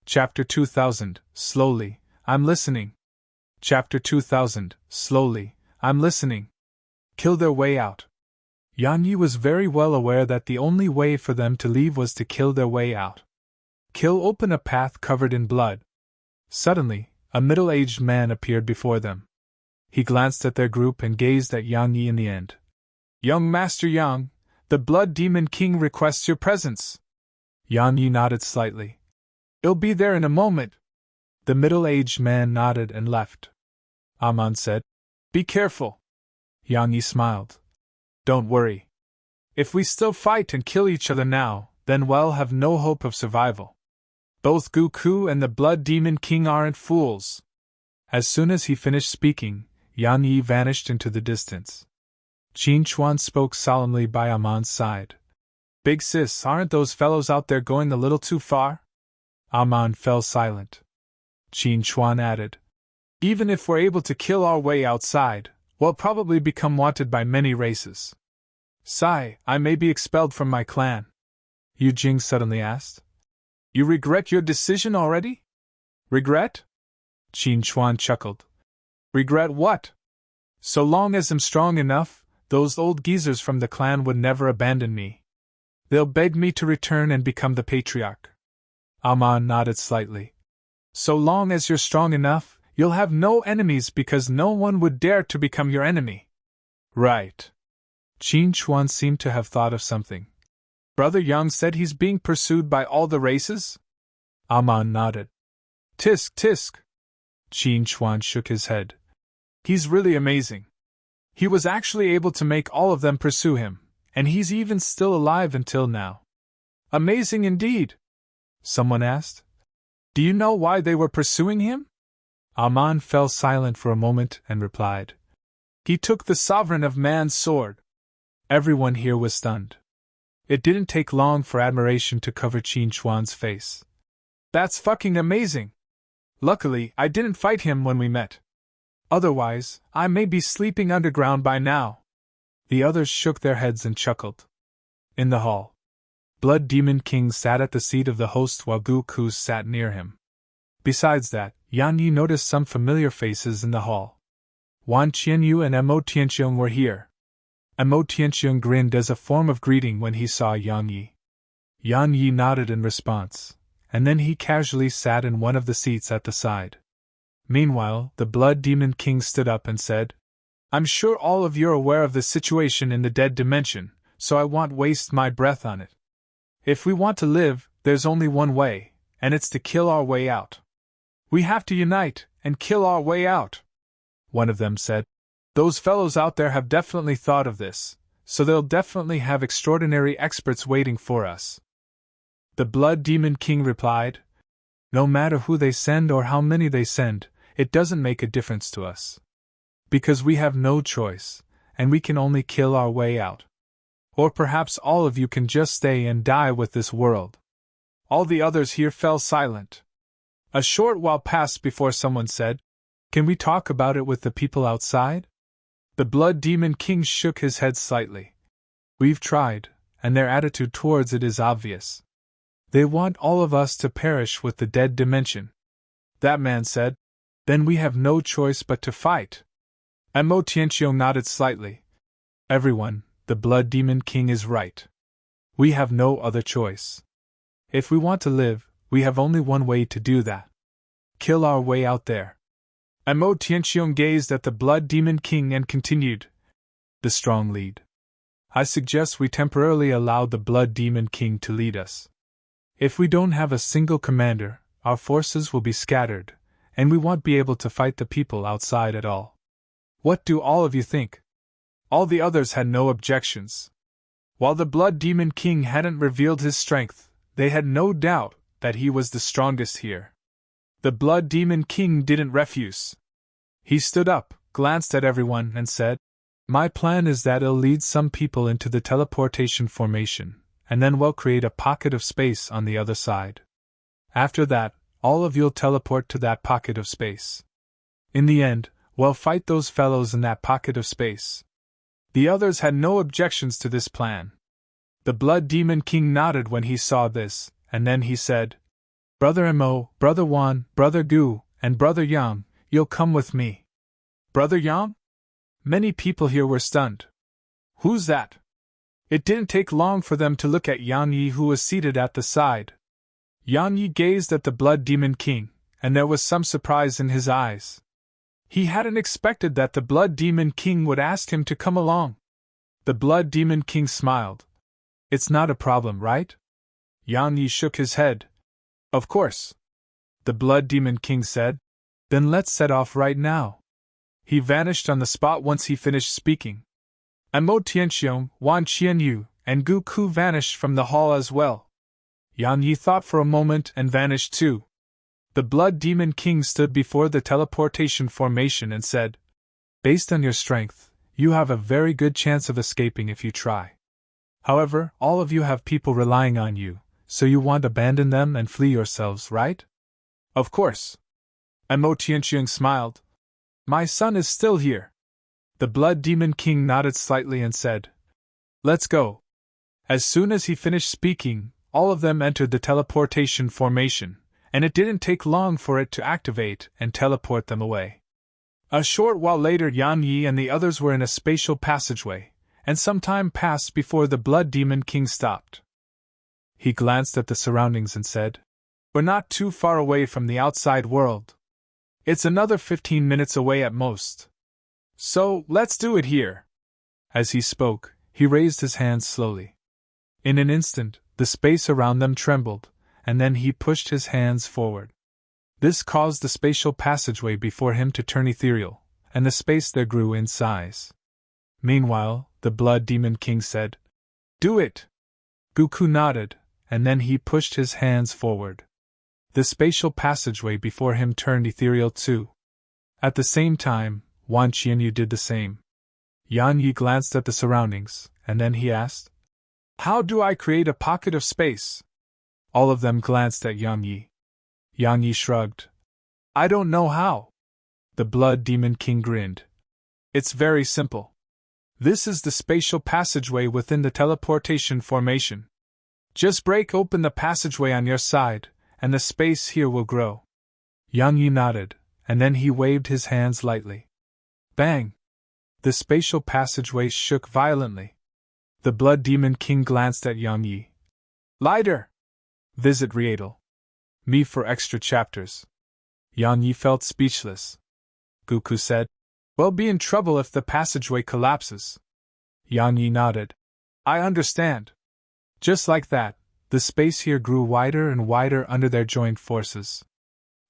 Chapter 2000, Slowly, I'm listening. Chapter 2000, Slowly, I'm listening. Kill their way out. Yan Yi was very well aware that the only way for them to leave was to kill their way out. Kill open a path covered in blood. Suddenly, a middle-aged man appeared before them. He glanced at their group and gazed at Yang Yi in the end. Young Master Yang, the Blood Demon King requests your presence. Yang Yi nodded slightly. I'll be there in a moment. The middle-aged man nodded and left. Aman said, Be careful. Yang Yi smiled. Don't worry. If we still fight and kill each other now, then we'll have no hope of survival. Both Goku and the Blood Demon King aren't fools. As soon as he finished speaking, Yang Yi vanished into the distance. Qin Chuan spoke solemnly by Aman's side. Big sis, aren't those fellows out there going a little too far? Aman fell silent. Qin Chuan added, Even if we're able to kill our way outside, we'll probably become wanted by many races. Sai, I may be expelled from my clan. Yu Jing suddenly asked. You regret your decision already? Regret? Qin Chuan chuckled. Regret what? So long as I'm strong enough, those old geezers from the clan would never abandon me. They'll beg me to return and become the patriarch. Aman nodded slightly. So long as you're strong enough, you'll have no enemies because no one would dare to become your enemy. Right. Qin Chuan seemed to have thought of something. Brother Yang said he's being pursued by all the races? Aman nodded. Tisk, tisk. Qin Chuan shook his head. He's really amazing. He was actually able to make all of them pursue him, and he's even still alive until now. Amazing indeed. Someone asked. Do you know why they were pursuing him? Aman fell silent for a moment and replied. He took the sovereign of man's sword. Everyone here was stunned. It didn't take long for admiration to cover Qin Chuan's face. That's fucking amazing. Luckily, I didn't fight him when we met. Otherwise, I may be sleeping underground by now. The others shook their heads and chuckled. In the hall, Blood Demon King sat at the seat of the host while Goku sat near him. Besides that, Yan Yi noticed some familiar faces in the hall. Wan Qianyu and Mo Tianxiong were here. Mo Tianxiong grinned as a form of greeting when he saw Yang Yi. Yan Yi nodded in response, and then he casually sat in one of the seats at the side. Meanwhile, the Blood Demon King stood up and said, I'm sure all of you are aware of the situation in the dead dimension, so I won't waste my breath on it. If we want to live, there's only one way, and it's to kill our way out. We have to unite and kill our way out. One of them said, Those fellows out there have definitely thought of this, so they'll definitely have extraordinary experts waiting for us. The Blood Demon King replied, No matter who they send or how many they send, it doesn't make a difference to us. Because we have no choice, and we can only kill our way out. Or perhaps all of you can just stay and die with this world. All the others here fell silent. A short while passed before someone said, Can we talk about it with the people outside? The Blood Demon King shook his head slightly. We've tried, and their attitude towards it is obvious. They want all of us to perish with the dead dimension. That man said, Then we have no choice but to fight. Mo Tianxiong nodded slightly. Everyone, the Blood Demon King is right. We have no other choice. If we want to live, we have only one way to do that. Kill our way out there. Mo Tianxiong gazed at the Blood Demon King and continued. The strong lead. I suggest we temporarily allow the Blood Demon King to lead us. If we don't have a single commander, our forces will be scattered, and we won't be able to fight the people outside at all. What do all of you think? All the others had no objections. While the Blood Demon King hadn't revealed his strength, they had no doubt that he was the strongest here. The Blood Demon King didn't refuse. He stood up, glanced at everyone, and said, My plan is that I'll lead some people into the teleportation formation, and then we'll create a pocket of space on the other side. After that, all of you'll teleport to that pocket of space. In the end, we'll fight those fellows in that pocket of space. The others had no objections to this plan. The Blood Demon King nodded when he saw this, and then he said, Brother Mo, Brother Wan, Brother Gu, and Brother Yang, you'll come with me. Brother Yang? Many people here were stunned. Who's that? It didn't take long for them to look at Yang Yi, who was seated at the side. Yang Yi gazed at the Blood Demon King, and there was some surprise in his eyes. He hadn't expected that the Blood Demon King would ask him to come along. The Blood Demon King smiled. It's not a problem, right? Yang Yi shook his head. Of course. The Blood Demon King said. Then let's set off right now. He vanished on the spot once he finished speaking. And Mo Tianxiong, Wan Qianyu, and Gu Ku vanished from the hall as well. Yang Yi thought for a moment and vanished too. The Blood Demon King stood before the teleportation formation and said, Based on your strength, you have a very good chance of escaping if you try. However, all of you have people relying on you, so you want to abandon them and flee yourselves, right? Of course. And Mo Tianxiong smiled. My son is still here. The Blood Demon King nodded slightly and said, Let's go. As soon as he finished speaking, all of them entered the teleportation formation, and it didn't take long for it to activate and teleport them away. A short while later, Yang Yi and the others were in a spatial passageway, and some time passed before the Blood Demon King stopped. He glanced at the surroundings and said, We're not too far away from the outside world. It's another 15 minutes away at most. So, let's do it here. As he spoke, he raised his hands slowly. In an instant, the space around them trembled, and then he pushed his hands forward. This caused the spatial passageway before him to turn ethereal, and the space there grew in size. Meanwhile, the Blood Demon King said, Do it! Guku nodded, and then he pushed his hands forward. The spatial passageway before him turned ethereal too. At the same time, Wan Qianyu did the same. Yang Yi glanced at the surroundings, and then he asked, How do I create a pocket of space? All of them glanced at Yang Yi. Yang Yi shrugged. I don't know how. The Blood Demon King grinned. It's very simple. This is the spatial passageway within the teleportation formation. Just break open the passageway on your side, and the space here will grow. Yang Yi nodded, and then he waved his hands lightly. Bang! The spatial passageway shook violently. The Blood Demon King glanced at Yang Yi. Lighter! Visit Rietal. Me for extra chapters. Yang Yi felt speechless. Guku said, We'll be in trouble if the passageway collapses. Yang Yi nodded. I understand. Just like that, the space here grew wider and wider under their joint forces.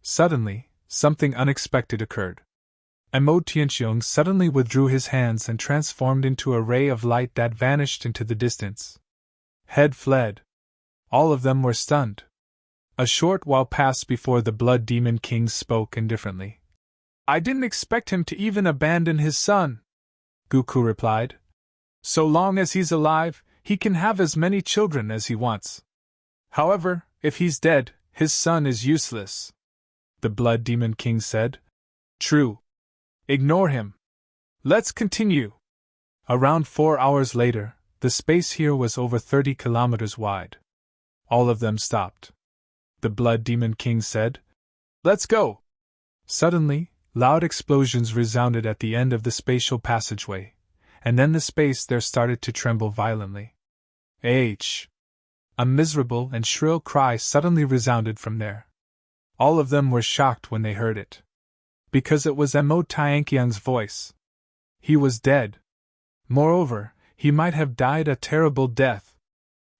Suddenly, something unexpected occurred. And Mo Tianxiong suddenly withdrew his hands and transformed into a ray of light that vanished into the distance. Head fled. All of them were stunned. A short while passed before the Blood Demon King spoke indifferently. I didn't expect him to even abandon his son, Guku replied. So long as he's alive, he can have as many children as he wants. However, if he's dead, his son is useless. The Blood Demon King said. True. Ignore him. Let's continue. Around 4 hours later, the space here was over 30 kilometers wide. All of them stopped. The Blood Demon King said, Let's go! Suddenly, loud explosions resounded at the end of the spatial passageway, and then the space there started to tremble violently. H! A miserable and shrill cry suddenly resounded from there. All of them were shocked when they heard it. Because it was Mo Tianqiang's voice. He was dead. Moreover, he might have died a terrible death.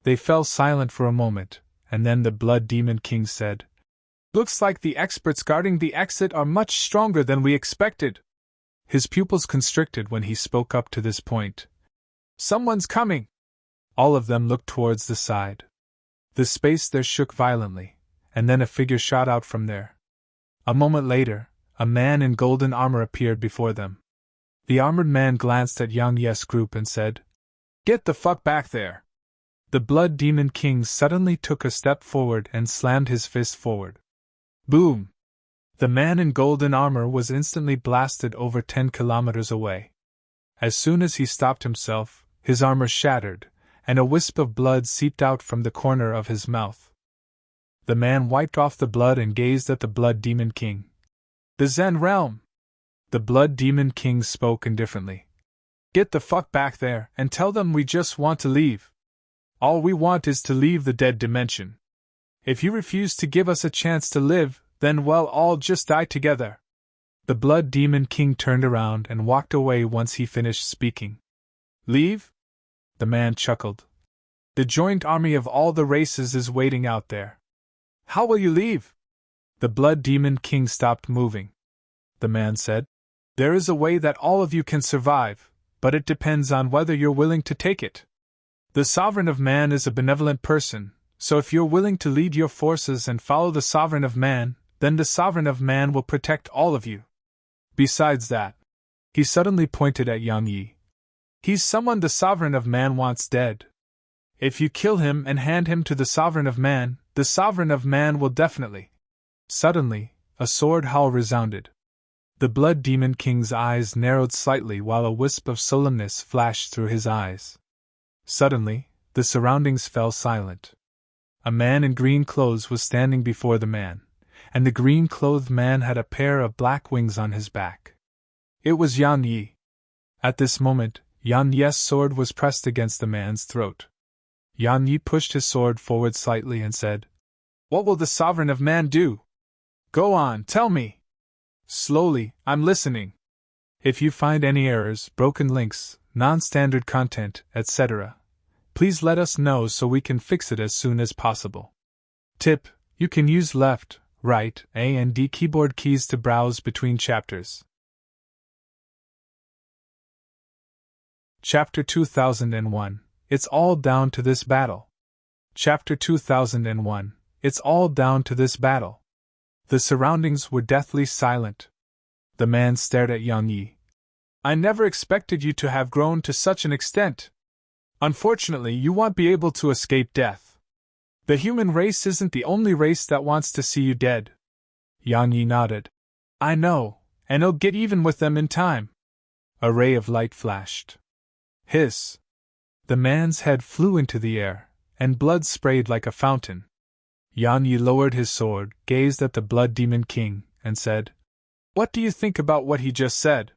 They fell silent for a moment, and then the Blood Demon King said, Looks like the experts guarding the exit are much stronger than we expected. His pupils constricted when he spoke up to this point. Someone's coming! All of them looked towards the side. The space there shook violently, and then a figure shot out from there. A moment later, a man in golden armor appeared before them. The armored man glanced at Yang Yi's group and said, Get the fuck back there! The Blood Demon King suddenly took a step forward and slammed his fist forward. Boom! The man in golden armor was instantly blasted over 10 kilometers away. As soon as he stopped himself, his armor shattered, and a wisp of blood seeped out from the corner of his mouth. The man wiped off the blood and gazed at the Blood Demon King. The Zen realm! The Blood Demon King spoke indifferently. Get the fuck back there and tell them we just want to leave. All we want is to leave the dead dimension. If you refuse to give us a chance to live, then we'll all just die together. The Blood Demon King turned around and walked away once he finished speaking. Leave? The man chuckled. The joint army of all the races is waiting out there. How will you leave? The Blood Demon King stopped moving. The man said, There is a way that all of you can survive, but it depends on whether you're willing to take it. The Sovereign of Man is a benevolent person, so if you're willing to lead your forces and follow the Sovereign of Man, then the Sovereign of Man will protect all of you. Besides that, he suddenly pointed at Yang Yi. He's someone the Sovereign of Man wants dead. If you kill him and hand him to the Sovereign of Man, the Sovereign of Man will definitely. Suddenly, a sword howl resounded. The Blood Demon King's eyes narrowed slightly while a wisp of solemnness flashed through his eyes. Suddenly, the surroundings fell silent. A man in green clothes was standing before the man, and the green-clothed man had a pair of black wings on his back. It was Yan Yi. At this moment, Yan Yi's sword was pressed against the man's throat. Yan Yi pushed his sword forward slightly and said, What will the Sovereign of Man do? Go on, tell me. Slowly, I'm listening. If you find any errors, broken links, non-standard content, etc., please let us know so we can fix it as soon as possible. Tip: you can use left, right, A and D keyboard keys to browse between chapters. Chapter 2001. It's all down to this battle. Chapter 2001. It's all down to this battle. The surroundings were deathly silent. The man stared at Yang Yi. I never expected you to have grown to such an extent. Unfortunately, you won't be able to escape death. The human race isn't the only race that wants to see you dead. Yang Yi nodded. I know, and I'll get even with them in time. A ray of light flashed. Hiss. The man's head flew into the air, and blood sprayed like a fountain. Yang Yi lowered his sword, gazed at the Blood Demon King, and said, What do you think about what he just said?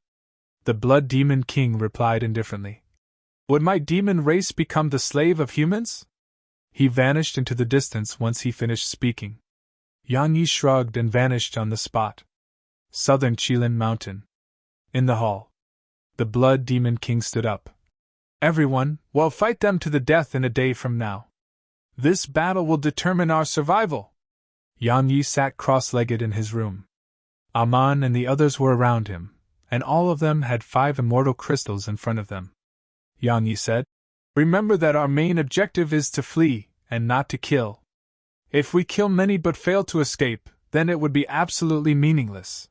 The Blood Demon King replied indifferently. Would my demon race become the slave of humans? He vanished into the distance once he finished speaking. Yang Yi shrugged and vanished on the spot. Southern Qilin Mountain. In the hall. The Blood Demon King stood up. Everyone, we'll fight them to the death in a day from now. This battle will determine our survival. Yang Yi sat cross-legged in his room. Aman and the others were around him, and all of them had 5 immortal crystals in front of them. Yang Yi said, Remember that our main objective is to flee, and not to kill. If we kill many but fail to escape, then it would be absolutely meaningless.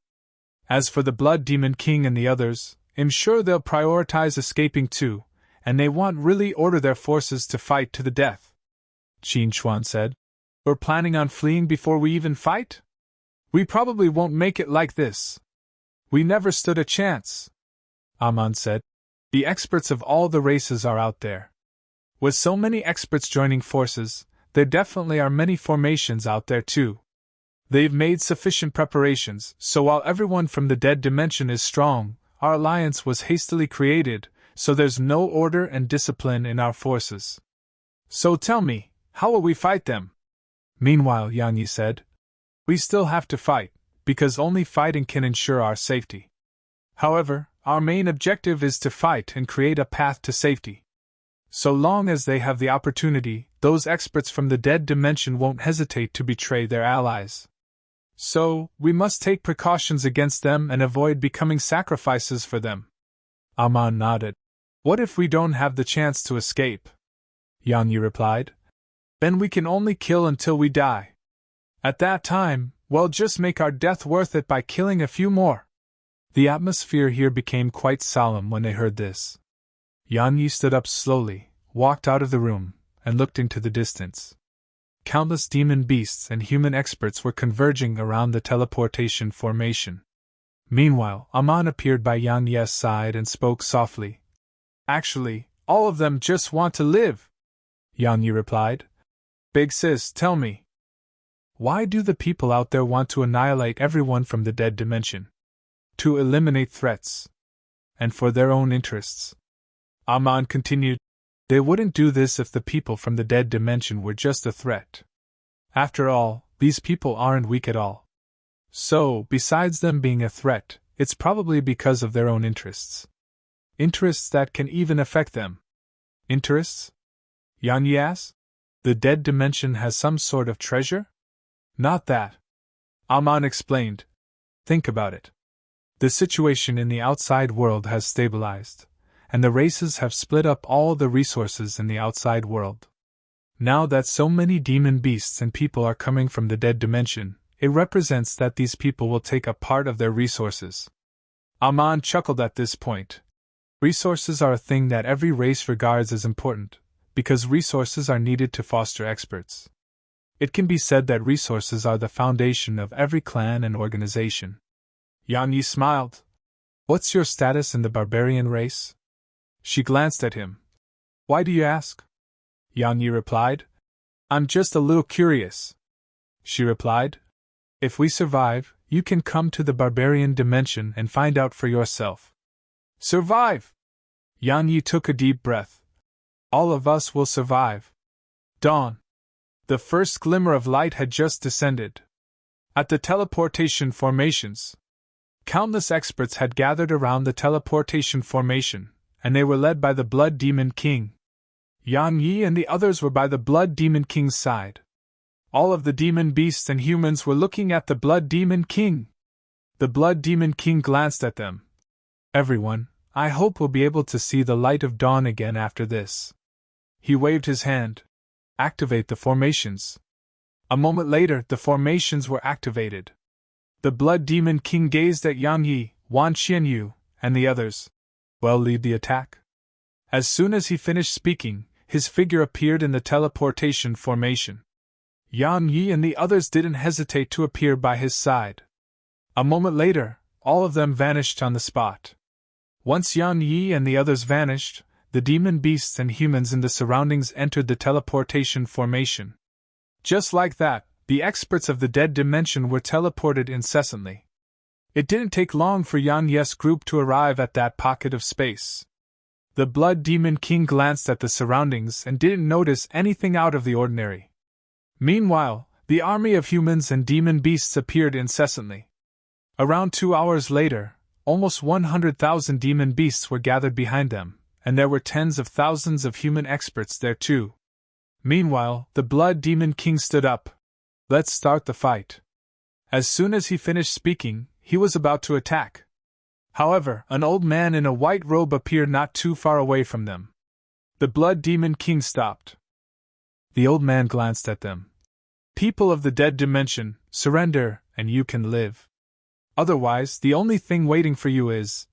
As for the Blood Demon King and the others, I'm sure they'll prioritize escaping too, and they won't really order their forces to fight to the death. Qin Chuan said, We're planning on fleeing before we even fight? We probably won't make it like this. We never stood a chance. Aman said, The experts of all the races are out there. With so many experts joining forces, there definitely are many formations out there too. They've made sufficient preparations, so while everyone from the dead dimension is strong, our alliance was hastily created, so there's no order and discipline in our forces. So tell me, how will we fight them? Meanwhile, Yang Yi said, We still have to fight, because only fighting can ensure our safety. However, our main objective is to fight and create a path to safety. So long as they have the opportunity, those experts from the dead dimension won't hesitate to betray their allies. So, we must take precautions against them and avoid becoming sacrifices for them. Aman nodded. What if we don't have the chance to escape? Yang Yi replied. Then we can only kill until we die. At that time, we'll just make our death worth it by killing a few more. The atmosphere here became quite solemn when they heard this. Yang Yi stood up slowly, walked out of the room, and looked into the distance. Countless demon beasts and human experts were converging around the teleportation formation. Meanwhile, Aman appeared by Yang Yi's side and spoke softly. Actually, all of them just want to live. Yang Yi replied. Big sis, tell me. Why do the people out there want to annihilate everyone from the dead dimension? To eliminate threats. And for their own interests. Amon continued, they wouldn't do this if the people from the dead dimension were just a threat. After all, these people aren't weak at all. So, besides them being a threat, it's probably because of their own interests. Interests that can even affect them. Interests? Yan Yi asked. The dead dimension has some sort of treasure? Not that. Amon explained. Think about it. The situation in the outside world has stabilized, and the races have split up all the resources in the outside world. Now that so many demon beasts and people are coming from the dead dimension, it represents that these people will take a part of their resources. Amon chuckled at this point. Resources are a thing that every race regards as important, because resources are needed to foster experts. It can be said that resources are the foundation of every clan and organization. Yan Yi smiled. What's your status in the barbarian race? She glanced at him. Why do you ask? Yan Yi replied. I'm just a little curious. She replied. If we survive, you can come to the barbarian dimension and find out for yourself. Survive! Yan Yi took a deep breath. All of us will survive. Dawn. The first glimmer of light had just descended. At the teleportation formations, countless experts had gathered around the teleportation formation, and they were led by the Blood Demon King. Yan Yi and the others were by the Blood Demon King's side. All of the demon beasts and humans were looking at the Blood Demon King. The Blood Demon King glanced at them. Everyone, I hope we'll be able to see the light of dawn again after this. He waved his hand. Activate the formations. A moment later, the formations were activated. The Blood Demon King gazed at Yan Yi, Wan Qianyu, and the others. Well, lead the attack. As soon as he finished speaking, his figure appeared in the teleportation formation. Yan Yi and the others didn't hesitate to appear by his side. A moment later, all of them vanished on the spot. Once Yan Yi and the others vanished, the demon beasts and humans in the surroundings entered the teleportation formation. Just like that, the experts of the dead dimension were teleported incessantly. It didn't take long for Yan Yi's group to arrive at that pocket of space. The Blood Demon King glanced at the surroundings and didn't notice anything out of the ordinary. Meanwhile, the army of humans and demon beasts appeared incessantly. Around 2 hours later, almost 100,000 demon beasts were gathered behind them, and there were tens of thousands of human experts there too. Meanwhile, the Blood Demon King stood up. Let's start the fight. As soon as he finished speaking, he was about to attack. However, an old man in a white robe appeared not too far away from them. The Blood Demon King stopped. The old man glanced at them. People of the dead dimension, surrender, and you can live. Otherwise, the only thing waiting for you is...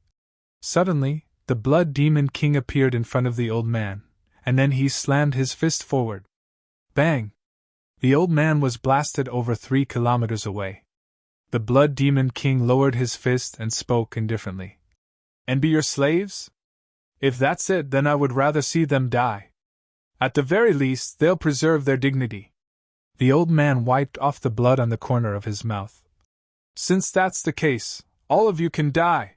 Suddenly, the Blood Demon King appeared in front of the old man, and then he slammed his fist forward. Bang! The old man was blasted over 3 kilometers away. The Blood Demon King lowered his fist and spoke indifferently. And be your slaves? If that's it, then I would rather see them die. At the very least, they'll preserve their dignity. The old man wiped off the blood on the corner of his mouth. Since that's the case, all of you can die.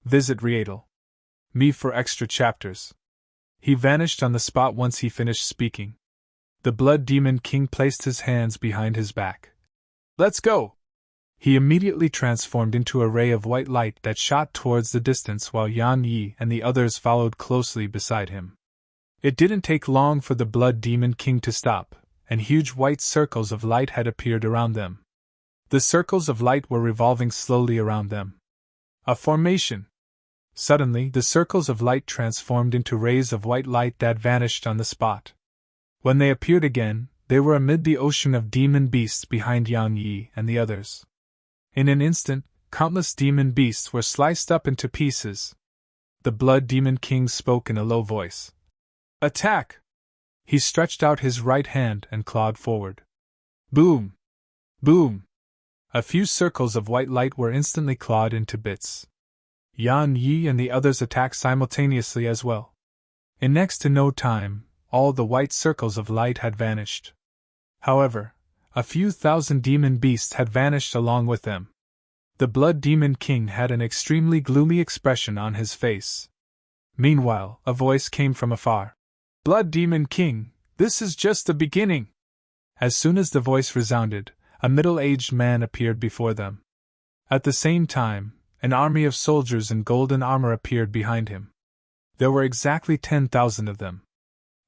Visit Rietel. Me for extra chapters. He vanished on the spot once he finished speaking. The Blood Demon King placed his hands behind his back. Let's go! He immediately transformed into a ray of white light that shot towards the distance while Yan Yi and the others followed closely beside him. It didn't take long for the Blood Demon King to stop, and huge white circles of light had appeared around them. The circles of light were revolving slowly around them. A formation. Suddenly, the circles of light transformed into rays of white light that vanished on the spot. When they appeared again, they were amid the ocean of demon beasts behind Yan Yi and the others. In an instant, countless demon beasts were sliced up into pieces. The Blood Demon King spoke in a low voice. Attack! He stretched out his right hand and clawed forward. Boom! Boom! A few circles of white light were instantly clawed into bits. Yan Yi and the others attacked simultaneously as well. In next to no time, all the white circles of light had vanished. However, A few thousand demon beasts had vanished along with them. The Blood Demon King had an extremely gloomy expression on his face. Meanwhile, a voice came from afar. "Blood Demon King, this is just the beginning." As soon as the voice resounded, a middle-aged man appeared before them. At the same time, an army of soldiers in golden armor appeared behind him. There were exactly 10,000 of them.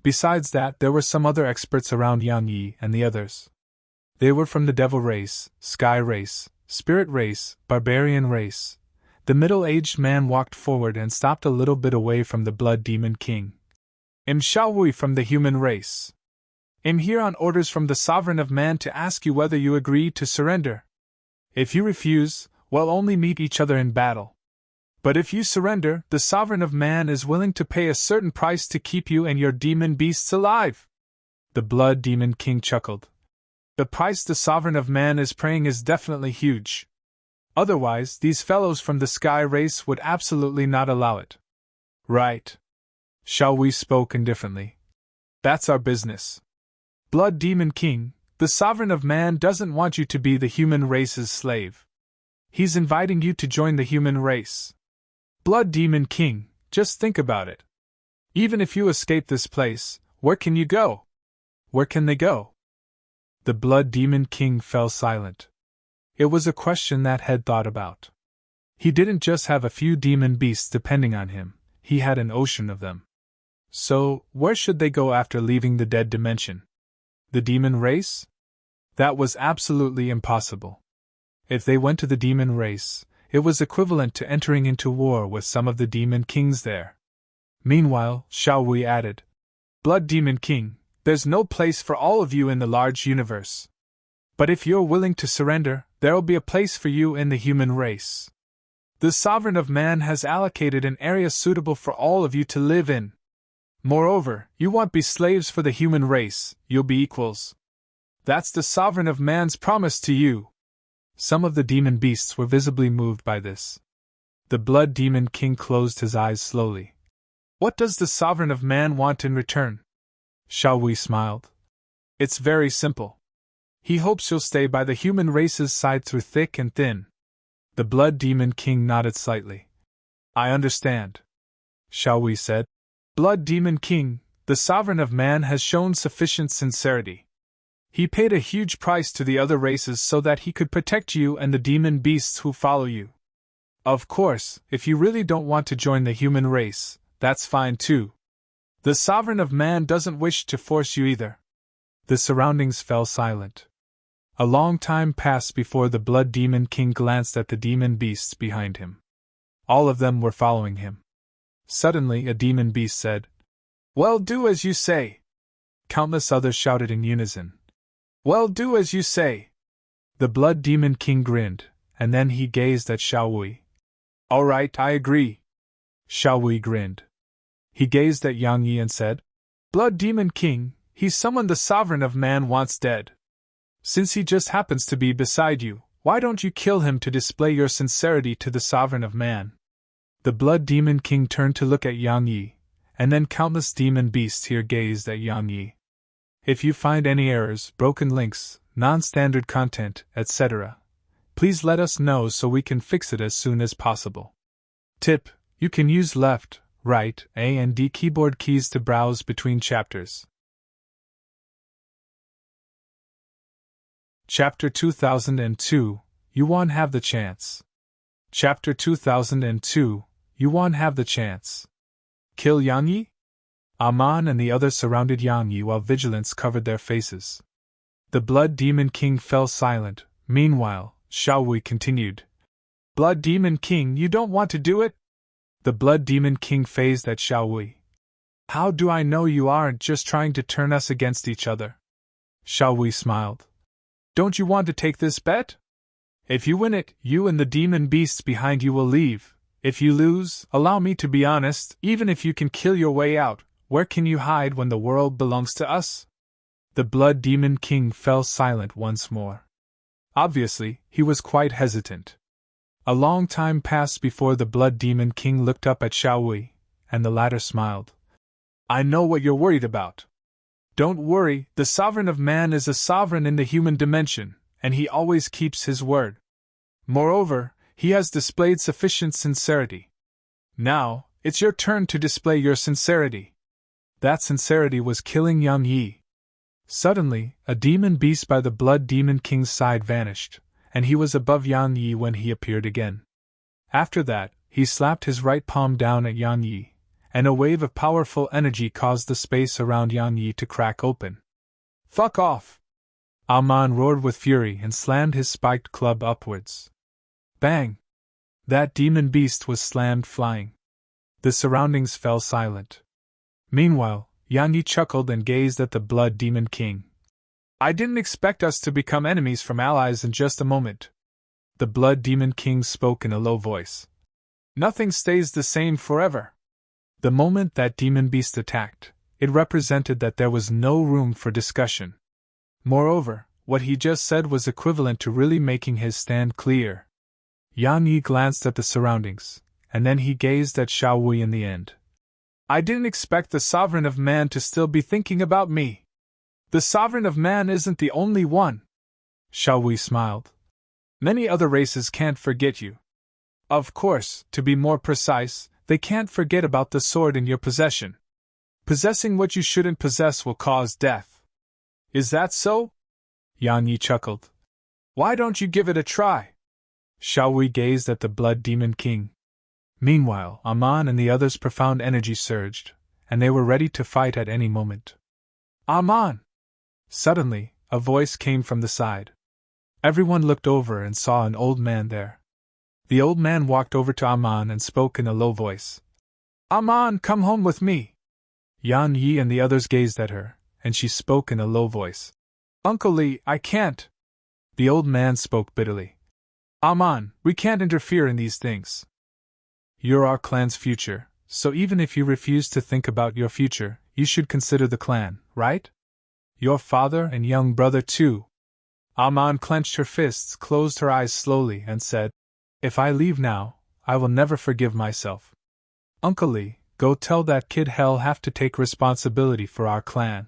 Besides that, there were some other experts around Yang Yi and the others. They were from the Devil race, Sky race, Spirit race, Barbarian race. The middle-aged man walked forward and stopped a little bit away from the Blood Demon King. "I'm Xiaowui from the human race. I'm here on orders from the Sovereign of Man to ask you whether you agree to surrender. If you refuse, we'll only meet each other in battle. But if you surrender, the Sovereign of Man is willing to pay a certain price to keep you and your demon beasts alive." The Blood Demon King chuckled. "The price the Sovereign of Man is paying is definitely huge. Otherwise, these fellows from the Sky race would absolutely not allow it." "Right." Xiaowui spoke indifferently. "That's our business. Blood Demon King, the Sovereign of Man doesn't want you to be the human race's slave. He's inviting you to join the human race. Blood Demon King, just think about it. Even if you escape this place, where can you go? Where can they go?" The Blood Demon King fell silent. It was a question that had thought about. He didn't just have a few demon beasts depending on him, he had an ocean of them. So, where should they go after leaving the dead dimension? The demon race? That was absolutely impossible. If they went to the demon race, it was equivalent to entering into war with some of the demon kings there. Meanwhile, Xiaowui added, "Blood Demon King, there's no place for all of you in the large universe. But if you're willing to surrender, there'll be a place for you in the human race. The Sovereign of Man has allocated an area suitable for all of you to live in. Moreover, you won't be slaves for the human race, you'll be equals. That's the Sovereign of Man's promise to you." Some of the demon beasts were visibly moved by this. The Blood Demon King closed his eyes slowly. "What does the Sovereign of Man want in return?" Xiaowui smiled. "It's very simple. He hopes you'll stay by the human race's side through thick and thin." The Blood Demon King nodded slightly. "I understand," Xiaowui said. "Blood Demon King, the Sovereign of Man has shown sufficient sincerity. He paid a huge price to the other races so that he could protect you and the demon beasts who follow you. Of course, if you really don't want to join the human race, that's fine too. The Sovereign of Man doesn't wish to force you either." The surroundings fell silent. A long time passed before the Blood Demon King glanced at the demon beasts behind him. All of them were following him. Suddenly, a demon beast said, "Well, do as you say." Countless others shouted in unison, "Well, do as you say." The Blood Demon King grinned, and then he gazed at Xiaowui. "All right, I agree." Xiaowui grinned. He gazed at Yang Yi and said, "Blood Demon King, he's someone the Sovereign of Man wants dead. Since he just happens to be beside you, why don't you kill him to display your sincerity to the Sovereign of Man?" The Blood Demon King turned to look at Yang Yi, and then countless demon beasts here gazed at Yang Yi. If you find any errors, broken links, non-standard content, etc., please let us know so we can fix it as soon as possible. Tip: you can use left, right, A and D keyboard keys to browse between chapters. Chapter 2002, You Won't Have the Chance. Chapter 2002, You Won't Have the Chance. Kill Yang Yi? Aman and the others surrounded Yang Yi while vigilance covered their faces. The Blood Demon King fell silent. Meanwhile, Xiaowui continued. "Blood Demon King, you don't want to do it?" The Blood Demon King phased at Xiaowui. "How do I know you aren't just trying to turn us against each other?" Xiaowui smiled. "Don't you want to take this bet? If you win it, you and the demon beasts behind you will leave. If you lose, allow me to be honest, even if you can kill your way out, where can you hide when the world belongs to us?" The Blood Demon King fell silent once more. Obviously, he was quite hesitant. A long time passed before the Blood Demon King looked up at Xiaowui, and the latter smiled. "I know what you're worried about. Don't worry, the sovereign of man is a sovereign in the human dimension, and he always keeps his word. Moreover, he has displayed sufficient sincerity. Now, it's your turn to display your sincerity. That sincerity was killing Yang Yi. Suddenly, a demon beast by the Blood Demon King's side vanished, and he was above Yang Yi when he appeared again. After that, he slapped his right palm down at Yang Yi, and a wave of powerful energy caused the space around Yang Yi to crack open. Fuck off! Aman roared with fury and slammed his spiked club upwards. Bang! That demon beast was slammed flying. The surroundings fell silent. Meanwhile, Yang Yi chuckled and gazed at the Blood Demon King. I didn't expect us to become enemies from allies in just a moment. The Blood Demon King spoke in a low voice. Nothing stays the same forever. The moment that demon beast attacked, it represented that there was no room for discussion. Moreover, what he just said was equivalent to really making his stand clear. Yang Yi glanced at the surroundings, and then he gazed at Xiao Wei in the end. I didn't expect the sovereign of man to still be thinking about me. The sovereign of man isn't the only one. Xiao Wei smiled. Many other races can't forget you. Of course, to be more precise, they can't forget about the sword in your possession. Possessing what you shouldn't possess will cause death. Is that so? Yang Yi chuckled. Why don't you give it a try? Xiao Wei gazed at the Blood Demon King. Meanwhile, Aman and the others' profound energy surged, and they were ready to fight at any moment. Aman! Suddenly, a voice came from the side. Everyone looked over and saw an old man there. The old man walked over to Aman and spoke in a low voice. Aman, come home with me! Yang Yi and the others gazed at her, and she spoke in a low voice. Uncle Li, I can't! The old man spoke bitterly. Aman, we can't interfere in these things. You're our clan's future, so even if you refuse to think about your future, you should consider the clan, right? Your father and young brother too. Aman clenched her fists, closed her eyes slowly, and said, If I leave now, I will never forgive myself. Uncle Li, go tell that kid he'll have to take responsibility for our clan.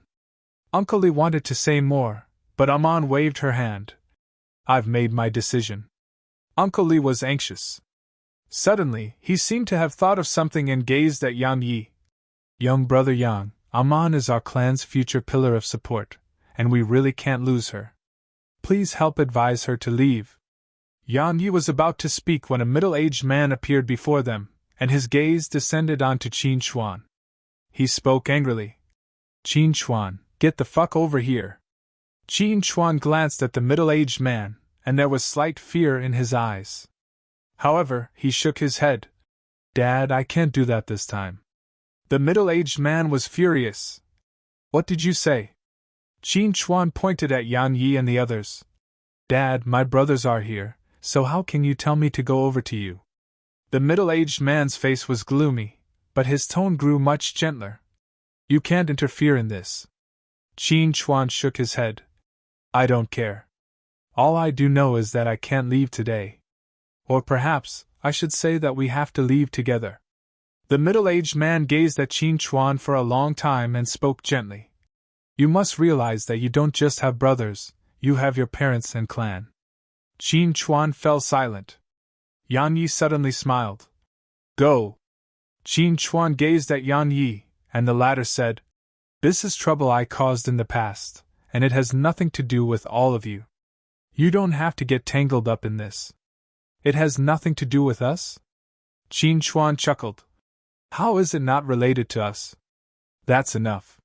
Uncle Li wanted to say more, but Aman waved her hand. I've made my decision. Uncle Li was anxious. Suddenly, he seemed to have thought of something and gazed at Yang Yi. Young brother Yang, Aman is our clan's future pillar of support, and we really can't lose her. Please help advise her to leave. Yang Yi was about to speak when a middle-aged man appeared before them, and his gaze descended onto Qin Xuan. He spoke angrily. Qin Xuan, get the fuck over here. Qin Xuan glanced at the middle-aged man, and there was slight fear in his eyes. However, he shook his head. Dad, I can't do that this time. The middle-aged man was furious. What did you say? Qin Xuan pointed at Yang Yi and the others. Dad, my brothers are here, so how can you tell me to go over to you? The middle-aged man's face was gloomy, but his tone grew much gentler. You can't interfere in this. Qin Xuan shook his head. I don't care. All I do know is that I can't leave today. Or perhaps, I should say that we have to leave together. The middle-aged man gazed at Qin Xuan for a long time and spoke gently. You must realize that you don't just have brothers, you have your parents and clan. Qin Xuan fell silent. Yang Yi suddenly smiled. Go! Qin Xuan gazed at Yang Yi, and the latter said, This is trouble I caused in the past, and it has nothing to do with all of you. You don't have to get tangled up in this. It has nothing to do with us? Qin Xuan chuckled. How is it not related to us? That's enough.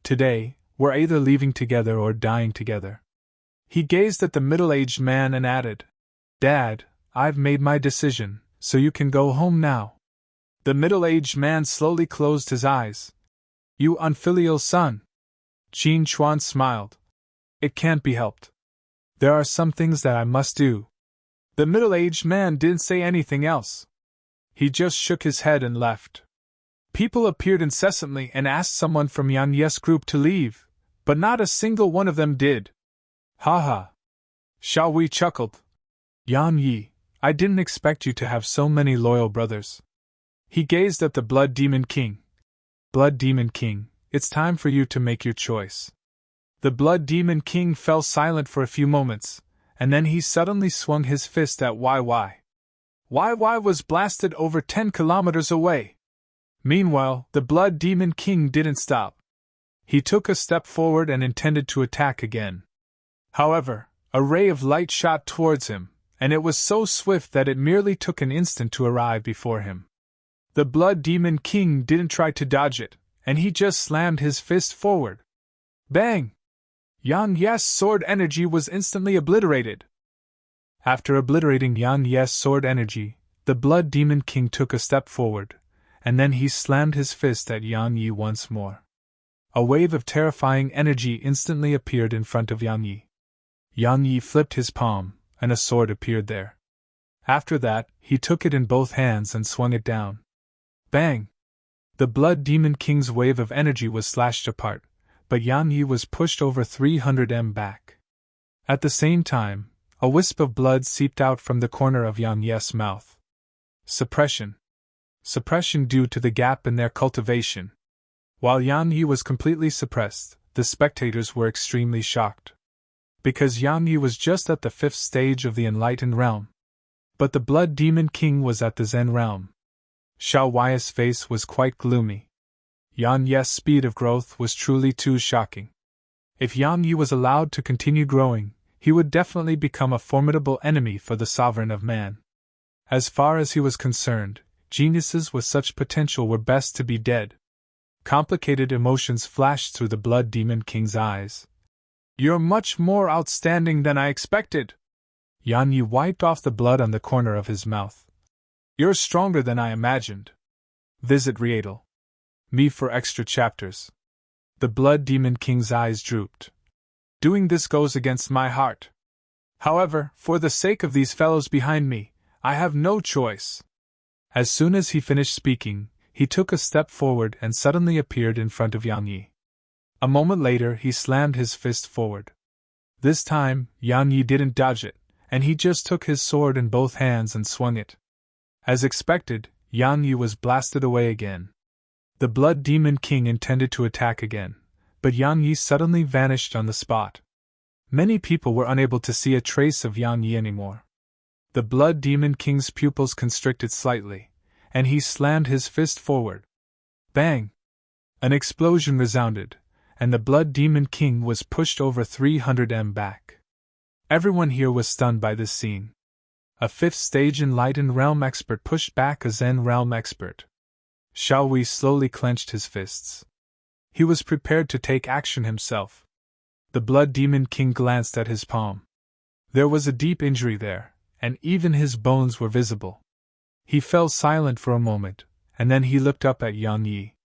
Today, we're either leaving together or dying together. He gazed at the middle-aged man and added, Dad, I've made my decision, so you can go home now. The middle-aged man slowly closed his eyes. You unfilial son. Qin Xuan smiled. It can't be helped. There are some things that I must do. The middle-aged man didn't say anything else. He just shook his head and left. People appeared incessantly and asked someone from Yang Yi's group to leave, but not a single one of them did. Ha ha. Xiao Wei chuckled. Yang Yi, I didn't expect you to have so many loyal brothers. He gazed at the Blood Demon King. Blood Demon King, it's time for you to make your choice. The Blood Demon King fell silent for a few moments, and then he suddenly swung his fist at YY. YY was blasted over 10 kilometers away. Meanwhile, the Blood Demon King didn't stop. He took a step forward and intended to attack again. However, a ray of light shot towards him, and it was so swift that it merely took an instant to arrive before him. The Blood Demon King didn't try to dodge it, and he just slammed his fist forward. Bang! Yan Ye's sword energy was instantly obliterated. After obliterating Yan Ye's sword energy, the Blood Demon King took a step forward, and then he slammed his fist at Yan Yi once more. A wave of terrifying energy instantly appeared in front of Yan Yi. Yan Yi flipped his palm, and a sword appeared there. After that, he took it in both hands and swung it down. Bang! The Blood Demon King's wave of energy was slashed apart, but Yan Yi was pushed over 300 m back. At the same time, a wisp of blood seeped out from the corner of Yan Ye's mouth. Suppression. Suppression due to the gap in their cultivation. While Yan Yi was completely suppressed, the spectators were extremely shocked. Because Yan Yi was just at the 5th stage of the Enlightened Realm. But the Blood Demon King was at the Zen Realm. Xiao Wei's face was quite gloomy. Yan Ye's speed of growth was truly too shocking. If Yan Yi was allowed to continue growing, he would definitely become a formidable enemy for the Sovereign of Man. As far as he was concerned, geniuses with such potential were best to be dead. Complicated emotions flashed through the Blood Demon King's eyes. You're much more outstanding than I expected. Yan Yi wiped off the blood on the corner of his mouth. You're stronger than I imagined. Visit Rietal. Me for extra chapters. The Blood Demon King's eyes drooped. Doing this goes against my heart. However, for the sake of these fellows behind me, I have no choice. As soon as he finished speaking, he took a step forward and suddenly appeared in front of Yan Yi. A moment later, he slammed his fist forward. This time, Yan Yi didn't dodge it, and he just took his sword in both hands and swung it. As expected, Yan Yi was blasted away again. The Blood Demon King intended to attack again, but Yan Yi suddenly vanished on the spot. Many people were unable to see a trace of Yan Yi anymore. The Blood Demon King's pupils constricted slightly, and he slammed his fist forward. Bang! An explosion resounded, and the Blood Demon King was pushed over 300 m back. Everyone here was stunned by this scene. A 5th stage Enlightened Realm expert pushed back a Zen Realm expert. Xiao Wei slowly clenched his fists. He was prepared to take action himself. The Blood Demon King glanced at his palm. There was a deep injury there, and even his bones were visible. He fell silent for a moment, and then he looked up at Yan Yi.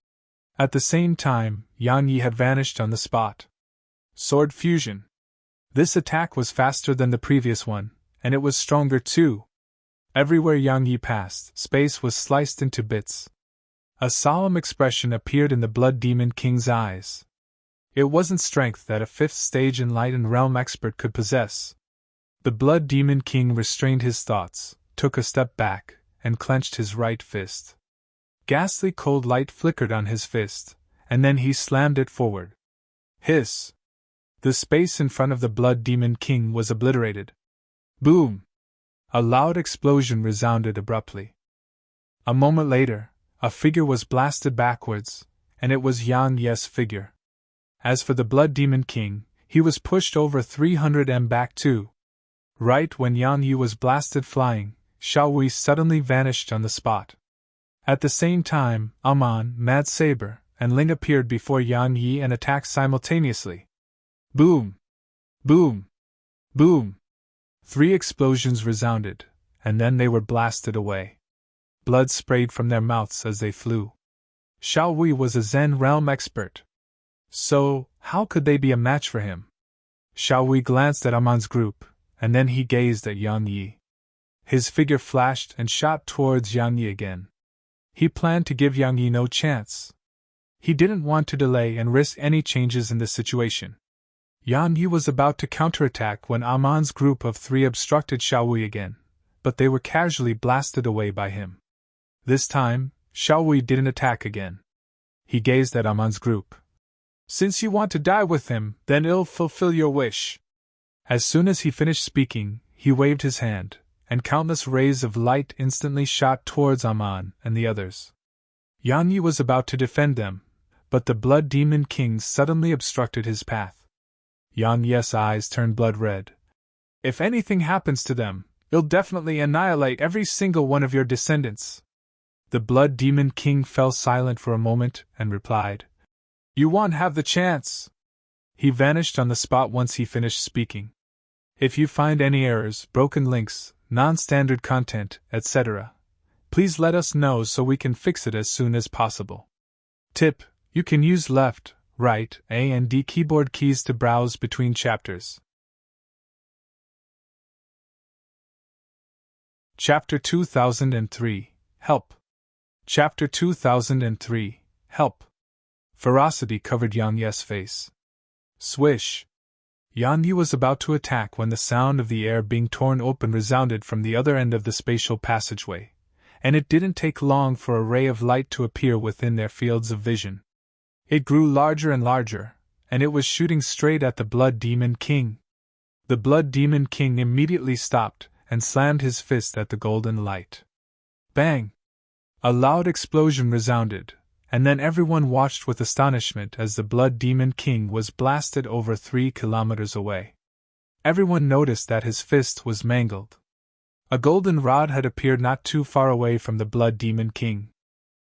At the same time, Yan Yi had vanished on the spot. Sword fusion. This attack was faster than the previous one, and it was stronger too. Everywhere Yan Yi passed, space was sliced into bits. A solemn expression appeared in the Blood Demon King's eyes. It wasn't strength that a 5th stage Enlightened Realm expert could possess. The Blood Demon King restrained his thoughts, took a step back, and clenched his right fist. Ghastly cold light flickered on his fist, and then he slammed it forward. Hiss! The space in front of the Blood Demon King was obliterated. Boom! A loud explosion resounded abruptly. A moment later, a figure was blasted backwards, and it was Yan Ye's figure. As for the Blood Demon King, he was pushed over 300 m back too. Right when Yan Yi was blasted flying, Xiao Wei suddenly vanished on the spot. At the same time, Amon, Mad Saber, and Ling appeared before Yan Yi and attacked simultaneously. Boom! Boom! Boom! 3 explosions resounded, and then they were blasted away. Blood sprayed from their mouths as they flew. Xiao Wei was a Zen Realm expert. So, how could they be a match for him? Xiao Wei glanced at Amon's group, and then he gazed at Yan Yi. His figure flashed and shot towards Yan Yi again. He planned to give Yan Yi no chance. He didn't want to delay and risk any changes in the situation. Yan Yi was about to counterattack when Amon's group of 3 obstructed Xiao Wei again, but they were casually blasted away by him. This time, Xiao Wei didn't attack again. He gazed at Amon's group, Since you want to die with him, then I'll fulfill your wish. As soon as he finished speaking, he waved his hand, and countless rays of light instantly shot towards Aman and the others. Yan Yi was about to defend them, but the Blood Demon King suddenly obstructed his path. Yan Yi's eyes turned blood red. If anything happens to them, I'll definitely annihilate every single one of your descendants. The Blood Demon King fell silent for a moment and replied, You won't have the chance. He vanished on the spot once he finished speaking. If you find any errors, broken links, non-standard content, etc., please let us know so we can fix it as soon as possible. Tip: you can use left, right, A and D keyboard keys to browse between chapters. Chapter 2003, Help. Chapter 2003, Help. Ferocity covered Yang Yi's face. Swish! Yan Yi was about to attack when the sound of the air being torn open resounded from the other end of the spatial passageway, and it didn't take long for a ray of light to appear within their fields of vision. It grew larger and larger, and it was shooting straight at the Blood Demon King. The Blood Demon King immediately stopped and slammed his fist at the golden light. Bang! A loud explosion resounded, and then everyone watched with astonishment as the Blood Demon King was blasted over 3 kilometers away. Everyone noticed that his fist was mangled. A golden rod had appeared not too far away from the Blood Demon King.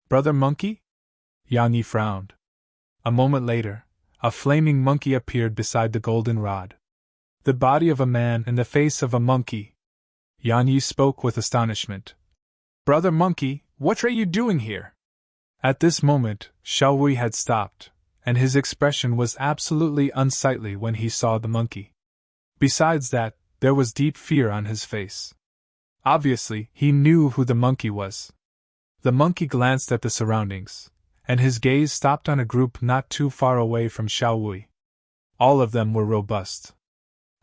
Brother Monkey? Yang Yi frowned. A moment later, a flaming monkey appeared beside the golden rod. The body of a man and the face of a monkey. Yang Yi spoke with astonishment. Brother Monkey, what are you doing here? At this moment, Xiao Wei had stopped, and his expression was absolutely unsightly when he saw the monkey. Besides that, there was deep fear on his face. Obviously, he knew who the monkey was. The monkey glanced at the surroundings, and his gaze stopped on a group not too far away from Xiao Wei. All of them were robust.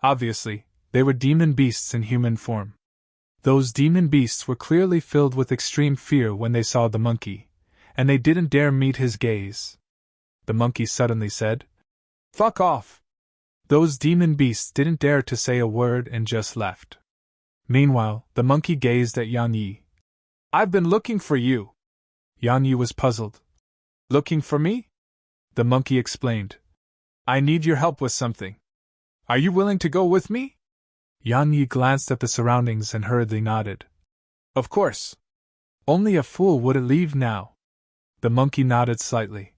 Obviously, they were demon beasts in human form. Those demon beasts were clearly filled with extreme fear when they saw the monkey, and they didn't dare meet his gaze. The monkey suddenly said, Fuck off! Those demon beasts didn't dare to say a word and just left. Meanwhile, the monkey gazed at Yan Yi. I've been looking for you. Yan Yi was puzzled. Looking for me? The monkey explained. I need your help with something. Are you willing to go with me? Yan Yi glanced at the surroundings and hurriedly nodded. Of course. Only a fool wouldn't leave now. The monkey nodded slightly.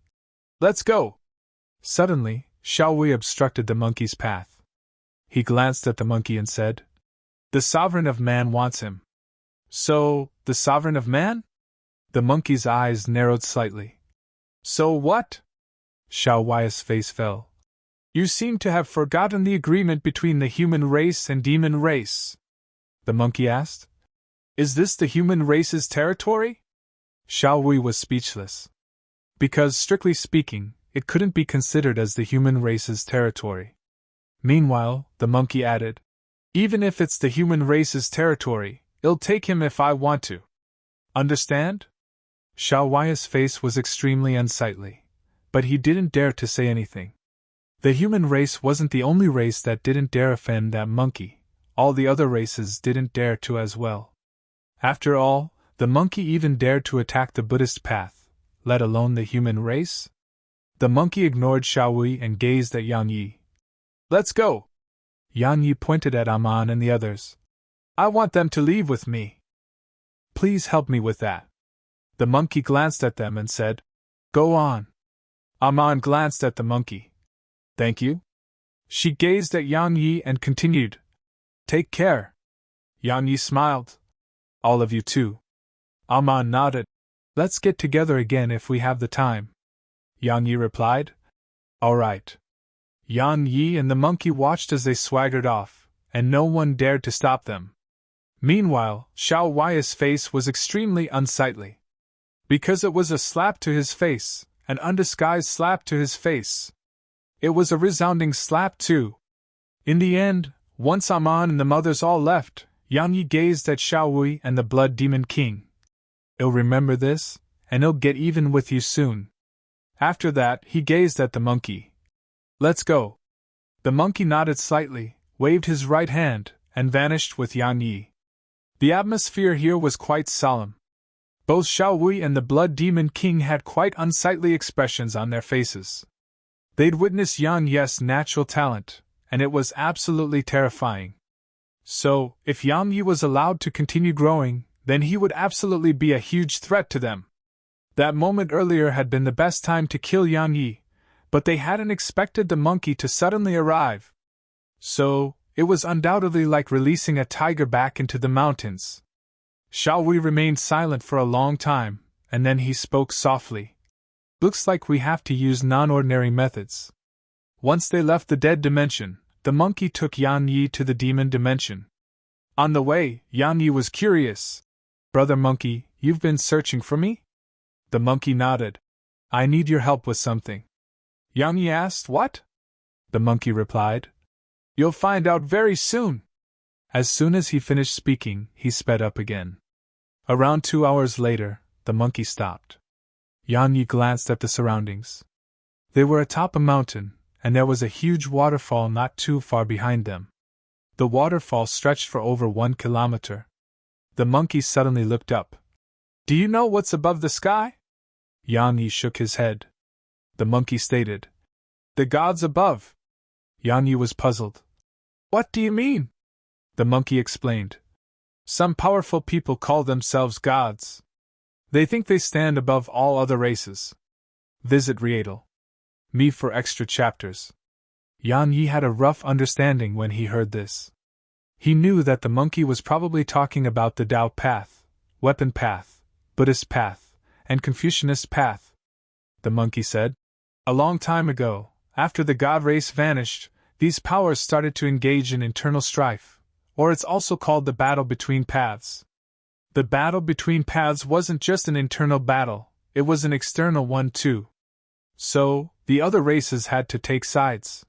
Let's go! Suddenly, Xiao Wei obstructed the monkey's path. He glanced at the monkey and said, The Sovereign of Man wants him. So, the Sovereign of Man? The monkey's eyes narrowed slightly. So what? Xiao Wei's face fell. You seem to have forgotten the agreement between the human race and demon race. The monkey asked. Is this the human race's territory? Xiao Wei was speechless. Because, strictly speaking, it couldn't be considered as the human race's territory. Meanwhile, the monkey added, Even if it's the human race's territory, I'll take him if I want to. Understand? Xiao Wei's face was extremely unsightly, but he didn't dare to say anything. The human race wasn't the only race that didn't dare offend that monkey, all the other races didn't dare to as well. After all, the monkey even dared to attack the Buddhist path, let alone the human race? The monkey ignored Xiao Wei and gazed at Yan Yi. Let's go! Yan Yi pointed at Aman and the others. I want them to leave with me. Please help me with that. The monkey glanced at them and said, Go on. Aman glanced at the monkey. Thank you. She gazed at Yan Yi and continued. Take care. Yan Yi smiled. All of you too. Aman nodded. Let's get together again if we have the time. Yan Yi replied. All right. Yan Yi and the monkey watched as they swaggered off, and no one dared to stop them. Meanwhile, Xiao Wei's face was extremely unsightly. Because it was a slap to his face, an undisguised slap to his face. It was a resounding slap too. In the end, once Aman and the mothers all left, Yan Yi gazed at Xiao Wei and the Blood Demon King. I'll remember this, and I'll get even with you soon. After that, he gazed at the monkey, Let's go. The monkey nodded slightly, waved his right hand, and vanished with Yang Yi. The atmosphere here was quite solemn. Both Xiao Wei and the Blood Demon King had quite unsightly expressions on their faces. They'd witnessed Yang Yi's natural talent, and it was absolutely terrifying. So, if Yang Yi was allowed to continue growing, then he would absolutely be a huge threat to them. That moment earlier had been the best time to kill Yang Yi, but they hadn't expected the monkey to suddenly arrive. So, it was undoubtedly like releasing a tiger back into the mountains. Xiao Wei remained silent for a long time, and then he spoke softly. Looks like we have to use non-ordinary methods. Once they left the dead dimension, the monkey took Yang Yi to the demon dimension. On the way, Yang Yi was curious. Brother Monkey, you've been searching for me? The monkey nodded. I need your help with something. Yang Yi asked, What? The monkey replied. You'll find out very soon. As soon as he finished speaking, he sped up again. Around 2 hours later, the monkey stopped. Yang Yi glanced at the surroundings. They were atop a mountain, and there was a huge waterfall not too far behind them. The waterfall stretched for over 1 kilometer. The monkey suddenly looked up. Do you know what's above the sky? Yang Yi shook his head. The monkey stated. The gods above. Yang Yi was puzzled. What do you mean? The monkey explained. Some powerful people call themselves gods. They think they stand above all other races. Visit Rietel. Me for extra chapters. Yang Yi had a rough understanding when he heard this. He knew that the monkey was probably talking about the Tao path, weapon path, Buddhist path, and Confucianist path. The monkey said. A long time ago, after the god race vanished, these powers started to engage in internal strife, or it's also called the battle between paths. The battle between paths wasn't just an internal battle, it was an external one too. So, the other races had to take sides.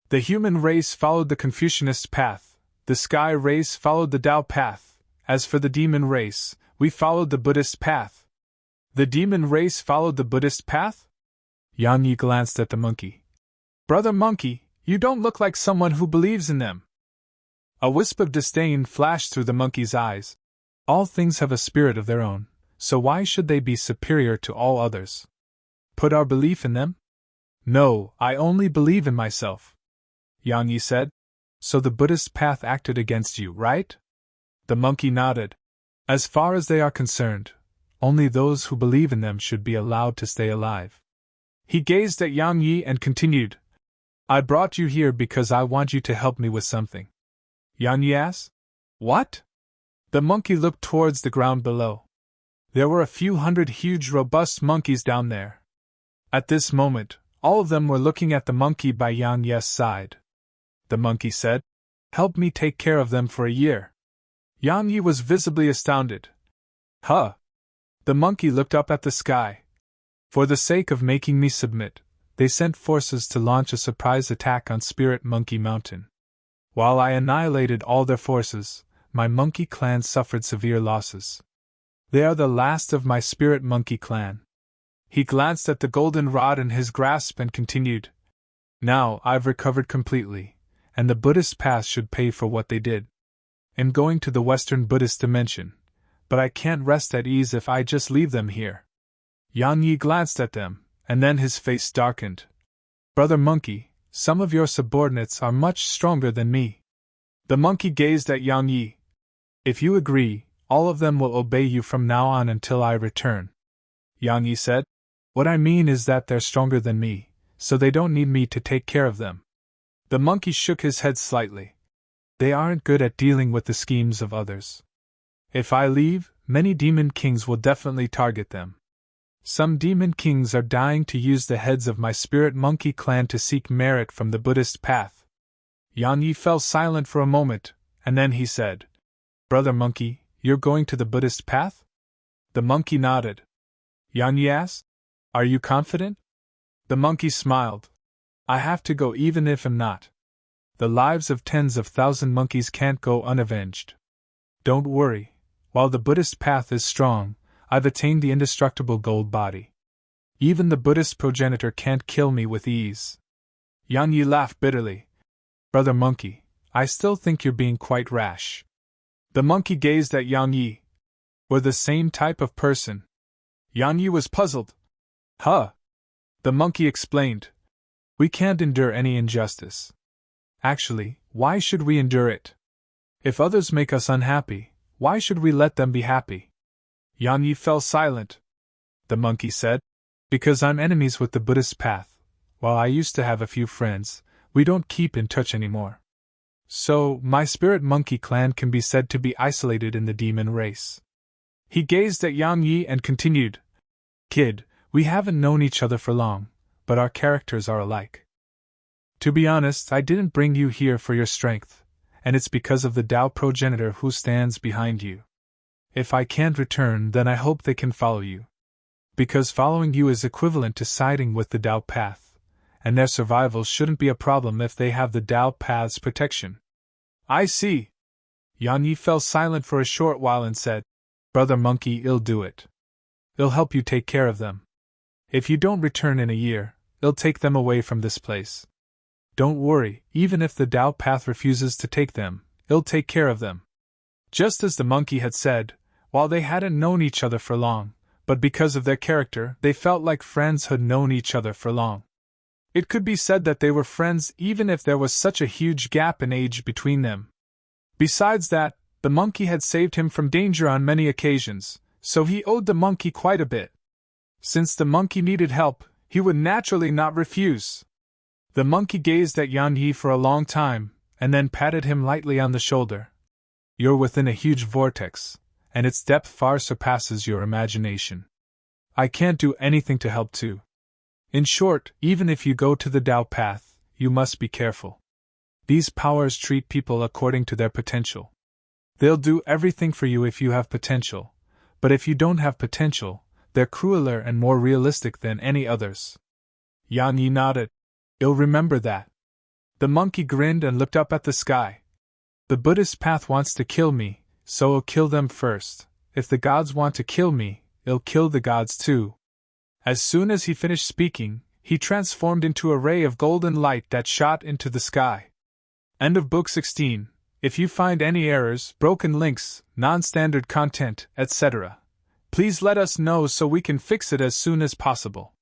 The human race followed the Confucianist path, the sky race followed the Tao path, as for the demon race, we followed the Buddhist path. The demon race followed the Buddhist path? Yang Yi glanced at the monkey. Brother Monkey, you don't look like someone who believes in them. A wisp of disdain flashed through the monkey's eyes. All things have a spirit of their own, so why should they be superior to all others? Put our belief in them? No, I only believe in myself. Yang Yi said. So the Buddhist path acted against you, right? The monkey nodded. As far as they are concerned, only those who believe in them should be allowed to stay alive. He gazed at Yang Yi and continued. I brought you here because I want you to help me with something. Yang Yi asked. What? The monkey looked towards the ground below. There were a few hundred huge, robust monkeys down there. At this moment, all of them were looking at the monkey by Yang Yi's side. The monkey said, Help me take care of them for a year. Yang Yi was visibly astounded. Huh? The monkey looked up at the sky. For the sake of making me submit, they sent forces to launch a surprise attack on Spirit Monkey Mountain. While I annihilated all their forces, my monkey clan suffered severe losses. They are the last of my Spirit Monkey clan. He glanced at the golden rod in his grasp and continued. Now I've recovered completely, and the Buddhist path should pay for what they did. I'm going to the Western Buddhist dimension, but I can't rest at ease if I just leave them here. Yang Yi glanced at them, and then his face darkened. Brother Monkey, some of your subordinates are much stronger than me. The monkey gazed at Yang Yi. If you agree, all of them will obey you from now on until I return. Yang Yi said. What I mean is that they're stronger than me, so they don't need me to take care of them. The monkey shook his head slightly. They aren't good at dealing with the schemes of others. If I leave, many demon kings will definitely target them. Some demon kings are dying to use the heads of my Spirit Monkey clan to seek merit from the Buddhist path. Yang Yi fell silent for a moment, and then he said, Brother Monkey, you're going to the Buddhist path? The monkey nodded. Yang Yi asked, Are you confident? The monkey smiled. I have to go even if I'm not. The lives of tens of thousand monkeys can't go unavenged. Don't worry, while the Buddhist path is strong, I've attained the indestructible gold body. Even the Buddhist progenitor can't kill me with ease. Yan Yi laughed bitterly. Brother Monkey, I still think you're being quite rash. The monkey gazed at Yan Yi. We're the same type of person. Yan Yi was puzzled. Huh? The monkey explained. We can't endure any injustice. Actually, why should we endure it? If others make us unhappy, why should we let them be happy? Yan Yi fell silent. The monkey said, Because I'm enemies with the Buddhist path. While I used to have a few friends, we don't keep in touch anymore. So, my spirit monkey clan can be said to be isolated in the demon race. He gazed at Yang Yi and continued, Kid, we haven't known each other for long, but our characters are alike. To be honest, I didn't bring you here for your strength, and it's because of the Tao progenitor who stands behind you. If I can't return, then I hope they can follow you. Because following you is equivalent to siding with the Tao path, and their survival shouldn't be a problem if they have the Tao path's protection. I see. Yan Yi fell silent for a short while and said, Brother Monkey, I'll do it. I'll help you take care of them. If you don't return in a year, I'll take them away from this place. Don't worry, even if the Tao path refuses to take them, I'll take care of them. Just as the monkey had said, while they hadn't known each other for long, but because of their character, they felt like friends who'd known each other for long. It could be said that they were friends even if there was such a huge gap in age between them. Besides that, the monkey had saved him from danger on many occasions, so he owed the monkey quite a bit. Since the monkey needed help, he would naturally not refuse. The monkey gazed at Yan Yi for a long time, and then patted him lightly on the shoulder. You're within a huge vortex, and its depth far surpasses your imagination. I can't do anything to help too. In short, even if you go to the Tao path, you must be careful. These powers treat people according to their potential. They'll do everything for you if you have potential, but if you don't have potential, they're crueler and more realistic than any others. Yan Yi nodded. I'll remember that. The monkey grinned and looked up at the sky. The Buddhist path wants to kill me, so I'll kill them first. If the gods want to kill me, I'll kill the gods too. As soon as he finished speaking, he transformed into a ray of golden light that shot into the sky. End of Book 16. If you find any errors, broken links, non-standard content, etc., please let us know so we can fix it as soon as possible.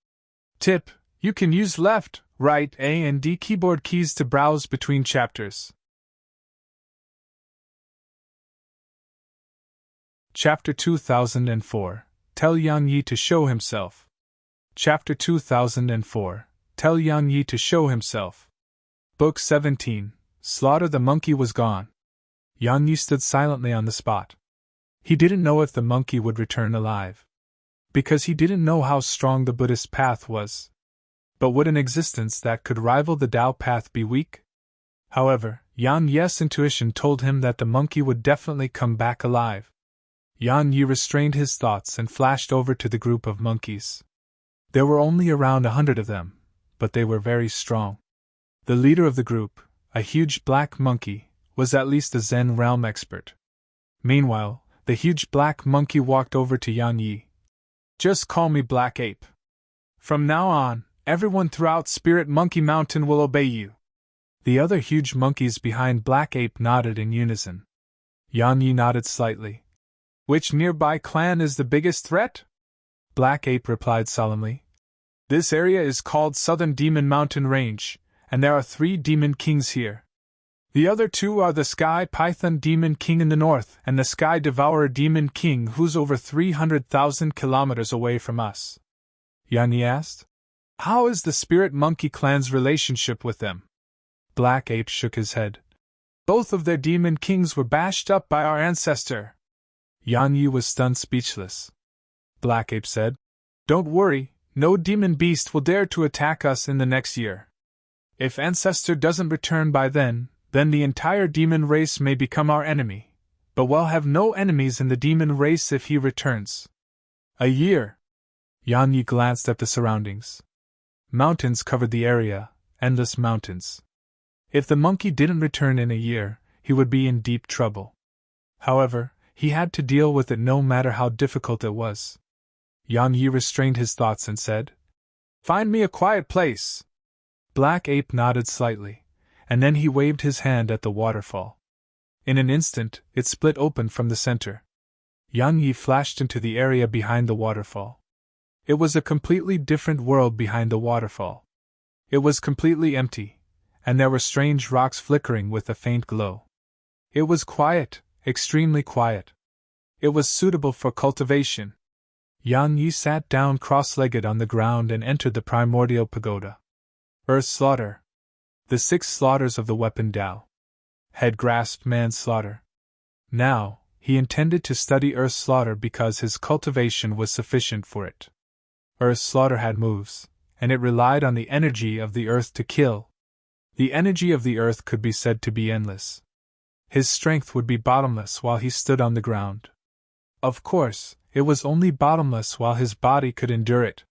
Tip: you can use left, right, A and D keyboard keys to browse between chapters. Chapter 2004. Tell Yang Yi to show himself. Chapter 2004. Tell Yang Yi to show himself. Book 17. Slaughter. The monkey was gone. Yang Yi stood silently on the spot. He didn't know if the monkey would return alive. Because he didn't know how strong the Buddhist path was. But would an existence that could rival the Tao path be weak? However, Yan Yi's intuition told him that the monkey would definitely come back alive. Yan Yi restrained his thoughts and flashed over to the group of monkeys. There were only around 100 of them, but they were very strong. The leader of the group, a huge black monkey, was at least a Zen realm expert. Meanwhile, the huge black monkey walked over to Yan Yi. Just call me Black Ape. From now on, everyone throughout Spirit Monkey Mountain will obey you. The other huge monkeys behind Black Ape nodded in unison. Yan Yi nodded slightly. Which nearby clan is the biggest threat? Black Ape replied solemnly. This area is called Southern Demon Mountain Range, and there are 3 demon kings here. The other 2 are the Sky Python Demon King in the north and the Sky Devourer Demon King who's over 300,000 kilometers away from us. Yan Yi asked. How is the Spirit Monkey clan's relationship with them? Black Ape shook his head. Both of their demon kings were bashed up by our ancestor. Yan Yi was stunned speechless. Black Ape said, Don't worry, no demon beast will dare to attack us in the next year. If ancestor doesn't return by then the entire demon race may become our enemy, but we'll have no enemies in the demon race if he returns. A year. Yan Yi glanced at the surroundings. Mountains covered the area, endless mountains. If the monkey didn't return in a year, he would be in deep trouble. However, he had to deal with it no matter how difficult it was. Yan Yi restrained his thoughts and said, Find me a quiet place. Black Ape nodded slightly, and then he waved his hand at the waterfall. In an instant, it split open from the center. Yang Yi flashed into the area behind the waterfall. It was a completely different world behind the waterfall. It was completely empty, and there were strange rocks flickering with a faint glow. It was quiet, extremely quiet. It was suitable for cultivation. Yang Yi sat down cross-legged on the ground and entered the primordial pagoda. Earth slaughter. The 6 slaughters of the weapon Tao. Head grasped manslaughter. Now, he intended to study earth slaughter because his cultivation was sufficient for it. Earth slaughter had moves, and it relied on the energy of the earth to kill. The energy of the earth could be said to be endless. His strength would be bottomless while he stood on the ground. Of course, it was only bottomless while his body could endure it.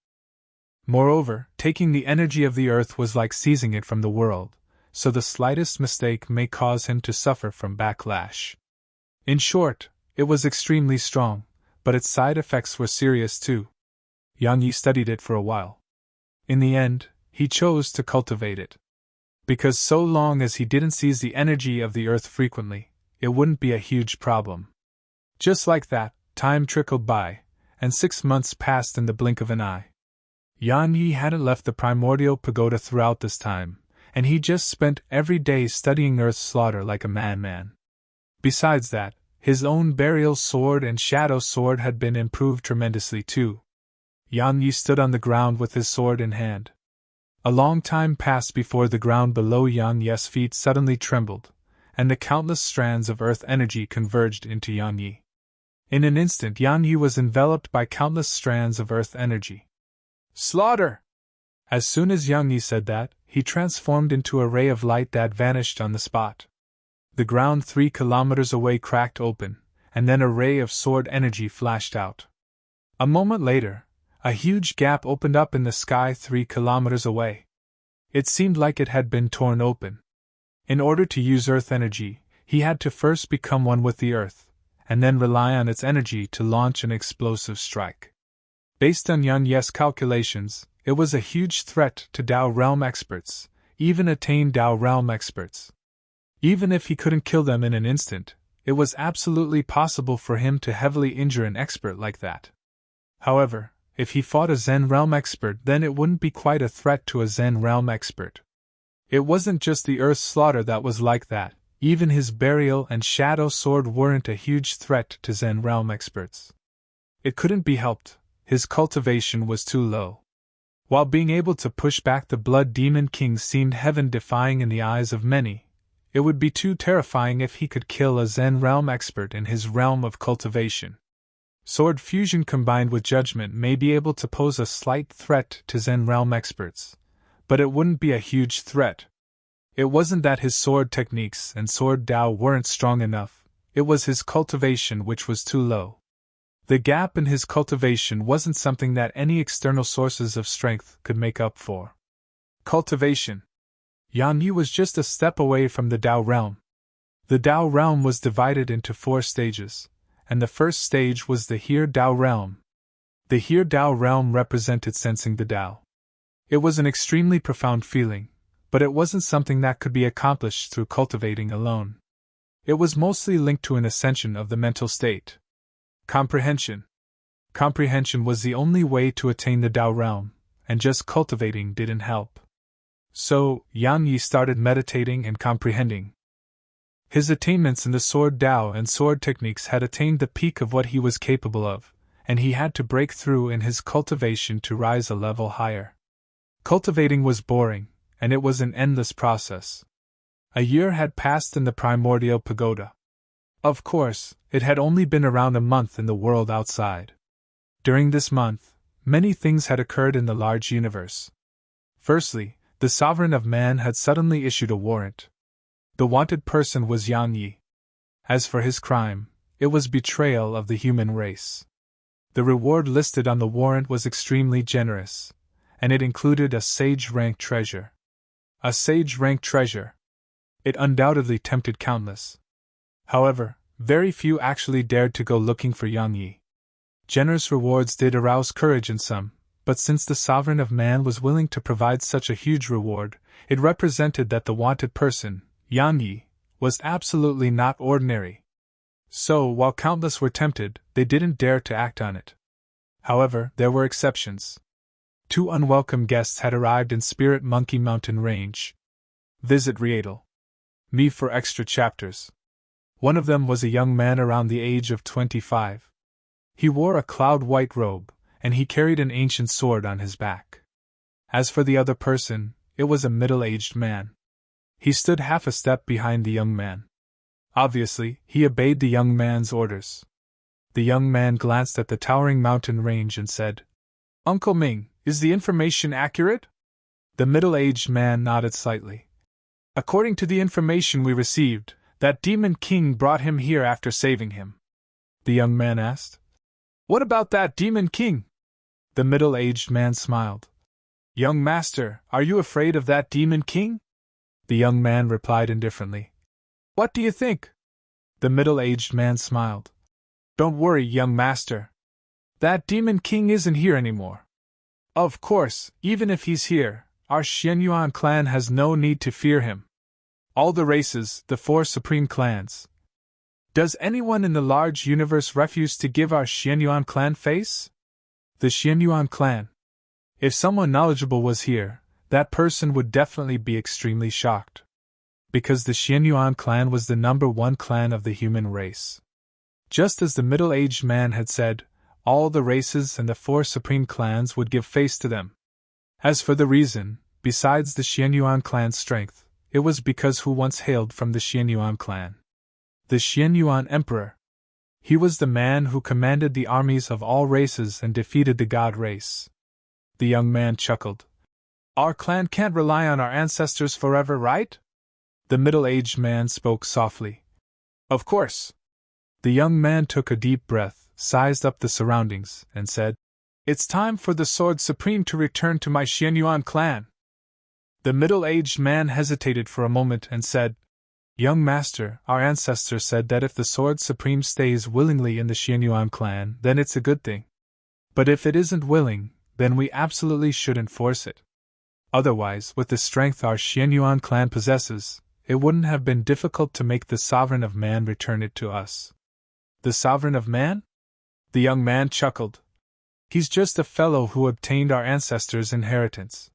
Moreover, taking the energy of the earth was like seizing it from the world, so the slightest mistake may cause him to suffer from backlash. In short, it was extremely strong, but its side effects were serious too. Yang Yi studied it for a while. In the end, he chose to cultivate it. Because so long as he didn't seize the energy of the earth frequently, it wouldn't be a huge problem. Just like that, time trickled by, and 6 months passed in the blink of an eye. Yang Yi hadn't left the primordial pagoda throughout this time, and he just spent every day studying earth slaughter like a madman. Besides that, his own burial sword and shadow sword had been improved tremendously too. Yang Yi stood on the ground with his sword in hand. A long time passed before the ground below Yang Yi's feet suddenly trembled, and the countless strands of earth energy converged into Yang Yi. In an instant Yang Yi was enveloped by countless strands of earth energy. Slaughter! As soon as Yang Yi said that, he transformed into a ray of light that vanished on the spot. The ground 3 kilometers away cracked open, and then a ray of sword energy flashed out. A moment later, a huge gap opened up in the sky 3 kilometers away. It seemed like it had been torn open. In order to use earth energy, he had to first become one with the earth, and then rely on its energy to launch an explosive strike. Based on Yang Yi's calculations, it was a huge threat to Tao Realm experts, even attained Tao Realm experts. Even if he couldn't kill them in an instant, it was absolutely possible for him to heavily injure an expert like that. However, if he fought a Zen Realm expert, then it wouldn't be quite a threat to a Zen Realm expert. It wasn't just the earth slaughter that was like that, even his burial and shadow sword weren't a huge threat to Zen Realm experts. It couldn't be helped, his cultivation was too low. While being able to push back the Blood Demon King seemed heaven-defying in the eyes of many, it would be too terrifying if he could kill a Zen Realm expert in his realm of cultivation. Sword fusion combined with judgment may be able to pose a slight threat to Zen Realm experts, but it wouldn't be a huge threat. It wasn't that his sword techniques and sword Tao weren't strong enough, it was his cultivation which was too low. The gap in his cultivation wasn't something that any external sources of strength could make up for. Cultivation. Yang Yi was just a step away from the Tao realm. The Tao realm was divided into 4 stages, and the first stage was the Here Tao realm. The Here Tao realm represented sensing the Tao. It was an extremely profound feeling, but it wasn't something that could be accomplished through cultivating alone. It was mostly linked to an ascension of the mental state. Comprehension. Comprehension was the only way to attain the Tao realm, and just cultivating didn't help. So, Yang Yi started meditating and comprehending. His attainments in the sword Tao and sword techniques had attained the peak of what he was capable of, and he had to break through in his cultivation to rise a level higher. Cultivating was boring, and it was an endless process. A year had passed in the primordial pagoda. Of course, it had only been around a month in the world outside. During this month, many things had occurred in the large universe. Firstly, the sovereign of man had suddenly issued a warrant. The wanted person was Yang Yi. As for his crime, it was betrayal of the human race. The reward listed on the warrant was extremely generous, and it included a sage-rank treasure. A sage-rank treasure. It undoubtedly tempted countless. However, very few actually dared to go looking for Yang Yi. Generous rewards did arouse courage in some, but since the sovereign of man was willing to provide such a huge reward, it represented that the wanted person, Yan Yi, was absolutely not ordinary. So, while countless were tempted, they didn't dare to act on it. However, there were exceptions. 2 unwelcome guests had arrived in Spirit Monkey Mountain Range. Visit Rietel. Me for extra chapters. One of them was a young man around the age of 25. He wore a cloud-white robe, and he carried an ancient sword on his back. As for the other person, it was a middle-aged man. He stood half a step behind the young man. Obviously, he obeyed the young man's orders. The young man glanced at the towering mountain range and said, "Uncle Ming, is the information accurate?" The middle-aged man nodded slightly. "According to the information we received, that Demon King brought him here after saving him." The young man asked, "What about that Demon King?" The middle-aged man smiled. "Young master, are you afraid of that Demon King?" The young man replied indifferently. "What do you think?" The middle-aged man smiled. "Don't worry, young master. That Demon King isn't here anymore. Of course, even if he's here, our Xianyuan clan has no need to fear him. All the races, the 4 supreme clans. Does anyone in the large universe refuse to give our Xianyuan clan face? The Xianyuan clan. If someone knowledgeable was here, that person would definitely be extremely shocked. Because the Xianyuan clan was the #1 clan of the human race. Just as the middle-aged man had said, all the races and the 4 supreme clans would give face to them. As for the reason, besides the Xianyuan clan's strength, it was because who once hailed from the Xianyuan clan. The Xianyuan Emperor. He was the man who commanded the armies of all races and defeated the God race. The young man chuckled. "Our clan can't rely on our ancestors forever, right?" The middle-aged man spoke softly. "Of course." The young man took a deep breath, sized up the surroundings, and said, "It's time for the Sword Supreme to return to my Xianyuan clan." The middle-aged man hesitated for a moment and said, "Young master, our ancestor said that if the Sword Supreme stays willingly in the Xianyuan clan, then it's a good thing. But if it isn't willing, then we absolutely shouldn't force it. Otherwise, with the strength our Xianyuan clan possesses, it wouldn't have been difficult to make the Sovereign of Man return it to us." "The Sovereign of Man?" The young man chuckled. "He's just a fellow who obtained our ancestors' inheritance.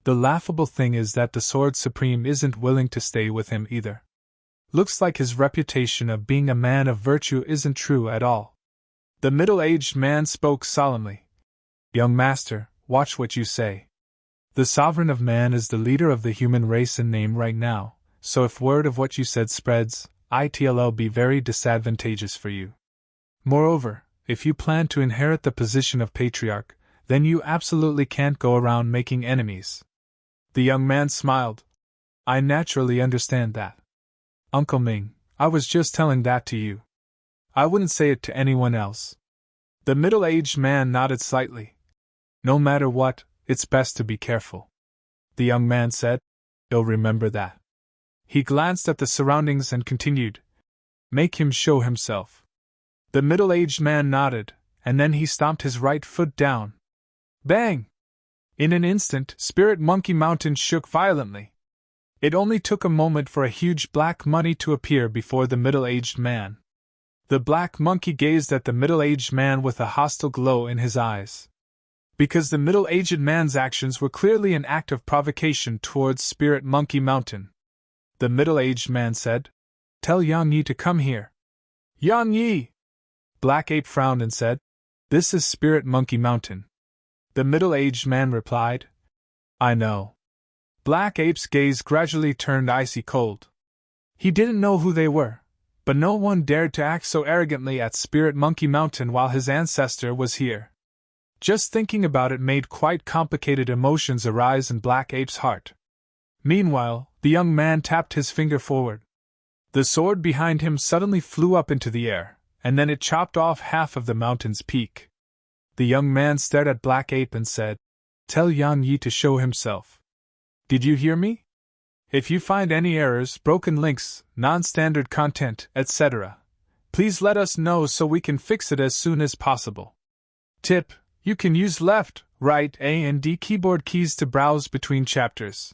The laughable thing is that the Sword Supreme isn't willing to stay with him either. Looks like his reputation of being a man of virtue isn't true at all." The middle-aged man spoke solemnly. "Young master, watch what you say. The Sovereign of Man is the leader of the human race in name right now, so if word of what you said spreads, it'll be very disadvantageous for you. Moreover, if you plan to inherit the position of patriarch, then you absolutely can't go around making enemies." The young man smiled. "I naturally understand that. Uncle Ming, I was just telling that to you. I wouldn't say it to anyone else." The middle-aged man nodded slightly. "No matter what, it's best to be careful," the young man said. "You'll remember that." He glanced at the surroundings and continued, "Make him show himself." The middle-aged man nodded, and then he stomped his right foot down. Bang! In an instant, Spirit Monkey Mountain shook violently. It only took a moment for a huge black monkey to appear before the middle-aged man. The black monkey gazed at the middle-aged man with a hostile glow in his eyes. Because the middle-aged man's actions were clearly an act of provocation towards Spirit Monkey Mountain. The middle-aged man said, "Tell Yang Yi to come here." "Yang Yi!" Black Ape frowned and said, "This is Spirit Monkey Mountain." The middle-aged man replied, "I know." Black Ape's gaze gradually turned icy cold. He didn't know who they were, but no one dared to act so arrogantly at Spirit Monkey Mountain while his ancestor was here. Just thinking about it made quite complicated emotions arise in Black Ape's heart. Meanwhile, the young man tapped his finger forward. The sword behind him suddenly flew up into the air, and then it chopped off half of the mountain's peak. The young man stared at Black Ape and said, "Tell Yang Yi to show himself. Did you hear me? If you find any errors, broken links, non-standard content, etc., please let us know so we can fix it as soon as possible. Tip: you can use left Right A and D keyboard keys to browse between chapters.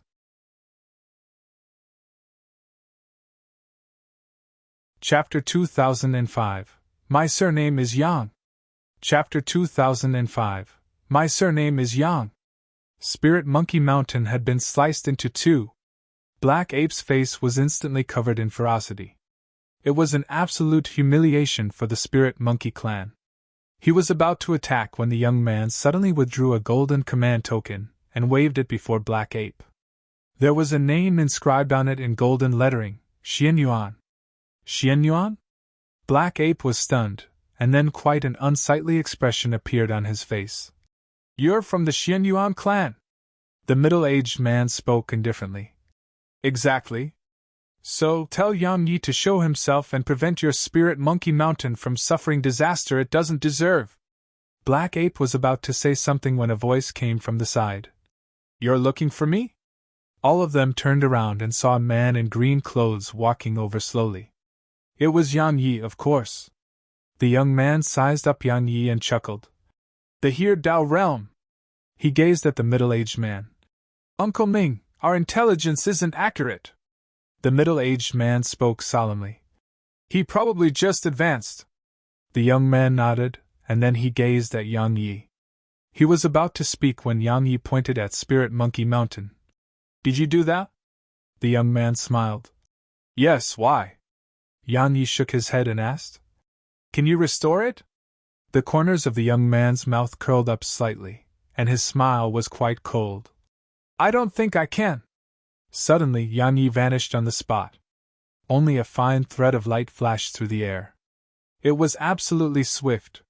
Chapter 2005. My surname is Yang. Chapter 2005. My surname is Yang. Spirit Monkey Mountain had been sliced into two. Black Ape's face was instantly covered in ferocity. It was an absolute humiliation for the Spirit Monkey clan. He was about to attack when the young man suddenly withdrew a golden command token and waved it before Black Ape. There was a name inscribed on it in golden lettering, Xianyuan. Xianyuan? Black Ape was stunned, and then quite an unsightly expression appeared on his face. You're from the Xianyuan clan? The middle-aged man spoke indifferently. Exactly. So tell Yang Yi to show himself and prevent your Spirit Monkey Mountain from suffering disaster it doesn't deserve. Black Ape was about to say something when a voice came from the side. You're looking for me? All of them turned around and saw a man in green clothes walking over slowly. It was Yang Yi, of course. The young man sized up Yang Yi and chuckled. The Here Dao realm. He gazed at the middle-aged man. Uncle Ming, our intelligence isn't accurate. The middle-aged man spoke solemnly. He probably just advanced. The young man nodded, and then he gazed at Yang Yi. He was about to speak when Yang Yi pointed at Spirit Monkey Mountain. Did you do that? The young man smiled. Yes, why? Yang Yi shook his head and asked. Can you restore it? The corners of the young man's mouth curled up slightly, and his smile was quite cold. I don't think I can. Suddenly, Yang Yi vanished on the spot. Only a fine thread of light flashed through the air. It was absolutely swift.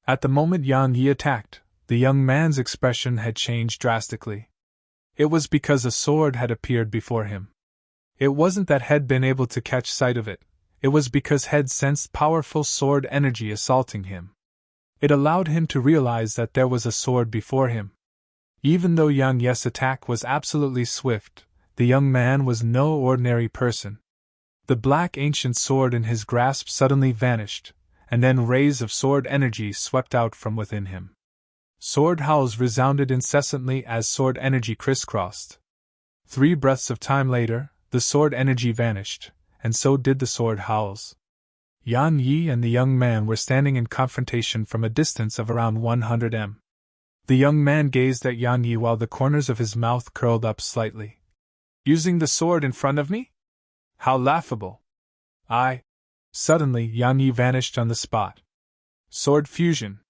At the moment Yang Yi attacked, the young man's expression had changed drastically. It was because a sword had appeared before him. It wasn't that Head been able to catch sight of it, it was because Head sensed powerful sword energy assaulting him. It allowed him to realize that there was a sword before him. Even though Yang Yi's attack was absolutely swift, the young man was no ordinary person. The black ancient sword in his grasp suddenly vanished, and then rays of sword energy swept out from within him. Sword howls resounded incessantly as sword energy crisscrossed. 3 breaths of time later, the sword energy vanished, and so did the sword howls. Yang Yi and the young man were standing in confrontation from a distance of around 100 m. The young man gazed at Yang Yi while the corners of his mouth curled up slightly. Using the sword in front of me? How laughable. Suddenly, Yang Yi vanished on the spot. Sword fusion.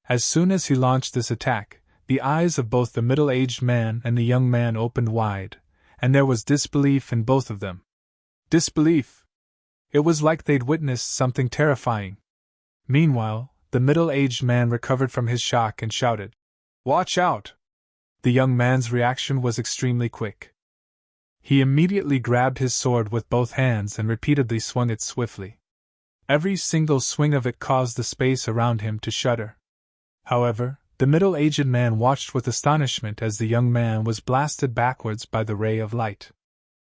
As soon as he launched this attack, the eyes of both the middle-aged man and the young man opened wide, and there was disbelief in both of them. Disbelief. It was like they'd witnessed something terrifying. Meanwhile, the middle-aged man recovered from his shock and shouted, "Watch out!" The young man's reaction was extremely quick. He immediately grabbed his sword with both hands and repeatedly swung it swiftly. Every single swing of it caused the space around him to shudder. However, the middle-aged man watched with astonishment as the young man was blasted backwards by the ray of light.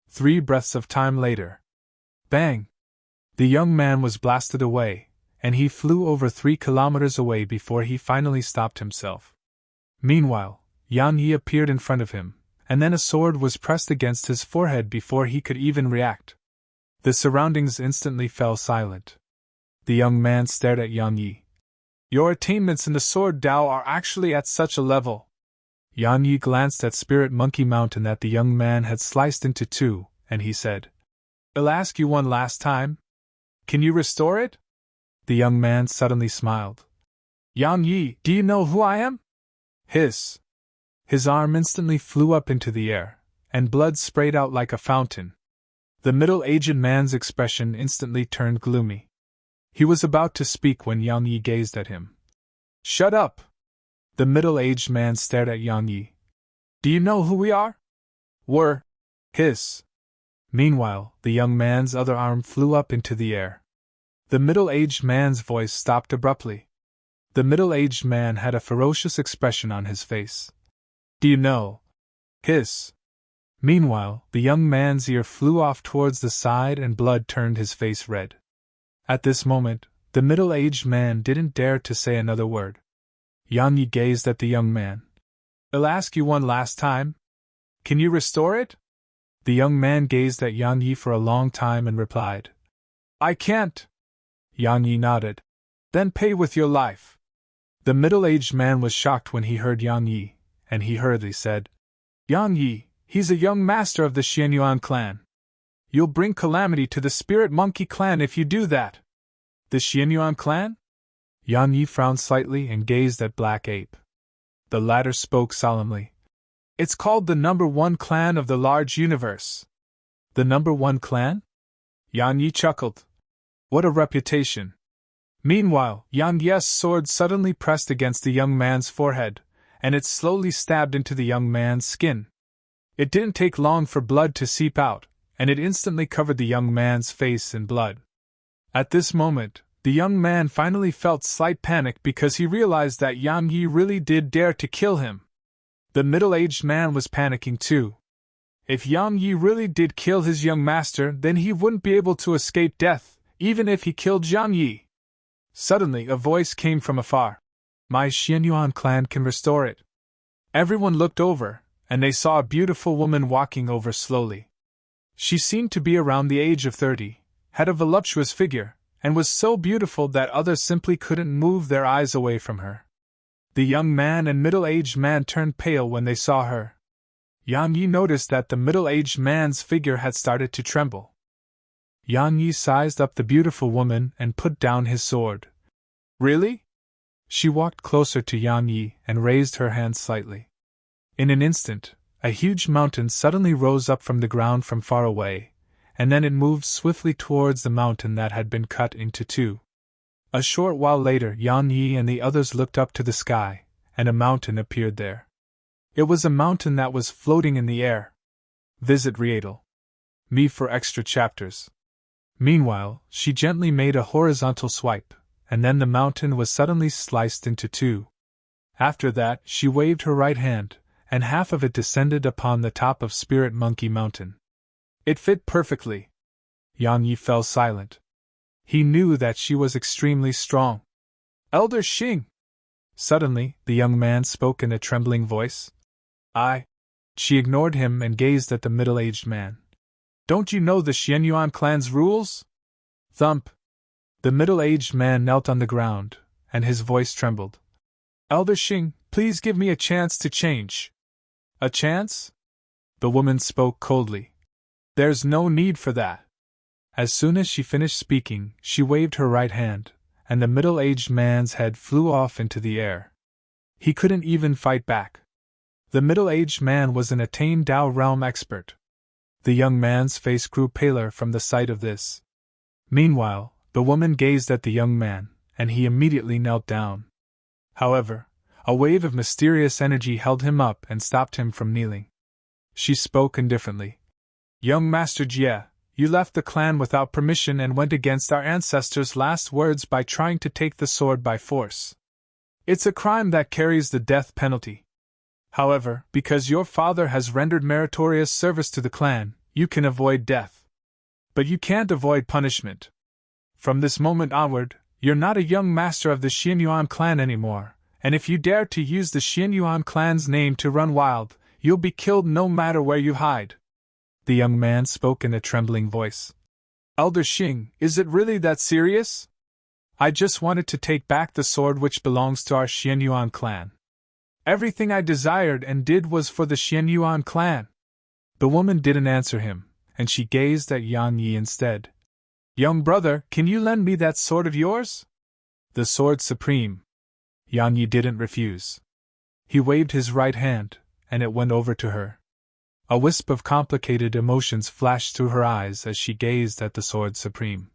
3 breaths of time later. Bang! The young man was blasted away, and he flew over 3 kilometers away before he finally stopped himself. Meanwhile, Yang Yi appeared in front of him, and then a sword was pressed against his forehead before he could even react. The surroundings instantly fell silent. The young man stared at Yang Yi. Your attainments in the Sword Dao are actually at such a level. Yang Yi glanced at Spirit Monkey Mountain that the young man had sliced into 2, and he said, I'll ask you one last time. Can you restore it? The young man suddenly smiled. Yang Yi, do you know who I am? Hiss. His arm instantly flew up into the air, and blood sprayed out like a fountain. The middle-aged man's expression instantly turned gloomy. He was about to speak when Yang Yi gazed at him. Shut up! The middle-aged man stared at Yang Yi. Do you know who we are? We're... Hiss. Meanwhile, the young man's other arm flew up into the air. The middle-aged man's voice stopped abruptly. The middle-aged man had a ferocious expression on his face. Do you know? Hiss. Meanwhile, the young man's ear flew off towards the side and blood turned his face red. At this moment, the middle-aged man didn't dare to say another word. Yang Yi gazed at the young man, I'll ask you one last time. Can you restore it? The young man gazed at Yang Yi for a long time and replied, I can't. Yang Yi nodded. Then pay with your life. The middle-aged man was shocked when he heard Yang Yi, and he hurriedly said, Yang Yi, he's a young master of the Xianyuan clan. You'll bring calamity to the spirit monkey clan if you do that. The Xianyuan clan? Yang Yi frowned slightly and gazed at Black Ape. The latter spoke solemnly. It's called the number one clan of the large universe. The number one clan? Yang Yi chuckled. What a reputation. Meanwhile, Yang Yi's sword suddenly pressed against the young man's forehead, and it slowly stabbed into the young man's skin. It didn't take long for blood to seep out, and it instantly covered the young man's face in blood. At this moment, the young man finally felt slight panic because he realized that Yang Yi really did dare to kill him. The middle-aged man was panicking too. If Yang Yi really did kill his young master, then he wouldn't be able to escape death, even if he killed Yang Yi. Suddenly, a voice came from afar. My Xianyuan clan can restore it. Everyone looked over, and they saw a beautiful woman walking over slowly. She seemed to be around the age of 30, had a voluptuous figure, and was so beautiful that others simply couldn't move their eyes away from her. The young man and middle-aged man turned pale when they saw her. Yang Yi noticed that the middle-aged man's figure had started to tremble. Yang Yi sized up the beautiful woman and put down his sword. Really? She walked closer to Yang Yi and raised her hand slightly. In an instant, a huge mountain suddenly rose up from the ground from far away, and then it moved swiftly towards the mountain that had been cut into two. A short while later, Yang Yi and the others looked up to the sky, and a mountain appeared there. It was a mountain that was floating in the air. Visit Rietel. Me for extra chapters. Meanwhile, she gently made a horizontal swipe, and then the mountain was suddenly sliced into two. After that, she waved her right hand, and half of it descended upon the top of Spirit Monkey Mountain. It fit perfectly. Yang Yi fell silent. He knew that she was extremely strong. Elder Xing! Suddenly, the young man spoke in a trembling voice. She ignored him and gazed at the middle-aged man. Don't you know the Xianyuan clan's rules? Thump! The middle-aged man knelt on the ground, and his voice trembled. Elder Xing, please give me a chance to change. A chance? The woman spoke coldly. There's no need for that. As soon as she finished speaking, she waved her right hand, and the middle-aged man's head flew off into the air. He couldn't even fight back. The middle-aged man was an attained Dao realm expert. The young man's face grew paler from the sight of this. Meanwhile, the woman gazed at the young man, and he immediately knelt down. However, a wave of mysterious energy held him up and stopped him from kneeling. She spoke indifferently. Young Master Jie, you left the clan without permission and went against our ancestors' last words by trying to take the sword by force. It's a crime that carries the death penalty. However, because your father has rendered meritorious service to the clan, you can avoid death. But you can't avoid punishment. From this moment onward, you're not a young master of the Xianyuan clan anymore, and if you dare to use the Xianyuan clan's name to run wild, you'll be killed no matter where you hide. The young man spoke in a trembling voice. Elder Xing, is it really that serious? I just wanted to take back the sword which belongs to our Xianyuan clan. Everything I desired and did was for the Xianyuan clan. The woman didn't answer him, and she gazed at Yang Yi instead. Young brother, can you lend me that sword of yours? The sword supreme. Yang Yi didn't refuse. He waved his right hand, and it went over to her. A wisp of complicated emotions flashed through her eyes as she gazed at the sword supreme.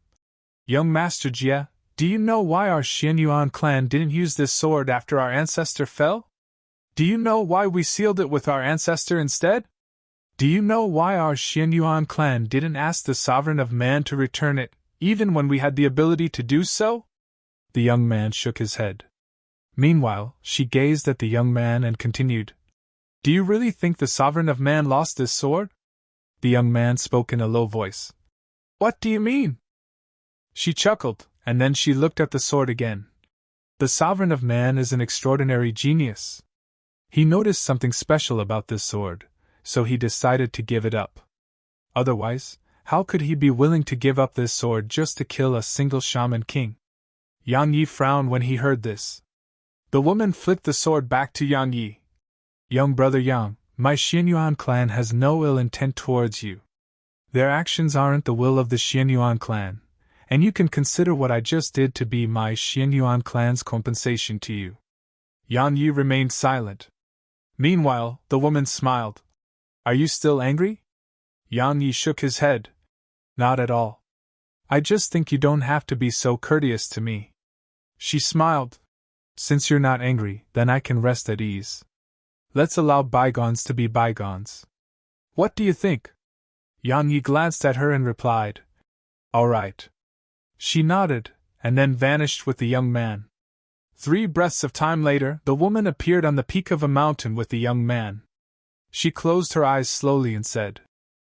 Young Master Jie, do you know why our Xianyuan clan didn't use this sword after our ancestor fell? Do you know why we sealed it with our ancestor instead? Do you know why our Xianyuan clan didn't ask the sovereign of man to return it, even when we had the ability to do so? The young man shook his head. Meanwhile, she gazed at the young man and continued. Do you really think the sovereign of man lost this sword? The young man spoke in a low voice. What do you mean? She chuckled, and then she looked at the sword again. The sovereign of man is an extraordinary genius. He noticed something special about this sword, so he decided to give it up. Otherwise, how could he be willing to give up this sword just to kill a single shaman king? Yang Yi frowned when he heard this. The woman flipped the sword back to Yang Yi. Young brother Yang, my Xianyuan clan has no ill intent towards you. Their actions aren't the will of the Xianyuan clan, and you can consider what I just did to be my Xianyuan clan's compensation to you. Yang Yi remained silent. Meanwhile, the woman smiled. Are you still angry? Yang Yi shook his head. Not at all. I just think you don't have to be so courteous to me. She smiled. Since you're not angry, then I can rest at ease. Let's allow bygones to be bygones. What do you think? Yang Yi glanced at her and replied, All right. She nodded, and then vanished with the young man. 3 breaths of time later, the woman appeared on the peak of a mountain with the young man. She closed her eyes slowly and said,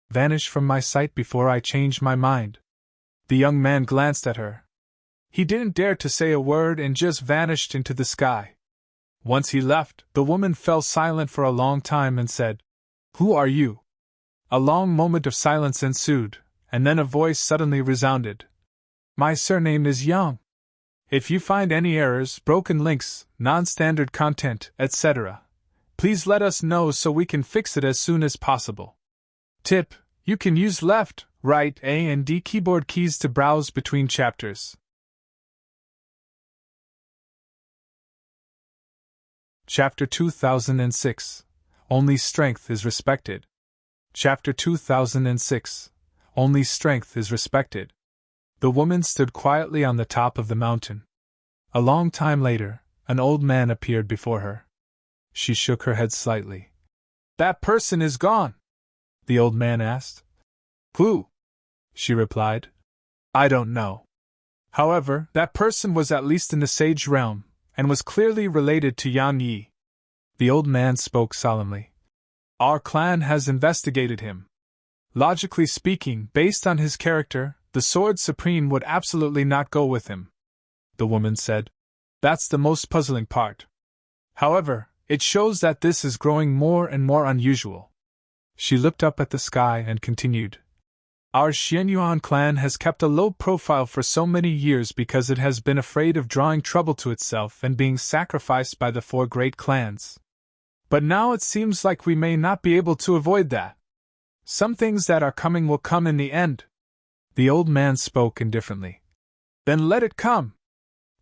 Vanish from my sight before I change my mind. The young man glanced at her. He didn't dare to say a word and just vanished into the sky. Once he left, the woman fell silent for a long time and said, Who are you? A long moment of silence ensued, and then a voice suddenly resounded. My surname is Yang. If you find any errors, broken links, non-standard content, etc., please let us know so we can fix it as soon as possible. Tip: you can use left, right, A and D keyboard keys to browse between chapters. Chapter 2006. Only Strength is Respected. Chapter 2006. Only Strength is Respected. The woman stood quietly on the top of the mountain. A long time later, an old man appeared before her. She shook her head slightly. That person is gone, the old man asked. Who? She replied. I don't know. However, that person was at least in the sage realm, and was clearly related to Yang Yi. The old man spoke solemnly. Our clan has investigated him. Logically speaking, based on his character, the Sword Supreme would absolutely not go with him. The woman said. That's the most puzzling part. However, it shows that this is growing more and more unusual. She looked up at the sky and continued. Our Xianyuan clan has kept a low profile for so many years because it has been afraid of drawing trouble to itself and being sacrificed by the 4 great clans. But now it seems like we may not be able to avoid that. Some things that are coming will come in the end. The old man spoke indifferently. Then let it come.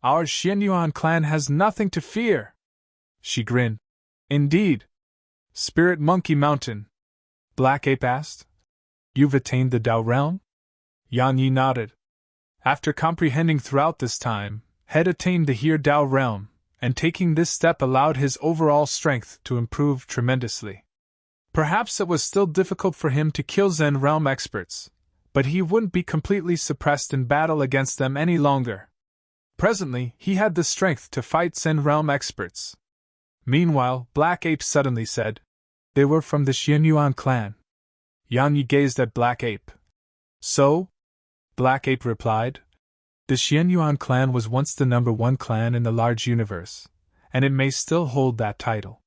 Our Xianyuan clan has nothing to fear. She grinned. Indeed. Spirit Monkey Mountain. Black Ape asked. You've attained the Dao realm? Yang Yi nodded. After comprehending throughout this time, Head attained the Here Dao realm, and taking this step allowed his overall strength to improve tremendously. Perhaps it was still difficult for him to kill Zen realm experts, but he wouldn't be completely suppressed in battle against them any longer. Presently, he had the strength to fight Zen realm experts. Meanwhile, Black Ape suddenly said, They were from the Xianyuan clan. Yang Yi gazed at Black Ape. So? Black Ape replied. The Xianyuan clan was once the #1 clan in the large universe, and it may still hold that title.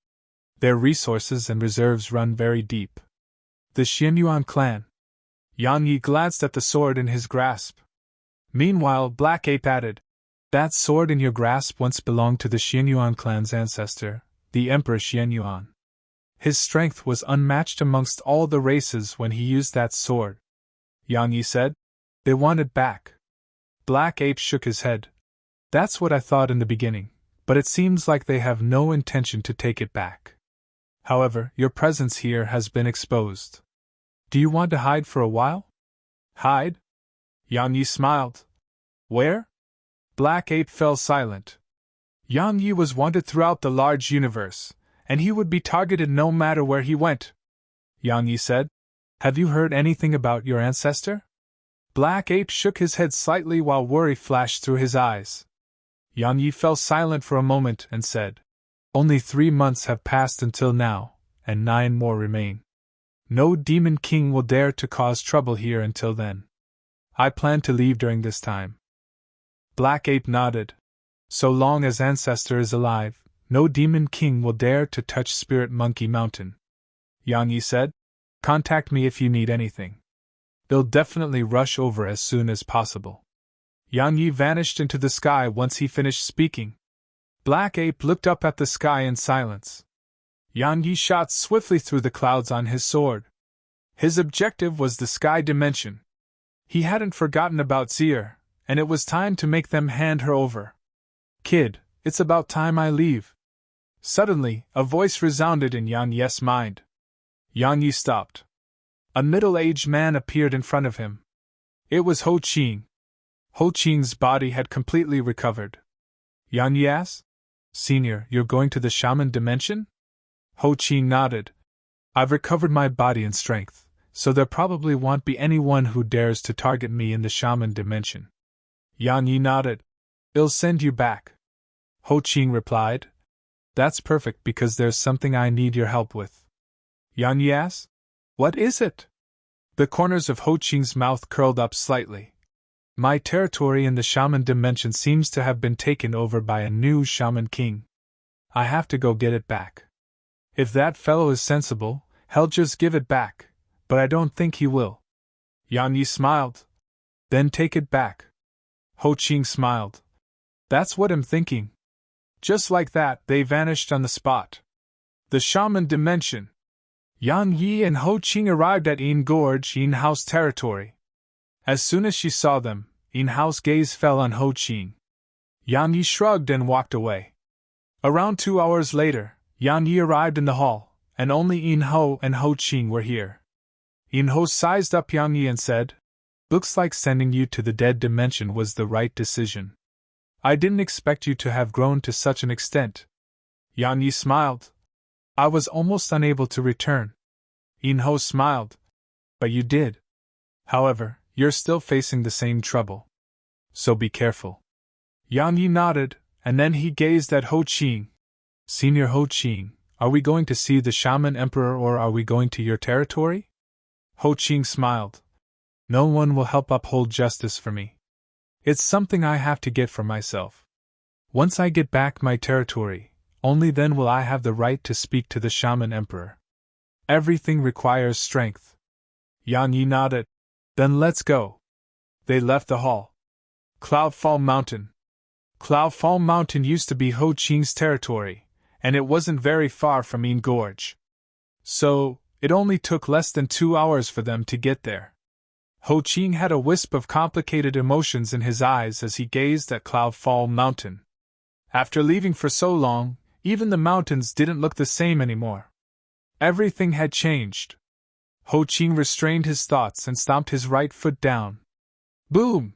Their resources and reserves run very deep. The Xianyuan clan. Yang Yi glanced at the sword in his grasp. Meanwhile, Black Ape added, That sword in your grasp once belonged to the Xianyuan clan's ancestor, the Emperor Xianyuan. His strength was unmatched amongst all the races when he used that sword. Yang Yi said. They want it back. Black Ape shook his head. That's what I thought in the beginning, but it seems like they have no intention to take it back. However, your presence here has been exposed. Do you want to hide for a while? Hide? Yang Yi smiled. Where? Black Ape fell silent. Yang Yi was wanted throughout the large universe, and he would be targeted no matter where he went. Yang Yi said, Have you heard anything about your ancestor? Black Ape shook his head slightly while worry flashed through his eyes. Yang Yi fell silent for a moment and said, Only 3 months have passed until now, and 9 more remain. No demon king will dare to cause trouble here until then. I plan to leave during this time. Black Ape nodded. So long as Ancestor is alive, no demon king will dare to touch Spirit Monkey Mountain. Yang Yi said. Contact me if you need anything. They'll definitely rush over as soon as possible. Yang Yi vanished into the sky once he finished speaking. Black Ape looked up at the sky in silence. Yang Yi shot swiftly through the clouds on his sword. His objective was the sky dimension. He hadn't forgotten about Zier, and it was time to make them hand her over. Kid, it's about time I leave. Suddenly, a voice resounded in Yang Yi's mind. Yang Yi stopped. A middle-aged man appeared in front of him. It was Ho Qing. Ho Qing's body had completely recovered. Yang Yi asked, Senior, you're going to the shaman dimension? Ho Qing nodded. I've recovered my body and strength, so there probably won't be anyone who dares to target me in the shaman dimension. Yang Yi nodded. I'll send you back. Ho Qing replied. That's perfect because there's something I need your help with. Yang Yi asked, What is it? The corners of Ho Qing's mouth curled up slightly. My territory in the shaman dimension seems to have been taken over by a new shaman king. I have to go get it back. If that fellow is sensible, he'll just give it back, but I don't think he will. Yang Yi smiled. Then take it back. Ho Qing smiled. That's what I'm thinking. Just like that, they vanished on the spot. The shaman dimension. Yang Yi and Ho Qing arrived at Yin Gorge, Yin Hao's territory. As soon as she saw them, Yin Hao's gaze fell on Ho Qing. Yang Yi shrugged and walked away. Around 2 hours later, Yang Yi arrived in the hall, and only Yin Ho and Ho Qing were here. Yin Ho sized up Yang Yi and said, Looks like sending you to the dead dimension was the right decision. I didn't expect you to have grown to such an extent. Yang Yi smiled. I was almost unable to return. Yin Ho smiled. But you did. However, you're still facing the same trouble. So be careful. Yang Yi nodded, and then he gazed at Ho Qing. Senior Ho Qing, are we going to see the Shaman Emperor or are we going to your territory? Ho Qing smiled. No one will help uphold justice for me. It's something I have to get for myself. Once I get back my territory, only then will I have the right to speak to the Shaman Emperor. Everything requires strength. Yang Yi nodded. Then let's go. They left the hall. Cloudfall Mountain. Cloudfall Mountain used to be Ho Qing's territory, and it wasn't very far from Yin Gorge. So, it only took less than 2 hours for them to get there. Ho Qing had a wisp of complicated emotions in his eyes as he gazed at Cloudfall Mountain. After leaving for so long, even the mountains didn't look the same anymore. Everything had changed. Ho Qing restrained his thoughts and stomped his right foot down. Boom!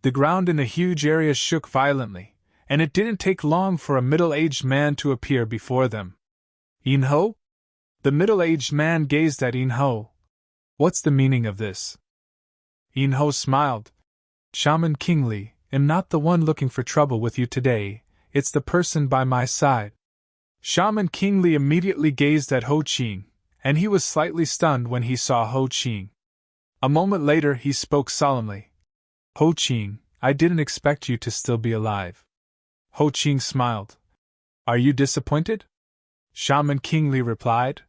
The ground in a huge area shook violently, and it didn't take long for a middle-aged man to appear before them. Yin Ho? The middle-aged man gazed at Yin Ho. What's the meaning of this? Yin Ho smiled. Shaman King Li, I'm not the one looking for trouble with you today, it's the person by my side. Shaman King Li immediately gazed at Ho Qing, and he was slightly stunned when he saw Ho Qing. A moment later he spoke solemnly. Ho Qing, I didn't expect you to still be alive. Ho Qing smiled. Are you disappointed? Shaman King Li replied.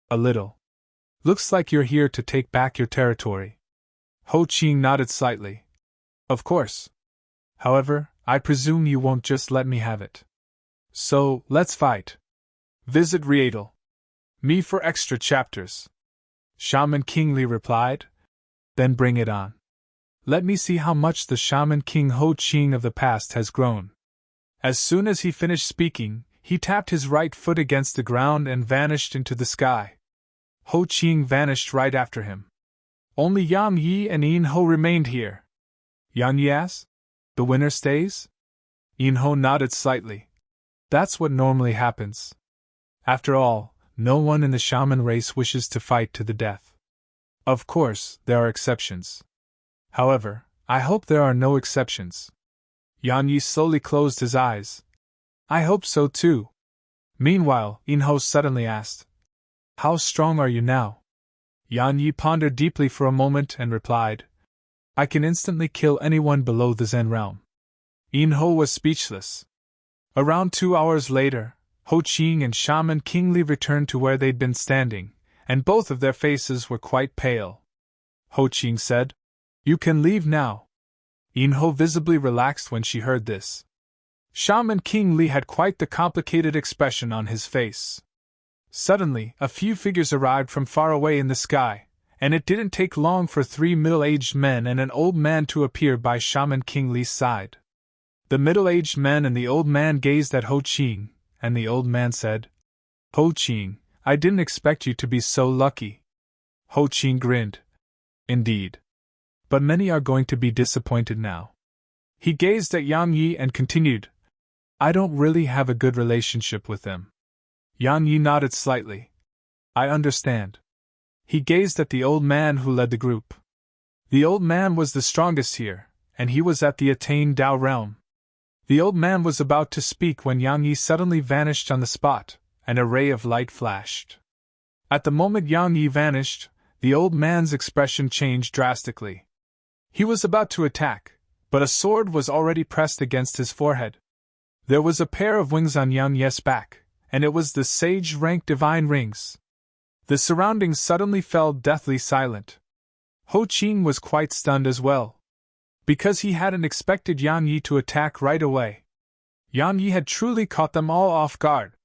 A little. Looks like you're here to take back your territory. Ho Qing nodded slightly. Of course. However, I presume you won't just let me have it. So, let's fight. Visit Riedel. Me for extra chapters. Shaman King Li replied. Then bring it on. Let me see how much the Shaman King Ho Qing of the past has grown. As soon as he finished speaking, he tapped his right foot against the ground and vanished into the sky. Ho Qing vanished right after him. Only Yang Yi and Yin Ho remained here. Yang Yi asked, The winner stays? Yin Ho nodded slightly. That's what normally happens. After all, no one in the shaman race wishes to fight to the death. Of course, there are exceptions. However, I hope there are no exceptions. Yang Yi slowly closed his eyes. I hope so too. Meanwhile, Yin Ho suddenly asked, How strong are you now? Yang Yi pondered deeply for a moment and replied, I can instantly kill anyone below the Zen realm. Yin Ho was speechless. Around 2 hours later, Ho Ching and Shaman King Li returned to where they'd been standing, and both of their faces were quite pale. Ho Ching said, "You can leave now." Yin Ho visibly relaxed when she heard this. Shaman King Li had quite the complicated expression on his face. Suddenly, a few figures arrived from far away in the sky, and it didn't take long for 3 middle-aged men and an old man to appear by Shaman King Li's side. The middle-aged man and the old man gazed at Ho Ching, and the old man said, "Ho Ching, I didn't expect you to be so lucky." Ho Ching grinned. "Indeed. But many are going to be disappointed now." He gazed at Yang Yi and continued, "I don't really have a good relationship with them." Yang Yi nodded slightly. "I understand." He gazed at the old man who led the group. The old man was the strongest here, and he was at the attained Tao realm. The old man was about to speak when Yang Yi suddenly vanished on the spot, and a ray of light flashed. At the moment Yang Yi vanished, the old man's expression changed drastically. He was about to attack, but a sword was already pressed against his forehead. There was a pair of wings on Yang Yi's back, and it was the sage-rank divine rings. The surroundings suddenly fell deathly silent. Ho Ching was quite stunned as well, because he hadn't expected Yang Yi to attack right away. Yang Yi had truly caught them all off guard.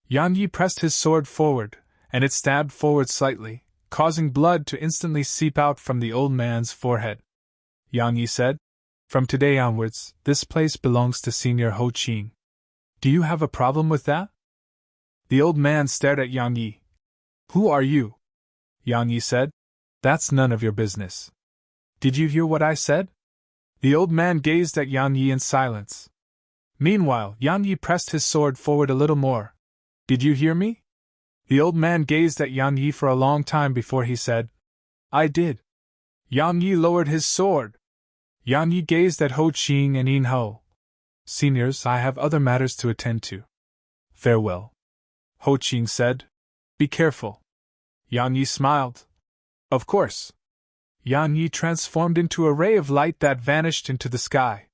Yang Yi pressed his sword forward, and it stabbed forward slightly, causing blood to instantly seep out from the old man's forehead. Yang Yi said, "From today onwards, this place belongs to Senior Ho Ching. Do you have a problem with that?" The old man stared at Yang Yi. "Who are you?" Yang Yi said, "That's none of your business." "Did you hear what I said?" The old man gazed at Yang Yi in silence. Meanwhile, Yang Yi pressed his sword forward a little more. "Did you hear me?" The old man gazed at Yang Yi for a long time before he said, "I did." Yang Yi lowered his sword. Yang Yi gazed at Ho Ching and Yin Ho. "Seniors, I have other matters to attend to. Farewell." Ho Ching said, "Be careful." Yang Yi smiled. "Of course." Yang Yi transformed into a ray of light that vanished into the sky.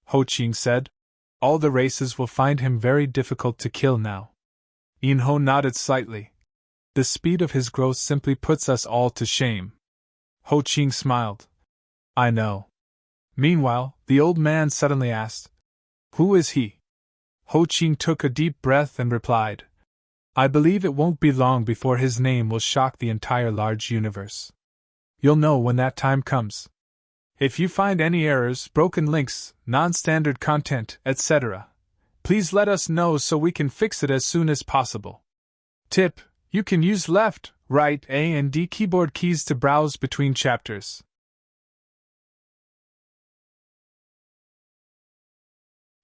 Ho Ching said, "All the races will find him very difficult to kill now." Yin Ho nodded slightly. "The speed of his growth simply puts us all to shame." Ho Ching smiled. "I know." Meanwhile, the old man suddenly asked, "Who is he?" Ho Ching took a deep breath and replied, "I believe it won't be long before his name will shock the entire large universe. You'll know when that time comes. If you find any errors, broken links, non-standard content, etc., please let us know so we can fix it as soon as possible. Tip: you can use left, right, A and D keyboard keys to browse between chapters.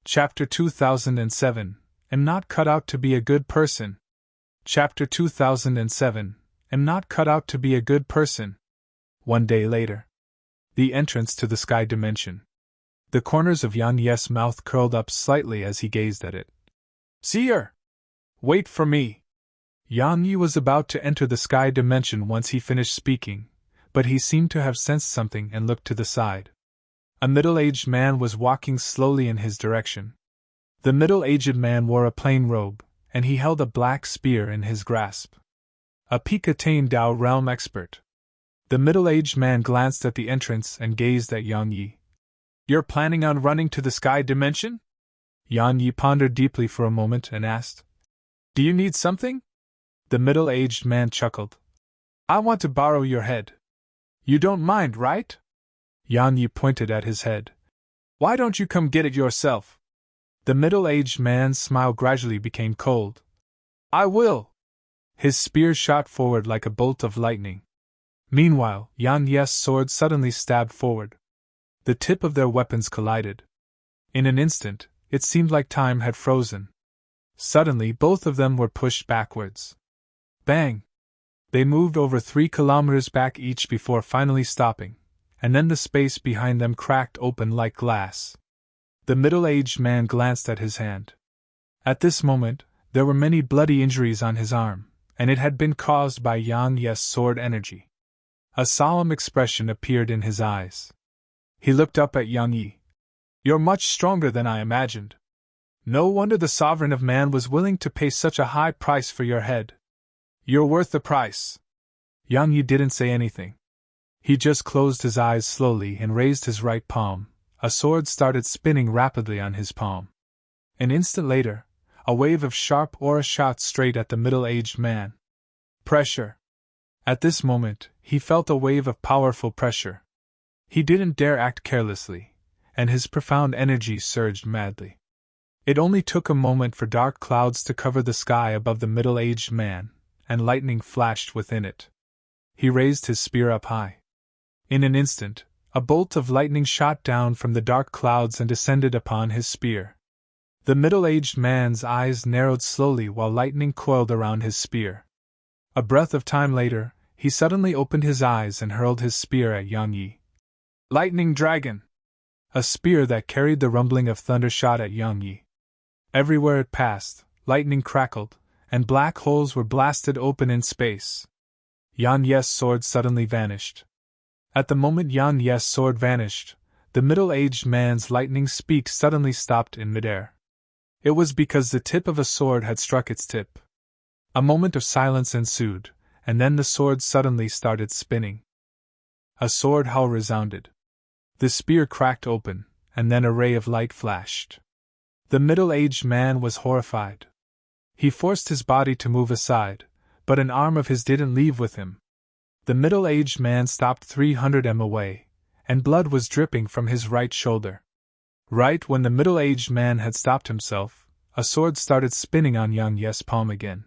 Chapter 2007, Am Not Cut Out to Be a Good Person. Chapter 2007, Am Not Cut Out to Be a Good Person. One day later. The entrance to the sky dimension. The corners of Yang Yi's mouth curled up slightly as he gazed at it. "Seer! Wait for me!" Yang Yi was about to enter the sky dimension once he finished speaking, but he seemed to have sensed something and looked to the side. A middle-aged man was walking slowly in his direction. The middle-aged man wore a plain robe, and he held a black spear in his grasp. A peak-attained Tao realm expert. The middle-aged man glanced at the entrance and gazed at Yang Yi. "You're planning on running to the sky dimension?" Yang Yi pondered deeply for a moment and asked, "Do you need something?" The middle-aged man chuckled. "I want to borrow your head. You don't mind, right?" Yang Yi pointed at his head. "Why don't you come get it yourself?" The middle-aged man's smile gradually became cold. "I will." His spear shot forward like a bolt of lightning. Meanwhile, Yang Yi's sword suddenly stabbed forward. The tip of their weapons collided. In an instant, it seemed like time had frozen. Suddenly, both of them were pushed backwards. Bang! They moved over 3 kilometers back each before finally stopping, and then the space behind them cracked open like glass. The middle-aged man glanced at his hand. At this moment, there were many bloody injuries on his arm, and it had been caused by Yang Yi's sword energy. A solemn expression appeared in his eyes. He looked up at Yang Yi. "You're much stronger than I imagined." No wonder the sovereign of man was willing to pay such a high price for your head. You're worth the price. Yang Yi didn't say anything. He just closed his eyes slowly and raised his right palm. A sword started spinning rapidly on his palm. An instant later, a wave of sharp aura shot straight at the middle-aged man. Pressure. At this moment, he felt a wave of powerful pressure. He didn't dare act carelessly, and his profound energy surged madly. It only took a moment for dark clouds to cover the sky above the middle-aged man, and lightning flashed within it. He raised his spear up high. In an instant, a bolt of lightning shot down from the dark clouds and descended upon his spear. The middle-aged man's eyes narrowed slowly while lightning coiled around his spear. A breath of time later, he suddenly opened his eyes and hurled his spear at Yang Yi. Lightning Dragon! A spear that carried the rumbling of thunder shot at Yang Yi. Everywhere it passed, lightning crackled, and black holes were blasted open in space. Yan Ye's sword suddenly vanished. At the moment Yan Ye's sword vanished, the middle-aged man's lightning speak suddenly stopped in midair. It was because the tip of a sword had struck its tip. A moment of silence ensued, and then the sword suddenly started spinning. A sword howl resounded. The spear cracked open, and then a ray of light flashed. The middle-aged man was horrified. He forced his body to move aside, but an arm of his didn't leave with him. The middle-aged man stopped 300 m away, and blood was dripping from his right shoulder. Right when the middle-aged man had stopped himself, a sword started spinning on Yang Ye's palm again.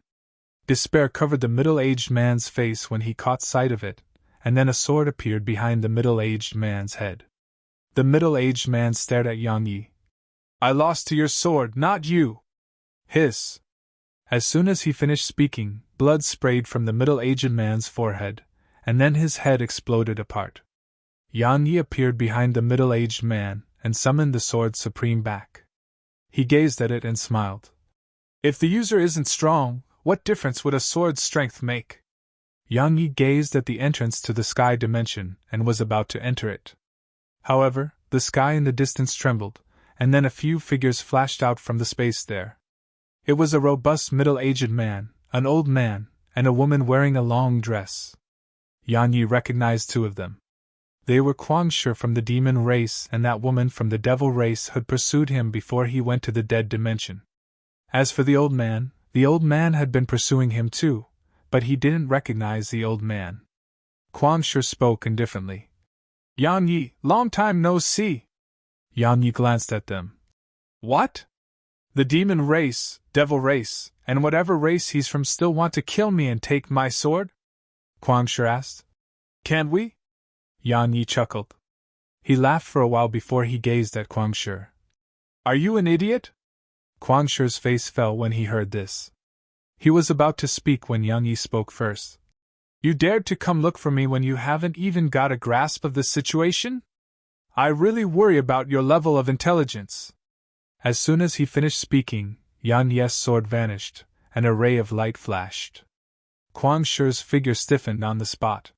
Despair covered the middle-aged man's face when he caught sight of it, and then a sword appeared behind the middle-aged man's head. The middle-aged man stared at Yang Yi. I lost to your sword, not you! Hiss! As soon as he finished speaking, blood sprayed from the middle-aged man's forehead, and then his head exploded apart. Yang Yi appeared behind the middle-aged man and summoned the sword supreme back. He gazed at it and smiled. If the user isn't strong, what difference would a sword's strength make? Yang Yi gazed at the entrance to the sky dimension and was about to enter it. However, the sky in the distance trembled, and then a few figures flashed out from the space there. It was a robust middle-aged man, an old man, and a woman wearing a long dress. Yang Yi recognized two of them. They were Guangshi from the demon race and that woman from the devil race who had pursued him before he went to the dead dimension. As for the old man had been pursuing him too, but he didn't recognize the old man. Guangshi spoke indifferently. Yang Yi, long time no see. Yang Yi glanced at them. What? The demon race, devil race, and whatever race he's from still want to kill me and take my sword? Guangshi asked. Can't we? Yang Yi chuckled. He laughed for a while before he gazed at Guangshi. Are you an idiot? Guangshi's face fell when he heard this. He was about to speak when Yang Yi spoke first. You dared to come look for me when you haven't even got a grasp of the situation? I really worry about your level of intelligence. As soon as he finished speaking, Yang Ye's sword vanished, and a ray of light flashed. Guangshi's figure stiffened on the spot.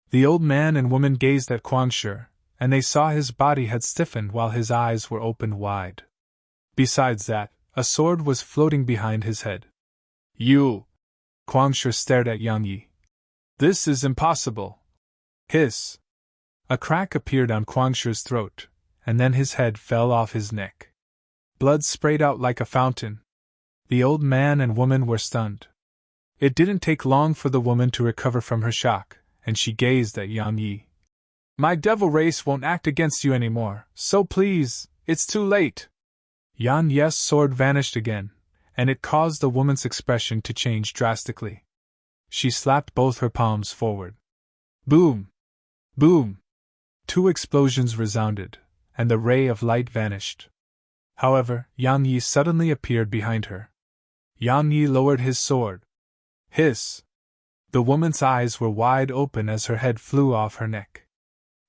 The old man and woman gazed at Guangshi, and they saw his body had stiffened while his eyes were opened wide. Besides that, a sword was floating behind his head. You! Guangshi stared at Yang Yi. This is impossible. Hiss! A crack appeared on Guangshi's throat, and then his head fell off his neck. Blood sprayed out like a fountain. The old man and woman were stunned. It didn't take long for the woman to recover from her shock, and she gazed at Yang Yi. My devil race won't act against you anymore, so please, it's too late. Yang Ye's sword vanished again, and it caused the woman's expression to change drastically. She slapped both her palms forward. Boom! Boom! 2 explosions resounded, and the ray of light vanished. However, Yang Yi suddenly appeared behind her. Yang Yi lowered his sword. Hiss! The woman's eyes were wide open as her head flew off her neck.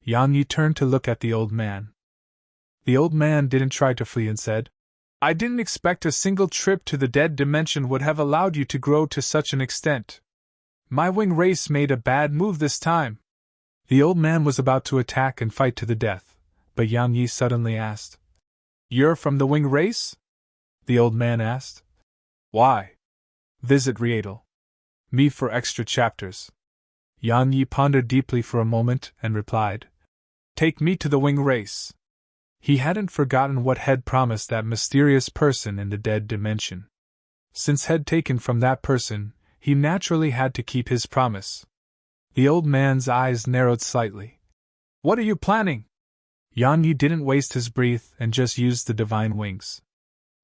Yang Yi turned to look at the old man. The old man didn't try to flee and said, I didn't expect a single trip to the dead dimension would have allowed you to grow to such an extent. My wing race made a bad move this time. The old man was about to attack and fight to the death, but Yang Yi suddenly asked, You're from the wing race? The old man asked. Why? Visit Rietel. Me for extra chapters. Yan Yi pondered deeply for a moment and replied. Take me to the wing race. He hadn't forgotten what had promised that mysterious person in the dead dimension. Since had taken from that person, he naturally had to keep his promise. The old man's eyes narrowed slightly. What are you planning? Yan Yi didn't waste his breath and just used the divine wings.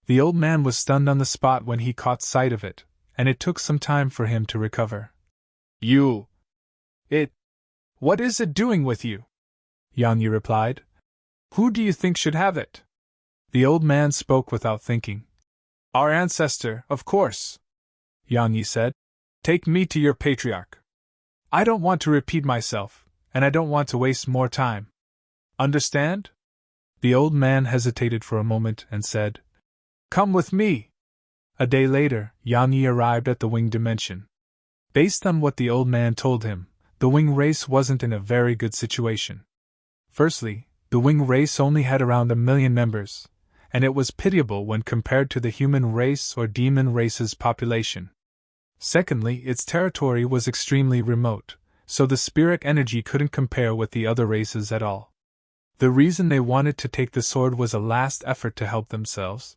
The old man was stunned on the spot when he caught sight of it, and it took some time for him to recover. What is it doing with you? Yan Yi replied. Who do you think should have it? The old man spoke without thinking. Our ancestor, of course. Yan Yi said. Take me to your patriarch. I don't want to repeat myself, and I don't want to waste more time. Understand? The old man hesitated for a moment and said, Come with me. A day later, Yan Yi arrived at the wing dimension. Based on what the old man told him, the wing race wasn't in a very good situation. Firstly, the wing race only had around 1 million members, and it was pitiable when compared to the human race or demon race's population. Secondly, its territory was extremely remote, so the spirit energy couldn't compare with the other races at all. The reason they wanted to take the sword was a last effort to help themselves.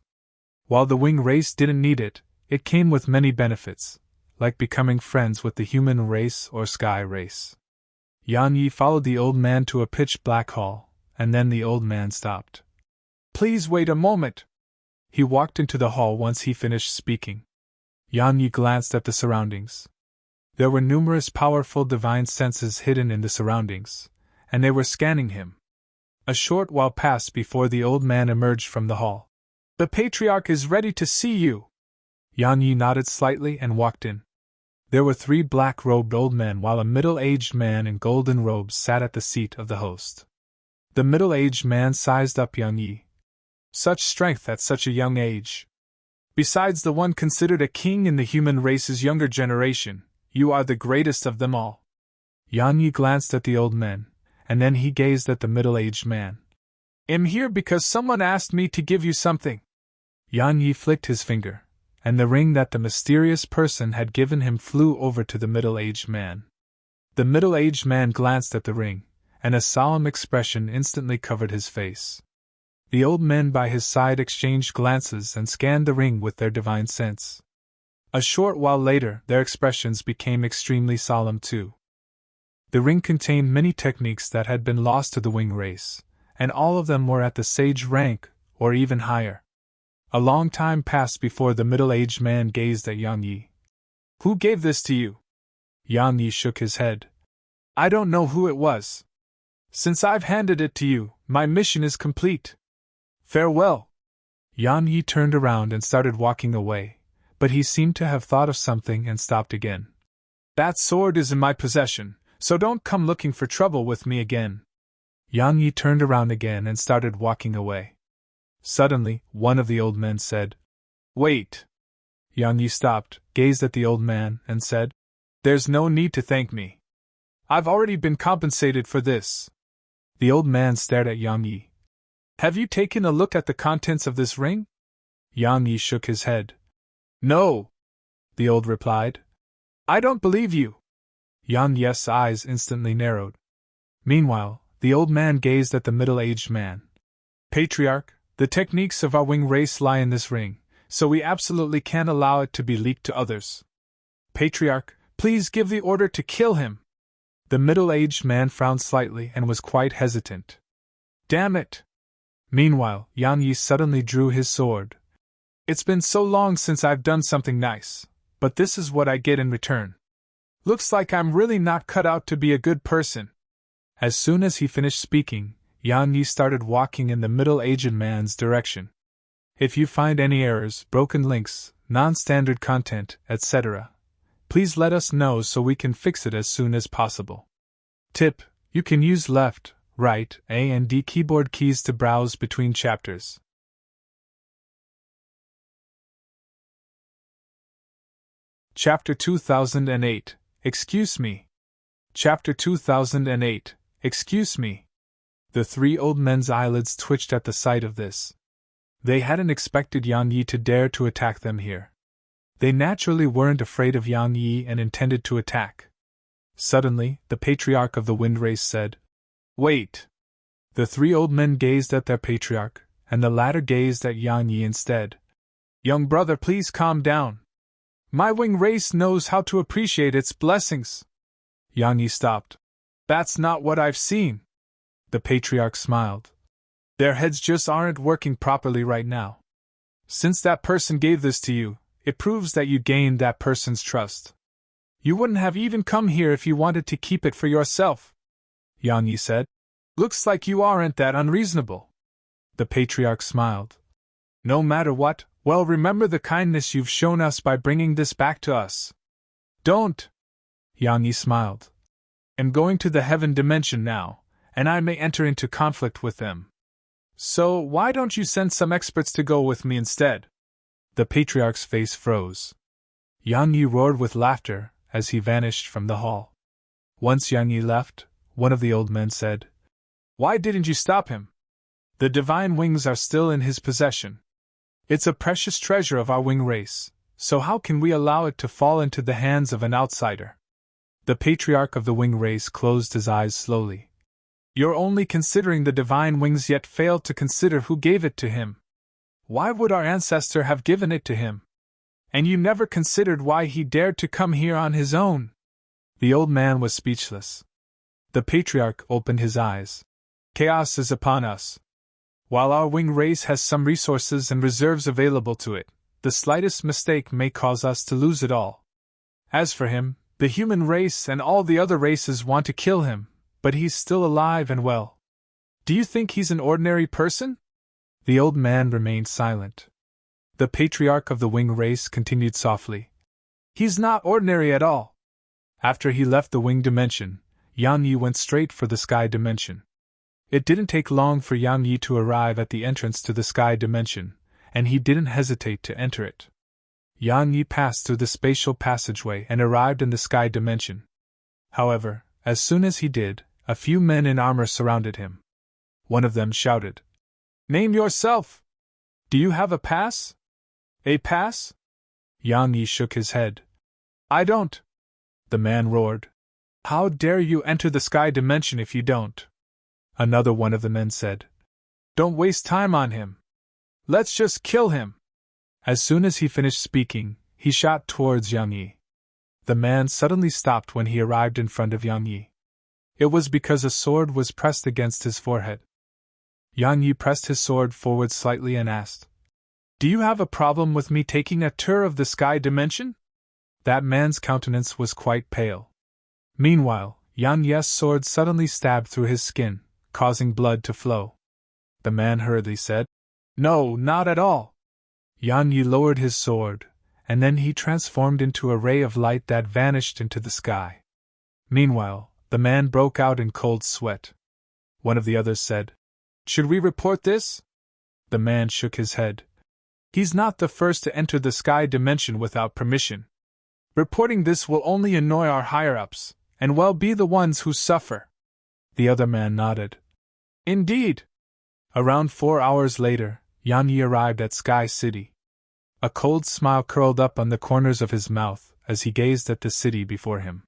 While the wing race didn't need it, it came with many benefits, like becoming friends with the human race or sky race. Yan Yi followed the old man to a pitch-black hall, and then the old man stopped. Please wait a moment. He walked into the hall once he finished speaking. Yan Yi glanced at the surroundings. There were numerous powerful divine senses hidden in the surroundings, and they were scanning him. A short while passed before the old man emerged from the hall. The patriarch is ready to see you. Yan Yi nodded slightly and walked in. There were 3 black-robed old men while a middle-aged man in golden robes sat at the seat of the host. The middle-aged man sized up Yan Yi. Such strength at such a young age. Besides the one considered a king in the human race's younger generation, you are the greatest of them all. Yan Yi glanced at the old men, and then he gazed at the middle-aged man. I'm here because someone asked me to give you something. Yan Yi flicked his finger, and the ring that the mysterious person had given him flew over to the middle-aged man. The middle-aged man glanced at the ring, and a solemn expression instantly covered his face. The old men by his side exchanged glances and scanned the ring with their divine sense. A short while later, their expressions became extremely solemn too. The ring contained many techniques that had been lost to the wing race, and all of them were at the sage rank, or even higher. A long time passed before the middle-aged man gazed at Yan Yi. Who gave this to you? Yan Yi shook his head. I don't know who it was. Since I've handed it to you, my mission is complete. Farewell. Yan Yi turned around and started walking away, but he seemed to have thought of something and stopped again. That sword is in my possession, so don't come looking for trouble with me again. Yan Yi turned around again and started walking away. Suddenly, one of the old men said, Wait. Yan Yi stopped, gazed at the old man, and said, There's no need to thank me. I've already been compensated for this. The old man stared at Yan Yi. Have you taken a look at the contents of this ring? Yan Yi shook his head. No, the old replied. I don't believe you. Yan Yi's eyes instantly narrowed. Meanwhile, the old man gazed at the middle-aged man. Patriarch, the techniques of our wing race lie in this ring, so we absolutely can't allow it to be leaked to others. Patriarch, please give the order to kill him. The middle-aged man frowned slightly and was quite hesitant. Damn it! Meanwhile, Yan Yi suddenly drew his sword. It's been so long since I've done something nice, but this is what I get in return. Looks like I'm really not cut out to be a good person. As soon as he finished speaking, Yan Yi started walking in the middle-aged man's direction. If you find any errors, broken links, non-standard content, etc., please let us know so we can fix it as soon as possible. Tip: you can use left, right, A and D keyboard keys to browse between chapters. Chapter 2008. Excuse me. Chapter 2008. Excuse me. The 3 old men's eyelids twitched at the sight of this. They hadn't expected Yang Yi to dare to attack them here. They naturally weren't afraid of Yang Yi and intended to attack. Suddenly, the patriarch of the wind race said, "Wait!" The three old men gazed at their patriarch, and the latter gazed at Yang Yi instead. "Young brother, please calm down. My wing race knows how to appreciate its blessings." Yang Yi stopped. "That's not what I've seen." The patriarch smiled. "Their heads just aren't working properly right now. Since that person gave this to you, it proves that you gained that person's trust. You wouldn't have even come here if you wanted to keep it for yourself," Yang Yi said. "Looks like you aren't that unreasonable." The patriarch smiled. "No matter what, well, remember the kindness you've shown us by bringing this back to us." "Don't!" Yang Yi smiled. "I'm going to the heaven dimension now, and I may enter into conflict with them. So why don't you send some experts to go with me instead?" The patriarch's face froze. Yang Yi roared with laughter as he vanished from the hall. Once Yang Yi left, one of the old men said, "Why didn't you stop him? The divine wings are still in his possession. It's a precious treasure of our wing race, so how can we allow it to fall into the hands of an outsider?" The patriarch of the wing race closed his eyes slowly. "You're only considering the divine wings yet fail to consider who gave it to him. Why would our ancestor have given it to him? And you never considered why he dared to come here on his own." The old man was speechless. The patriarch opened his eyes. "Chaos is upon us. While our wing race has some resources and reserves available to it, the slightest mistake may cause us to lose it all. As for him, the human race and all the other races want to kill him, but he's still alive and well. Do you think he's an ordinary person?" The old man remained silent. The patriarch of the wing race continued softly. "He's not ordinary at all." After he left the wing dimension, Yang Yi went straight for the sky dimension. It didn't take long for Yang Yi to arrive at the entrance to the sky dimension, and he didn't hesitate to enter it. Yang Yi passed through the spatial passageway and arrived in the sky dimension. However, as soon as he did, a few men in armor surrounded him. One of them shouted, "Name yourself! Do you have a pass?" "A pass?" Yang Yi shook his head. "I don't." The man roared. "How dare you enter the sky dimension if you don't?" Another one of the men said, "Don't waste time on him. Let's just kill him." As soon as he finished speaking, he shot towards Yang Yi. The man suddenly stopped when he arrived in front of Yang Yi. It was because a sword was pressed against his forehead. Yang Yi pressed his sword forward slightly and asked, "Do you have a problem with me taking a tour of the sky dimension?" That man's countenance was quite pale. Meanwhile, Yang Yi's sword suddenly stabbed through his skin, causing blood to flow. The man hurriedly said, "No, not at all." Yang Yi lowered his sword, and then he transformed into a ray of light that vanished into the sky. Meanwhile, the man broke out in cold sweat. One of the others said, "Should we report this?" The man shook his head. "He's not the first to enter the sky dimension without permission. Reporting this will only annoy our higher-ups, and we'll be the ones who suffer." The other man nodded. "Indeed." Around 4 hours later, Yang Yi arrived at Sky City. A cold smile curled up on the corners of his mouth as he gazed at the city before him.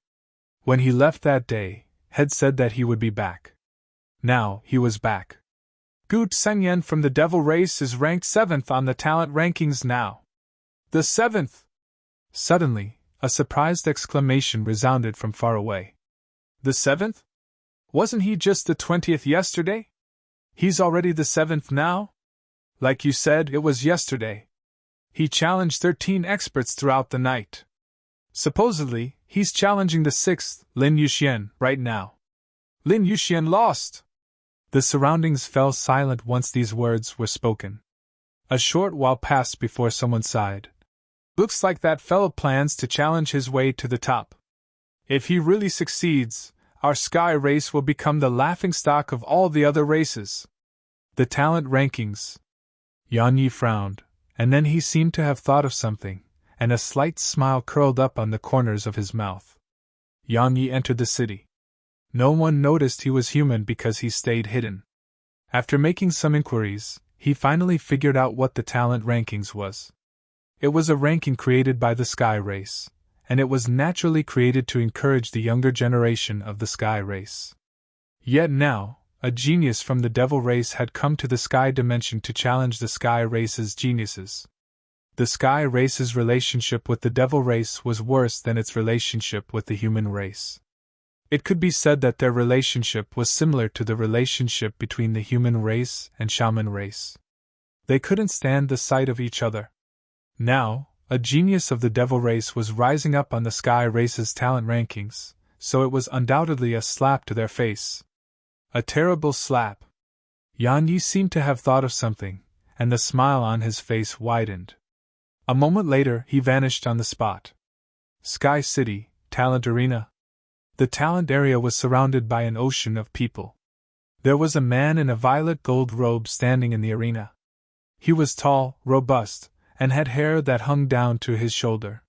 When he left that day, had said that he would be back. Now, he was back. Gu Tsengyan from the Devil Race is ranked 7th on the talent rankings now. The 7th! Suddenly, a surprised exclamation resounded from far away. The 7th? Wasn't he just the 20th yesterday? He's already the 7th now? Like you said, it was yesterday. He challenged 13 experts throughout the night. Supposedly, he's challenging the 6th, Lin Yuxian, right now. Lin Yuxian lost! The surroundings fell silent once these words were spoken. A short while passed before someone sighed. Looks like that fellow plans to challenge his way to the top. If he really succeeds, our sky race will become the laughingstock of all the other races. The talent rankings. Yang Yi frowned, and then he seemed to have thought of something, and a slight smile curled up on the corners of his mouth. Yang Yi entered the city. No one noticed he was human because he stayed hidden. After making some inquiries, he finally figured out what the talent rankings was. It was a ranking created by the Sky Race, and it was naturally created to encourage the younger generation of the Sky Race. Yet now, a genius from the Devil Race had come to the Sky Dimension to challenge the Sky Race's geniuses. The Sky Race's relationship with the Devil Race was worse than its relationship with the human race. It could be said that their relationship was similar to the relationship between the human race and shaman race. They couldn't stand the sight of each other. Now, a genius of the Devil Race was rising up on the Sky Race's talent rankings, so it was undoubtedly a slap to their face. A terrible slap. Yan Yi seemed to have thought of something, and the smile on his face widened. A moment later, he vanished on the spot. Sky City, Talent Arena. The talent area was surrounded by an ocean of people. There was a man in a violet gold robe standing in the arena. He was tall, robust, and had hair that hung down to his shoulder.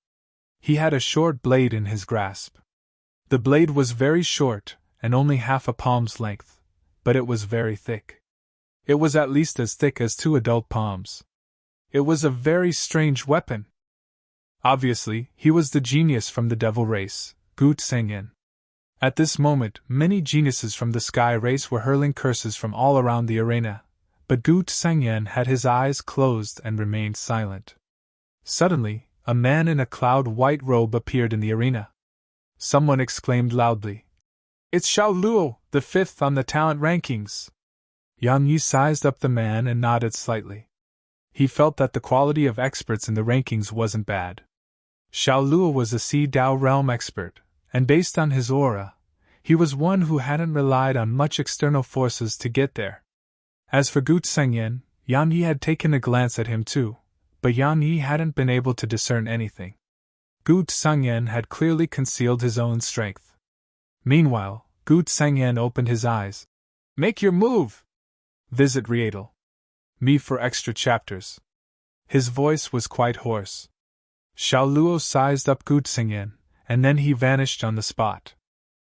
He had a short blade in his grasp. The blade was very short, and only half a palm's length, but it was very thick. It was at least as thick as 2 adult palms. It was a very strange weapon. Obviously, he was the genius from the Devil Race, Gu Tsengyan. At this moment, many geniuses from the Sky Race were hurling curses from all around the arena, but Gu Tsengyan had his eyes closed and remained silent. Suddenly, a man in a cloud-white robe appeared in the arena. Someone exclaimed loudly, "It's Xiao Luo, the 5th on the talent rankings!" Yang Yi sized up the man and nodded slightly. He felt that the quality of experts in the rankings wasn't bad. Xiao Luo was a Sea Dao realm expert, and based on his aura, he was one who hadn't relied on much external forces to get there. As for Gu Tsengyan, Yan Yi had taken a glance at him too, but Yan Yi hadn't been able to discern anything. Gu Tsengyan had clearly concealed his own strength. Meanwhile, Gu Tsengyan opened his eyes. "Make your move!" Visit Rietal. Me for extra chapters. His voice was quite hoarse. Xiao Luo sized up Gu Tsengyan, and then he vanished on the spot.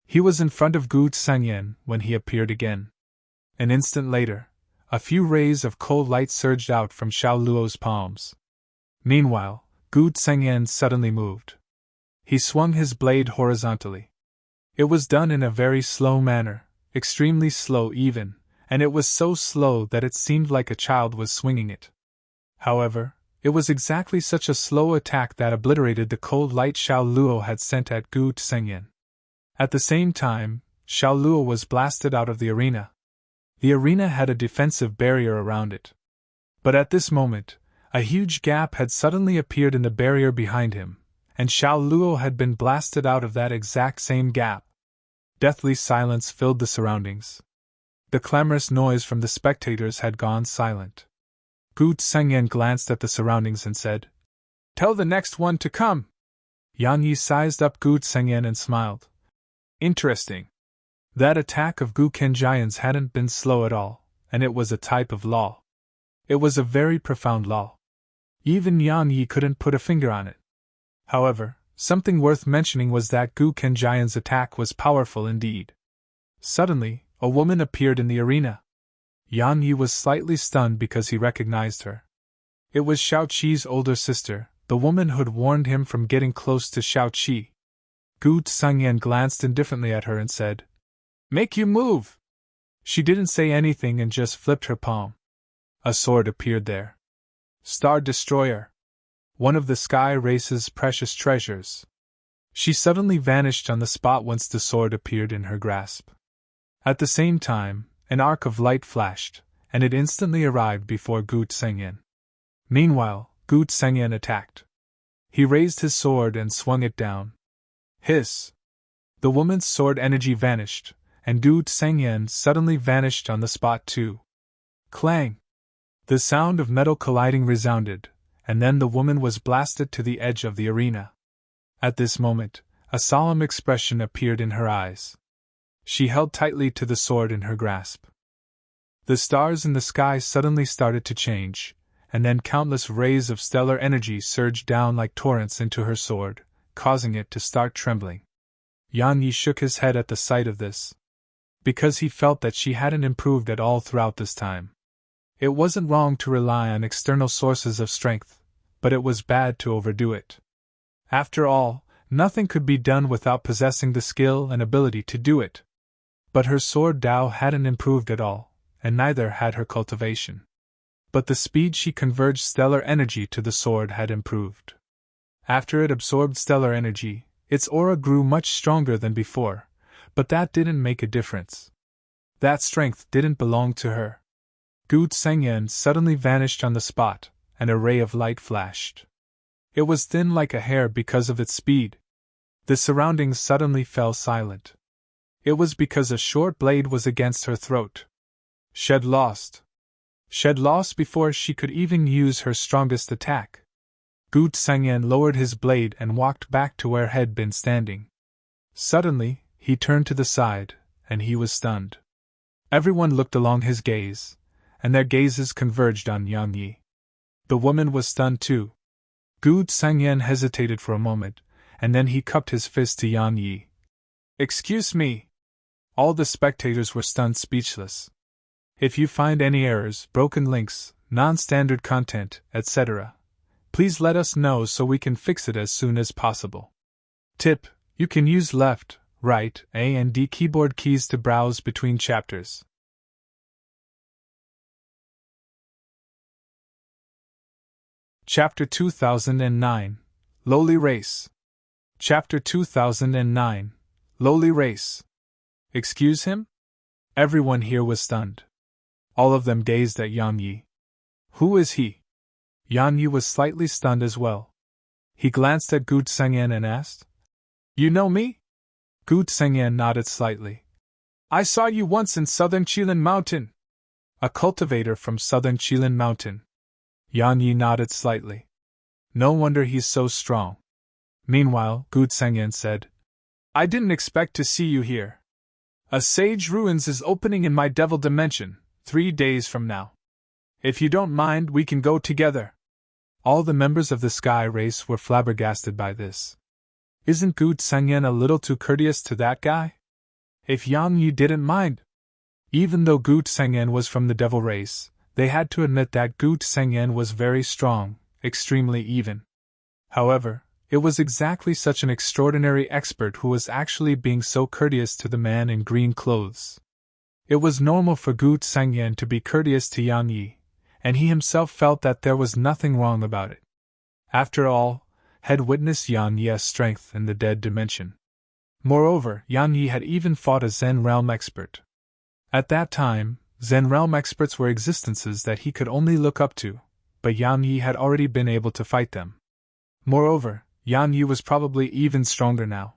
He was in front of Gu Tsengyan when he appeared again. An instant later, a few rays of cold light surged out from Xiao Luo's palms. Meanwhile, Gu Tsengyan suddenly moved. He swung his blade horizontally. It was done in a very slow manner, extremely slow even, and it was so slow that it seemed like a child was swinging it. However, it was exactly such a slow attack that obliterated the cold light Xiao Luo had sent at Gu Tsengyan. At the same time, Xiao Luo was blasted out of the arena. The arena had a defensive barrier around it. But at this moment, a huge gap had suddenly appeared in the barrier behind him, and Xiao Luo had been blasted out of that exact same gap. Deathly silence filled the surroundings. The clamorous noise from the spectators had gone silent. Gu Tsengyan glanced at the surroundings and said, "Tell the next one to come." Yang Yi sized up Gu Tsengyan and smiled. Interesting. That attack of Gu Kenjian's hadn't been slow at all, and it was a type of law. It was a very profound law. Even Yang Yi couldn't put a finger on it. However, something worth mentioning was that Gu Kenjian's attack was powerful indeed. Suddenly, a woman appeared in the arena. Yan Yi was slightly stunned because he recognized her. It was Xiao Qi's older sister, the woman who'd warned him from getting close to Xiao Qi. Gu Tsengyan glanced indifferently at her and said, "Make you move!" She didn't say anything and just flipped her palm. A sword appeared there. Star Destroyer. One of the Sky Race's precious treasures. She suddenly vanished on the spot once the sword appeared in her grasp. At the same time, an arc of light flashed, and it instantly arrived before Gu Tsengyan. Meanwhile, Gu Tsengyan attacked. He raised his sword and swung it down. Hiss! The woman's sword energy vanished, and Gu Tsengyan suddenly vanished on the spot too. Clang! The sound of metal colliding resounded, and then the woman was blasted to the edge of the arena. At this moment, a solemn expression appeared in her eyes. She held tightly to the sword in her grasp. The stars in the sky suddenly started to change, and then countless rays of stellar energy surged down like torrents into her sword, causing it to start trembling. Yan Yi shook his head at the sight of this, because he felt that she hadn't improved at all throughout this time. It wasn't wrong to rely on external sources of strength, but it was bad to overdo it. After all, nothing could be done without possessing the skill and ability to do it. But her sword Dao hadn't improved at all, and neither had her cultivation. But the speed she converged stellar energy to the sword had improved. After it absorbed stellar energy, its aura grew much stronger than before, but that didn't make a difference. That strength didn't belong to her. Gu Tsengyan suddenly vanished on the spot, and a ray of light flashed. It was thin like a hair because of its speed. The surroundings suddenly fell silent. It was because a short blade was against her throat. Shed lost. Shed lost before she could even use her strongest attack. Gu Tsengyan lowered his blade and walked back to where had been standing. Suddenly, he turned to the side, and he was stunned. Everyone looked along his gaze, and their gazes converged on Yang Yi. The woman was stunned too. Gu Tsengyan hesitated for a moment, and then he cupped his fist to Yang Yi. "Excuse me." All the spectators were stunned speechless. "If you find any errors, broken links, non-standard content, etc., please let us know so we can fix it as soon as possible. Tip: you can use left, right, A and D keyboard keys to browse between chapters. Chapter 2009, Lowly Race. Chapter 2009, Lowly Race. Excuse him? Everyone here was stunned. All of them gazed at Yang Yi. Who is he? Yang Yi was slightly stunned as well. He glanced at Gu Tsengyan and asked, "You know me?" Gu Tsengyan nodded slightly. "I saw you once in southern Qilin Mountain." "A cultivator from southern Qilin Mountain." Yang Yi nodded slightly. "No wonder he's so strong." Meanwhile, Gu Tsengyan said, "I didn't expect to see you here. A Sage Ruins is opening in my Devil Dimension, 3 days from now. If you don't mind, we can go together." All the members of the Sky Race were flabbergasted by this. Isn't Gu Tsengyan a little too courteous to that guy? If Yang Yi didn't mind. Even though Gu Tsengyan was from the Devil Race, they had to admit that Gu Tsengyan was very strong, extremely even. However, it was exactly such an extraordinary expert who was actually being so courteous to the man in green clothes. It was normal for Gu Tsengyan to be courteous to Yang Yi, and he himself felt that there was nothing wrong about it. After all, had witnessed Yang Yi's strength in the dead dimension. Moreover, Yang Yi had even fought a Zen realm expert. At that time, Zen realm experts were existences that he could only look up to, but Yang Yi had already been able to fight them. Moreover, Yang Yi was probably even stronger now.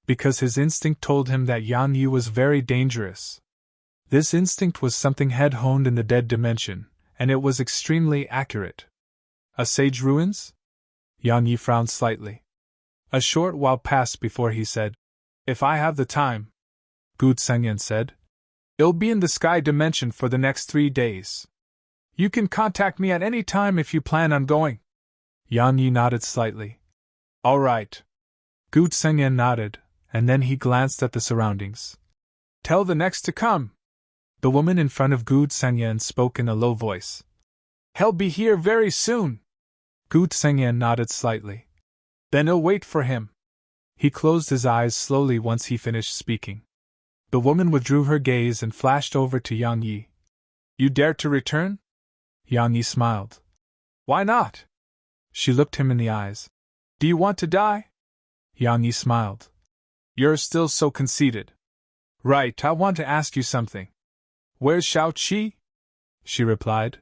Because his instinct told him that Yang Yi was very dangerous. This instinct was something had honed in the dead dimension, and it was extremely accurate. A Sage Ruins? Yang Yi frowned slightly. A short while passed before he said, "If I have the time," Gu Tsengyan said, "it'll be in the Sky Dimension for the next 3 days. You can contact me at any time if you plan on going." Yang Yi nodded slightly. "All right." Gu Tsengyan nodded, and then he glanced at the surroundings. "Tell the next to come." The woman in front of Gu Tsengyan spoke in a low voice. "He'll be here very soon." Gu Tsengyan nodded slightly. "Then I'll wait for him." He closed his eyes slowly once he finished speaking. The woman withdrew her gaze and flashed over to Yang Yi. "You dare to return?" Yang Yi smiled. "Why not?" She looked him in the eyes. "Do you want to die?" Yang Yi smiled. "You're still so conceited." "Right, I want to ask you something." "Where's Shao Qi?" She replied.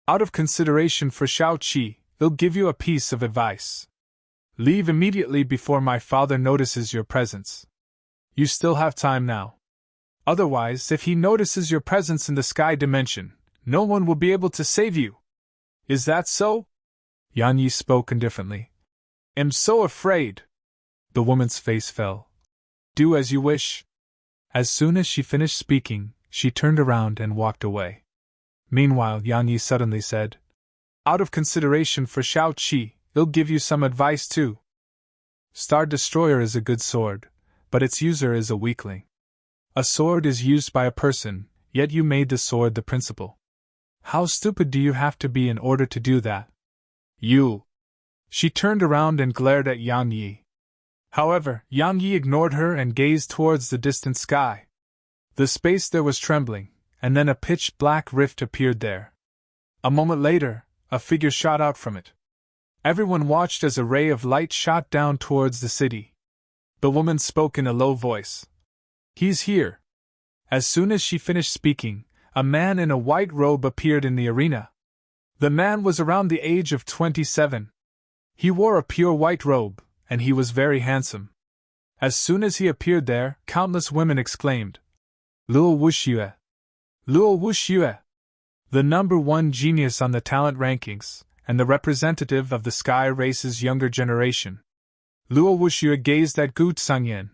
"Out of consideration for Shao Qi, I'll give you a piece of advice. Leave immediately before my father notices your presence. You still have time now. Otherwise, if he notices your presence in the Sky Dimension, no one will be able to save you. Is that so?" Yang Yi spoke indifferently. "I'm so afraid." The woman's face fell. "Do as you wish." As soon as she finished speaking, she turned around and walked away. Meanwhile, Yang Yi suddenly said, "Out of consideration for Shao Qi, I'll give you some advice too. Star Destroyer is a good sword, but its user is a weakling. A sword is used by a person, yet you made the sword the principal. How stupid do you have to be in order to do that? You. She turned around and glared at Yang Yi. However, Yang Yi ignored her and gazed towards the distant sky. The space there was trembling, and then a pitch-black rift appeared there. A moment later, a figure shot out from it. Everyone watched as a ray of light shot down towards the city. The woman spoke in a low voice. He's here. As soon as she finished speaking, a man in a white robe appeared in the arena. The man was around the age of 27. He wore a pure white robe, and he was very handsome. As soon as he appeared there, countless women exclaimed, Luo Wuxue! Luo Wuxue! The number one genius on the talent rankings, and the representative of the Sky Race's younger generation. Luo Wuxue gazed at Gu Tsangyan.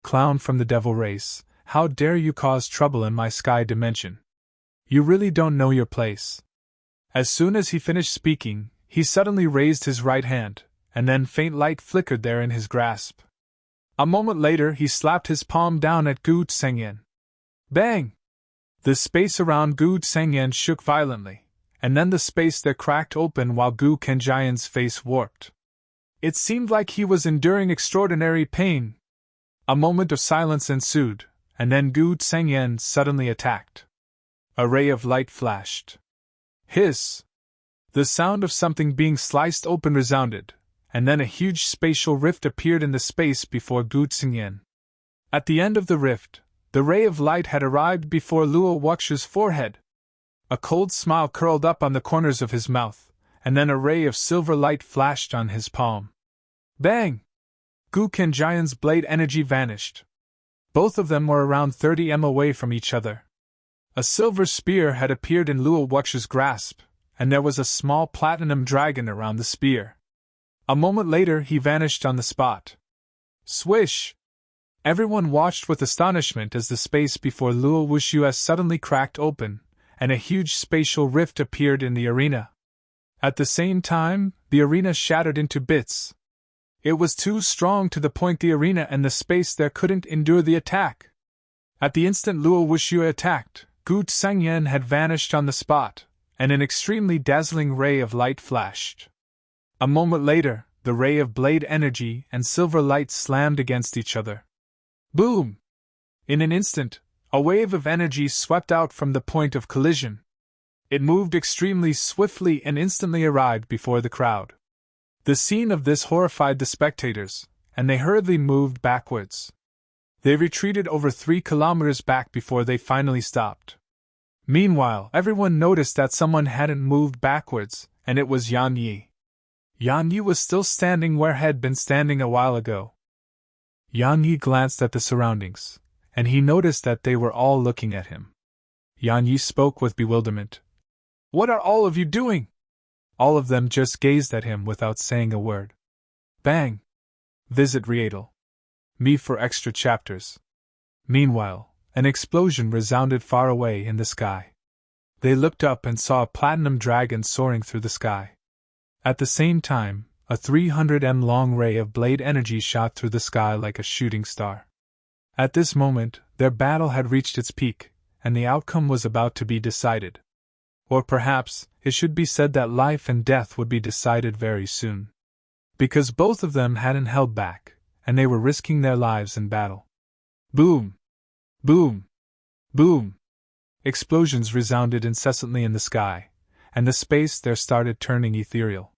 Clown from the Devil Race, how dare you cause trouble in my Sky dimension? You really don't know your place. As soon as he finished speaking, he suddenly raised his right hand, and then faint light flickered there in his grasp. A moment later he slapped his palm down at Gu Tsangyan. Bang! The space around Gu Tsangyan shook violently, and then the space there cracked open while Gu Kenjian's face warped. It seemed like he was enduring extraordinary pain. A moment of silence ensued, and then Gu Tsangyan suddenly attacked. A ray of light flashed. Hiss! The sound of something being sliced open resounded, and then a huge spatial rift appeared in the space before Gu Tsangyan. At the end of the rift, the ray of light had arrived before Luo Wuxue's forehead. A cold smile curled up on the corners of his mouth, and then a ray of silver light flashed on his palm. Bang! Gu Kenjian's blade energy vanished. Both of them were around 30 m away from each other. A silver spear had appeared in Luo Wuxue's grasp, and there was a small platinum dragon around the spear. A moment later he vanished on the spot. Swish! Everyone watched with astonishment as the space before Luo Wuxue suddenly cracked open, and a huge spatial rift appeared in the arena. At the same time, the arena shattered into bits. It was too strong to the point the arena and the space there couldn't endure the attack. At the instant Luo Wuxue attacked, Gu Tsangyan had vanished on the spot, and an extremely dazzling ray of light flashed. A moment later, the ray of blade energy and silver light slammed against each other. Boom! In an instant, a wave of energy swept out from the point of collision. It moved extremely swiftly and instantly arrived before the crowd. The scene of this horrified the spectators, and they hurriedly moved backwards. They retreated over 3 kilometers back before they finally stopped. Meanwhile, everyone noticed that someone hadn't moved backwards, and it was Yang Yi. Yang Yi was still standing where had been standing a while ago. Yang Yi glanced at the surroundings, and he noticed that they were all looking at him. Yang Yi spoke with bewilderment. What are all of you doing? All of them just gazed at him without saying a word. Bang! Visit Rietal. Me for extra chapters. Meanwhile, an explosion resounded far away in the sky. They looked up and saw a platinum dragon soaring through the sky. At the same time, a 300 m long ray of blade energy shot through the sky like a shooting star. At this moment, their battle had reached its peak, and the outcome was about to be decided. Or perhaps, it should be said that life and death would be decided very soon. Because both of them hadn't held back, and they were risking their lives in battle. Boom! Boom! Boom! Explosions resounded incessantly in the sky, and the space there started turning ethereal.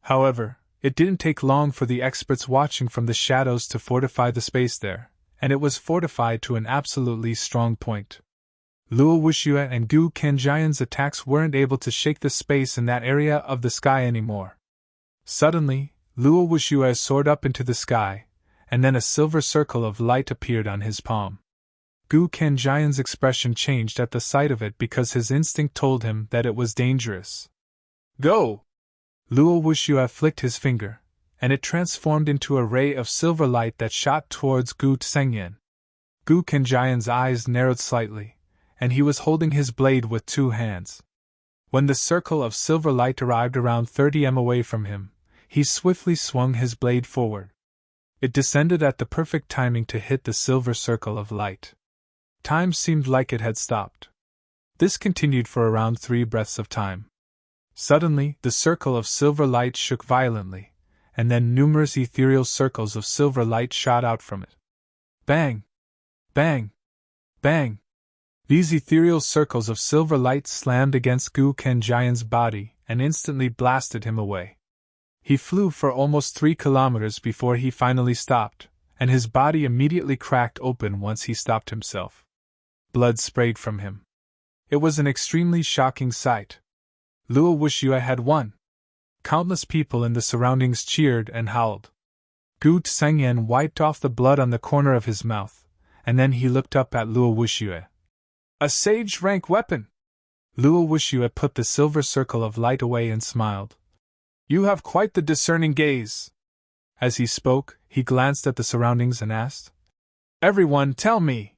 However, it didn't take long for the experts watching from the shadows to fortify the space there, and it was fortified to an absolutely strong point. Luo Wuxue and Gu Kenjian's attacks weren't able to shake the space in that area of the sky anymore. Suddenly, Luo Wuxue soared up into the sky, and then a silver circle of light appeared on his palm. Gu Kenjian's expression changed at the sight of it because his instinct told him that it was dangerous. Go! Luo Wuxue flicked his finger, and it transformed into a ray of silver light that shot towards Gu Tsangyan. Gu Kenjian's eyes narrowed slightly, and he was holding his blade with 2 hands. When the circle of silver light arrived around 30 m away from him, he swiftly swung his blade forward. It descended at the perfect timing to hit the silver circle of light. Time seemed like it had stopped. This continued for around 3 breaths of time. Suddenly, the circle of silver light shook violently, and then numerous ethereal circles of silver light shot out from it. Bang! Bang! Bang! These ethereal circles of silver light slammed against Gu Kenjian's body and instantly blasted him away. He flew for almost 3 kilometers before he finally stopped, and his body immediately cracked open once he stopped himself. Blood sprayed from him. It was an extremely shocking sight. Luo Wuxue had won. Countless people in the surroundings cheered and howled. Gu Tsengyan wiped off the blood on the corner of his mouth, and then he looked up at Luo Wuxue. A sage-rank weapon! Luo Wuxue put the silver circle of light away and smiled. You have quite the discerning gaze. As he spoke, he glanced at the surroundings and asked, Everyone, tell me!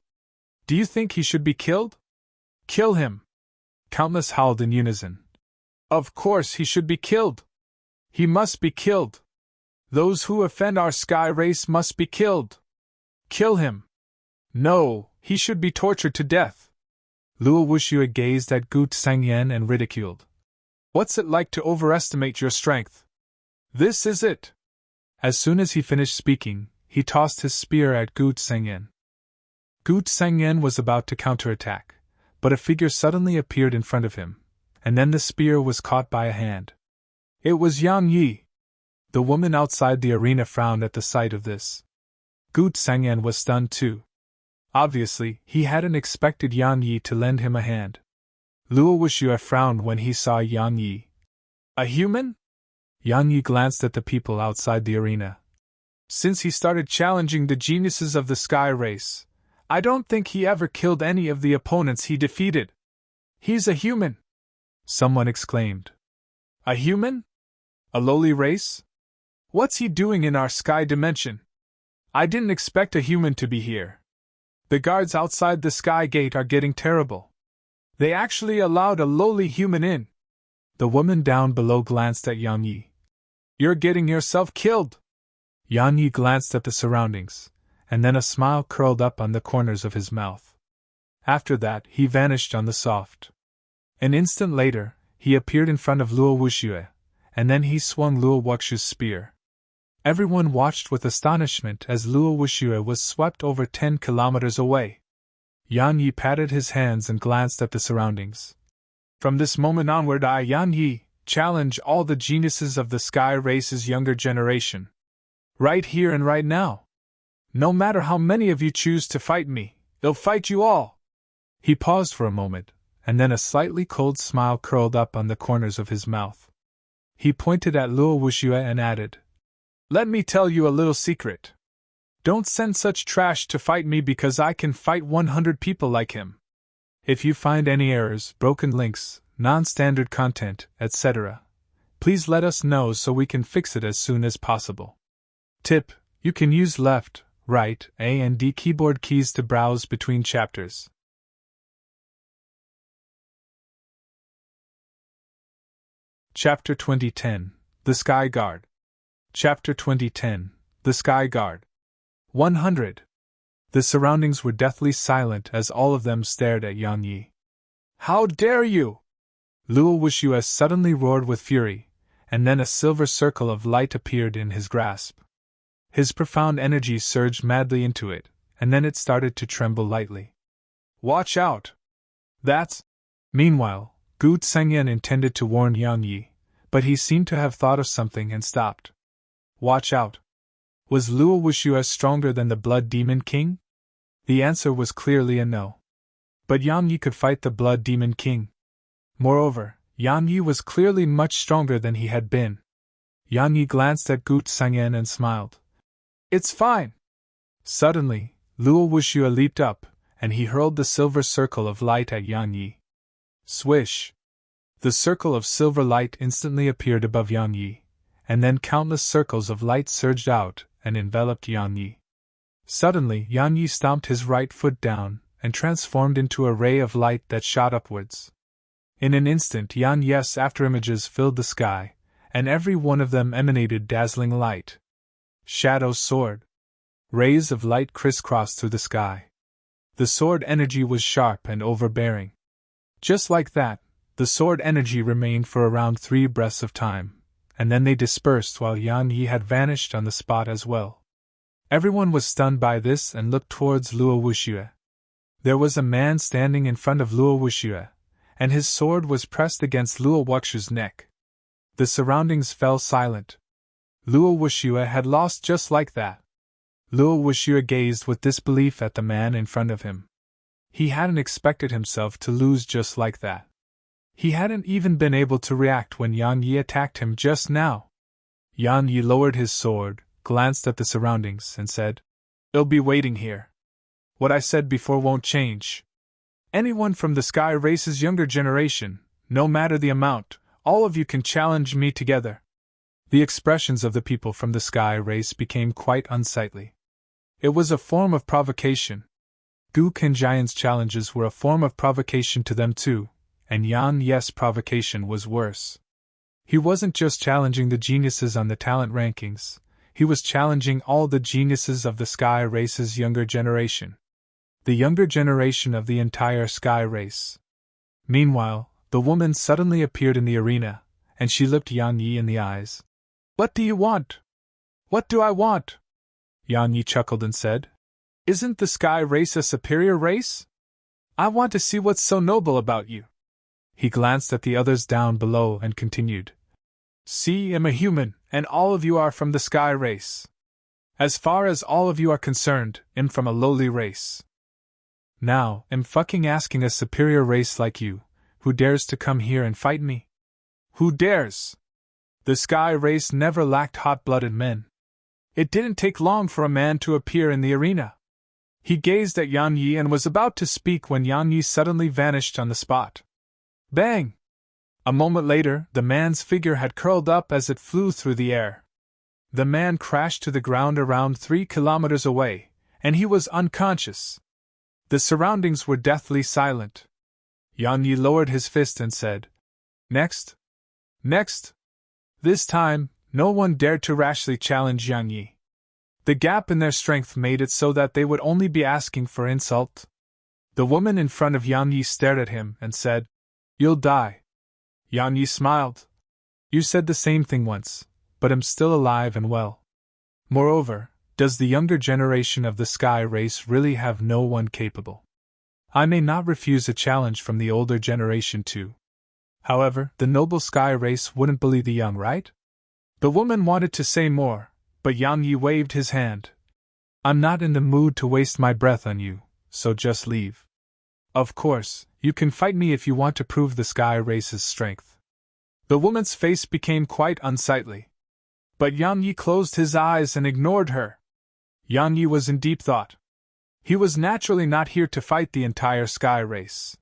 Do you think he should be killed? Kill him! Countless howled in unison. Of course he should be killed! He must be killed! Those who offend our sky race must be killed! Kill him! No, he should be tortured to death! Luo Wuxue gazed at Gu Tsengyan and ridiculed. What's it like to overestimate your strength? This is it! As soon as he finished speaking, he tossed his spear at Gu Tsengyan. Gu Tsengyan was about to counterattack, but a figure suddenly appeared in front of him, and then the spear was caught by a hand. It was Yang Yi. The woman outside the arena frowned at the sight of this. Gu Tsengyan was stunned too. Obviously, he hadn't expected Yang Yi to lend him a hand. Luo Wuxue frowned when he saw Yang Yi. A human? Yang Yi glanced at the people outside the arena. Since he started challenging the geniuses of the sky race, I don't think he ever killed any of the opponents he defeated. He's a human! Someone exclaimed. A human? A lowly race? What's he doing in our sky dimension? I didn't expect a human to be here. The guards outside the sky gate are getting terrible. They actually allowed a lowly human in. The woman down below glanced at Yang Yi. You're getting yourself killed! Yang Yi glanced at the surroundings, and then a smile curled up on the corners of his mouth. After that, he vanished on the soft. An instant later, he appeared in front of Luo Wuxue, and then he swung Luo Wuxue's spear. Everyone watched with astonishment as Luo Wuxue was swept over 10 kilometers away. Yang Yi patted his hands and glanced at the surroundings. From this moment onward I, Yang Yi, challenge all the geniuses of the sky race's younger generation. Right here and right now. No matter how many of you choose to fight me, I'll fight you all. He paused for a moment, and then a slightly cold smile curled up on the corners of his mouth. He pointed at Luo Wuxue and added, Let me tell you a little secret. Don't send such trash to fight me because I can fight 100 people like him. If you find any errors, broken links, non-standard content, etc., please let us know so we can fix it as soon as possible. Tip: you can use left, right, A and D keyboard keys to browse between chapters. Chapter 2010, The Sky Guard. Chapter 2010, The Sky Guard. 100. The surroundings were deathly silent as all of them stared at Yang Yi. How dare you! Luo Wuxue suddenly roared with fury, and then a silver circle of light appeared in his grasp. His profound energy surged madly into it, and then it started to tremble lightly. Watch out! That's... Meanwhile, Gu Tsengyan intended to warn Yang Yi, but he seemed to have thought of something and stopped. Watch out! Was Luo Wuxue stronger than the Blood Demon King? The answer was clearly a no. But Yang Yi could fight the Blood Demon King. Moreover, Yang Yi was clearly much stronger than he had been. Yang Yi glanced at Gu Tsengyan and smiled. It's fine! Suddenly, Luo Wuxue leaped up, and he hurled the silver circle of light at Yang Yi. Swish! The circle of silver light instantly appeared above Yang Yi, and then countless circles of light surged out and enveloped Yang Yi. Suddenly, Yang Yi stomped his right foot down and transformed into a ray of light that shot upwards. In an instant, Yang Yi's afterimages filled the sky, and every one of them emanated dazzling light. Shadow sword. Rays of light crisscrossed through the sky. The sword energy was sharp and overbearing. Just like that, the sword energy remained for around 3 breaths of time, and then they dispersed while Yan Yi had vanished on the spot as well. Everyone was stunned by this and looked towards Luo Wuxue. There was a man standing in front of Luo Wuxue, and his sword was pressed against Luo Wuxue's neck. The surroundings fell silent. Luo Wuxue had lost just like that. Luo Wuxue gazed with disbelief at the man in front of him. He hadn't expected himself to lose just like that. He hadn't even been able to react when Yan Yi attacked him just now. Yan Yi lowered his sword, glanced at the surroundings, and said, "I'll be waiting here. What I said before won't change. Anyone from the Sky Race's younger generation, no matter the amount, all of you can challenge me together." The expressions of the people from the Sky Race became quite unsightly. It was a form of provocation. Gu Kenjian's challenges were a form of provocation to them too, and Yan Yi's provocation was worse. He wasn't just challenging the geniuses on the talent rankings, he was challenging all the geniuses of the Sky Race's younger generation. The younger generation of the entire Sky Race. Meanwhile, the woman suddenly appeared in the arena, and she looked Yan Yi in the eyes. "What do you want?" "What do I want?" Yan Yi chuckled and said. "Isn't the Sky Race a superior race? I want to see what's so noble about you." He glanced at the others down below and continued. "See, I'm a human, and all of you are from the Sky Race. As far as all of you are concerned, I'm from a lowly race. Now, I'm fucking asking a superior race like you, who dares to come here and fight me? Who dares? The Sky Race never lacked hot-blooded men. It didn't take long for a man to appear in the arena." He gazed at Yan Yi and was about to speak when Yan Yi suddenly vanished on the spot. Bang! A moment later, the man's figure had curled up as it flew through the air. The man crashed to the ground around 3 kilometers away, and he was unconscious. The surroundings were deathly silent. Yan Yi lowered his fist and said, "Next! Next!" This time, no one dared to rashly challenge Yan Yi. The gap in their strength made it so that they would only be asking for insult. The woman in front of Yan Yi stared at him and said, "You'll die." Yan Yi smiled. "You said the same thing once, but I'm still alive and well. Moreover, does the younger generation of the Sky Race really have no one capable? I may not refuse a challenge from the older generation too. However, the noble Sky Race wouldn't bully the young, right?" The woman wanted to say more, but Yan Yi waved his hand. "I'm not in the mood to waste my breath on you, so just leave. Of course, you can fight me if you want to prove the Sky Race's strength." The woman's face became quite unsightly. But Yan Yi closed his eyes and ignored her. Yan Yi was in deep thought. He was naturally not here to fight the entire Sky Race.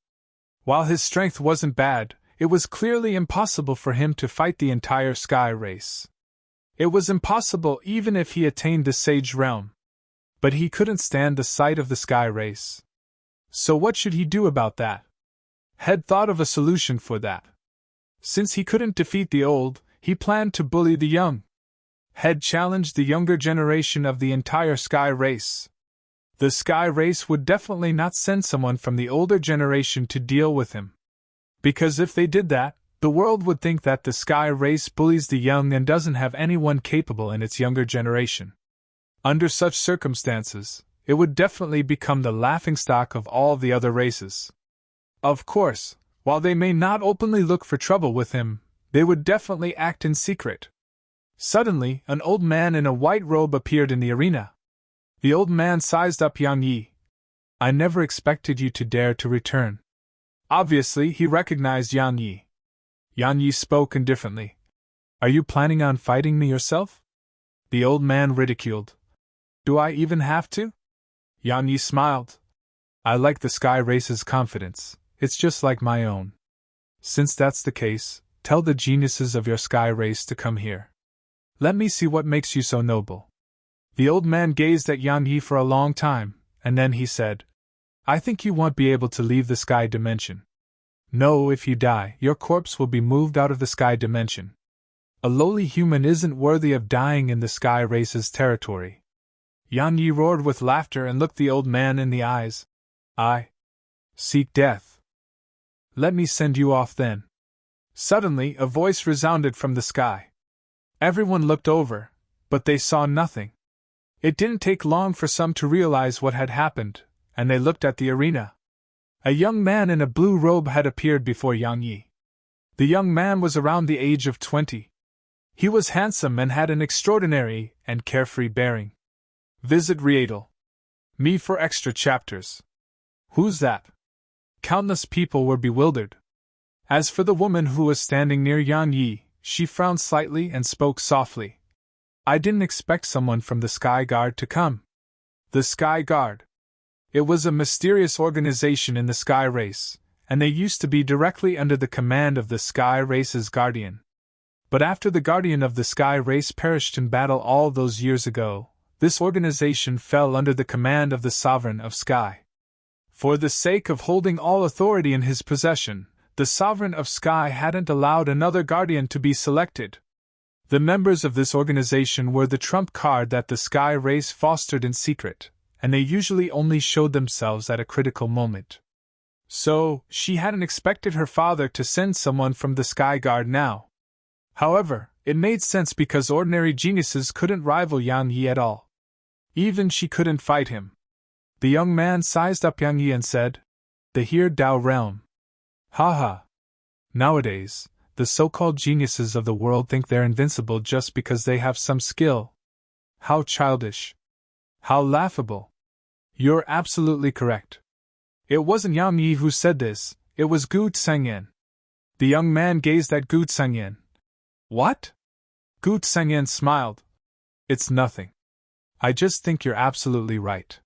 While his strength wasn't bad, it was clearly impossible for him to fight the entire Sky Race. It was impossible even if he attained the Sage Realm. But he couldn't stand the sight of the Sky Race. So what should he do about that? Had thought of a solution for that. Since he couldn't defeat the old, he planned to bully the young. Had challenged the younger generation of the entire Sky Race. The Sky Race would definitely not send someone from the older generation to deal with him. Because if they did that, the world would think that the Sky Race bullies the young and doesn't have anyone capable in its younger generation. Under such circumstances, it would definitely become the laughingstock of all the other races. Of course, while they may not openly look for trouble with him, they would definitely act in secret. Suddenly, an old man in a white robe appeared in the arena. The old man sized up Yan Yi. "I never expected you to dare to return." Obviously, he recognized Yan Yi. Yan Yi spoke indifferently. "Are you planning on fighting me yourself?" The old man ridiculed. "Do I even have to?" Yan Yi smiled. "I like the Sky Race's confidence. It's just like my own. Since that's the case, tell the geniuses of your Sky Race to come here. Let me see what makes you so noble." The old man gazed at Yan Yi for a long time, and then he said, "I think you won't be able to leave the Sky Dimension. No, if you die, your corpse will be moved out of the Sky Dimension. A lowly human isn't worthy of dying in the Sky Race's territory." Yan Yi roared with laughter and looked the old man in the eyes. "I seek death." Let me send you off then. Suddenly, a voice resounded from the sky. Everyone looked over, but they saw nothing. It didn't take long for some to realize what had happened, and they looked at the arena. A young man in a blue robe had appeared before Yang Yi. The young man was around the age of 20. He was handsome and had an extraordinary and carefree bearing. Visit Riedel. Me for extra chapters. Who's that? Countless people were bewildered. As for the woman who was standing near Yang Yi, she frowned slightly and spoke softly. I didn't expect someone from the Sky Guard to come. The Sky Guard. It was a mysterious organization in the Sky Race, and they used to be directly under the command of the Sky Race's guardian. But after the guardian of the Sky Race perished in battle all those years ago, this organization fell under the command of the Sovereign of Sky. For the sake of holding all authority in his possession, the Sovereign of Sky hadn't allowed another guardian to be selected. The members of this organization were the trump card that the Sky Race fostered in secret, and they usually only showed themselves at a critical moment. So, she hadn't expected her father to send someone from the Sky Guard now. However, it made sense because ordinary geniuses couldn't rival Yang Yi at all. Even she couldn't fight him. The young man sized up Yang Yi and said, "The Here Dao realm." Ha. Nowadays, the so-called geniuses of the world think they're invincible just because they have some skill. How childish. How laughable. You're absolutely correct. It wasn't Yang Yi who said this, it was Gu Tsangyan. The young man gazed at Gu Tsangyan. What? Gu Tsangyan smiled. It's nothing. I just think you're absolutely right.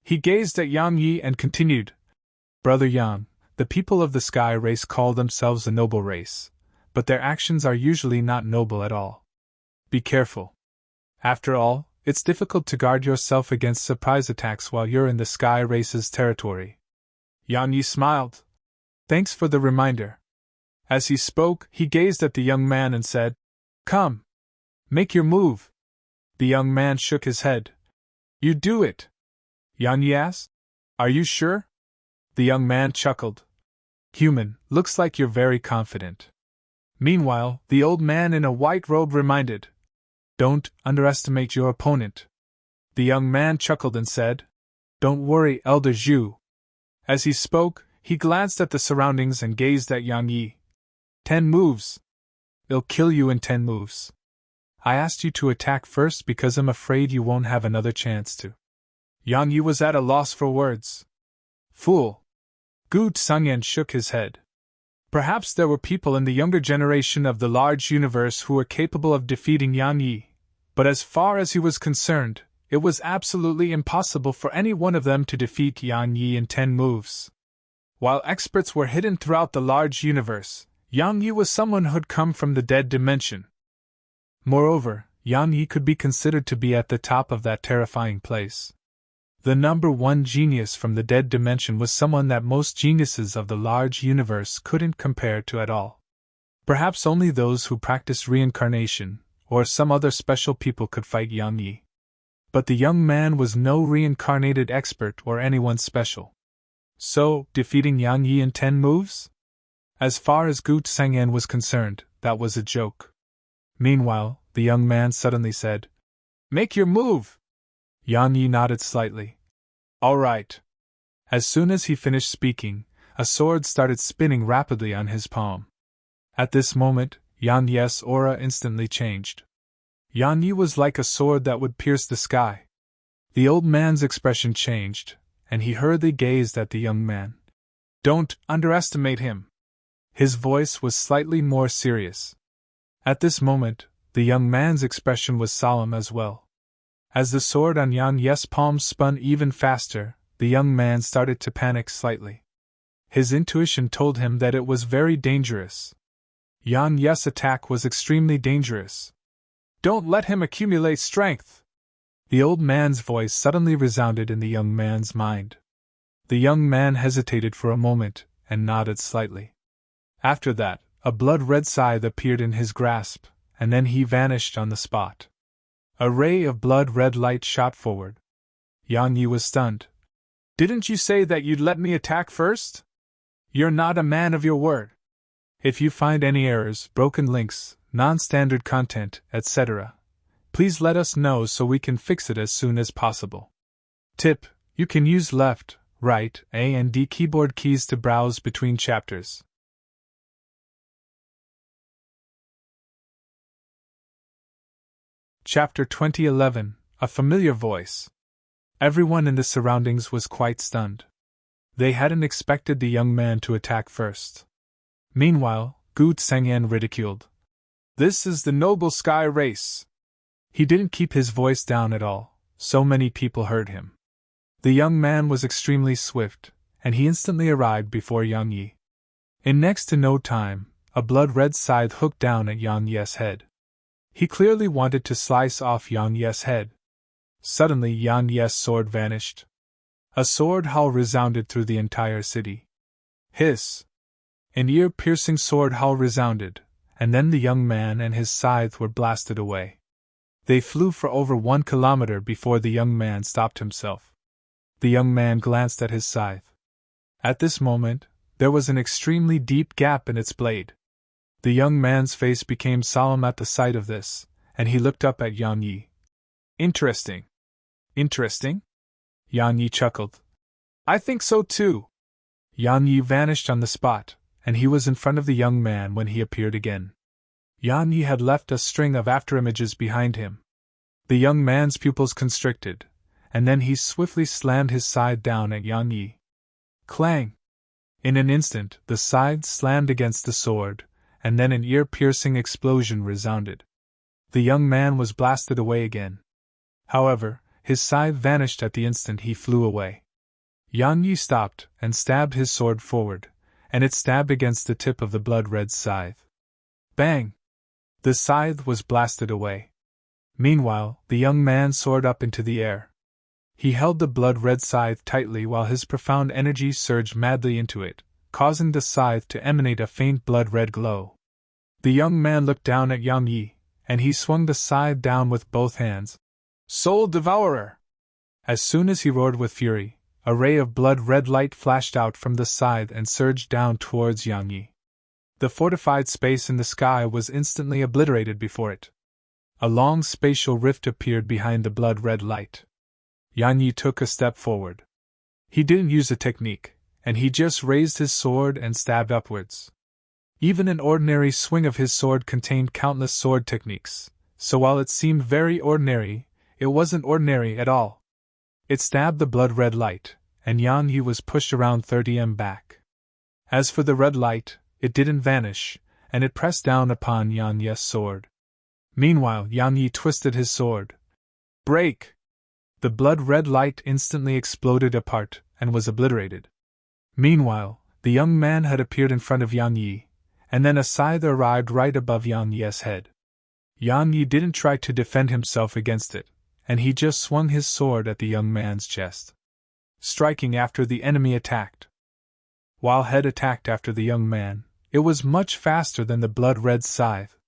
He gazed at Yang Yi and continued. Brother Yang, the people of the Sky Race call themselves a noble race, but their actions are usually not noble at all. Be careful. After all, it's difficult to guard yourself against surprise attacks while you're in the Sky Race's territory. Yang Yi smiled. Thanks for the reminder. As he spoke, he gazed at the young man and said, Come. Make your move. The young man shook his head. You do it. Yang Yi asked, Are you sure? The young man chuckled. Human, looks like you're very confident. Meanwhile, the old man in a white robe reminded, Don't underestimate your opponent. The young man chuckled and said, Don't worry, Elder Zhu. As he spoke, he glanced at the surroundings and gazed at Yang Yi. 10 moves. They'll kill you in 10 moves. I asked you to attack first because I'm afraid you won't have another chance to. Yang Yi was at a loss for words. Fool. Gu Tsangyan shook his head. Perhaps there were people in the younger generation of the large universe who were capable of defeating Yang Yi, but as far as he was concerned, it was absolutely impossible for any one of them to defeat Yang Yi in 10 moves. While experts were hidden throughout the large universe, Yang Yi was someone who'd come from the dead dimension. Moreover, Yang Yi could be considered to be at the top of that terrifying place. The number one genius from the dead dimension was someone that most geniuses of the large universe couldn't compare to at all. Perhaps only those who practiced reincarnation, or some other special people could fight Yang Yi. But the young man was no reincarnated expert or anyone special. So, defeating Yang Yi in 10 moves? As far as Gu Tsangyan was concerned, that was a joke. Meanwhile, the young man suddenly said, Make your move! Yang Yi nodded slightly. All right. As soon as he finished speaking, a sword started spinning rapidly on his palm. At this moment, Yang Yi's aura instantly changed. Yang Yi was like a sword that would pierce the sky. The old man's expression changed, and he hurriedly gazed at the young man. Don't underestimate him. His voice was slightly more serious. At this moment, the young man's expression was solemn as well. As the sword on Yang Yi's palm spun even faster, the young man started to panic slightly. His intuition told him that it was very dangerous. Yang Yi's attack was extremely dangerous. Don't let him accumulate strength! The old man's voice suddenly resounded in the young man's mind. The young man hesitated for a moment and nodded slightly. After that, a blood-red scythe appeared in his grasp, and then he vanished on the spot. A ray of blood-red light shot forward. Yang Yi was stunned. Didn't you say that you'd let me attack first? You're not a man of your word. If you find any errors, broken links, non-standard content, etc., please let us know so we can fix it as soon as possible. Tip: you can use left, right, A and D keyboard keys to browse between chapters. Chapter 2011. A familiar voice. Everyone in the surroundings was quite stunned. They hadn't expected the young man to attack first. Meanwhile, Gu Tsengyan ridiculed. This is the noble sky race. He didn't keep his voice down at all, so many people heard him. The young man was extremely swift, and he instantly arrived before Yang Yi. In next to no time, a blood-red scythe hooked down at Yang Yi's head. He clearly wanted to slice off Yang Yi's head. Suddenly Yang Yi's sword vanished. A sword howl resounded through the entire city. Hiss! An ear-piercing sword howl resounded, and then the young man and his scythe were blasted away. They flew for over 1 kilometer before the young man stopped himself. The young man glanced at his scythe. At this moment, there was an extremely deep gap in its blade. The young man's face became solemn at the sight of this, and he looked up at Yang Yi. Interesting. Interesting? Yang Yi chuckled. I think so too. Yang Yi vanished on the spot, and he was in front of the young man when he appeared again. Yang Yi had left a string of afterimages behind him. The young man's pupils constricted, and then he swiftly slammed his scythe down at Yang Yi. Clang! In an instant, the scythe slammed against the sword, and then an ear-piercing explosion resounded. The young man was blasted away again. However, his scythe vanished at the instant he flew away. Yang Yi stopped and stabbed his sword forward, and it stabbed against the tip of the blood-red scythe. Bang! The scythe was blasted away. Meanwhile, the young man soared up into the air. He held the blood-red scythe tightly while his profound energy surged madly into it, causing the scythe to emanate a faint blood-red glow. The young man looked down at Yang Yi, and he swung the scythe down with both hands. Soul Devourer! As soon as he roared with fury, a ray of blood-red light flashed out from the scythe and surged down towards Yang Yi. The fortified space in the sky was instantly obliterated before it. A long spatial rift appeared behind the blood-red light. Yang Yi took a step forward. He didn't use a technique, and he just raised his sword and stabbed upwards. Even an ordinary swing of his sword contained countless sword techniques, so while it seemed very ordinary, it wasn't ordinary at all. It stabbed the blood-red light, and Yang Yi was pushed around 30 m back. As for the red light, it didn't vanish, and it pressed down upon Yang Yi's sword. Meanwhile, Yang Yi twisted his sword. Break! The blood-red light instantly exploded apart and was obliterated. Meanwhile, the young man had appeared in front of Yang Yi, and then a scythe arrived right above Yang Yi's head. Yang Yi didn't try to defend himself against it, and he just swung his sword at the young man's chest, striking after the enemy attacked. While head attacked after the young man, it was much faster than the blood-red scythe.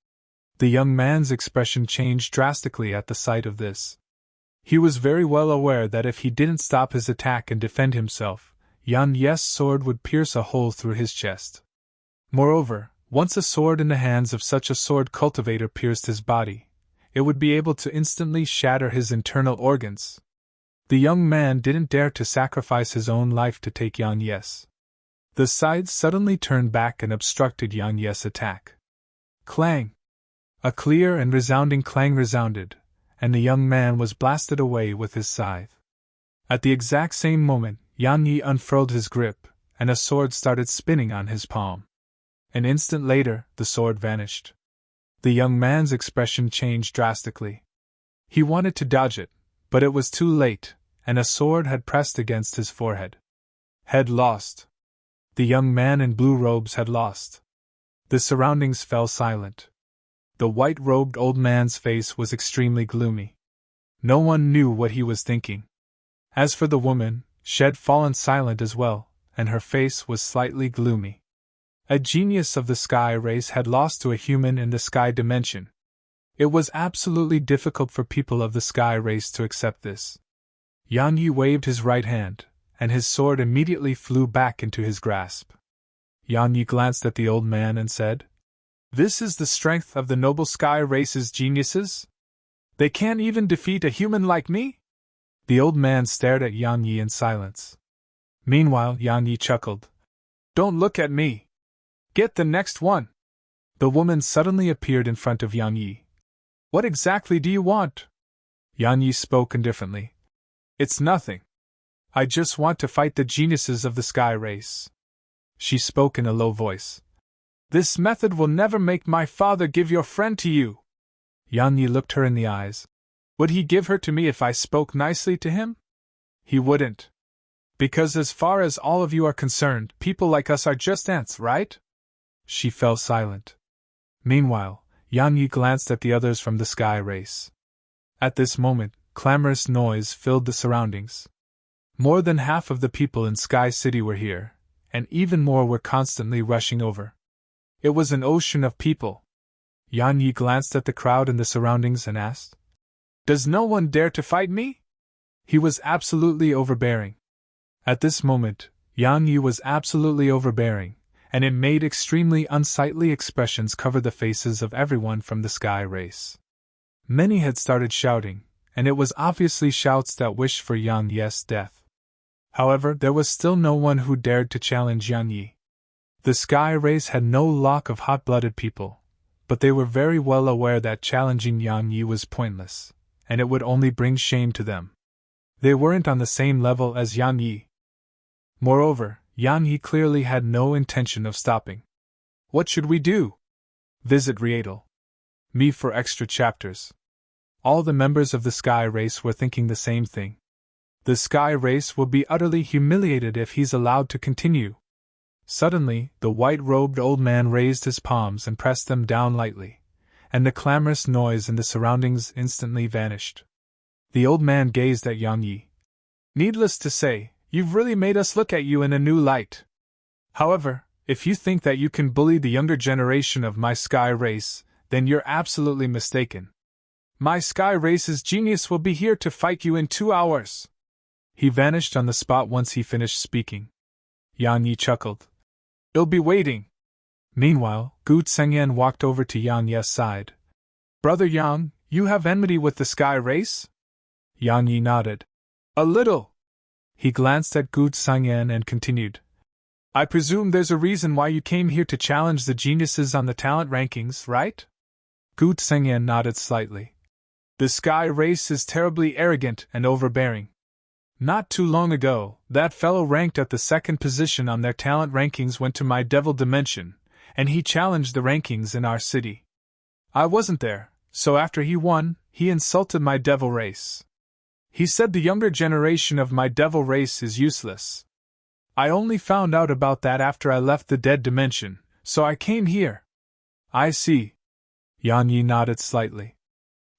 The young man's expression changed drastically at the sight of this. He was very well aware that if he didn't stop his attack and defend himself, Yang Yi's sword would pierce a hole through his chest. Moreover, once a sword in the hands of such a sword cultivator pierced his body, it would be able to instantly shatter his internal organs. The young man didn't dare to sacrifice his own life to take Yang Yi's. The scythe suddenly turned back and obstructed Yang Yi's attack. Clang! A clear and resounding clang resounded, and the young man was blasted away with his scythe. At the exact same moment, Yang Yi unfurled his grip, and a sword started spinning on his palm. An instant later, the sword vanished. The young man's expression changed drastically. He wanted to dodge it, but it was too late, and a sword had pressed against his forehead. Had lost. The young man in blue robes had lost. The surroundings fell silent. The white-robed old man's face was extremely gloomy. No one knew what he was thinking. As for the woman, she had fallen silent as well, and her face was slightly gloomy. A genius of the sky race had lost to a human in the sky dimension. It was absolutely difficult for people of the sky race to accept this. Yang Yi waved his right hand, and his sword immediately flew back into his grasp. Yan Yi glanced at the old man and said, "This is the strength of the noble sky race's geniuses? They can't even defeat a human like me?" The old man stared at Yan Yi in silence. Meanwhile, Yan Yi chuckled. "Don't look at me! Get the next one!" The woman suddenly appeared in front of Yan Yi. "What exactly do you want?" Yan Yi spoke indifferently. "It's nothing. I just want to fight the geniuses of the sky race." She spoke in a low voice. "This method will never make my father give your friend to you." Yan Yi looked her in the eyes. "Would he give her to me if I spoke nicely to him?" "He wouldn't. Because as far as all of you are concerned, people like us are just ants, right?" She fell silent. Meanwhile, Yan Yi glanced at the others from the sky race. At this moment, clamorous noise filled the surroundings. More than half of the people in Sky City were here, and even more were constantly rushing over. It was an ocean of people. Yan Yi glanced at the crowd in the surroundings and asked, "Does no one dare to fight me?" He was absolutely overbearing. At this moment, Yan Yi was absolutely overbearing, and it made extremely unsightly expressions cover the faces of everyone from the sky race. Many had started shouting, and it was obviously shouts that wished for Yan Yi's death. However, there was still no one who dared to challenge Yan Yi. The sky race had no lack of hot-blooded people, but they were very well aware that challenging Yan Yi was pointless, and it would only bring shame to them. They weren't on the same level as Yan Yi. Moreover, Yan Yi clearly had no intention of stopping. What should we do? Visit Rietal. Me for extra chapters. All the members of the sky race were thinking the same thing. The sky race will be utterly humiliated if he's allowed to continue. Suddenly, the white-robed old man raised his palms and pressed them down lightly, and the clamorous noise in the surroundings instantly vanished. The old man gazed at Yan Yi. "Needless to say, you've really made us look at you in a new light. However, if you think that you can bully the younger generation of my sky race, then you're absolutely mistaken. My sky race's genius will be here to fight you in 2 hours." He vanished on the spot once he finished speaking. Yan Yi chuckled. "He'll be waiting." Meanwhile, Gu Tsengyan walked over to Yan Yi's side. "Brother Yang, you have enmity with the sky race?" Yan Yi nodded. "A little." He glanced at Gu Tsengyan and continued. "I presume there's a reason why you came here to challenge the geniuses on the talent rankings, right?" Gu Tsengyan nodded slightly. "The sky race is terribly arrogant and overbearing. Not too long ago, that fellow ranked at the 2nd position on their talent rankings went to my devil dimension, and he challenged the rankings in our city. I wasn't there, so after he won, he insulted my devil race. He said the younger generation of my devil race is useless. I only found out about that after I left the dead dimension, so I came here." "I see." Yan Yi nodded slightly.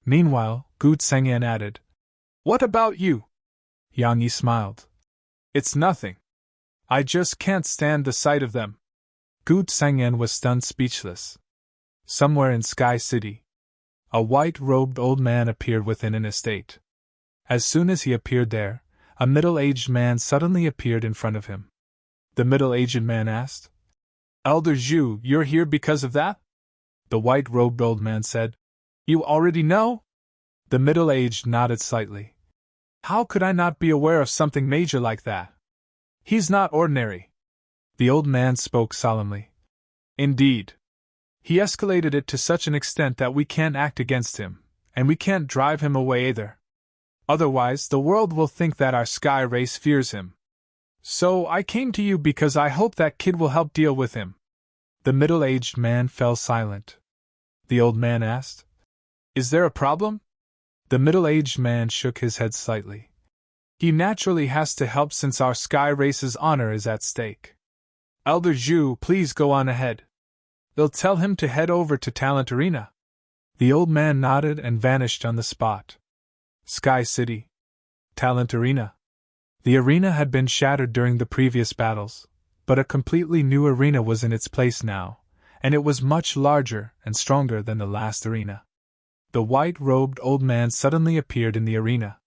Meanwhile, Gu Tsengyan added, "What about you?" Yan Yi smiled. "It's nothing. I just can't stand the sight of them." Gu Tsengyan was stunned speechless. Somewhere in Sky City, a white-robed old man appeared within an estate. As soon as he appeared there, a middle-aged man suddenly appeared in front of him. The middle-aged man asked, "Elder Zhu, you're here because of that?" The white-robed old man said, "You already know?" The middle-aged nodded slightly. "How could I not be aware of something major like that? He's not ordinary." The old man spoke solemnly. "Indeed. He escalated it to such an extent that we can't act against him, and we can't drive him away either. Otherwise, the world will think that our sky race fears him. So I came to you because I hope that kid will help deal with him." The middle-aged man fell silent. The old man asked, "Is there a problem?" The middle-aged man shook his head slightly. "He naturally has to help since our sky race's honor is at stake. Elder Zhu, please go on ahead. They'll tell him to head over to Talent Arena." The old man nodded and vanished on the spot. Sky City. Talent Arena. The arena had been shattered during the previous battles, but a completely new arena was in its place now, and it was much larger and stronger than the last arena. The white-robed old man suddenly appeared in the arena.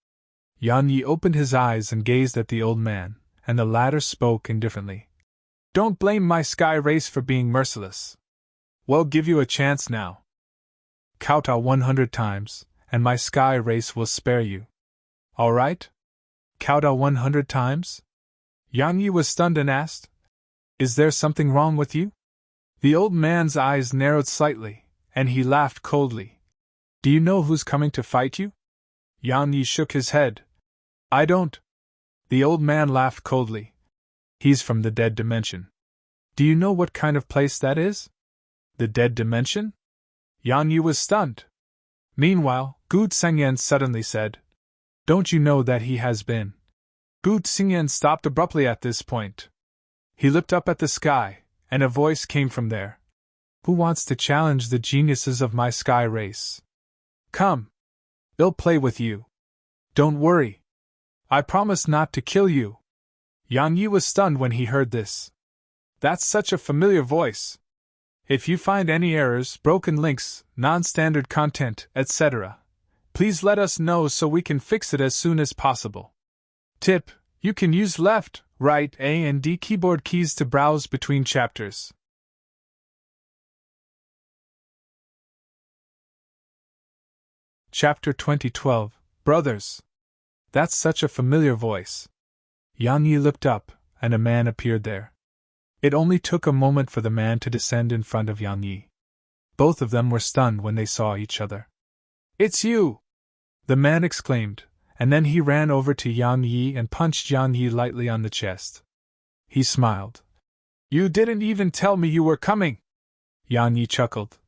Yan Yi opened his eyes and gazed at the old man, and the latter spoke indifferently. Don't blame my sky race for being merciless. We'll give you a chance now. Kowtow 100 times, and my sky race will spare you. All right? Kowtow 100 times? Yang Yi was stunned and asked, Is there something wrong with you? The old man's eyes narrowed slightly, and he laughed coldly. Do you know who's coming to fight you? Yang Yi shook his head. I don't. The old man laughed coldly. He's from the dead dimension. Do you know what kind of place that is? The dead dimension? Yang Yi was stunned. Meanwhile, Gu Tsengyan suddenly said, Don't you know that he has been? Gu Tsengyan stopped abruptly at this point. He looked up at the sky, and a voice came from there. Who wants to challenge the geniuses of my sky race? Come. I'll play with you. Don't worry. I promise not to kill you. Yang Yi was stunned when he heard this. That's such a familiar voice. If you find any errors, broken links, non-standard content, etc., please let us know so we can fix it as soon as possible. Tip: you can use left, right, A and D keyboard keys to browse between chapters. Chapter 2012, Brothers. That's such a familiar voice. Yang Yi looked up, and a man appeared there. It only took a moment for the man to descend in front of Yang Yi. Both of them were stunned when they saw each other. It's you! The man exclaimed, and then he ran over to Yang Yi and punched Yang Yi lightly on the chest. He smiled. You didn't even tell me you were coming! Yang Yi chuckled.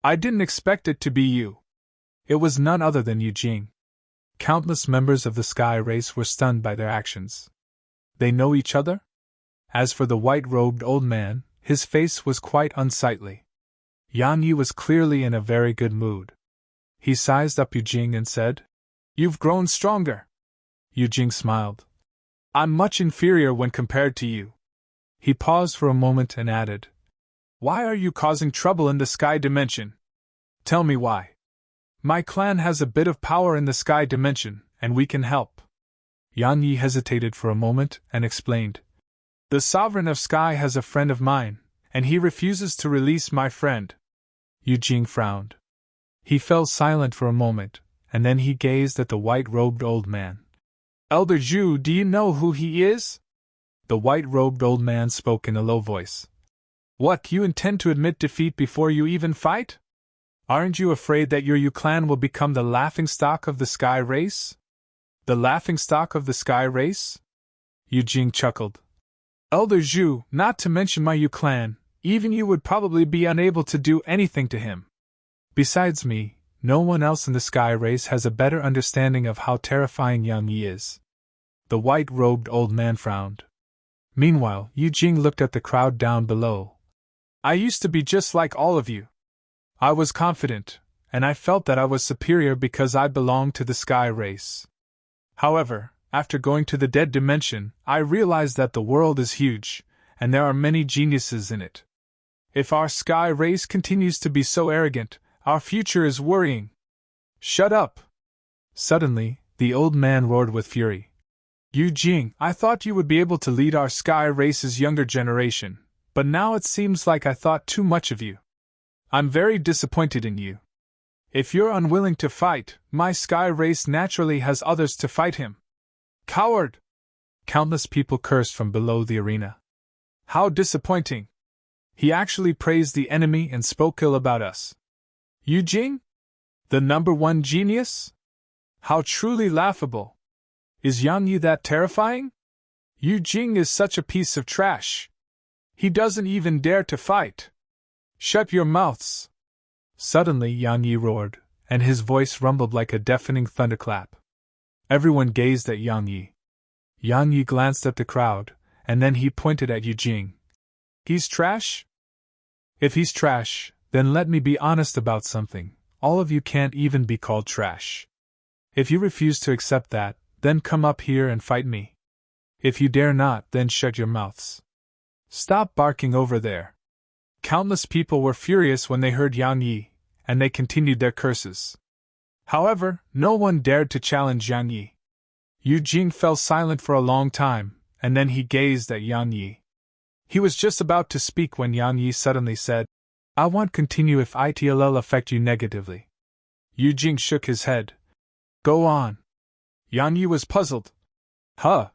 I didn't expect it to be you. It was none other than Yu Jing. Countless members of the sky race were stunned by their actions. They know each other? As for the white-robed old man, his face was quite unsightly. Yang Yi was clearly in a very good mood. He sized up Yu Jing and said, You've grown stronger. Yu Jing smiled. I'm much inferior when compared to you. He paused for a moment and added, Why are you causing trouble in the sky dimension? Tell me why. My clan has a bit of power in the sky dimension, and we can help. Yang Yi hesitated for a moment and explained. The sovereign of sky has a friend of mine, and he refuses to release my friend. Yu Jing frowned. He fell silent for a moment, and then he gazed at the white-robed old man. Elder Zhu, do you know who he is? The white-robed old man spoke in a low voice. What, you intend to admit defeat before you even fight? Aren't you afraid that your Yu clan will become the laughingstock of the sky race? The laughingstock of the sky race? Yu Jing chuckled. Elder Zhu, not to mention my Yu clan, even you would probably be unable to do anything to him. Besides me, no one else in the sky race has a better understanding of how terrifying Yang Yi is. The white-robed old man frowned. Meanwhile, Yu Jing looked at the crowd down below. I used to be just like all of you. I was confident, and I felt that I was superior because I belonged to the sky race. However, after going to the dead dimension, I realized that the world is huge, and there are many geniuses in it. If our sky race continues to be so arrogant, our future is worrying. Shut up! Suddenly, the old man roared with fury. Yu Jing, I thought you would be able to lead our sky race's younger generation, but now it seems like I thought too much of you. I'm very disappointed in you. If you're unwilling to fight, my sky race naturally has others to fight him. Coward! Countless people cursed from below the arena. How disappointing! He actually praised the enemy and spoke ill about us. Yu Jing? The #1 genius? How truly laughable! Is Yang Yi that terrifying? Yu Jing is such a piece of trash. He doesn't even dare to fight. Shut your mouths! Suddenly Yang Yi roared, and his voice rumbled like a deafening thunderclap. Everyone gazed at Yang Yi. Yang Yi glanced at the crowd, and then he pointed at Yu Jing. He's trash? If he's trash, then let me be honest about something. All of you can't even be called trash. If you refuse to accept that, then come up here and fight me. If you dare not, then shut your mouths. Stop barking over there. Countless people were furious when they heard Yang Yi, and they continued their curses. However, no one dared to challenge Yang Yi. Yu Jing fell silent for a long time, and then he gazed at Yang Yi. He was just about to speak when Yang Yi suddenly said, "I won't continue if it'll affect you negatively." Yu Jing shook his head. "Go on." Yang Yi was puzzled. "Huh?"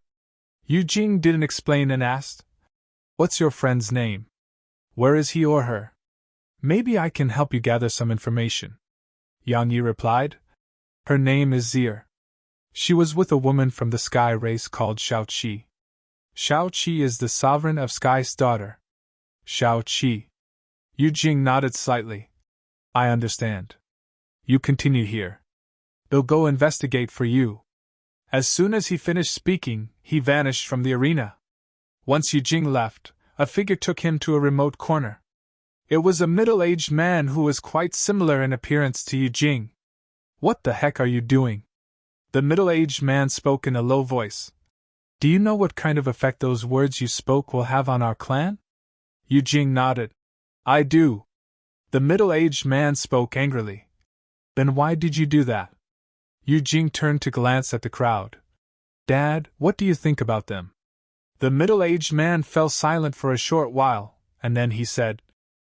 Yu Jing didn't explain and asked, "What's your friend's name? Where is he or her? Maybe I can help you gather some information." Yang Yi replied, "Her name is Zir. She was with a woman from the sky race called Shao Qi. Shao Qi is the sovereign of Sky's daughter." Shao Qi. Yu Jing nodded slightly. "I understand. You continue here. They'll go investigate for you." As soon as he finished speaking, he vanished from the arena. Once Yu Jing left, a figure took him to a remote corner. It was a middle-aged man who was quite similar in appearance to Yu Jing. "What the heck are you doing?" The middle-aged man spoke in a low voice. "Do you know what kind of effect those words you spoke will have on our clan?" Yu Jing nodded. "I do." The middle-aged man spoke angrily. "Then why did you do that?" Yu Jing turned to glance at the crowd. "Dad, what do you think about them?" The middle-aged man fell silent for a short while, and then he said,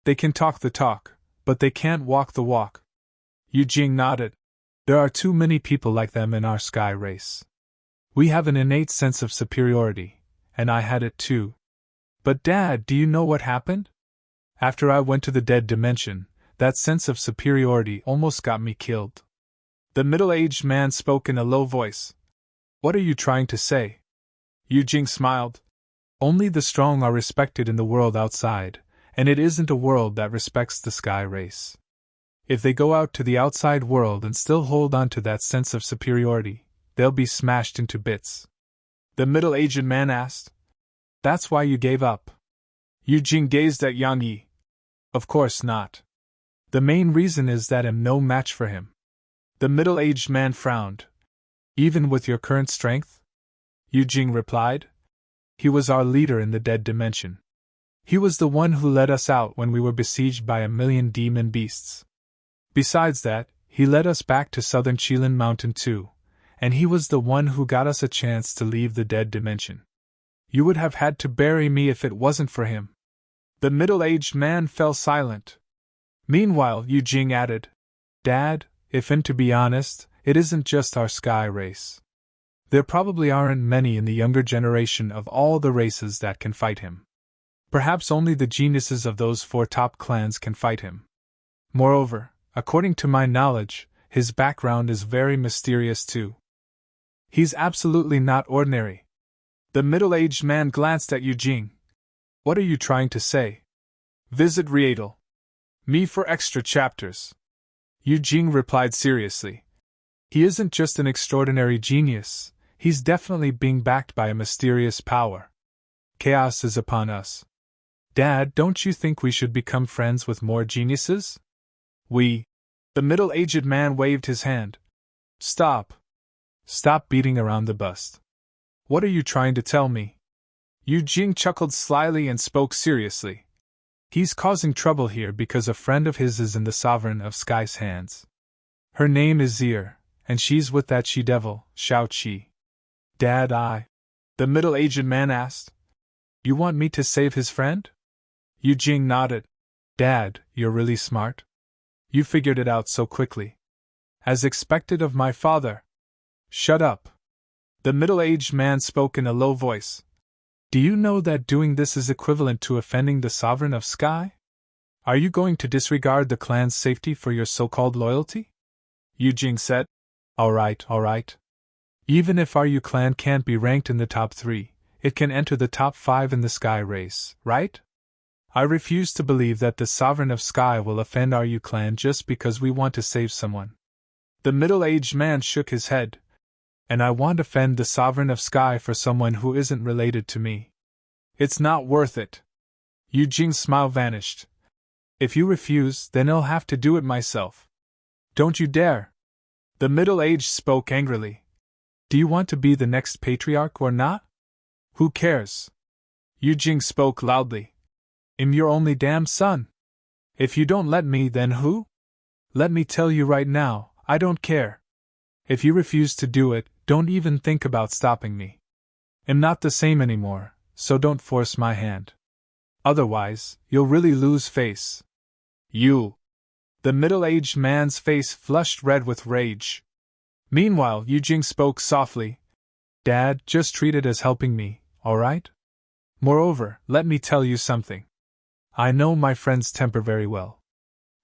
"They can talk the talk, but they can't walk the walk." Yu Jing nodded. "There are too many people like them in our sky race. We have an innate sense of superiority, and I had it too. But Dad, do you know what happened? After I went to the dead dimension, that sense of superiority almost got me killed." The middle-aged man spoke in a low voice. "What are you trying to say?" Yu Jing smiled. "Only the strong are respected in the world outside, and it isn't a world that respects the sky race. If they go out to the outside world and still hold on to that sense of superiority, they'll be smashed into bits." The middle-aged man asked, "That's why you gave up?" Yu Jing gazed at Yang Yi. "Of course not. The main reason is that I'm no match for him." The middle-aged man frowned. "Even with your current strength?" Yu Jing replied. "He was our leader in the dead dimension. He was the one who led us out when we were besieged by 1,000,000 demon beasts. Besides that, he led us back to southern Qilin Mountain too, and he was the one who got us a chance to leave the dead dimension. You would have had to bury me if it wasn't for him." The middle-aged man fell silent. Meanwhile, Yu Jing added, "Dad, to be honest, it isn't just our sky race. There probably aren't many in the younger generation of all the races that can fight him. Perhaps only the geniuses of those 4 top clans can fight him. Moreover, according to my knowledge, his background is very mysterious too. He's absolutely not ordinary." The middle-aged man glanced at Yu Jing. "What are you trying to say?" "Visit Rietal. Me for extra chapters." Yu Jing replied seriously. "He isn't just an extraordinary genius, he's definitely being backed by a mysterious power. Chaos is upon us. Dad, don't you think we should become friends with more geniuses?" The middle-aged man waved his hand. "Stop. Stop beating around the bush. What are you trying to tell me?" Yu Jing chuckled slyly and spoke seriously. "He's causing trouble here because a friend of his is in the Sovereign of Sky's hands. Her name is Zir, and she's with that she-devil, Shao Qi." "Dad, the middle-aged man asked. "You want me to save his friend?" Yu Jing nodded. "Dad, you're really smart. You figured it out so quickly. As expected of my father." "Shut up." The middle-aged man spoke in a low voice. "Do you know that doing this is equivalent to offending the Sovereign of Sky? Are you going to disregard the clan's safety for your so-called loyalty?" Yu Jing said. All right. Even if our Yu clan can't be ranked in the top 3, it can enter the top 5 in the Sky race, right? I refuse to believe that the Sovereign of Sky will offend our Yu clan just because we want to save someone." The middle-aged man shook his head. "And I won't offend the Sovereign of Sky for someone who isn't related to me. It's not worth it." Yu Jing's smile vanished. "If you refuse, then I'll have to do it myself." "Don't you dare!" The middle-aged spoke angrily. "Do you want to be the next patriarch or not? Who cares?" Yu Jing spoke loudly. "I'm your only damn son. If you don't let me, then who? Let me tell you right now, I don't care. If you refuse to do it, don't even think about stopping me. I'm not the same anymore, so don't force my hand." Otherwise, you'll really lose face. You! The middle-aged man's face flushed red with rage. Meanwhile, Yujing spoke softly. Dad, just treat it as helping me, alright? Moreover, let me tell you something. I know my friend's temper very well.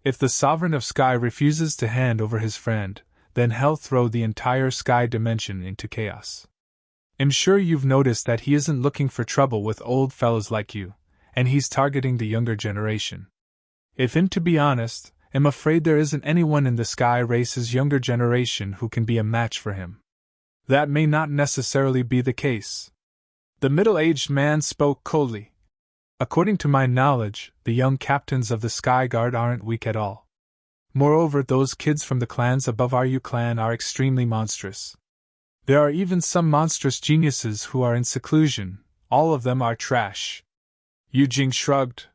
If the Sovereign of Sky refuses to hand over his friend, then he'll throw the entire Sky dimension into chaos. I'm sure you've noticed that he isn't looking for trouble with old fellows like you, and he's targeting the younger generation. If I'm to be honest, I'm afraid there isn't anyone in the Sky race's younger generation who can be a match for him. That may not necessarily be the case. The middle-aged man spoke coldly. According to my knowledge, the young captains of the Sky Guard aren't weak at all. Moreover, those kids from the clans above our clan are extremely monstrous. There are even some monstrous geniuses who are in seclusion. All of them are trash. Yujing shrugged.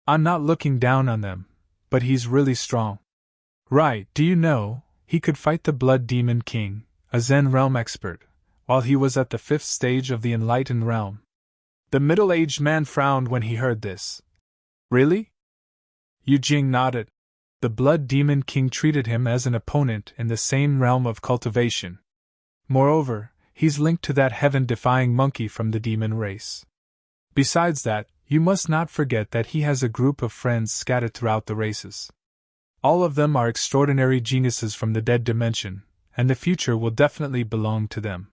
I'm not looking down on them, but he's really strong. Right, do you know, he could fight the Blood Demon King, a Zen realm expert, while he was at the 5th stage of the Enlightened Realm. The middle-aged man frowned when he heard this. Really? Yujing nodded. The Blood Demon King treated him as an opponent in the same realm of cultivation. Moreover, he's linked to that heaven-defying monkey from the demon race. Besides that, you must not forget that he has a group of friends scattered throughout the races. All of them are extraordinary geniuses from the dead dimension, and the future will definitely belong to them.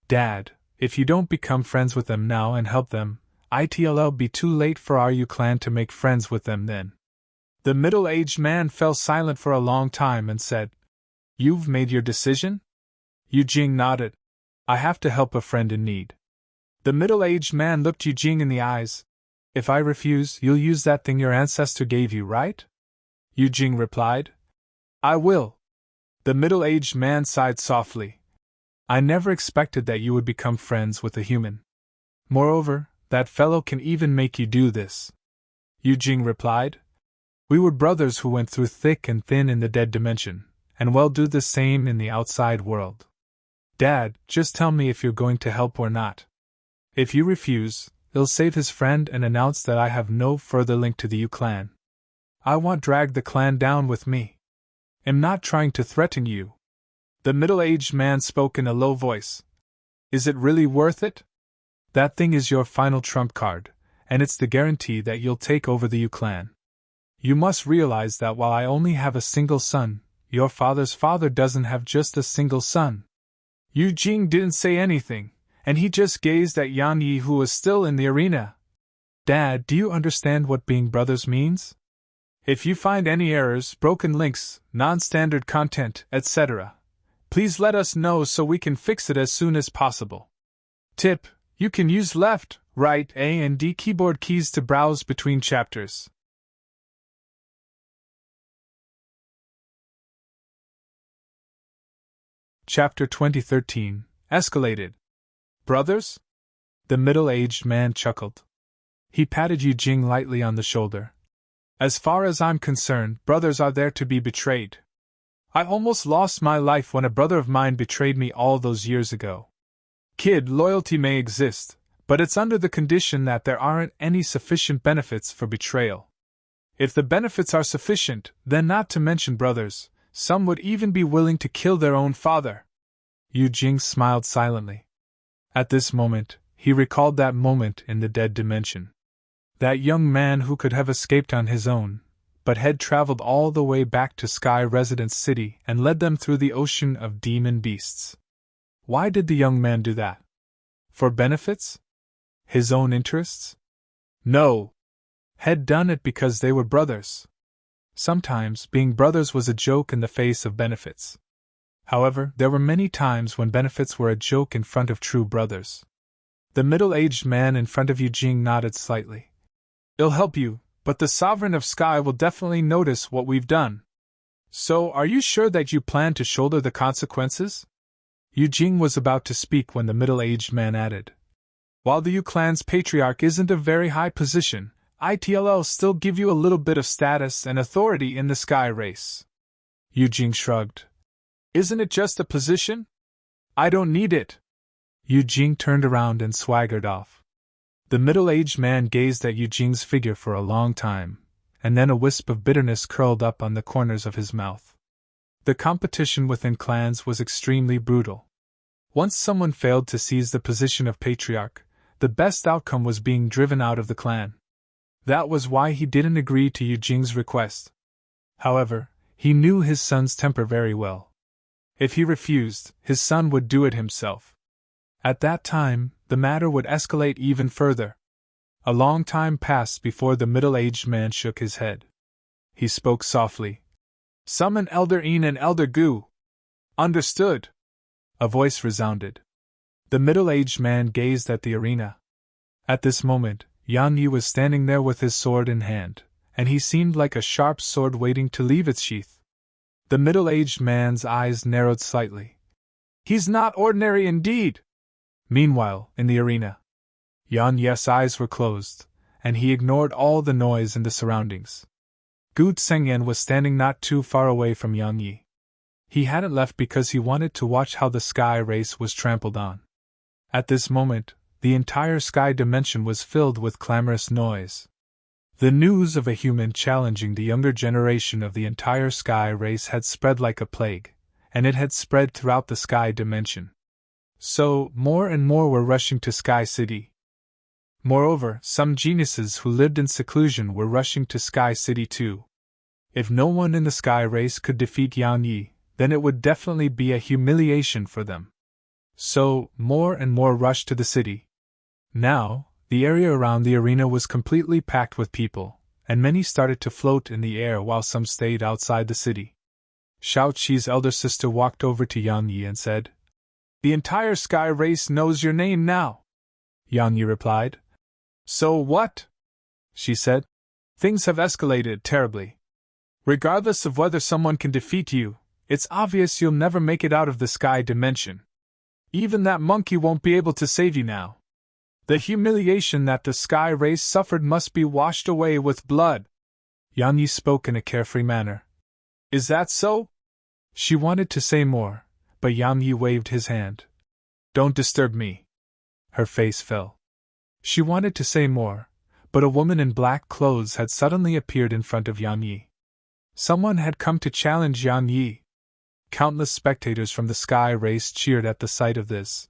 Dad, if you don't become friends with them now and help them, it'll be too late for our clan to make friends with them then. The middle-aged man fell silent for a long time and said, You've made your decision? Yujing nodded. I have to help a friend in need. The middle-aged man looked Yujing in the eyes. If I refuse, you'll use that thing your ancestor gave you, right? Yujing replied. I will. The middle-aged man sighed softly. I never expected that you would become friends with a human. Moreover, that fellow can even make you do this. Yujing replied. We were brothers who went through thick and thin in the dead dimension, and will do the same in the outside world. Dad, just tell me if you're going to help or not. If you refuse, he'll save his friend and announce that I have no further link to the clan. I won't drag the clan down with me. I'm not trying to threaten you. The middle-aged man spoke in a low voice. Is it really worth it? That thing is your final trump card, and it's the guarantee that you'll take over the clan. You must realize that while I only have a single son, your father's father doesn't have just a single son. Yujing didn't say anything, and he just gazed at Yan Yi, who was still in the arena. Dad, do you understand what being brothers means? If you find any errors, broken links, non-standard content, etc., please let us know so we can fix it as soon as possible. Tip: you can use left, right, A and D keyboard keys to browse between chapters. Chapter 2013, Escalated. Brothers? The middle-aged man chuckled. He patted Yujing lightly on the shoulder. As far as I'm concerned, brothers are there to be betrayed. I almost lost my life when a brother of mine betrayed me all those years ago. Kid, loyalty may exist, but it's under the condition that there aren't any sufficient benefits for betrayal. If the benefits are sufficient, then not to mention brothers, some would even be willing to kill their own father. Yujing smiled silently. At this moment, he recalled that moment in the dead dimension. That young man who could have escaped on his own, but had traveled all the way back to Sky Residence City and led them through the ocean of demon beasts. Why did the young man do that? For benefits? His own interests? No. Had done it because they were brothers. Sometimes, being brothers was a joke in the face of benefits. However, there were many times when benefits were a joke in front of true brothers. The middle-aged man in front of Yujing nodded slightly. It'll help you, but the Sovereign of Sky will definitely notice what we've done. So, are you sure that you plan to shoulder the consequences? Yujing was about to speak when the middle-aged man added. While the clan's patriarch isn't a very high position, it'll still give you a little bit of status and authority in the Sky race. Yujing shrugged. Isn't it just a position? I don't need it. Yujing turned around and swaggered off. The middle-aged man gazed at Yu Jing's figure for a long time, and then a wisp of bitterness curled up on the corners of his mouth. The competition within clans was extremely brutal. Once someone failed to seize the position of patriarch, the best outcome was being driven out of the clan. That was why he didn't agree to Yu Jing's request. However, he knew his son's temper very well. If he refused, his son would do it himself. At that time, the matter would escalate even further. A long time passed before the middle-aged man shook his head. He spoke softly. "Summon Elder Een and Elder Gu." "Understood," a voice resounded. The middle-aged man gazed at the arena. At this moment, Yan Yi was standing there with his sword in hand, and he seemed like a sharp sword waiting to leave its sheath. The middle-aged man's eyes narrowed slightly. "He's not ordinary indeed!" Meanwhile, in the arena, Yan Yi's eyes were closed, and he ignored all the noise in the surroundings. Gu Tsengyan was standing not too far away from Yan Yi. He hadn't left because he wanted to watch how the sky race was trampled on. At this moment, the entire sky dimension was filled with clamorous noise. The news of a human challenging the younger generation of the entire sky race had spread like a plague, and it had spread throughout the sky dimension. So, more and more were rushing to Sky City. Moreover, some geniuses who lived in seclusion were rushing to Sky City too. If no one in the sky race could defeat Yan Yi, then it would definitely be a humiliation for them. So, more and more rushed to the city. Now, the area around the arena was completely packed with people, and many started to float in the air while some stayed outside the city. Shao Qi's elder sister walked over to Yan Yi and said, "The entire sky race knows your name now." Yan Yi replied, "So what?" she said. "Things have escalated terribly. Regardless of whether someone can defeat you, it's obvious you'll never make it out of the sky dimension. Even that monkey won't be able to save you now. The humiliation that the sky race suffered must be washed away with blood." Yan Yi spoke in a carefree manner. "Is that so?" She wanted to say more, but Yan Yi waved his hand. "Don't disturb me." Her face fell. She wanted to say more, but a woman in black clothes had suddenly appeared in front of Yan Yi. Someone had come to challenge Yan Yi. Countless spectators from the sky race cheered at the sight of this.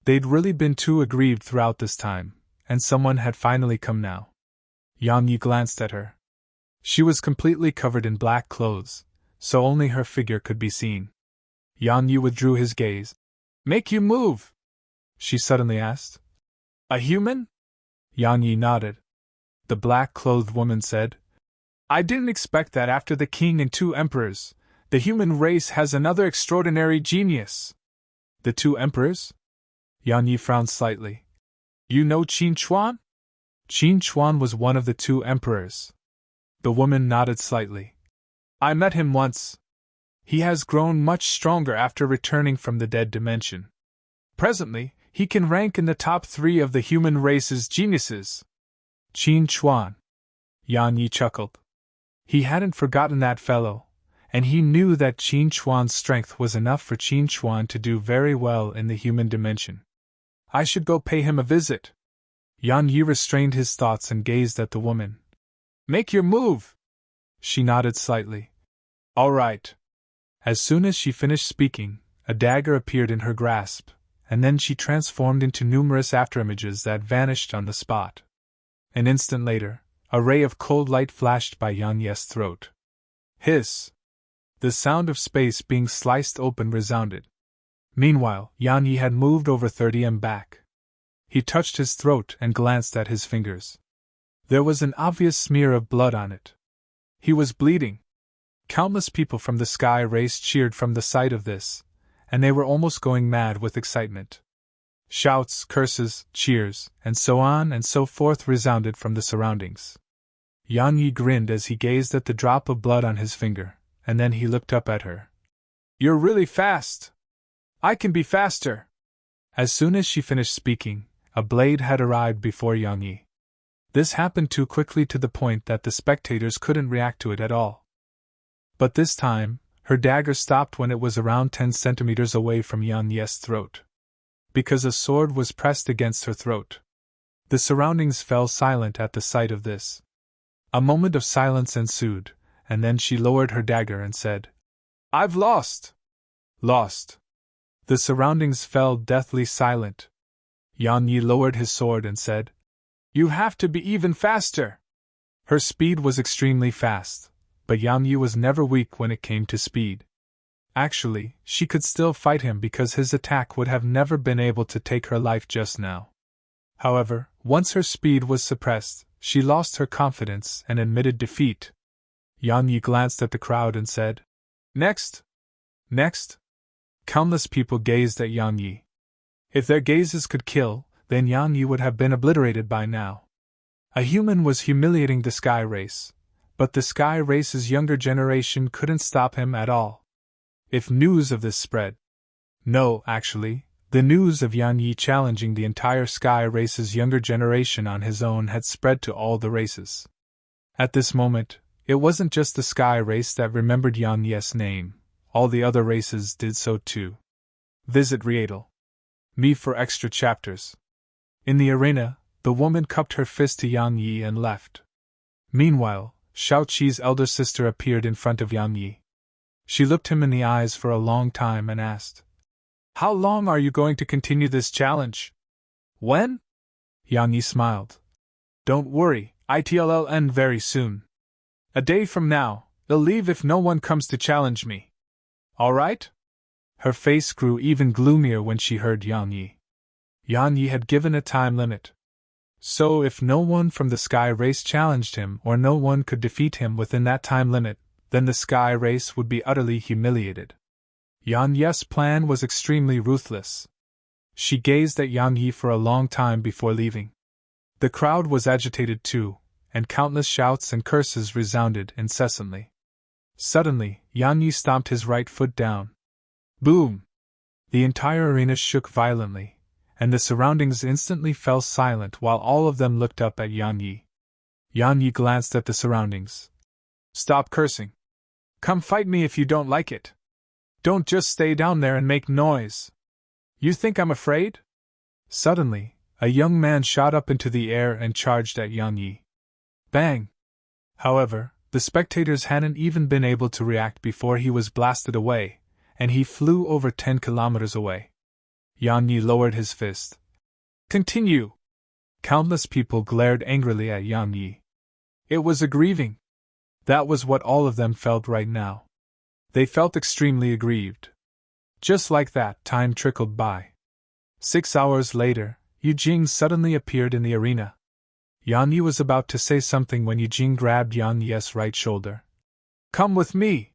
They'd really been too aggrieved throughout this time, and someone had finally come now. Yan Yi glanced at her. She was completely covered in black clothes, so only her figure could be seen. Yan Yi withdrew his gaze. "Make you move?" she suddenly asked. "A human?" Yan Yi nodded. The black-clothed woman said, "I didn't expect that after the king and 2 emperors, the human race has another extraordinary genius." "The 2 emperors?" Yan Yi frowned slightly. "You know Qin Chuan?" Qin Chuan was one of the 2 emperors. The woman nodded slightly. "I met him once. He has grown much stronger after returning from the dead dimension. Presently, he can rank in the top 3 of the human race's geniuses." Qin Chuan. Yan Yi chuckled. He hadn't forgotten that fellow, and he knew that Qin Chuan's strength was enough for Qin Chuan to do very well in the human dimension. "I should go pay him a visit." Yan Yi restrained his thoughts and gazed at the woman. "Make your move!" She nodded slightly. "All right." As soon as she finished speaking, a dagger appeared in her grasp, and then she transformed into numerous afterimages that vanished on the spot. An instant later, a ray of cold light flashed by Yan Yi's throat. Hiss! The sound of space being sliced open resounded. Meanwhile, Yan Yi had moved over 30 m back. He touched his throat and glanced at his fingers. There was an obvious smear of blood on it. He was bleeding. Countless people from the sky race cheered from the sight of this, and they were almost going mad with excitement. Shouts, curses, cheers, and so on and so forth resounded from the surroundings. Yan Yi grinned as he gazed at the drop of blood on his finger, and then he looked up at her. "You're really fast! I can be faster!" As soon as she finished speaking, a blade had arrived before Yan Yi. This happened too quickly to the point that the spectators couldn't react to it at all. But this time, her dagger stopped when it was around 10 centimeters away from Yan Yi's throat. Because a sword was pressed against her throat. The surroundings fell silent at the sight of this. A moment of silence ensued, and then she lowered her dagger and said, "I've lost!" Lost. The surroundings fell deathly silent. Yan Yi lowered his sword and said, "You have to be even faster!" Her speed was extremely fast, but Yan Yi was never weak when it came to speed. Actually, she could still fight him because his attack would have never been able to take her life just now. However, once her speed was suppressed, she lost her confidence and admitted defeat. Yan Yi glanced at the crowd and said, "Next! Next!" Countless people gazed at Yan Yi. If their gazes could kill, then Yan Yi would have been obliterated by now. A human was humiliating the Sky Race, but the Sky Race's younger generation couldn't stop him at all. If news of this spread— No, actually, the news of Yan Yi challenging the entire Sky Race's younger generation on his own had spread to all the races. At this moment, it wasn't just the Sky Race that remembered Yan Yi's name, all the other races did so too. Visit Readle.me for extra chapters. In the arena, the woman cupped her fist to Yan Yi and left. Meanwhile, Shao Qi's elder sister appeared in front of Yan Yi. She looked him in the eyes for a long time and asked, "How long are you going to continue this challenge?" "When?" Yan Yi smiled. "Don't worry, it'll end very soon. A day from now, I'll leave if no one comes to challenge me. All right?" Her face grew even gloomier when she heard Yan Yi. Yan Yi had given a time limit. So if no one from the Sky Race challenged him or no one could defeat him within that time limit, then the Sky Race would be utterly humiliated. Yan Yi's plan was extremely ruthless. She gazed at Yan Yi for a long time before leaving. The crowd was agitated too, and countless shouts and curses resounded incessantly. Suddenly, Yan Yi stomped his right foot down. Boom! The entire arena shook violently, and the surroundings instantly fell silent while all of them looked up at Yan Yi. Yan Yi glanced at the surroundings. "Stop cursing. Come fight me if you don't like it. Don't just stay down there and make noise. You think I'm afraid?" Suddenly, a young man shot up into the air and charged at Yan Yi. Bang! However, the spectators hadn't even been able to react before he was blasted away, and he flew over 10 kilometers away. Yan Yi lowered his fist. "Continue!" Countless people glared angrily at Yan Yi. It was aggrieving. That was what all of them felt right now. They felt extremely aggrieved. Just like that, time trickled by. 6 hours later, Yujing suddenly appeared in the arena. Yan Yi was about to say something when Yujing grabbed Yan Yi's right shoulder. "Come with me!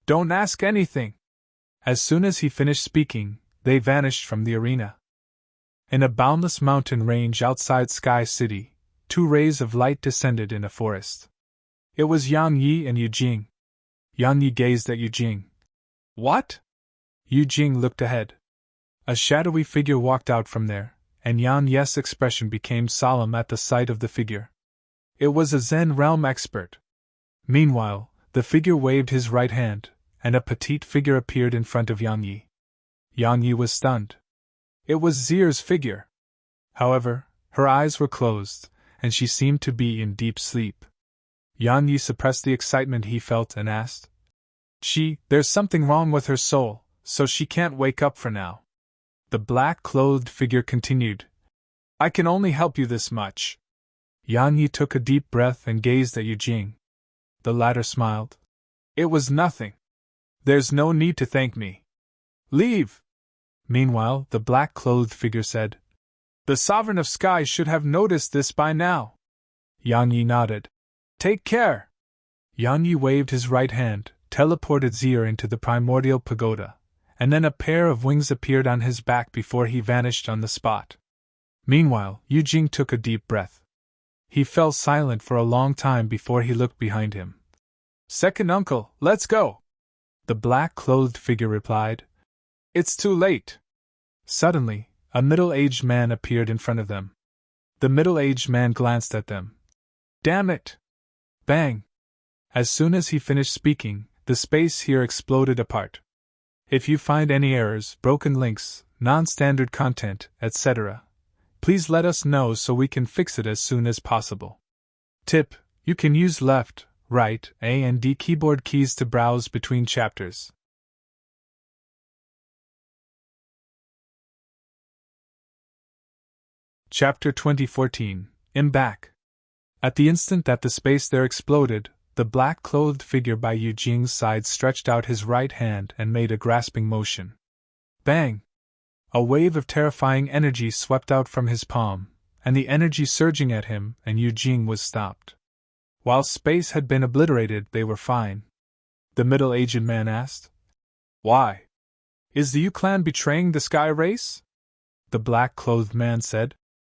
Don't ask anything!" As soon as he finished speaking, they vanished from the arena. In a boundless mountain range outside Sky City, 2 rays of light descended in a forest. It was Yan Yi and Yujing. Yan Yi gazed at Yujing. "What?" Yujing looked ahead. A shadowy figure walked out from there, and Yan Yi's expression became solemn at the sight of the figure. It was a Zen realm expert. Meanwhile, the figure waved his right hand, and a petite figure appeared in front of Yan Yi. Yan Yi was stunned. It was Zir's figure. However, her eyes were closed, and she seemed to be in deep sleep. Yan Yi suppressed the excitement he felt and asked, "There's something wrong with her soul, so she can't wake up for now." The black-clothed figure continued, "I can only help you this much." Yan Yi took a deep breath and gazed at Yujing. The latter smiled. "It was nothing. There's no need to thank me. Leave." Meanwhile, the black-clothed figure said, "The Sovereign of Sky should have noticed this by now." Yan Yi nodded. "Take care!" Yan Yi waved his right hand, teleported Zir into the primordial pagoda, and then a pair of wings appeared on his back before he vanished on the spot. Meanwhile, Yujing took a deep breath. He fell silent for a long time before he looked behind him. "Second uncle, let's go!" The black-clothed figure replied. "It's too late." Suddenly, a middle-aged man appeared in front of them. The middle-aged man glanced at them. "Damn it!" Bang! As soon as he finished speaking, the space here exploded apart. If you find any errors, broken links, non-standard content, etc., Please let us know so we can fix it as soon as possible. Tip: you can use left, right, A and D keyboard keys to browse between chapters. Chapter 2014, Embark. At the instant that the space there exploded, the black-clothed figure by Yu Jing's side stretched out his right hand and made a grasping motion. Bang! A wave of terrifying energy swept out from his palm, and the energy surging at him and Yu Jing was stopped. While space had been obliterated, they were fine. The middle-aged man asked. Why? Is the Yu clan betraying the sky race? The black-clothed man said.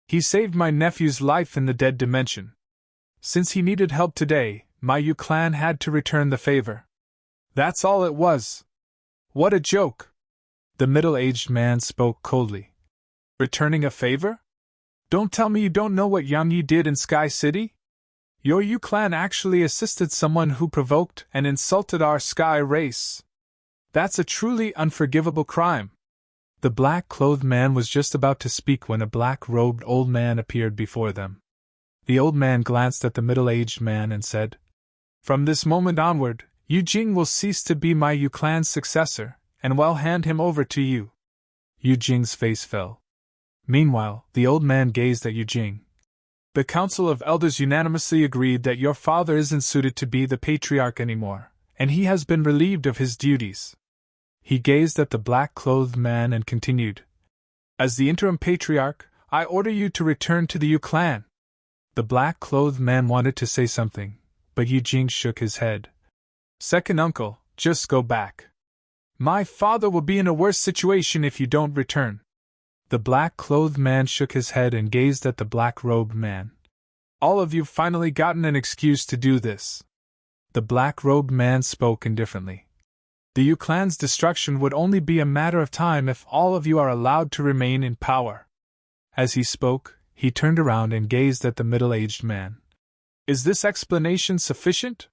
He saved my nephew's life in the dead dimension. Since he needed help today, my Yu clan had to return the favor. That's all it was. What a joke! The middle-aged man spoke coldly. Returning a favor? Don't tell me you don't know what Yang Yi did in Sky City? Your Yu clan actually assisted someone who provoked and insulted our sky race. That's a truly unforgivable crime. The black-clothed man was just about to speak when a black-robed old man appeared before them. The old man glanced at the middle-aged man and said, From this moment onward, Yu Jing will cease to be my Yu clan's successor, and will hand him over to you. Yu Jing's face fell. Meanwhile, the old man gazed at Yu Jing. The Council of Elders unanimously agreed that your father isn't suited to be the patriarch anymore, and he has been relieved of his duties. He gazed at the black-clothed man and continued, As the interim patriarch, I order you to return to the Yu clan. The black-clothed man wanted to say something, but Yu Jing shook his head. Second uncle, just go back. My father will be in a worse situation if you don't return. The black-clothed man shook his head and gazed at the black-robed man. All of you've finally gotten an excuse to do this. The black-robed man spoke indifferently. The Yu clan's destruction would only be a matter of time if all of you are allowed to remain in power. As he spoke, he turned around and gazed at the middle-aged man. Is this explanation sufficient?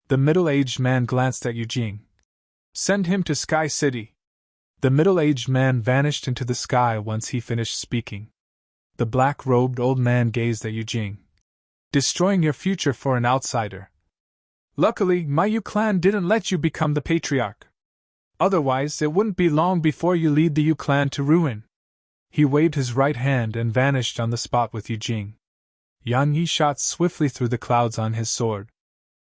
The middle-aged man glanced at Yu Jing. Send him to Sky City. The middle-aged man vanished into the sky once he finished speaking. The black-robed old man gazed at Yu Jing. Destroying your future for an outsider. Luckily, my Yu clan didn't let you become the patriarch. Otherwise, it wouldn't be long before you lead the Yu clan to ruin. He waved his right hand and vanished on the spot with Yu Jing. Yang Yi shot swiftly through the clouds on his sword.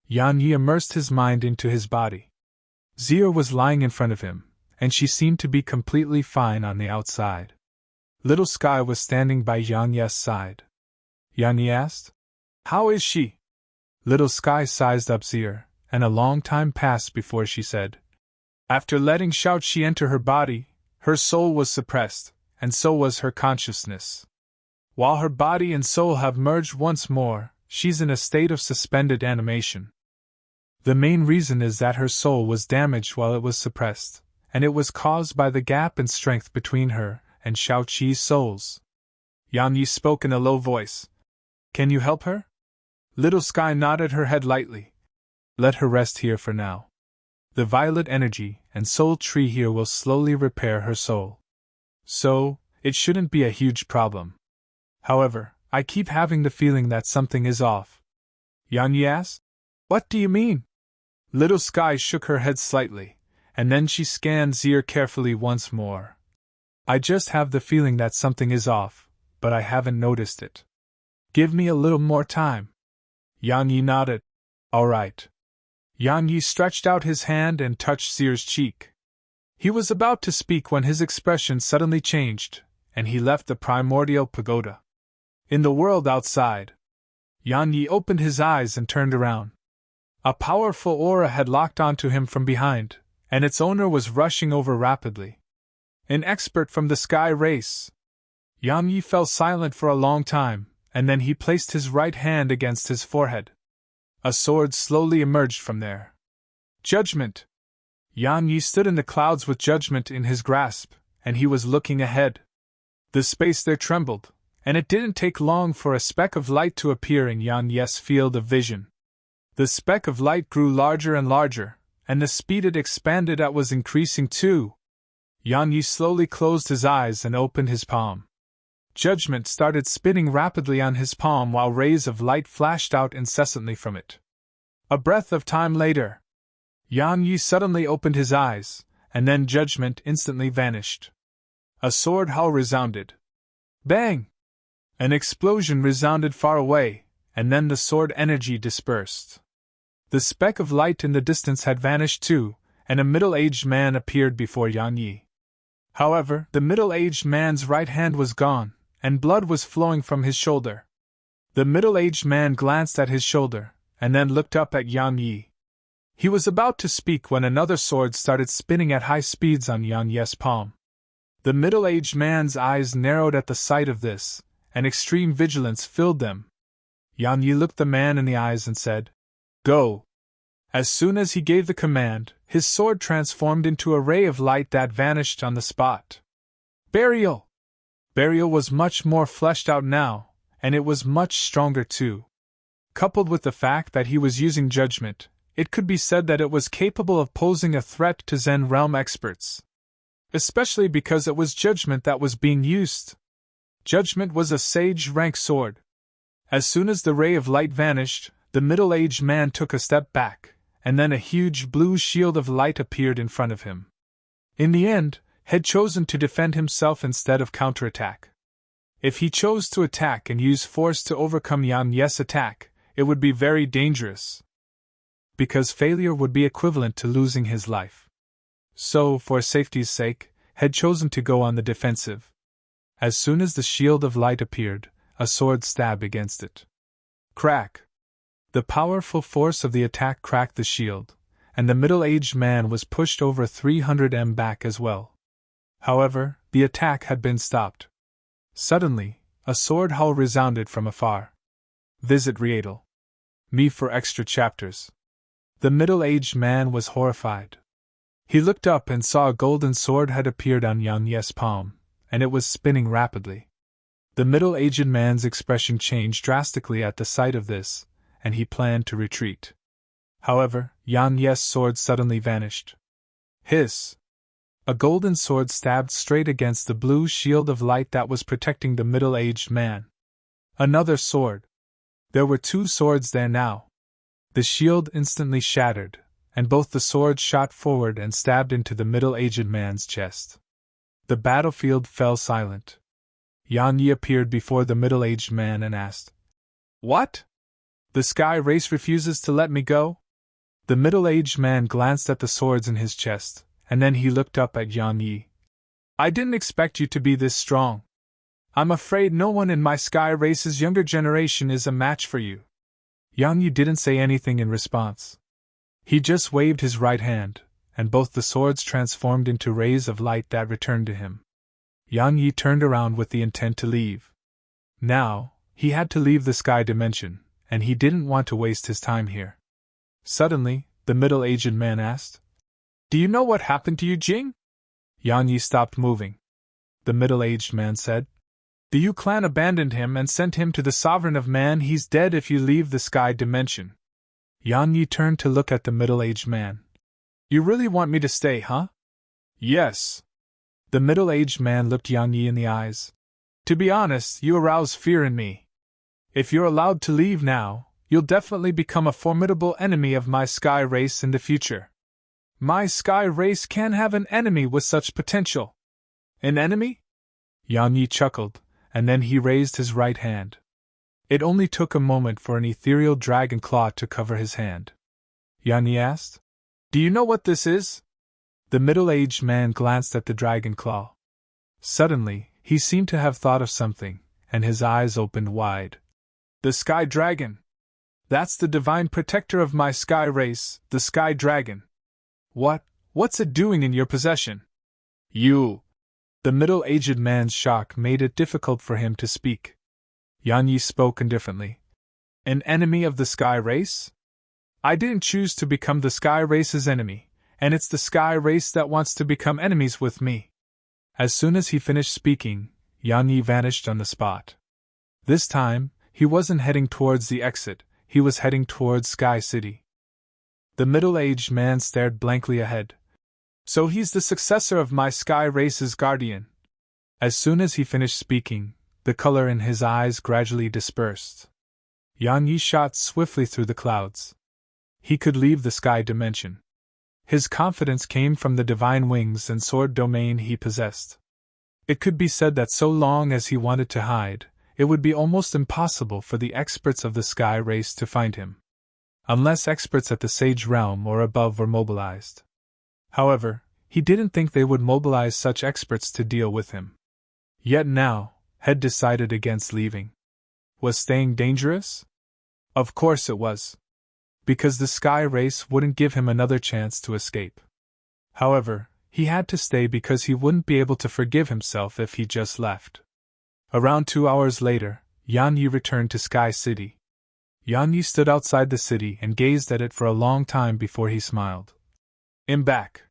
Yang Yi immersed his mind into his body. Zia was lying in front of him, and she seemed to be completely fine on the outside. Little Sky was standing by Yang Yi's side. Yang Yi asked, How is she? Little Sky sized up Zia, and a long time passed before she said. After letting Shao Qi enter her body, her soul was suppressed, and so was her consciousness. While her body and soul have merged once more, she's in a state of suspended animation. The main reason is that her soul was damaged while it was suppressed, and it was caused by the gap in strength between her and Shao Qi's souls. Yang Yi spoke in a low voice. Can you help her? Little Sky nodded her head lightly. Let her rest here for now. The violet energy and soul tree here will slowly repair her soul. So, it shouldn't be a huge problem. However, I keep having the feeling that something is off. Yang Yi asked, What do you mean? Little Sky shook her head slightly, and then she scanned Zia carefully once more. I just have the feeling that something is off, but I haven't noticed it. Give me a little more time. Yang Yi nodded. All right. Yang Yi stretched out his hand and touched Zia's cheek. He was about to speak when his expression suddenly changed, and he left the primordial pagoda. In the world outside, Yang Yi opened his eyes and turned around. A powerful aura had locked onto him from behind, and its owner was rushing over rapidly. An expert from the sky race. Yang Yi fell silent for a long time, and then he placed his right hand against his forehead. A sword slowly emerged from there. Judgment! Yang Yi stood in the clouds with judgment in his grasp, and he was looking ahead. The space there trembled, and it didn't take long for a speck of light to appear in Yang Yi's field of vision. The speck of light grew larger and larger, and the speed it expanded at was increasing too. Yang Yi slowly closed his eyes and opened his palm. Judgment started spinning rapidly on his palm while rays of light flashed out incessantly from it. A breath of time later, Yan Yi suddenly opened his eyes, and then Judgment instantly vanished. A sword howl resounded. Bang! An explosion resounded far away, and then the sword energy dispersed. The speck of light in the distance had vanished too, and a middle-aged man appeared before Yan Yi. However, the middle-aged man's right hand was gone, and blood was flowing from his shoulder. The middle-aged man glanced at his shoulder, and then looked up at Yan Yi. He was about to speak when another sword started spinning at high speeds on Yan Yi's palm. The middle-aged man's eyes narrowed at the sight of this, and extreme vigilance filled them. Yan Yi looked the man in the eyes and said, "Go!" As soon as he gave the command, his sword transformed into a ray of light that vanished on the spot. Burial! Burial was much more fleshed out now, and it was much stronger too. Coupled with the fact that he was using Judgment, it could be said that it was capable of posing a threat to Zen realm experts. Especially because it was Judgment that was being used. Judgment was a sage-rank sword. As soon as the ray of light vanished, the middle-aged man took a step back, and then a huge blue shield of light appeared in front of him. In the end, had chosen to defend himself instead of counterattack. If he chose to attack and use force to overcome Yan Yi's attack, it would be very dangerous. Because failure would be equivalent to losing his life. So, for safety's sake, had chosen to go on the defensive. As soon as the shield of light appeared, a sword stabbed against it. Crack! The powerful force of the attack cracked the shield, and the middle-aged man was pushed over 300 m back as well. However, the attack had been stopped. Suddenly, a sword howl resounded from afar. Visit Riedel. Me for extra chapters. The middle-aged man was horrified. He looked up and saw a golden sword had appeared on Yan Yi's palm, and it was spinning rapidly. The middle-aged man's expression changed drastically at the sight of this, and he planned to retreat. However, Yan Yi's sword suddenly vanished. Hiss! A golden sword stabbed straight against the blue shield of light that was protecting the middle-aged man. Another sword. There were two swords there now. The shield instantly shattered, and both the swords shot forward and stabbed into the middle-aged man's chest. The battlefield fell silent. Yan Yi appeared before the middle-aged man and asked, "What? The sky race refuses to let me go?" The middle-aged man glanced at the swords in his chest, and then he looked up at Yan Yi. "I didn't expect you to be this strong. I'm afraid no one in my sky race's younger generation is a match for you." Yan Yi didn't say anything in response. He just waved his right hand, and both the swords transformed into rays of light that returned to him. Yan Yi turned around with the intent to leave. Now, he had to leave the sky dimension, and he didn't want to waste his time here. Suddenly, the middle-aged man asked, "Do you know what happened to Yu Jing?" Yan Yi stopped moving. The middle-aged man said, "The Yu clan abandoned him and sent him to the sovereign of man. He's dead if you leave the sky dimension." Yan Yi turned to look at the middle-aged man. "You really want me to stay, huh?" "Yes." The middle-aged man looked Yan Yi in the eyes. "To be honest, you arouse fear in me. If you're allowed to leave now, you'll definitely become a formidable enemy of my sky race in the future. My sky race can't have an enemy with such potential." "An enemy?" Yan Yi chuckled, and then he raised his right hand. It only took a moment for an ethereal dragon claw to cover his hand. Yan Yi asked, "Do you know what this is?" The middle-aged man glanced at the dragon claw. Suddenly, he seemed to have thought of something, and his eyes opened wide. "The Sky Dragon! That's the divine protector of my sky race, the Sky Dragon. What's it doing in your possession?" "You!" The middle-aged man's shock made it difficult for him to speak. Yan Yi spoke indifferently. "An enemy of the sky race? I didn't choose to become the sky race's enemy, and it's the sky race that wants to become enemies with me." As soon as he finished speaking, Yan Yi vanished on the spot. This time, he wasn't heading towards the exit, he was heading towards Sky City. The middle-aged man stared blankly ahead. "So he's the successor of my sky race's guardian." As soon as he finished speaking, The color in his eyes gradually dispersed. Yan Yi shot swiftly through the clouds. He could leave the sky dimension. His confidence came from the divine wings and sword domain he possessed. It could be said that so long as he wanted to hide, it would be almost impossible for the experts of the sky race to find him. Unless experts at the Sage Realm or above were mobilized. However, he didn't think they would mobilize such experts to deal with him. Yet now, had decided against leaving. Was staying dangerous? Of course it was. Because the sky race wouldn't give him another chance to escape. However, he had to stay because he wouldn't be able to forgive himself if he just left. Around 2 hours later, Yan Yi returned to Sky City. Yan Yi stood outside the city and gazed at it for a long time before he smiled. Embark.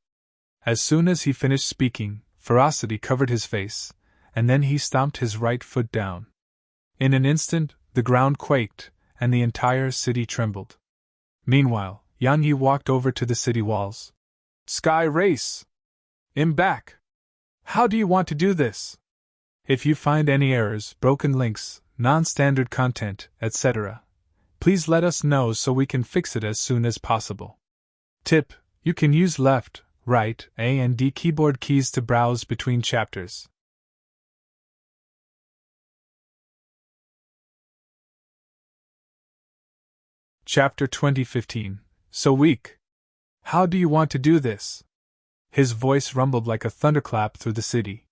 As soon as he finished speaking, ferocity covered his face, and then he stomped his right foot down. In an instant, the ground quaked, and the entire city trembled. Meanwhile, Yan Yi walked over to the city walls. Sky race! Embark! How do you want to do this? If you find any errors, broken links, non-standard content, etc., please let us know so we can fix it as soon as possible. Tip: you can use left, right, A and D keyboard keys to browse between chapters. Chapter 2015. So weak. How do you want to do this? His voice rumbled like a thunderclap through the city.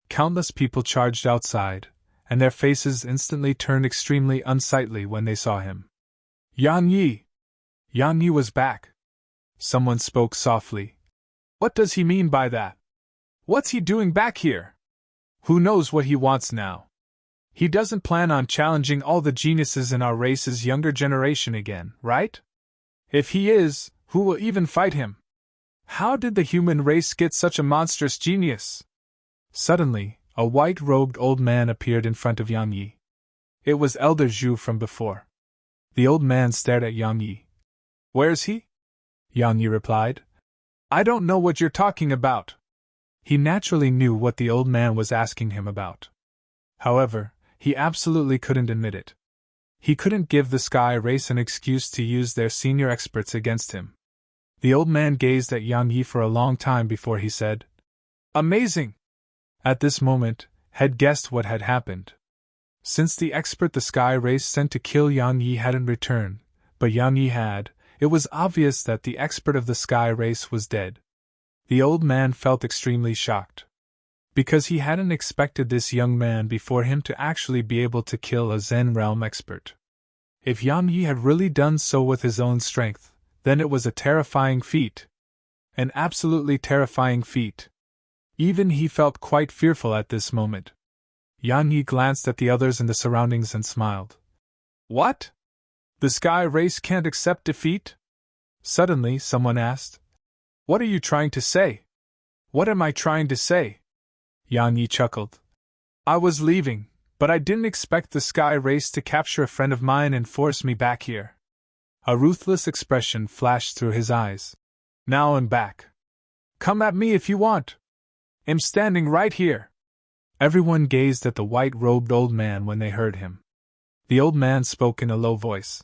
Countless people charged outside, and their faces instantly turned extremely unsightly when they saw him. Yan Yi! Yan Yi was back. Someone spoke softly. What does he mean by that? What's he doing back here? Who knows what he wants now? He doesn't plan on challenging all the geniuses in our race's younger generation again, right? If he is, who will even fight him? How did the human race get such a monstrous genius? Suddenly, a white-robed old man appeared in front of Yan Yi. It was Elder Zhu from before. The old man stared at Yan Yi. Where's he? Yan Yi replied. I don't know what you're talking about. He naturally knew what the old man was asking him about. However, he absolutely couldn't admit it. He couldn't give the sky race an excuse to use their senior experts against him. The old man gazed at Yan Yi for a long time before he said, Amazing! At this moment, had guessed what had happened. Since the expert the sky race sent to kill Yan Yi hadn't returned, but Yan Yi had, it was obvious that the expert of the sky race was dead. The old man felt extremely shocked. Because he hadn't expected this young man before him to actually be able to kill a Zen realm expert. If Yan Yi had really done so with his own strength, then it was a terrifying feat. An absolutely terrifying feat. Even he felt quite fearful at this moment. Yan Yi glanced at the others in the surroundings and smiled. What? The sky race can't accept defeat? Suddenly, someone asked. What are you trying to say? What am I trying to say? Yan Yi chuckled. I was leaving, but I didn't expect the sky race to capture a friend of mine and force me back here. A ruthless expression flashed through his eyes. Now I'm back. Come at me if you want. I'm standing right here. Everyone gazed at the white-robed old man when they heard him. The old man spoke in a low voice.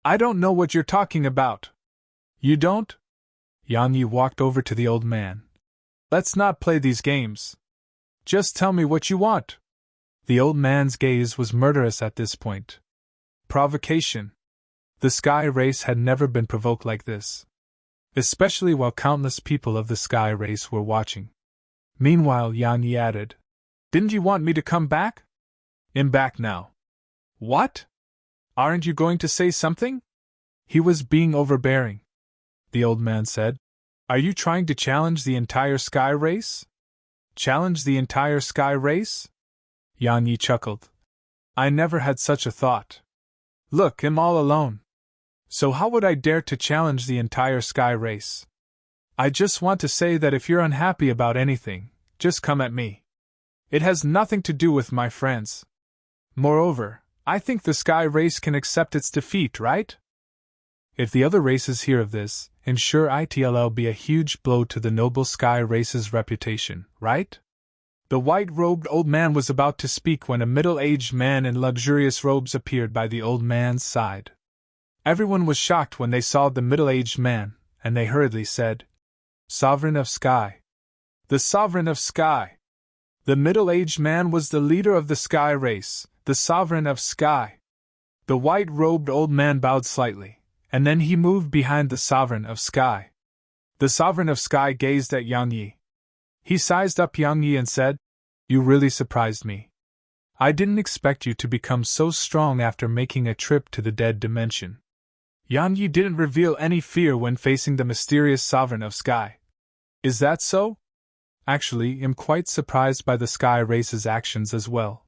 I don't know what you're talking about. You don't? Yan Yi walked over to the old man. Let's not play these games. Just tell me what you want. The old man's gaze was murderous at this point. Provocation. The sky race had never been provoked like this. Especially while countless people of the sky race were watching. Meanwhile, Yan Yi added, Didn't you want me to come back? I'm back now. What? Aren't you going to say something? He was being overbearing. The old man said, Are you trying to challenge the entire sky race? Challenge the entire sky race? Yan Yi chuckled. I never had such a thought. Look, I'm all alone. So how would I dare to challenge the entire sky race? I just want to say that if you're unhappy about anything, just come at me. It has nothing to do with my friends. Moreover, I think the sky race can accept its defeat, right? If the other races hear of this, ensure it'll be a huge blow to the noble sky race's reputation, right? The white-robed old man was about to speak when a middle-aged man in luxurious robes appeared by the old man's side. Everyone was shocked when they saw the middle-aged man, and they hurriedly said, "Sovereign of Sky." The Sovereign of Sky. The middle-aged man was the leader of the Sky race, the Sovereign of Sky. The white-robed old man bowed slightly, and then he moved behind the Sovereign of Sky. The Sovereign of Sky gazed at Yang Yi. He sized up Yang Yi and said, "You really surprised me. I didn't expect you to become so strong after making a trip to the dead dimension." Yang Yi didn't reveal any fear when facing the mysterious Sovereign of Sky. "Is that so? Actually, I'm quite surprised by the Sky race's actions as well."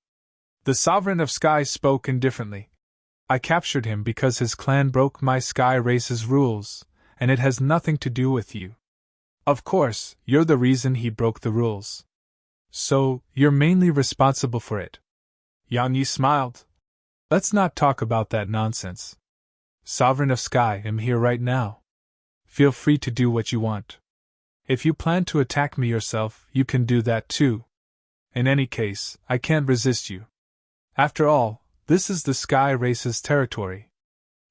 The Sovereign of Sky spoke indifferently. "I captured him because his clan broke my Sky race's rules, and it has nothing to do with you. Of course, you're the reason he broke the rules. So, you're mainly responsible for it." Yang Yi smiled. "Let's not talk about that nonsense. Sovereign of Sky, I'm here right now. Feel free to do what you want. If you plan to attack me yourself, you can do that too. In any case, I can't resist you. After all, this is the Sky race's territory."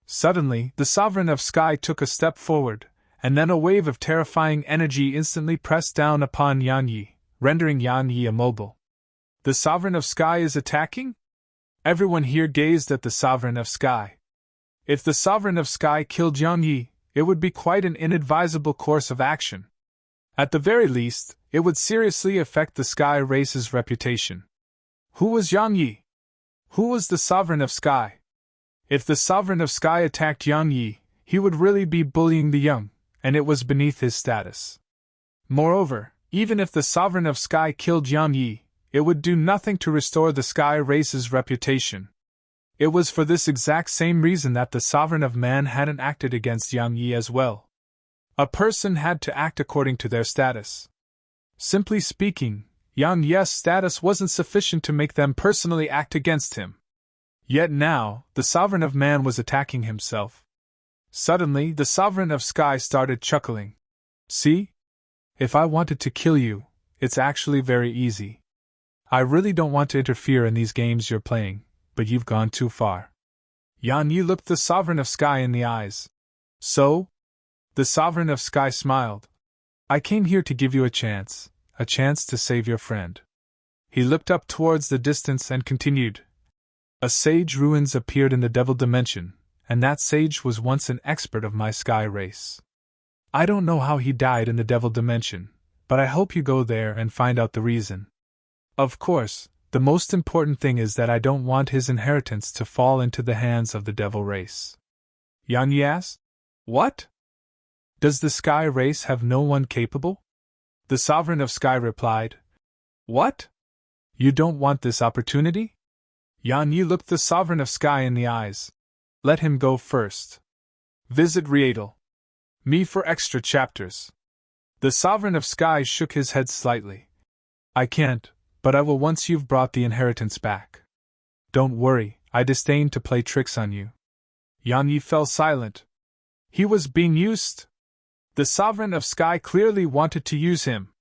Suddenly, the Sovereign of Sky took a step forward, and then a wave of terrifying energy instantly pressed down upon Yang Yi, rendering Yang Yi immobile. "The Sovereign of Sky is attacking?" Everyone here gazed at the Sovereign of Sky. If the Sovereign of Sky killed Yang Yi, it would be quite an inadvisable course of action. At the very least, it would seriously affect the Sky race's reputation. Who was Yang Yi? Who was the Sovereign of Sky? If the Sovereign of Sky attacked Yang Yi, he would really be bullying the young, and it was beneath his status. Moreover, even if the Sovereign of Sky killed Yang Yi, it would do nothing to restore the Sky race's reputation. It was for this exact same reason that the Sovereign of Man hadn't acted against Yang Yi as well. A person had to act according to their status. Simply speaking, Yang Yi's status wasn't sufficient to make them personally act against him. Yet now, the Sovereign of Man was attacking himself. Suddenly, the Sovereign of Sky started chuckling. "See? If I wanted to kill you, it's actually very easy. I really don't want to interfere in these games you're playing, but you've gone too far." Yang Yi looked the Sovereign of Sky in the eyes. "So?" The Sovereign of Sky smiled. "I came here to give you a chance to save your friend." He looked up towards the distance and continued. "A sage ruins appeared in the Devil Dimension, and that sage was once an expert of my Sky race. I don't know how he died in the Devil Dimension, but I hope you go there and find out the reason. Of course, the most important thing is that I don't want his inheritance to fall into the hands of the Devil race." Yang Yi asked, "What? Does the Sky race have no one capable?" The Sovereign of Sky replied, "What? You don't want this opportunity?" Yang Yi looked the Sovereign of Sky in the eyes. "Let him go first. Visit Rietel. Me for extra chapters." The Sovereign of Sky shook his head slightly. "I can't, but I will once you've brought the inheritance back. Don't worry, I disdain to play tricks on you." Yang Yi fell silent. He was being used. The Sovereign of Sky clearly wanted to use him.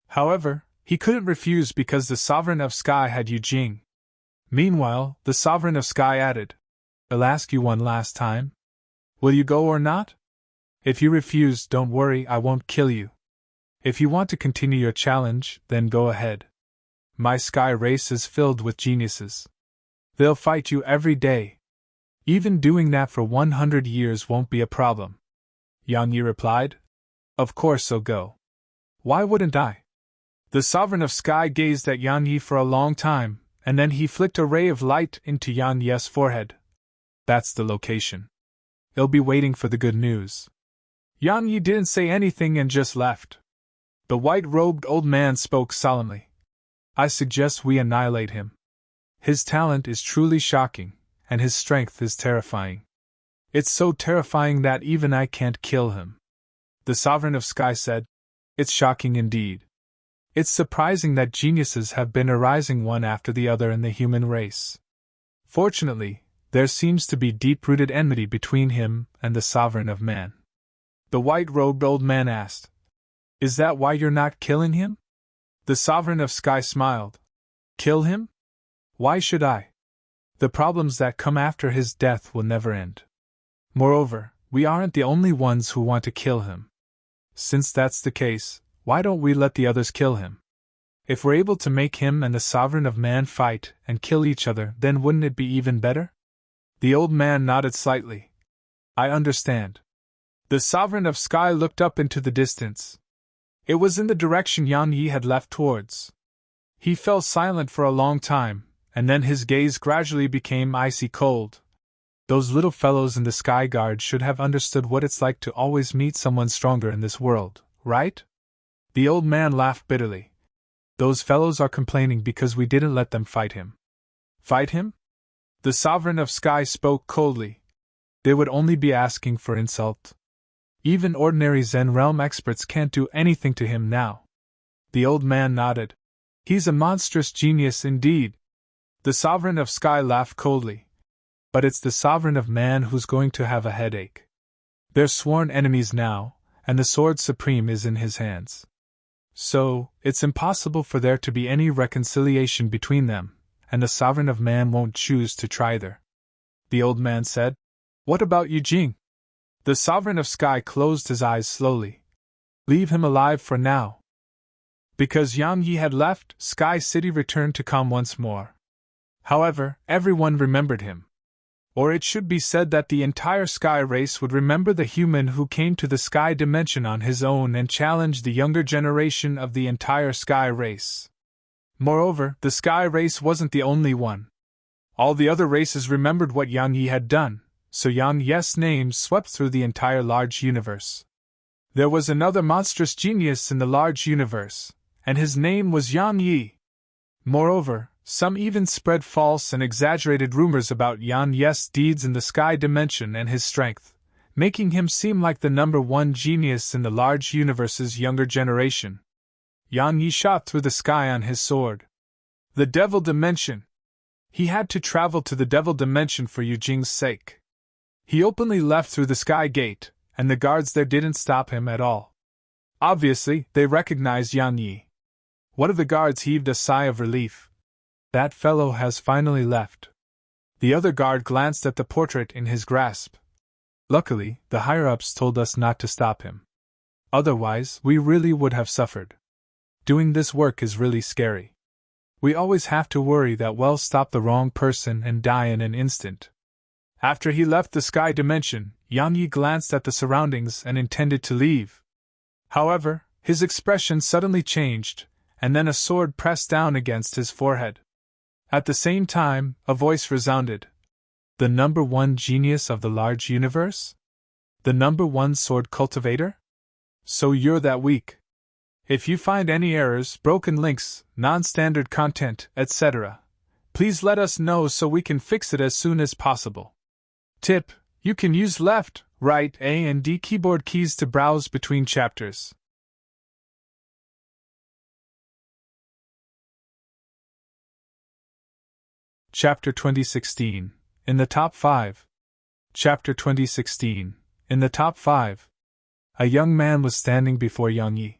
However, he couldn't refuse because the Sovereign of Sky had Yu Jing. Meanwhile, the Sovereign of Sky added, "I'll ask you one last time. Will you go or not? If you refuse, don't worry, I won't kill you. If you want to continue your challenge, then go ahead. My Sky race is filled with geniuses. They'll fight you every day. Even doing that for 100 years won't be a problem." Yang Yi replied, "Of course I'll go. Why wouldn't I?" The Sovereign of Sky gazed at Yang Yi for a long time, and then he flicked a ray of light into Yang Yi's forehead. "That's the location. I'll be waiting for the good news." Yang Yi didn't say anything and just left. The white-robed old man spoke solemnly. "I suggest we annihilate him. His talent is truly shocking, and his strength is terrifying. It's so terrifying that even I can't kill him." The Sovereign of Sky said, "It's shocking indeed. It's surprising that geniuses have been arising one after the other in the human race. Fortunately, there seems to be deep-rooted enmity between him and the Sovereign of Man." The white-robed old man asked, "Is that why you're not killing him?" The Sovereign of Sky smiled. Kill him? Why should I? The problems that come after his death will never end. Moreover, we aren't the only ones who want to kill him. Since that's the case, why don't we let the others kill him? If we're able to make him and the Sovereign of Man fight and kill each other, then wouldn't it be even better? The old man nodded slightly. I understand. The Sovereign of Sky looked up into the distance. It was in the direction Yang Yi had left towards. He fell silent for a long time, and then his gaze gradually became icy cold. Those little fellows in the Sky Guard should have understood what it's like to always meet someone stronger in this world, right? The old man laughed bitterly. Those fellows are complaining because we didn't let them fight him. Fight him? The Sovereign of Sky spoke coldly. They would only be asking for insult. Even ordinary Zen realm experts can't do anything to him now. The old man nodded. He's a monstrous genius indeed. The Sovereign of Sky laughed coldly. But it's the Sovereign of Man who's going to have a headache. They're sworn enemies now, and the Sword Supreme is in his hands. So, it's impossible for there to be any reconciliation between them, and the Sovereign of Man won't choose to try either. The old man said, What about Yu Jing? The Sovereign of Sky closed his eyes slowly. Leave him alive for now. Because Yang Yi had left, Sky City returned to calm once more. However, everyone remembered him. Or it should be said that the entire Sky race would remember the human who came to the Sky dimension on his own and challenged the younger generation of the entire Sky race. Moreover, the Sky race wasn't the only one. All the other races remembered what Yang Yi had done, so Yang Yi's name swept through the entire large universe. There was another monstrous genius in the large universe, and his name was Yang Yi. Moreover, some even spread false and exaggerated rumors about Yang Yi's deeds in the Sky dimension and his strength, making him seem like the number one genius in the large universe's younger generation. Yang Yi shot through the sky on his sword. The Devil Dimension! He had to travel to the Devil Dimension for Yu Jing's sake. He openly left through the Sky Gate, and the guards there didn't stop him at all. Obviously, they recognized Yang Yi. One of the guards heaved a sigh of relief. That fellow has finally left. The other guard glanced at the portrait in his grasp. Luckily, the higher-ups told us not to stop him. Otherwise, we really would have suffered. Doing this work is really scary. We always have to worry that we'll stop the wrong person and die in an instant. After he left the Sky Dimension, Yang Yi glanced at the surroundings and intended to leave. However, his expression suddenly changed, and then a sword pressed down against his forehead. At the same time, a voice resounded. The number one genius of the large universe? The number one sword cultivator? So you're that weak. If you find any errors, broken links, non-standard content, etc., please let us know so we can fix it as soon as possible. Tip: you can use left, right, A and D keyboard keys to browse between chapters. Chapter 2016, in the top 5. Chapter 2016, in the top 5. A young man was standing before Yang Yi.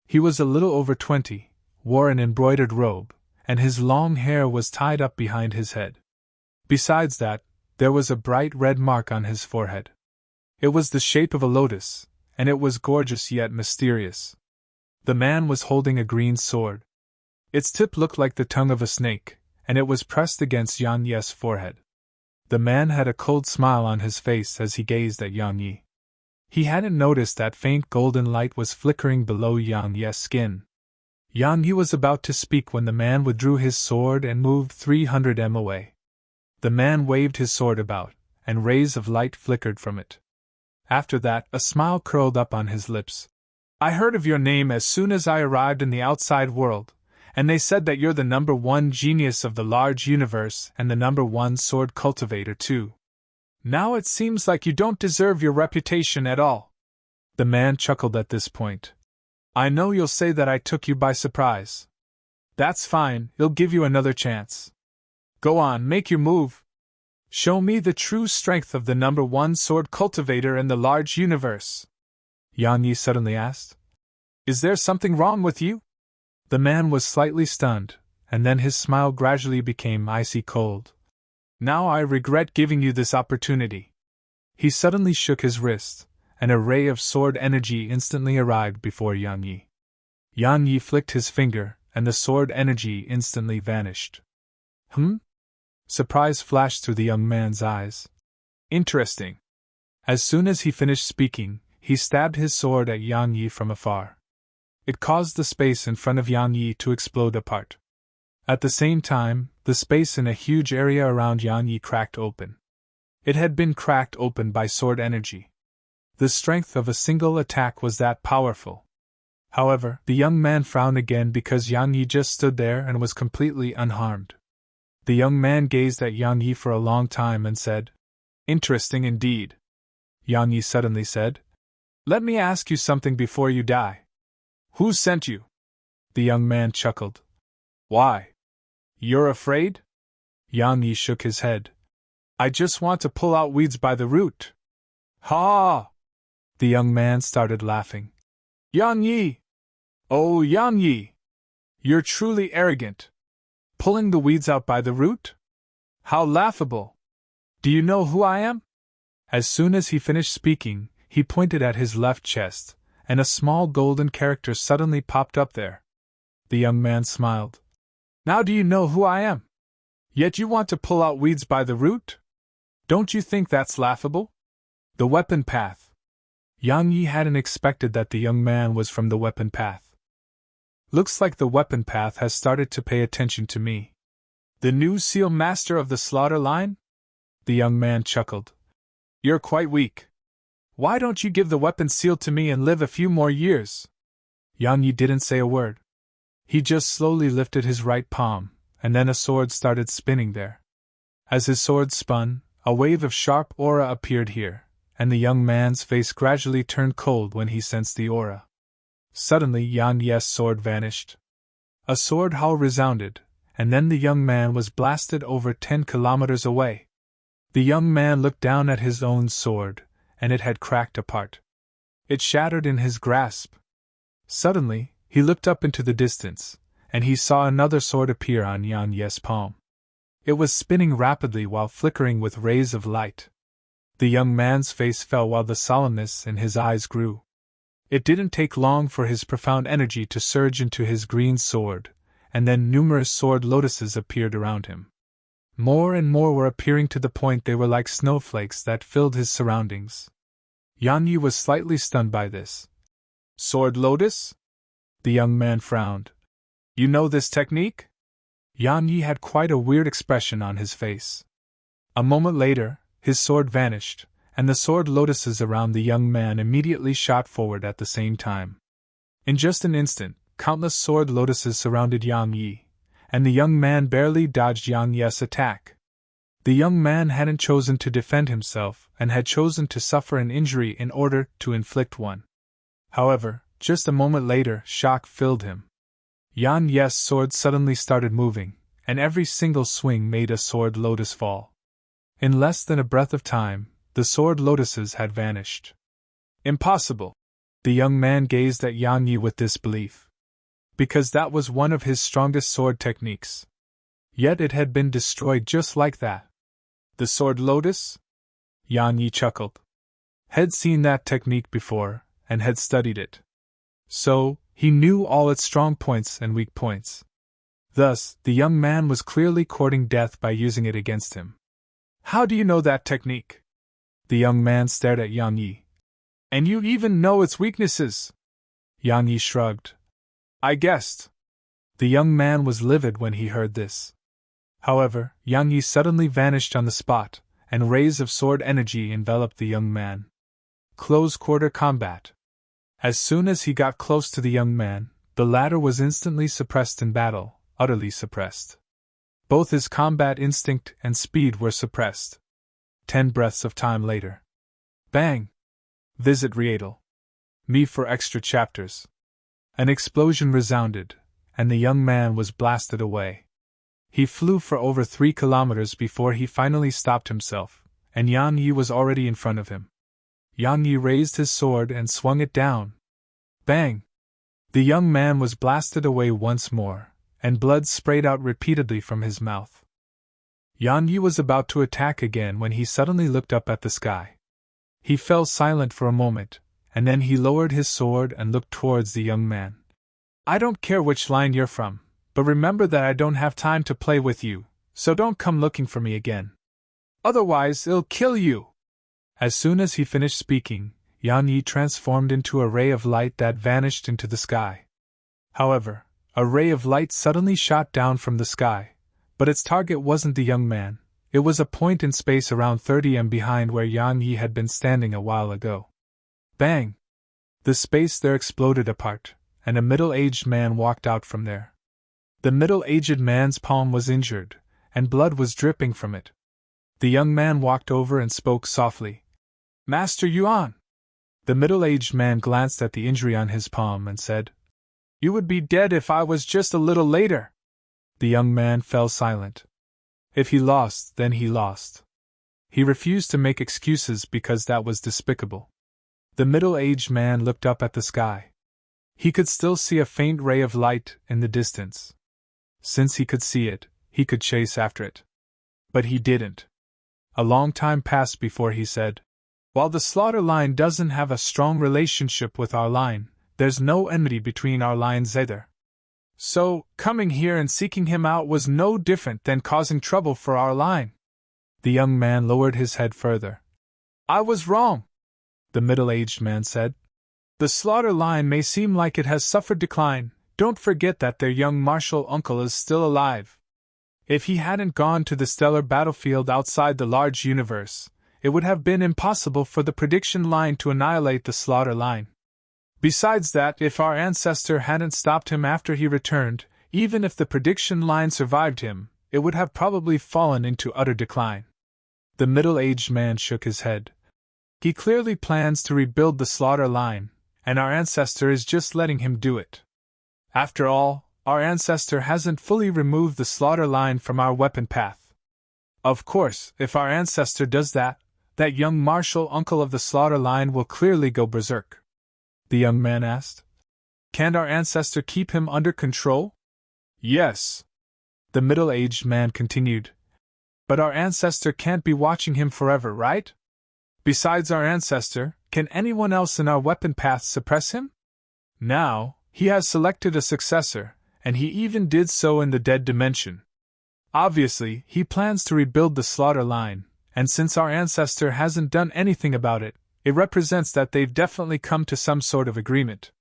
He was a little over 20, wore an embroidered robe, and his long hair was tied up behind his head. Besides that, there was a bright red mark on his forehead. It was the shape of a lotus, and it was gorgeous yet mysterious. The man was holding a green sword. Its tip looked like the tongue of a snake, and it was pressed against Yang Yi's forehead. The man had a cold smile on his face as he gazed at Yang Yi. He hadn't noticed that faint golden light was flickering below Yang Yi's skin. Yang Yi was about to speak when the man withdrew his sword and moved 300 m away. The man waved his sword about, and rays of light flickered from it. After that, a smile curled up on his lips. I heard of your name as soon as I arrived in the outside world, and they said that you're the number one genius of the large universe and the number one sword cultivator too. Now it seems like you don't deserve your reputation at all. The man chuckled at this point. I know you'll say that I took you by surprise. That's fine, I'll give you another chance. Go on, make your move. Show me the true strength of the number one sword cultivator in the large universe. Yang Yi suddenly asked. Is there something wrong with you? The man was slightly stunned, and then his smile gradually became icy cold. Now I regret giving you this opportunity. He suddenly shook his wrist, and a ray of sword energy instantly arrived before Yang Yi. Yang Yi flicked his finger, and the sword energy instantly vanished. Surprise flashed through the young man's eyes. Interesting. As soon as he finished speaking, he stabbed his sword at Yang Yi from afar. It caused the space in front of Yang Yi to explode apart. At the same time, the space in a huge area around Yang Yi cracked open. It had been cracked open by sword energy. The strength of a single attack was that powerful. However, the young man frowned again because Yang Yi just stood there and was completely unharmed. The young man gazed at Yang Yi for a long time and said, "Interesting indeed." Yang Yi suddenly said, "Let me ask you something before you die. Who sent you?" The young man chuckled. "Why? You're afraid?" Yang Yi shook his head. "I just want to pull out weeds by the root." "Ha!" The young man started laughing. "Yang Yi! Oh, Yang Yi! You're truly arrogant. Pulling the weeds out by the root? How laughable! Do you know who I am?" As soon as he finished speaking, he pointed at his left chest, and a small golden character suddenly popped up there. The young man smiled. "Now do you know who I am? Yet you want to pull out weeds by the root? Don't you think that's laughable?" The weapon path. Yang Yi hadn't expected that the young man was from the weapon path. "Looks like the weapon path has started to pay attention to me. The new seal master of the slaughter line?" The young man chuckled. "You're quite weak. Why don't you give the weapon seal to me and live a few more years?" Yang Yi didn't say a word. He just slowly lifted his right palm, and then a sword started spinning there. As his sword spun, a wave of sharp aura appeared here, and the young man's face gradually turned cold when he sensed the aura. Suddenly Yang Yi's sword vanished. A sword howl resounded, and then the young man was blasted over 10 kilometers away. The young man looked down at his own sword, and it had cracked apart. It shattered in his grasp. Suddenly, he looked up into the distance, and he saw another sword appear on Yang Yi's palm. It was spinning rapidly while flickering with rays of light. The young man's face fell while the solemnness in his eyes grew. It didn't take long for his profound energy to surge into his green sword, and then numerous sword lotuses appeared around him. More and more were appearing to the point they were like snowflakes that filled his surroundings. Yang Yi was slightly stunned by this. "Sword lotus?" The young man frowned. "You know this technique?" Yang Yi had quite a weird expression on his face. A moment later, his sword vanished, and the sword lotuses around the young man immediately shot forward at the same time. In just an instant, countless sword lotuses surrounded Yang Yi, and the young man barely dodged Yang Yi's attack. The young man hadn't chosen to defend himself and had chosen to suffer an injury in order to inflict one. However, just a moment later, shock filled him. Yang Yi's sword suddenly started moving, and every single swing made a sword lotus fall. In less than a breath of time, the sword lotuses had vanished. "Impossible!" The young man gazed at Yang Yi with disbelief. Because that was one of his strongest sword techniques. Yet it had been destroyed just like that. "The sword lotus?" Yang Yi chuckled. Had seen that technique before, and had studied it. So, he knew all its strong points and weak points. Thus, the young man was clearly courting death by using it against him. "How do you know that technique?" The young man stared at Yang Yi. "And you even know its weaknesses?" Yang Yi shrugged. "I guessed." The young man was livid when he heard this. However, Yang Yi suddenly vanished on the spot, and rays of sword energy enveloped the young man. Close-quarter combat. As soon as he got close to the young man, the latter was instantly suppressed in battle, utterly suppressed. Both his combat instinct and speed were suppressed. 10 breaths of time later. Bang! Visit Rietel. Me for extra chapters. An explosion resounded, and the young man was blasted away. He flew for over 3 kilometers before he finally stopped himself, and Yang Yi was already in front of him. Yang Yi raised his sword and swung it down. Bang! The young man was blasted away once more, and blood sprayed out repeatedly from his mouth. Yan Yi was about to attack again when he suddenly looked up at the sky. He fell silent for a moment, and then he lowered his sword and looked towards the young man. I don't care which line you're from, but remember that I don't have time to play with you, so don't come looking for me again. Otherwise, I'll kill you. As soon as he finished speaking, Yan Yi transformed into a ray of light that vanished into the sky. However, a ray of light suddenly shot down from the sky, but its target wasn't the young man. It was a point in space around 30 m behind where Yan Yi had been standing a while ago. Bang! The space there exploded apart, and a middle-aged man walked out from there. The middle-aged man's palm was injured, and blood was dripping from it. The young man walked over and spoke softly. Master Yuan! The middle-aged man glanced at the injury on his palm and said, You would be dead if I was just a little later. The young man fell silent. If he lost, then he lost. He refused to make excuses because that was despicable. The middle-aged man looked up at the sky. He could still see a faint ray of light in the distance. Since he could see it, he could chase after it. But he didn't. A long time passed before he said, While the slaughter line doesn't have a strong relationship with our line, there's no enmity between our lines either. So, coming here and seeking him out was no different than causing trouble for our line. The young man lowered his head further. I was wrong, the middle-aged man said. The slaughter line may seem like it has suffered decline. Don't forget that their young martial uncle is still alive. If he hadn't gone to the stellar battlefield outside the large universe, it would have been impossible for the prediction line to annihilate the slaughter line. Besides that, if our ancestor hadn't stopped him after he returned, even if the prediction line survived him, it would have probably fallen into utter decline. The middle-aged man shook his head. He clearly plans to rebuild the slaughter line, and our ancestor is just letting him do it. After all, our ancestor hasn't fully removed the slaughter line from our weapon path. Of course, if our ancestor does that, that young martial uncle of the slaughter line will clearly go berserk. The young man asked. Can't our ancestor keep him under control? Yes. The middle-aged man continued. But our ancestor can't be watching him forever, right? Besides our ancestor, can anyone else in our weapon path suppress him? Now, he has selected a successor, and he even did so in the dead dimension. Obviously, he plans to rebuild the slaughter line, and since our ancestor hasn't done anything about it, it represents that they've definitely come to some sort of agreement.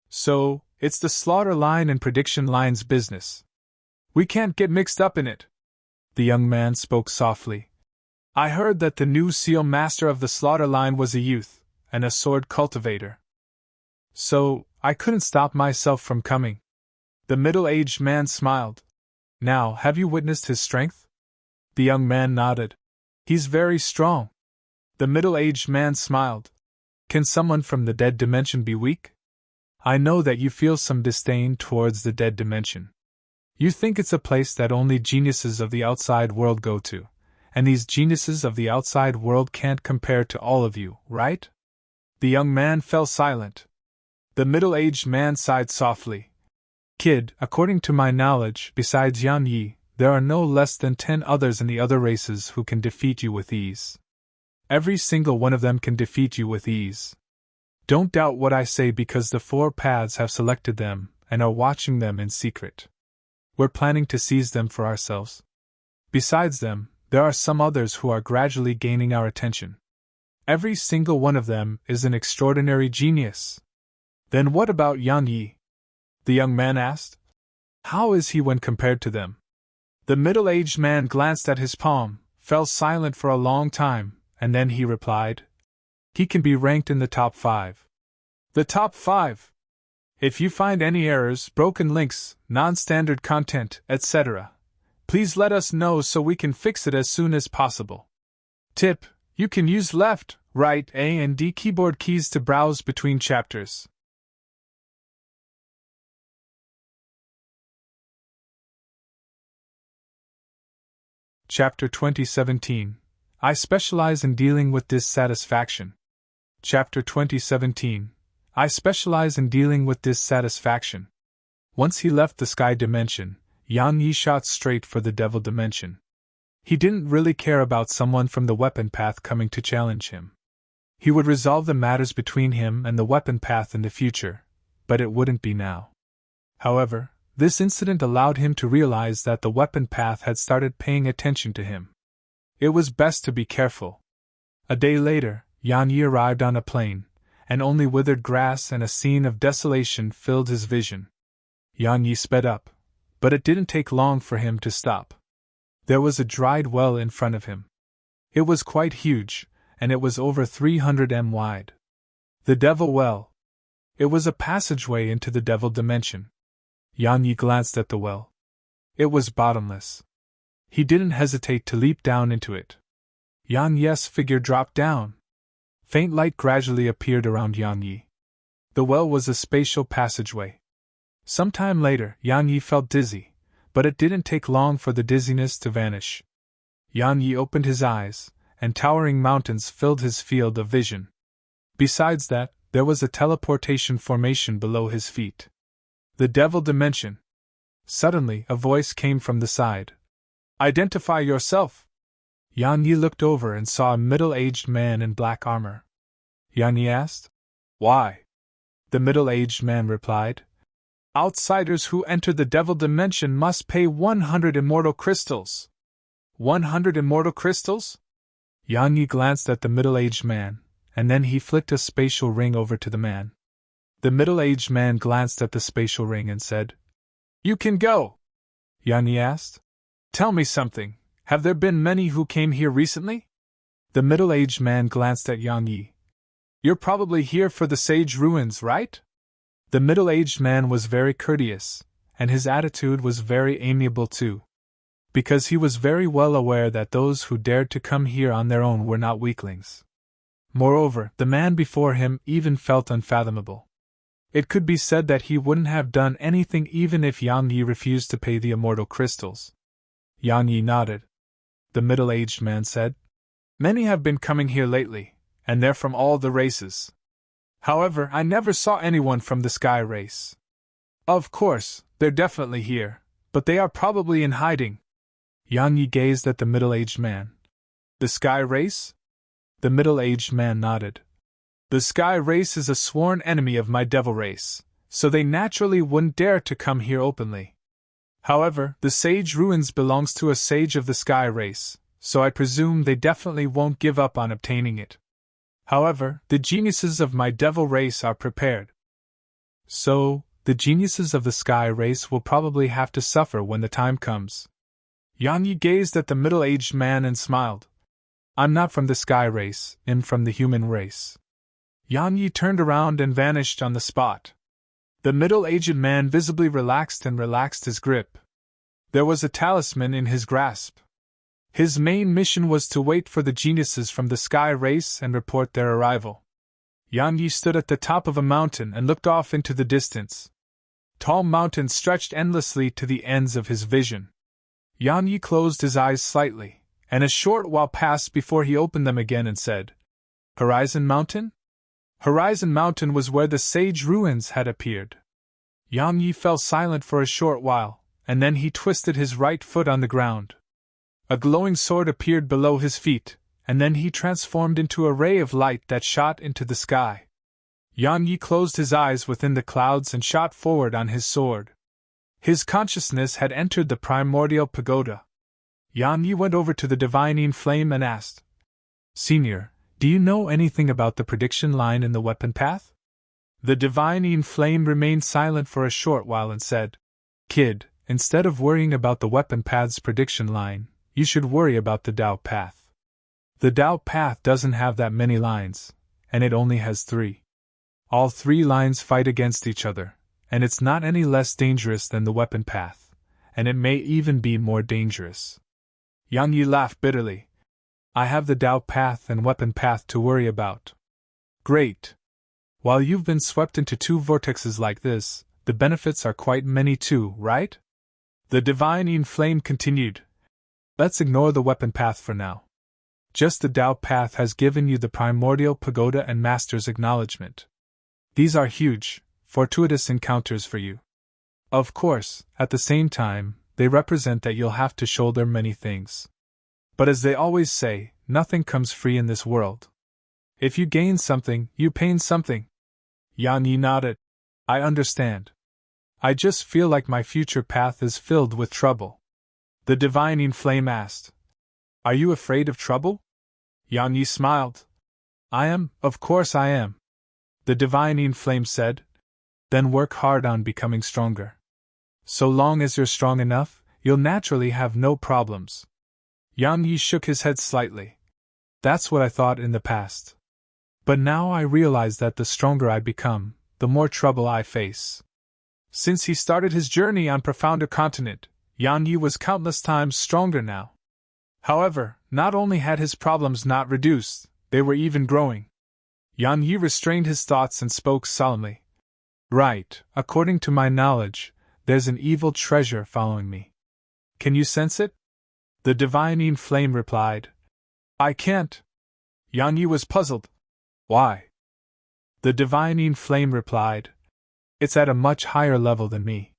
So, it's the slaughter line and prediction line's business. We can't get mixed up in it. The young man spoke softly. I heard that the new seal master of the slaughter line was a youth, and a sword cultivator. So, I couldn't stop myself from coming. The middle-aged man smiled. Now, have you witnessed his strength? The young man nodded. He's very strong. The middle-aged man smiled. Can someone from the dead dimension be weak? I know that you feel some disdain towards the dead dimension. You think it's a place that only geniuses of the outside world go to, and these geniuses of the outside world can't compare to all of you, right? The young man fell silent. The middle-aged man sighed softly. Kid, according to my knowledge, besides Yan Yi, there are no less than 10 others in the other races who can defeat you with ease. Every single one of them can defeat you with ease. Don't doubt what I say because the 4 paths have selected them and are watching them in secret. We're planning to seize them for ourselves. Besides them, there are some others who are gradually gaining our attention. Every single one of them is an extraordinary genius. Then what about Yan Yi? The young man asked. How is he when compared to them? The middle-aged man glanced at his palm, fell silent for a long time, and then he replied, He can be ranked in the top 5. The top 5? If you find any errors, broken links, non-standard content, etc., please let us know so we can fix it as soon as possible. Tip: you can use left, right, A and D keyboard keys to browse between chapters. Chapter 2017. I specialize in dealing with dissatisfaction. Chapter 2017. I specialize in dealing with dissatisfaction. Once he left the sky dimension, Yan Yi shot straight for the devil dimension. He didn't really care about someone from the weapon path coming to challenge him. He would resolve the matters between him and the weapon path in the future, but it wouldn't be now. However, this incident allowed him to realize that the weapon path had started paying attention to him. It was best to be careful. A day later, Yan Yi arrived on a plain, and only withered grass and a scene of desolation filled his vision. Yan Yi sped up, but it didn't take long for him to stop. There was a dried well in front of him. It was quite huge, and it was over 300 m wide. The Devil Well. It was a passageway into the Devil dimension. Yan Yi glanced at the well. It was bottomless. He didn't hesitate to leap down into it. Yan Yi's figure dropped down. Faint light gradually appeared around Yan Yi. The well was a spatial passageway. Some time later, Yan Yi felt dizzy, but it didn't take long for the dizziness to vanish. Yan Yi opened his eyes, and towering mountains filled his field of vision. Besides that, there was a teleportation formation below his feet. The Devil Dimension. Suddenly, a voice came from the side. Identify yourself! Yan Yi looked over and saw a middle-aged man in black armor. Yan Yi asked, Why? The middle-aged man replied, Outsiders who enter the Devil Dimension must pay 100 immortal crystals. 100 immortal crystals? Yan Yi glanced at the middle-aged man, and then he flicked a spatial ring over to the man. The middle-aged man glanced at the spatial ring and said, You can go. Yan Yi asked, Tell me something, have there been many who came here recently? The middle-aged man glanced at Yan Yi. You're probably here for the sage ruins, right? The middle-aged man was very courteous, and his attitude was very amiable too. Because he was very well aware that those who dared to come here on their own were not weaklings. Moreover, the man before him even felt unfathomable. It could be said that he wouldn't have done anything even if Yan Yi refused to pay the immortal crystals. Yan Yi nodded. The middle-aged man said, Many have been coming here lately, and they're from all the races. However, I never saw anyone from the Sky race. Of course, they're definitely here, but they are probably in hiding. Yan Yi gazed at the middle-aged man. The Sky race? The middle-aged man nodded. The Sky race is a sworn enemy of my Devil race, so they naturally wouldn't dare to come here openly. However, the Sage Ruins belongs to a sage of the Sky race, so I presume they definitely won't give up on obtaining it. However, the geniuses of my Devil race are prepared. So, the geniuses of the Sky race will probably have to suffer when the time comes. Yan Yi gazed at the middle-aged man and smiled. I'm not from the Sky race, I'm from the human race. Yan Yi turned around and vanished on the spot. The middle-aged man visibly relaxed his grip. There was a talisman in his grasp. His main mission was to wait for the geniuses from the Sky race and report their arrival. Yan Yi stood at the top of a mountain and looked off into the distance. Tall mountains stretched endlessly to the ends of his vision. Yan Yi closed his eyes slightly, and a short while passed before he opened them again and said, Horizon Mountain? Horizon Mountain was where the Sage Ruins had appeared. Yan Yi fell silent for a short while, and then he twisted his right foot on the ground. A glowing sword appeared below his feet, and then he transformed into a ray of light that shot into the sky. Yan Yi closed his eyes within the clouds and shot forward on his sword. His consciousness had entered the primordial pagoda. Yan Yi went over to the divining flame and asked, Senior, do you know anything about the prediction line in the weapon path? The divining flame remained silent for a short while and said, Kid, instead of worrying about the weapon path's prediction line, you should worry about the Tao path. The Tao path doesn't have that many lines, and it only has 3. All 3 lines fight against each other, and it's not any less dangerous than the weapon path, and it may even be more dangerous. Yan Yi laughed bitterly. I have the Tao path and weapon path to worry about. Great. While you've been swept into 2 vortexes like this, the benefits are quite many too, right? The divining flame continued. Let's ignore the weapon path for now. Just the Tao path has given you the primordial pagoda and master's acknowledgement. These are huge, fortuitous encounters for you. Of course, at the same time, they represent that you'll have to shoulder many things. But as they always say, nothing comes free in this world. If you gain something, you pain something. Yan Yi nodded. I understand. I just feel like my future path is filled with trouble. The divining flame asked. Are you afraid of trouble? Yan Yi smiled. I am, of course I am. The divining flame said. Then work hard on becoming stronger. So long as you're strong enough, you'll naturally have no problems. Yan Yi shook his head slightly. That's what I thought in the past. But now I realize that the stronger I become, the more trouble I face. Since he started his journey on Profounder Continent, Yan Yi was countless times stronger now. However, not only had his problems not reduced, they were even growing. Yan Yi restrained his thoughts and spoke solemnly. Right, according to my knowledge, there's an evil treasure following me. Can you sense it? The divining flame replied. I can't. Yan Yi was puzzled. Why? The divining flame replied. It's at a much higher level than me.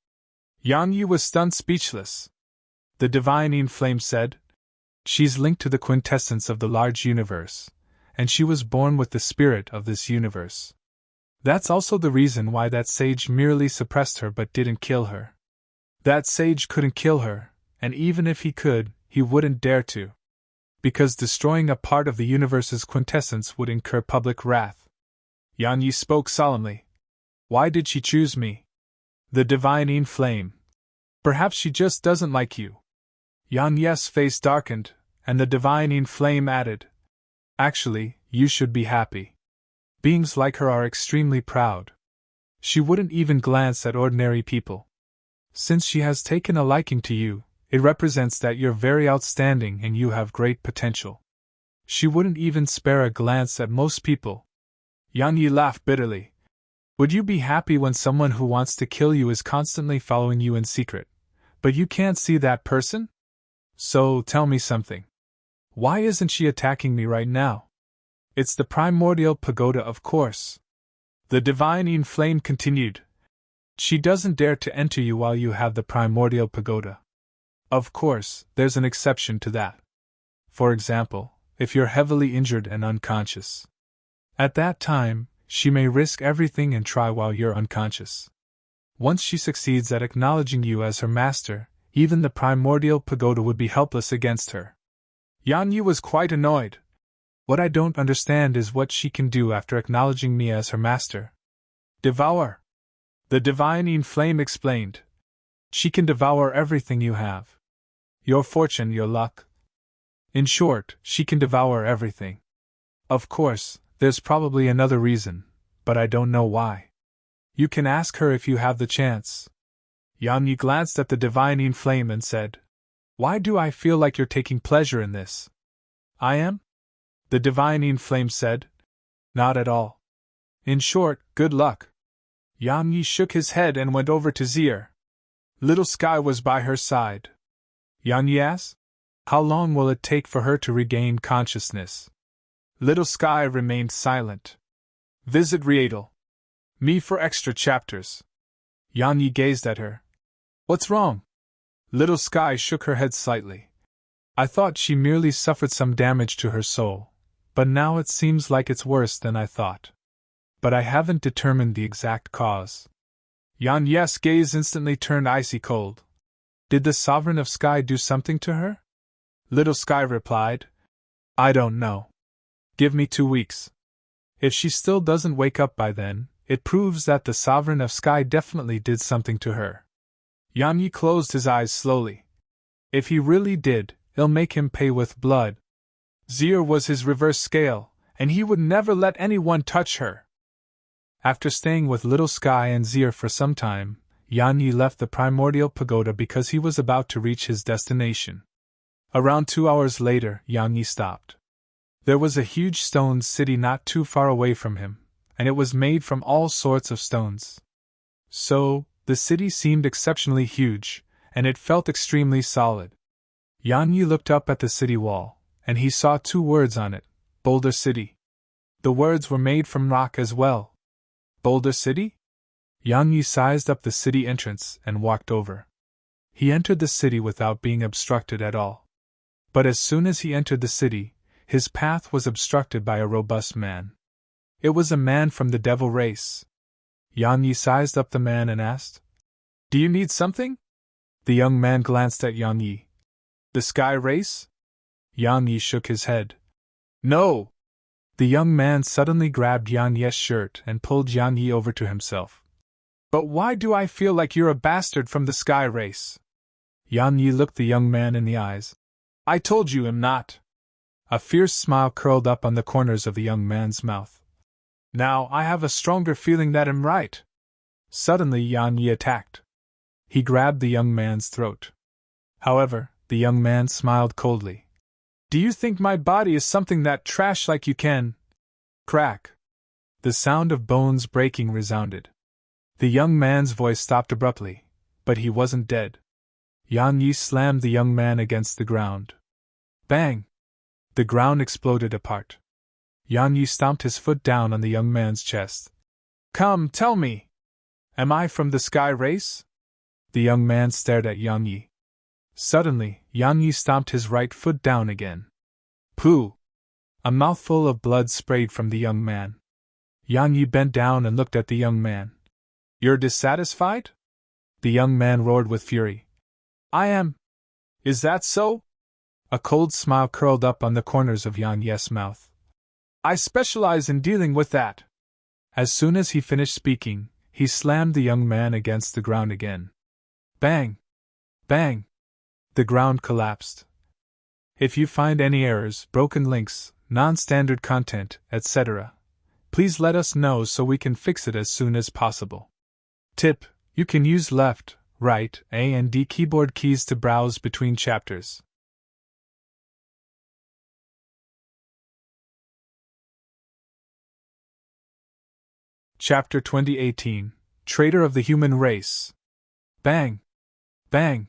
Yan Yi was stunned speechless. The divining flame said. She's linked to the quintessence of the large universe, and she was born with the spirit of this universe. That's also the reason why that sage merely suppressed her but didn't kill her. That sage couldn't kill her, and even if he could, he wouldn't dare to. Because destroying a part of the universe's quintessence would incur public wrath. Yan Yi spoke solemnly. Why did she choose me? The divining flame. Perhaps she just doesn't like you. Yan Yi's face darkened, and the divining flame added. Actually, you should be happy. Beings like her are extremely proud. She wouldn't even glance at ordinary people. Since she has taken a liking to you, it represents that you're very outstanding and you have great potential. She wouldn't even spare a glance at most people. Yan Yi laughed bitterly. Would you be happy when someone who wants to kill you is constantly following you in secret, but you can't see that person? So, tell me something. Why isn't she attacking me right now? It's the primordial pagoda, of course. The divining flame continued. She doesn't dare to enter you while you have the primordial pagoda. Of course, there's an exception to that. For example, if you're heavily injured and unconscious. At that time, she may risk everything and try while you're unconscious. Once she succeeds at acknowledging you as her master, even the primordial pagoda would be helpless against her. Yan Yi was quite annoyed. What I don't understand is what she can do after acknowledging me as her master. Devour. The divining flame explained. She can devour everything you have. Your fortune, your luck. In short, she can devour everything. Of course, there's probably another reason, but I don't know why. You can ask her if you have the chance. Yan Yi glanced at the divining flame and said, Why do I feel like you're taking pleasure in this? I am? The divining flame said. Not at all. In short, good luck. Yan Yi shook his head and went over to Zier. Little Sky was by her side. Yan Yi asked, How long will it take for her to regain consciousness? Little Sky remained silent. Visit Riedel. Me for extra chapters. Yan Yi gazed at her. What's wrong? Little Sky shook her head slightly. I thought she merely suffered some damage to her soul, but now it seems like it's worse than I thought. But I haven't determined the exact cause. Yan Yi's gaze instantly turned icy cold. Did the Sovereign of Sky do something to her? Little Sky replied. I don't know. Give me 2 weeks. If she still doesn't wake up by then, it proves that the Sovereign of Sky definitely did something to her. Yan Yi closed his eyes slowly. If he really did, it'll make him pay with blood. Zier was his reverse scale, and he would never let anyone touch her. After staying with Little Sky and Zier for some time, Yan Yi left the primordial pagoda because he was about to reach his destination. Around 2 hours later, Yan Yi stopped. There was a huge stone city not too far away from him, and it was made from all sorts of stones. So, the city seemed exceptionally huge, and it felt extremely solid. Yan Yi looked up at the city wall, and he saw 2 words on it, Boulder City. The words were made from rock as well. Boulder City? Yang Yi sized up the city entrance and walked over. He entered the city without being obstructed at all. But as soon as he entered the city, his path was obstructed by a robust man. It was a man from the devil race. Yang Yi sized up the man and asked, "Do you need something?" The young man glanced at Yang Yi. "The sky race?" Yang Yi shook his head. "No!" The young man suddenly grabbed Yang Yi's shirt and pulled Yang Yi over to himself. "But why do I feel like you're a bastard from the sky race?" Yang Yi looked the young man in the eyes. "I told you I'm not." A fierce smile curled up on the corners of the young man's mouth. "Now I have a stronger feeling that I'm right." Suddenly Yang Yi attacked. He grabbed the young man's throat. However, the young man smiled coldly. "Do you think my body is something that trash like you can?" Crack! The sound of bones breaking resounded. The young man's voice stopped abruptly, but he wasn't dead. Yang Yi slammed the young man against the ground. Bang! The ground exploded apart. Yang Yi stomped his foot down on the young man's chest. "Come, tell me! Am I from the sky race?" The young man stared at Yang Yi. Suddenly, Yang Yi stomped his right foot down again. Pooh! A mouthful of blood sprayed from the young man. Yang Yi bent down and looked at the young man. "You're dissatisfied?" The young man roared with fury. "I am. Is that so?" A cold smile curled up on the corners of Yang Yi's mouth. "I specialize in dealing with that." As soon as he finished speaking, he slammed the young man against the ground again. Bang! Bang! The ground collapsed. If you find any errors, broken links, non-standard content, etc., please let us know so we can fix it as soon as possible. Tip: you can use left, right, A and D keyboard keys to browse between chapters. Chapter 2018, Traitor of the Human Race. Bang! Bang!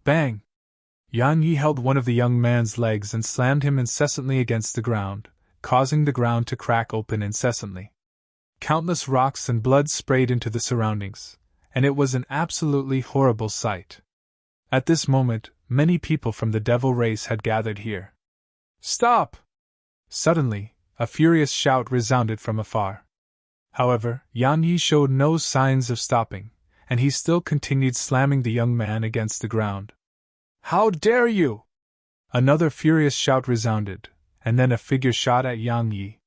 Bang! Yang Yi held one of the young man's legs and slammed him incessantly against the ground, causing the ground to crack open incessantly. Countless rocks and blood sprayed into the surroundings, and it was an absolutely horrible sight. At this moment, many people from the devil race had gathered here. "Stop!" Suddenly, a furious shout resounded from afar. However, Yang Yi showed no signs of stopping, and he still continued slamming the young man against the ground. "How dare you!" Another furious shout resounded, and then a figure shot at Yang Yi.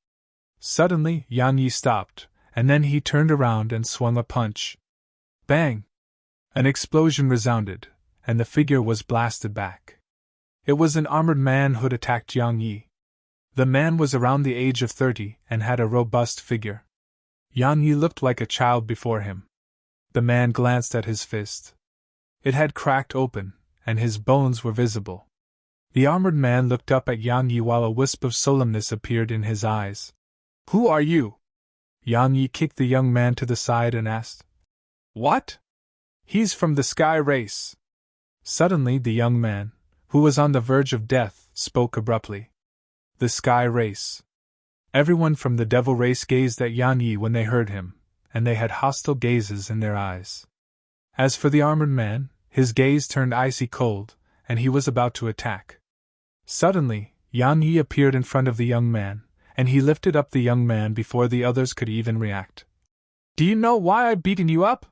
Suddenly, Yang Yi stopped, and then he turned around and swung a punch. Bang! An explosion resounded, and the figure was blasted back. It was an armored man who'd attacked Yang Yi. The man was around the age of 30 and had a robust figure. Yang Yi looked like a child before him. The man glanced at his fist. It had cracked open, and his bones were visible. The armored man looked up at Yang Yi while a wisp of solemnness appeared in his eyes. "Who are you?" Yang Yi kicked the young man to the side and asked. "What?" "He's from the sky race." Suddenly the young man, who was on the verge of death, spoke abruptly. The sky race. Everyone from the devil race gazed at Yang Yi when they heard him, and they had hostile gazes in their eyes. As for the armored man, his gaze turned icy cold, and he was about to attack. Suddenly, Yang Yi appeared in front of the young man, and he lifted up the young man before the others could even react. "Do you know why I've beaten you up?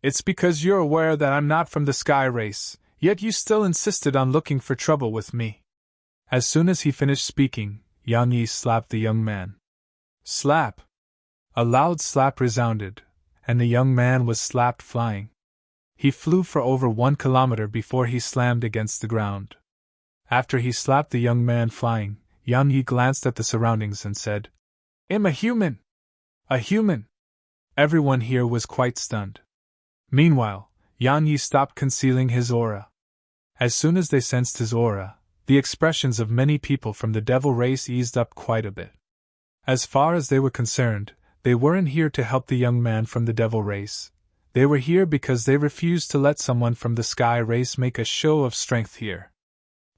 It's because you're aware that I'm not from the sky race, yet you still insisted on looking for trouble with me." As soon as he finished speaking, Yang Yi slapped the young man. Slap! A loud slap resounded, and the young man was slapped flying. He flew for over 1 kilometer before he slammed against the ground. After he slapped the young man flying, Yang Yi glanced at the surroundings and said, "I'm a human! A human!" Everyone here was quite stunned. Meanwhile, Yang Yi stopped concealing his aura. As soon as they sensed his aura, the expressions of many people from the devil race eased up quite a bit. As far as they were concerned, they weren't here to help the young man from the devil race. They were here because they refused to let someone from the sky race make a show of strength here.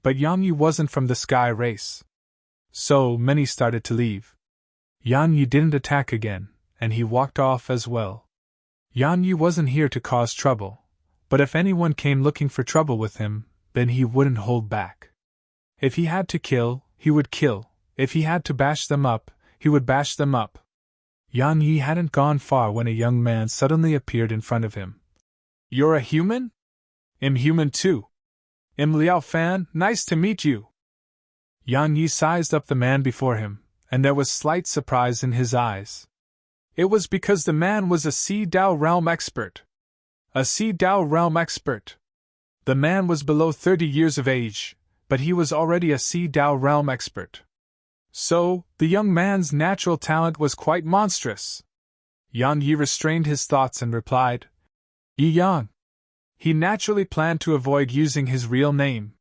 But Yang Yi wasn't from the sky race. So many started to leave. Yang Yi didn't attack again, and he walked off as well. Yan Yi wasn't here to cause trouble, but if anyone came looking for trouble with him, then he wouldn't hold back. If he had to kill, he would kill. If he had to bash them up, he would bash them up. Yan Yi hadn't gone far when a young man suddenly appeared in front of him. "You're a human?" "I'm human too. I'm Liao Fan, nice to meet you." Yan Yi sized up the man before him, and there was slight surprise in his eyes. It was because the man was a Sea Dao realm expert. A Sea Dao realm expert. The man was below 30 years of age, but he was already a Sea Dao realm expert. So, the young man's natural talent was quite monstrous. Yan Yi restrained his thoughts and replied, "Yi Yang." He naturally planned to avoid using his real name.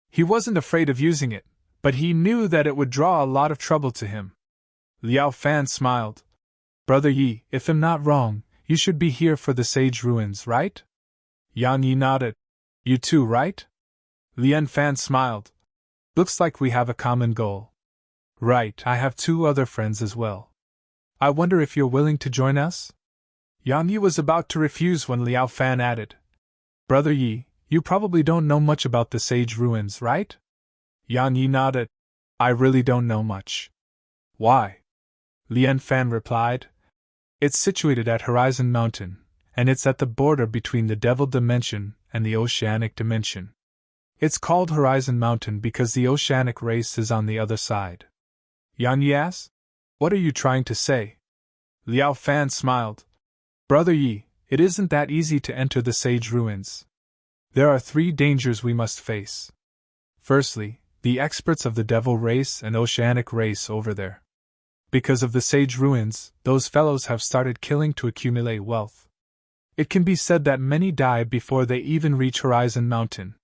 He wasn't afraid of using it, but he knew that it would draw a lot of trouble to him. Liao Fan smiled. "Brother Yi, if I'm not wrong, you should be here for the Sage Ruins, right?" Yan Yi nodded. "You too, right?" Lian Fan smiled. "Looks like we have a common goal." "Right, I have 2 other friends as well. I wonder if you're willing to join us?" Yan Yi was about to refuse when Liao Fan added, "Brother Yi, you probably don't know much about the Sage Ruins, right?" Yan Yi nodded. "I really don't know much." "Why?" Lian Fan replied. "It's situated at Horizon Mountain, and it's at the border between the Devil Dimension and the Oceanic Dimension. It's called Horizon Mountain because the Oceanic race is on the other side." Yan Yi asked, "What are you trying to say?" Liao Fan smiled. "Brother Yi, it isn't that easy to enter the Sage Ruins. There are 3 dangers we must face. Firstly, the experts of the Devil race and Oceanic race over there. Because of the Sage Ruins, those fellows have started killing to accumulate wealth. It can be said that many die before they even reach Horizon Mountain."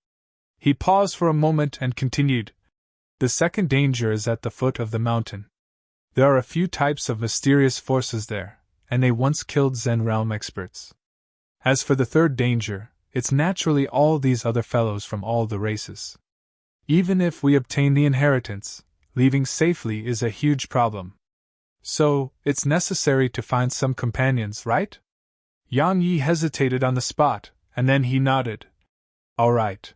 He paused for a moment and continued. "The second danger is at the foot of the mountain. There are a few types of mysterious forces there, and they once killed Zen realm experts. As for the third danger, it's naturally all these other fellows from all the races. Even if we obtain the inheritance, leaving safely is a huge problem. So, it's necessary to find some companions, right?" Yang Yi hesitated on the spot, and then he nodded. "All right."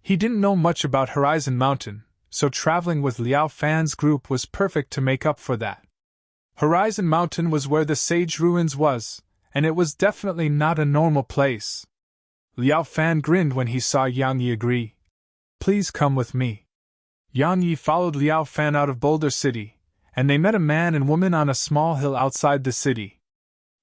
He didn't know much about Horizon Mountain, so traveling with Liao Fan's group was perfect to make up for that. Horizon Mountain was where the Sage Ruins was, and it was definitely not a normal place. Liao Fan grinned when he saw Yang Yi agree. "Please come with me." Yang Yi followed Liao Fan out of Boulder City, and they met a man and woman on a small hill outside the city.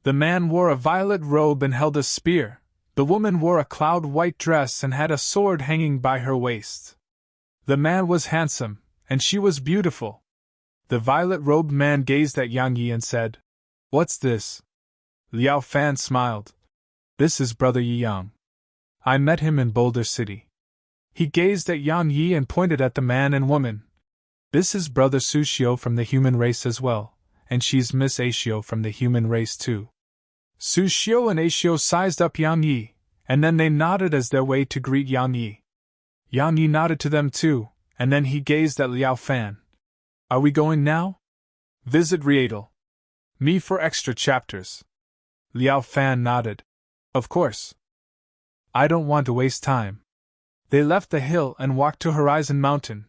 The man wore a violet robe and held a spear. The woman wore a cloud-white dress and had a sword hanging by her waist. The man was handsome, and she was beautiful. The violet-robed man gazed at Yang Yi and said, "What's this?" Liao Fan smiled. "This is Brother Yi Yang. I met him in Boulder City." He gazed at Yang Yi and pointed at the man and woman. "This is Brother Su Xiu from the human race as well, and she's Miss Aishio from the human race too." Su Xiu and Aishio sized up Yang Yi, and then they nodded as their way to greet Yang Yi. Yang Yi nodded to them too, and then he gazed at Liao Fan. "Are we going now?" "Visit Rietal. Me for extra chapters." Liao Fan nodded. "Of course. I don't want to waste time." They left the hill and walked to Horizon Mountain.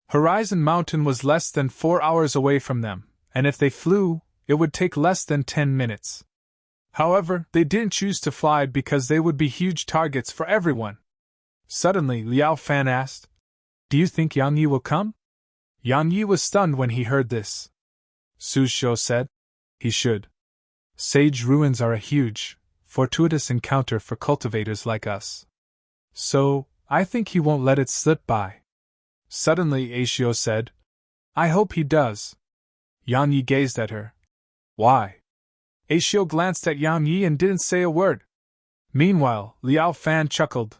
Horizon Mountain was less than 4 hours away from them, and if they flew, it would take less than 10 minutes. However, they didn't choose to fly because they would be huge targets for everyone. Suddenly, Liao Fan asked, "Do you think Yang Yi will come?" Yang Yi was stunned when he heard this. Su Xiu said, "He should. Sage Ruins are a huge, fortuitous encounter for cultivators like us. So, I think he won't let it slip by." Suddenly, Aishio said, "I hope he does." Yang Yi gazed at her. "Why?" Aishio glanced at Yang Yi and didn't say a word. Meanwhile, Liao Fan chuckled.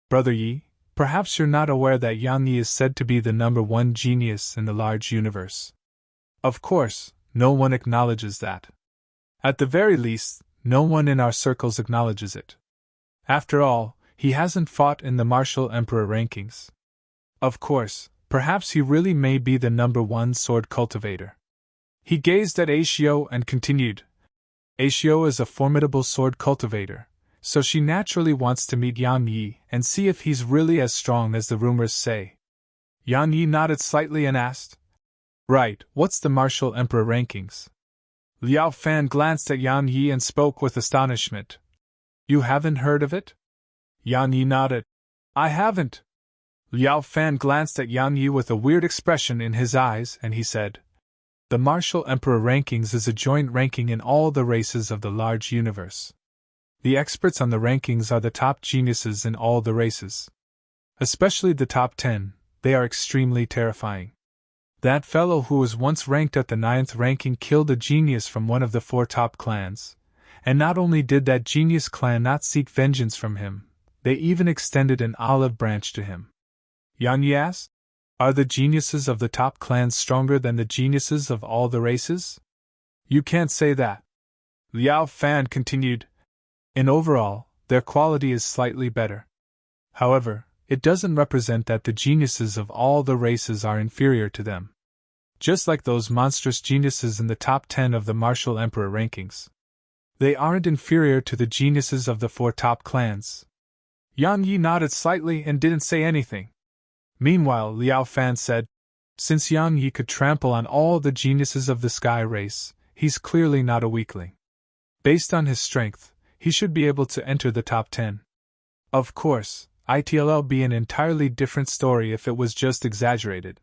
"Brother Yi, perhaps you're not aware that Yang Yi is said to be the #1 genius in the large universe. Of course, no one acknowledges that. At the very least, no one in our circles acknowledges it. After all, he hasn't fought in the Martial Emperor rankings. Of course, perhaps he really may be the #1 sword cultivator." He gazed at Aishio and continued, Aishio is a formidable sword cultivator, so she naturally wants to meet Yan Yi and see if he's really as strong as the rumors say. Yan Yi nodded slightly and asked, "Right, what's the martial emperor rankings?" Liao Fan glanced at Yan Yi and spoke with astonishment. "You haven't heard of it?" Yan Yi nodded. "I haven't." Liao Fan glanced at Yan Yi with a weird expression in his eyes and he said, "The martial emperor rankings is a joint ranking in all the races of the large universe. The experts on the rankings are the top geniuses in all the races. Especially the top 10, they are extremely terrifying. That fellow who was once ranked at the 9th ranking killed a genius from one of the 4 top clans, and not only did that genius clan not seek vengeance from him, they even extended an olive branch to him." Yan Yi asked, "Are the geniuses of the top clans stronger than the geniuses of all the races?" "You can't say that." Liao Fan continued. "In overall, their quality is slightly better. However, it doesn't represent that the geniuses of all the races are inferior to them. Just like those monstrous geniuses in the top 10 of the martial emperor rankings. They aren't inferior to the geniuses of the 4 top clans." Yan Yi nodded slightly and didn't say anything. Meanwhile, Liao Fan said, "Since Yan Yi could trample on all the geniuses of the sky race, he's clearly not a weakling. Based on his strength, he should be able to enter the top 10. Of course, it'll be an entirely different story if it was just exaggerated."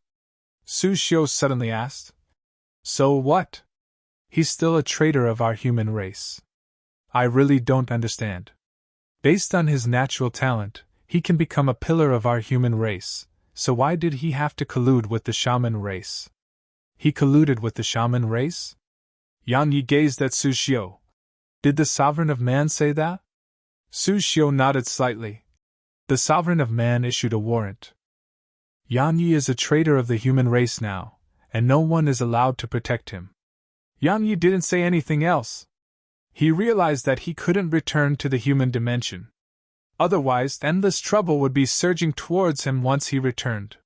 Su Xiu suddenly asked, "So what? He's still a traitor of our human race. I really don't understand. Based on his natural talent, he can become a pillar of our human race, so why did he have to collude with the shaman race?" "He colluded with the shaman race?" Yan Yi gazed at Su Xiu. "Did the Sovereign of Man say that?" Su Xiu nodded slightly. "The Sovereign of Man issued a warrant. Yan Yi is a traitor of the human race now, and no one is allowed to protect him." Yan Yi didn't say anything else. He realized that he couldn't return to the human dimension. Otherwise, endless trouble would be surging towards him once he returned.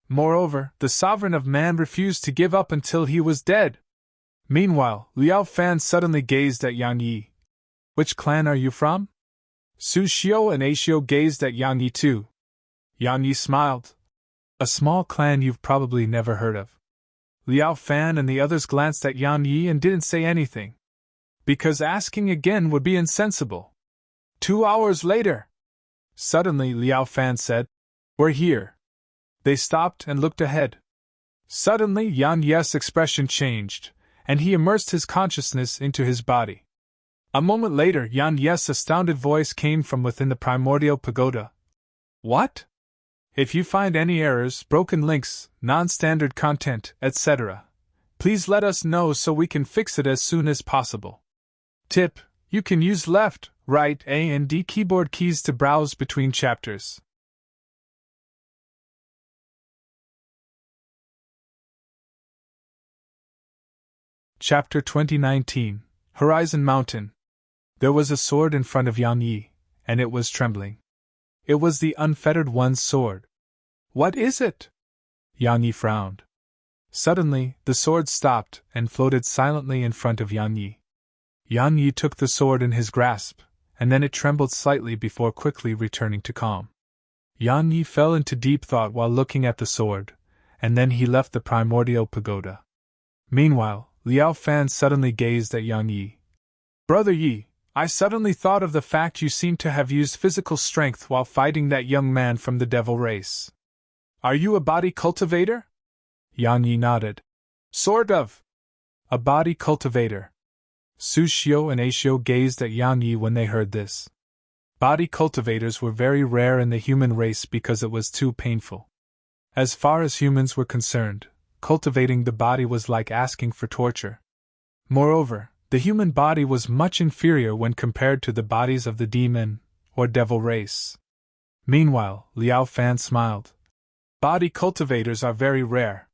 Moreover, the Sovereign of Man refused to give up until he was dead. Meanwhile, Liao Fan suddenly gazed at Yan Yi. "Which clan are you from?" Su Xiu and Aishio gazed at Yan Yi too. Yan Yi smiled. "A small clan you've probably never heard of." Liao Fan and the others glanced at Yan Yi and didn't say anything. Because asking again would be insensible. 2 hours later. Suddenly Liao Fan said, "We're here." They stopped and looked ahead. Suddenly Yan Yi's expression changed, and he immersed his consciousness into his body. A moment later Yan Yi's astounded voice came from within the primordial pagoda. "What? If you find any errors, broken links, non-standard content, etc., please let us know so we can fix it as soon as possible. Tip: you can use left, right, A and D keyboard keys to browse between chapters." Chapter 2019, Horizon Mountain. There was a sword in front of Yan Yi, and it was trembling. It was the Unfettered One's sword. "What is it?" Yan Yi frowned. Suddenly, the sword stopped and floated silently in front of Yan Yi. Yan Yi took the sword in his grasp, and then it trembled slightly before quickly returning to calm. Yan Yi fell into deep thought while looking at the sword, and then he left the primordial pagoda. Meanwhile, Liao Fan suddenly gazed at Yan Yi. "Brother Yi, I suddenly thought of the fact you seem to have used physical strength while fighting that young man from the devil race. Are you a body cultivator?" Yan Yi nodded. "Sort of. A body cultivator." Su Xiu and Aishio gazed at Yan Yi when they heard this. Body cultivators were very rare in the human race because it was too painful. As far as humans were concerned, cultivating the body was like asking for torture. Moreover, the human body was much inferior when compared to the bodies of the demon or devil race. Meanwhile, Liao Fan smiled. "Body cultivators are very rare.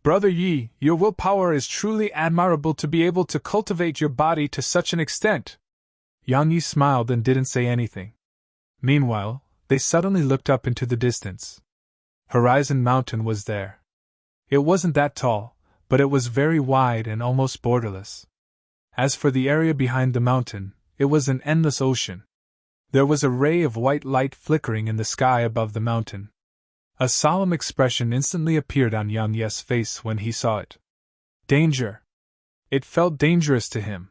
Brother Yi, your willpower is truly admirable to be able to cultivate your body to such an extent." Yan Yi smiled and didn't say anything. Meanwhile, they suddenly looked up into the distance. Horizon Mountain was there. It wasn't that tall, but it was very wide and almost borderless. As for the area behind the mountain, it was an endless ocean. There was a ray of white light flickering in the sky above the mountain. A solemn expression instantly appeared on Yang Ye's face when he saw it. Danger! It felt dangerous to him.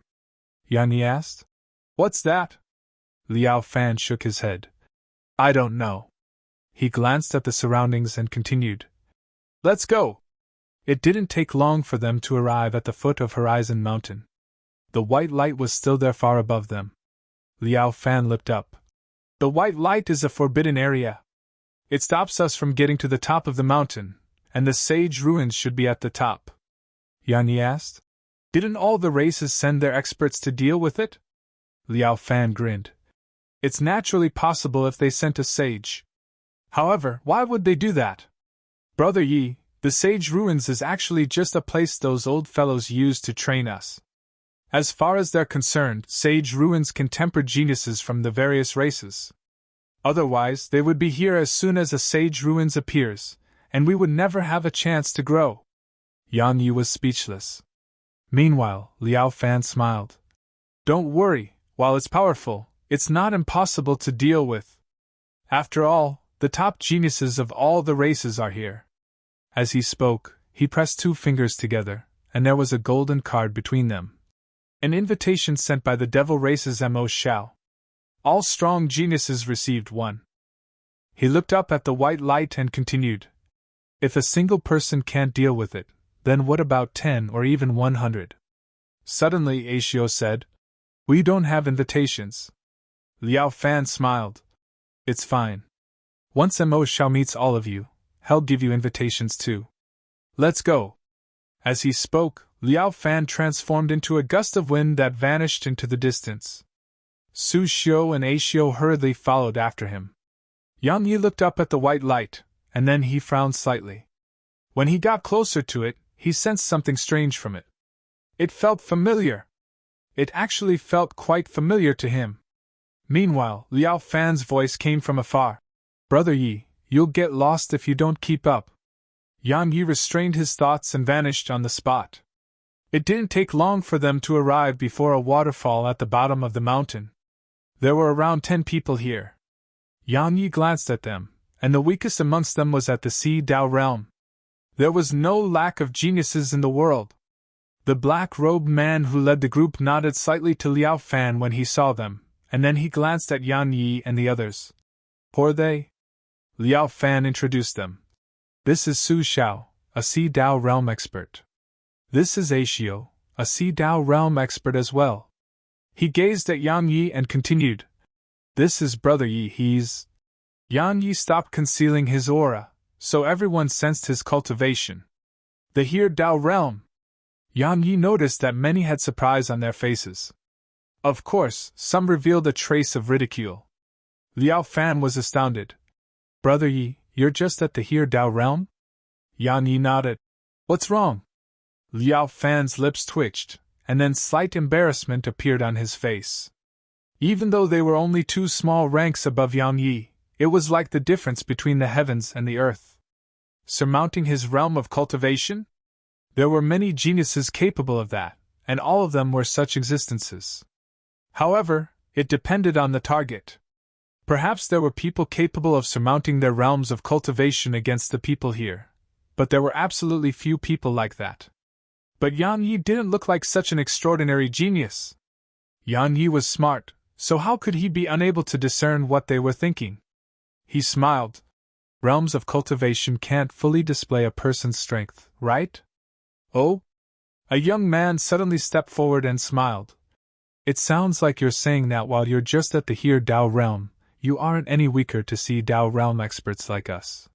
Yang Ye asked, "What's that?" Liao Fan shook his head. "I don't know." He glanced at the surroundings and continued, "Let's go!" It didn't take long for them to arrive at the foot of Horizon Mountain. The white light was still there far above them. Liao Fan looked up. "The white light is a forbidden area. It stops us from getting to the top of the mountain, and the sage ruins should be at the top." Yang Ye asked, "Didn't all the races send their experts to deal with it?" Liao Fan grinned. "It's naturally possible if they sent a sage. However, why would they do that? Brother Yi, the sage ruins is actually just a place those old fellows used to train us. As far as they're concerned, sage ruins can temper geniuses from the various races. Otherwise, they would be here as soon as a sage ruins appears, and we would never have a chance to grow." Yang Yi was speechless. Meanwhile, Liao Fan smiled. "Don't worry, while it's powerful, it's not impossible to deal with. After all, the top geniuses of all the races are here." As he spoke, he pressed two fingers together, and there was a golden card between them. An invitation sent by the devil race's Mo Xiao. All strong geniuses received one. He looked up at the white light and continued, "If a single person can't deal with it, then what about 10 or even 100? Suddenly Aishio said, "We don't have invitations." Liao Fan smiled. "It's fine. Once Mo Xiao meets all of you, he'll give you invitations too. Let's go." As he spoke, Liao Fan transformed into a gust of wind that vanished into the distance. Su Xiu and Aishio hurriedly followed after him. Yang Yi looked up at the white light, and then he frowned slightly. When he got closer to it, he sensed something strange from it. It felt familiar. It actually felt quite familiar to him. Meanwhile, Liao Fan's voice came from afar. "Brother Yi, you'll get lost if you don't keep up." Yang Yi restrained his thoughts and vanished on the spot. It didn't take long for them to arrive before a waterfall at the bottom of the mountain. There were around 10 people here. Yang Yi glanced at them, and the weakest amongst them was at the Sea Dao realm. There was no lack of geniuses in the world. The black-robed man who led the group nodded slightly to Liao Fan when he saw them, and then he glanced at Yang Yi and the others. "Who are they?" Liao Fan introduced them. "This is Su Xiao, a Sea Dao realm expert. This is Aishio, a Sea Dao realm expert as well." He gazed at Yang Yi and continued, "This is Brother Yi, he's—" Yang Yi stopped concealing his aura, so everyone sensed his cultivation. "The Here Dao realm." Yang Yi noticed that many had surprise on their faces. Of course, some revealed a trace of ridicule. Liao Fan was astounded. "Brother Yi, you're just at the Here Dao realm?" Yang Yi nodded. "What's wrong?" Liao Fan's lips twitched, and then slight embarrassment appeared on his face. Even though they were only 2 small ranks above Yang Yi, it was like the difference between the heavens and the earth. Surmounting his realm of cultivation? There were many geniuses capable of that, and all of them were such existences. However, it depended on the target. Perhaps there were people capable of surmounting their realms of cultivation against the people here, but there were absolutely few people like that. But Yang Yi didn't look like such an extraordinary genius. Yang Yi was smart, so how could he be unable to discern what they were thinking? He smiled. "Realms of cultivation can't fully display a person's strength, right?" "Oh?" A young man suddenly stepped forward and smiled. "It sounds like you're saying that while you're just at the Here Dao realm, you aren't any weaker to see Dao realm experts like us.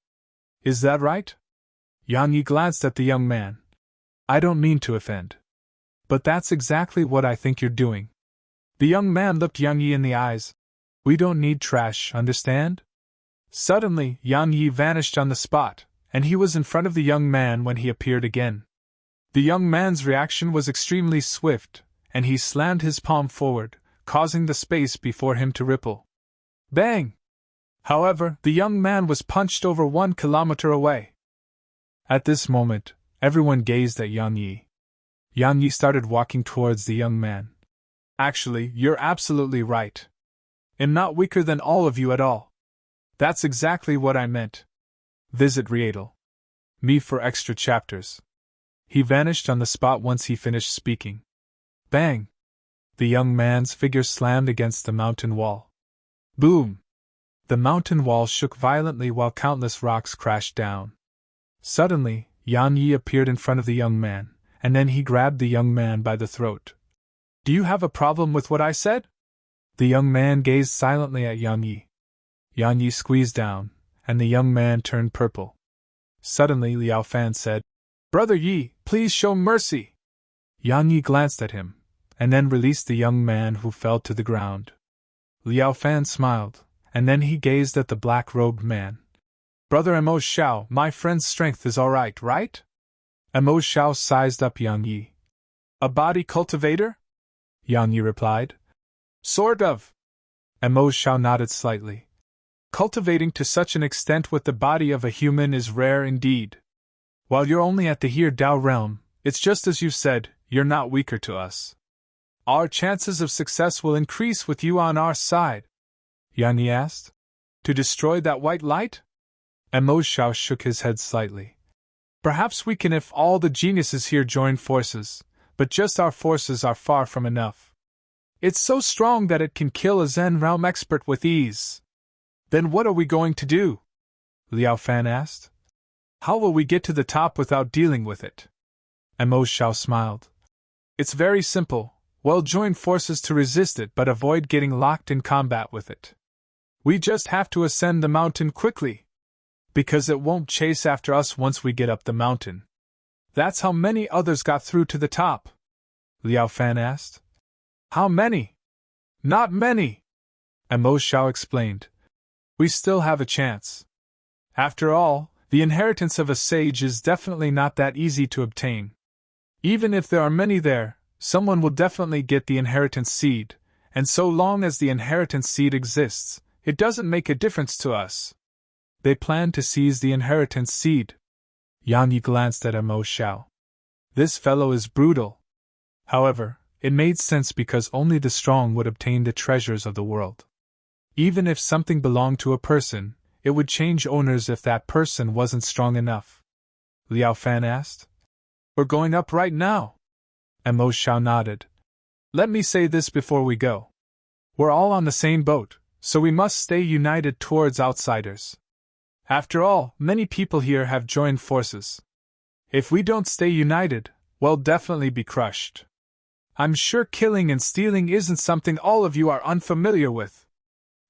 Is that right?" Yang Yi glanced at the young man. "I don't mean to offend. But that's exactly what I think you're doing." The young man looked Yang Yi in the eyes. "We don't need trash, understand?" Suddenly, Yang Yi vanished on the spot, and he was in front of the young man when he appeared again. The young man's reaction was extremely swift, and he slammed his palm forward, causing the space before him to ripple. Bang! However, the young man was punched over 1 kilometer away. At this moment, everyone gazed at Yang Yi. Yang Yi started walking towards the young man. Actually, you're absolutely right. I'm not weaker than all of you at all. That's exactly what I meant. Visit Rietel. Me for extra chapters. He vanished on the spot once he finished speaking. Bang! The young man's figure slammed against the mountain wall. Boom! The mountain wall shook violently while countless rocks crashed down. Suddenly, Yan Yi appeared in front of the young man, and then he grabbed the young man by the throat. Do you have a problem with what I said? The young man gazed silently at Yan Yi. Yan Yi squeezed down, and the young man turned purple. Suddenly Liao Fan said, Brother Yi, please show mercy. Yan Yi glanced at him, and then released the young man who fell to the ground. Liao Fan smiled, and then he gazed at the black-robed man. Brother Mo Xiao, my friend's strength is all right, right? Mo Xiao sized up Yang Yi. A body cultivator? Yang Yi replied. Sort of. Mo Xiao nodded slightly. Cultivating to such an extent with the body of a human is rare indeed. While you're only at the He Dao realm, it's just as you said, you're not weaker to us. Our chances of success will increase with you on our side. Yan Yi asked. To destroy that white light? Mo Xiao shook his head slightly. Perhaps we can if all the geniuses here join forces, but just our forces are far from enough. It's so strong that it can kill a Zen realm expert with ease. Then what are we going to do? Liao Fan asked. How will we get to the top without dealing with it? Mo Xiao smiled. It's very simple. We'll join forces to resist it but avoid getting locked in combat with it. We just have to ascend the mountain quickly. Because it won't chase after us once we get up the mountain. That's how many others got through to the top. Liao Fan asked. How many? Not many. Mo Xiao explained. We still have a chance. After all, the inheritance of a sage is definitely not that easy to obtain. Even if there are many there, someone will definitely get the inheritance seed, and so long as the inheritance seed exists, it doesn't make a difference to us. They plan to seize the inheritance seed. Yang Yi glanced at Mo Xiao. This fellow is brutal. However, it made sense because only the strong would obtain the treasures of the world. Even if something belonged to a person, it would change owners if that person wasn't strong enough. Liao Fan asked. We're going up right now. Mo Xiao nodded. Let me say this before we go. We're all on the same boat, so we must stay united towards outsiders. After all, many people here have joined forces. If we don't stay united, we'll definitely be crushed. I'm sure killing and stealing isn't something all of you are unfamiliar with.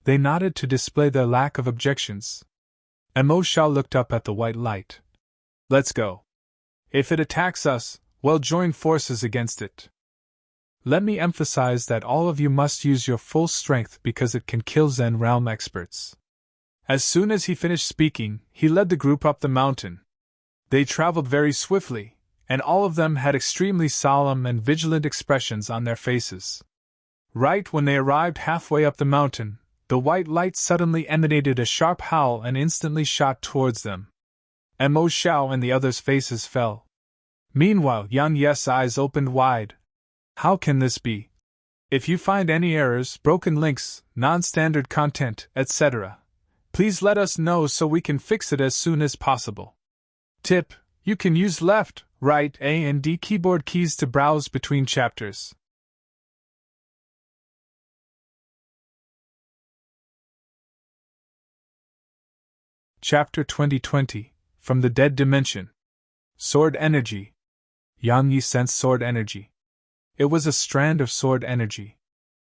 They nodded to display their lack of objections. Mo Xiao looked up at the white light. Let's go. If it attacks us, we'll join forces against it. Let me emphasize that all of you must use your full strength because it can kill Zen realm experts. As soon as he finished speaking, he led the group up the mountain. They traveled very swiftly, and all of them had extremely solemn and vigilant expressions on their faces. Right when they arrived halfway up the mountain, the white light suddenly emanated a sharp howl and instantly shot towards them. Mo Xiao and the others' faces fell. Meanwhile, Yan Yi's eyes opened wide. How can this be? If you find any errors, broken links, non-standard content, etc., please let us know so we can fix it as soon as possible. Tip: you can use left, right, A and D keyboard keys to browse between chapters. Chapter 2020, From the Dead Dimension. Sword Energy. Yang Yi sensed sword energy. It was a strand of sword energy.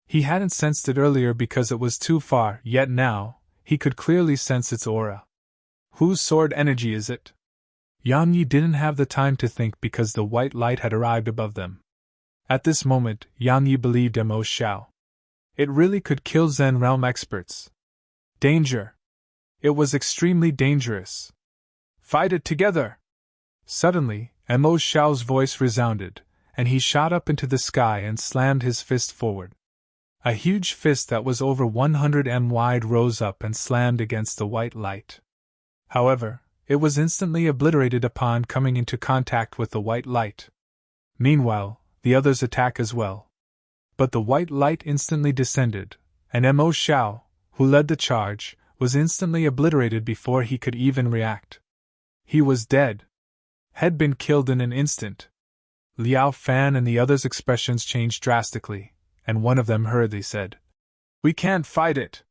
He hadn't sensed it earlier because it was too far, yet now, he could clearly sense its aura. Whose sword energy is it? Yang Yi didn't have the time to think because the white light had arrived above them. At this moment, Yang Yi believed Mo Xiao. It really could kill Zen realm experts. Danger! It was extremely dangerous. Fight it together! Suddenly, Mo Xiao's voice resounded, and he shot up into the sky and slammed his fist forward. A huge fist that was over 100 m wide rose up and slammed against the white light. However, it was instantly obliterated upon coming into contact with the white light. Meanwhile, the others attack as well. But the white light instantly descended, and Mo Xiao, who led the charge, was instantly obliterated before he could even react. He was dead. Had been killed in an instant. Liao Fan and the others' expressions changed drastically, and one of them hurriedly said, "We can't fight it.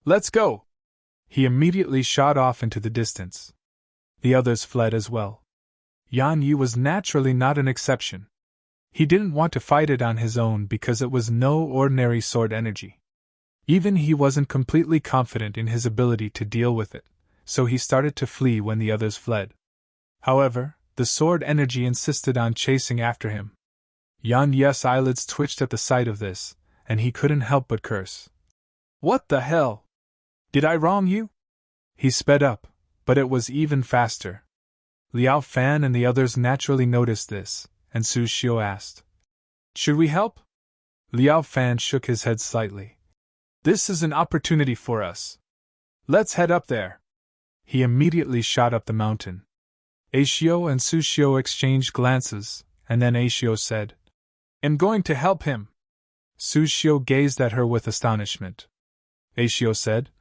Let's go!" He immediately shot off into the distance. The others fled as well. Yan Yi was naturally not an exception. He didn't want to fight it on his own because it was no ordinary sword energy. Even he wasn't completely confident in his ability to deal with it, so he started to flee when the others fled. However, the sword energy insisted on chasing after him. Yan Yi's eyelids twitched at the sight of this, and he couldn't help but curse. "What the hell? Did I wrong you?" He sped up, but it was even faster. Liao Fan and the others naturally noticed this, and Su Xiu asked, "Should we help?" Liao Fan shook his head slightly. "This is an opportunity for us. Let's head up there." He immediately shot up the mountain. Aishio and Su Xiu exchanged glances, and then Aishio said, "I'm going to help him." Su Xiu gazed at her with astonishment. Aishio said,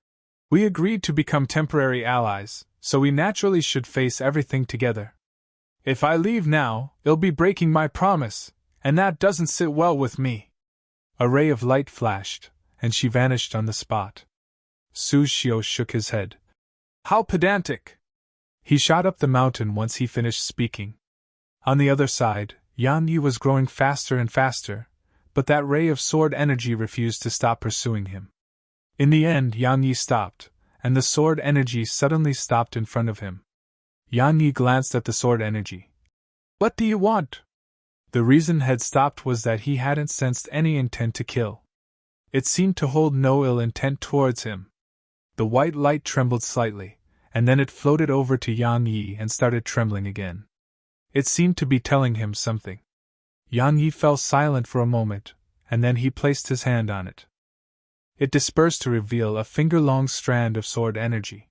"We agreed to become temporary allies, so we naturally should face everything together. If I leave now, it'll be breaking my promise, and that doesn't sit well with me." A ray of light flashed, and she vanished on the spot. Su Xiu shook his head. "How pedantic!" He shot up the mountain once he finished speaking. On the other side, Yan Yi was growing faster and faster, but that ray of sword energy refused to stop pursuing him. In the end, Yan Yi stopped, and the sword energy suddenly stopped in front of him. Yan Yi glanced at the sword energy. "What do you want?" The reason had stopped was that he hadn't sensed any intent to kill. It seemed to hold no ill intent towards him. The white light trembled slightly, and then it floated over to Yan Yi and started trembling again. It seemed to be telling him something. Yan Yi fell silent for a moment, and then he placed his hand on it. It dispersed to reveal a finger-long strand of sword energy.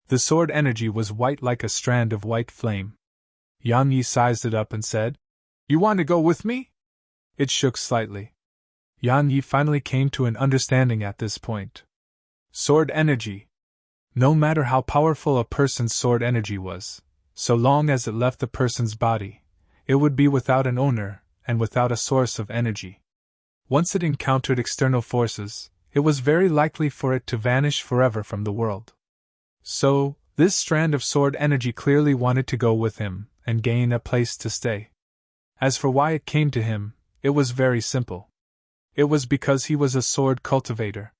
The sword energy was white like a strand of white flame. Yan Yi sized it up and said, "You want to go with me?" It shook slightly. Yan Yi finally came to an understanding at this point. Sword energy. No matter how powerful a person's sword energy was, so long as it left the person's body, it would be without an owner and without a source of energy. Once it encountered external forces, it was very likely for it to vanish forever from the world. So, this strand of sword energy clearly wanted to go with him and gain a place to stay. As for why it came to him, it was very simple. It was because he was a sword cultivator.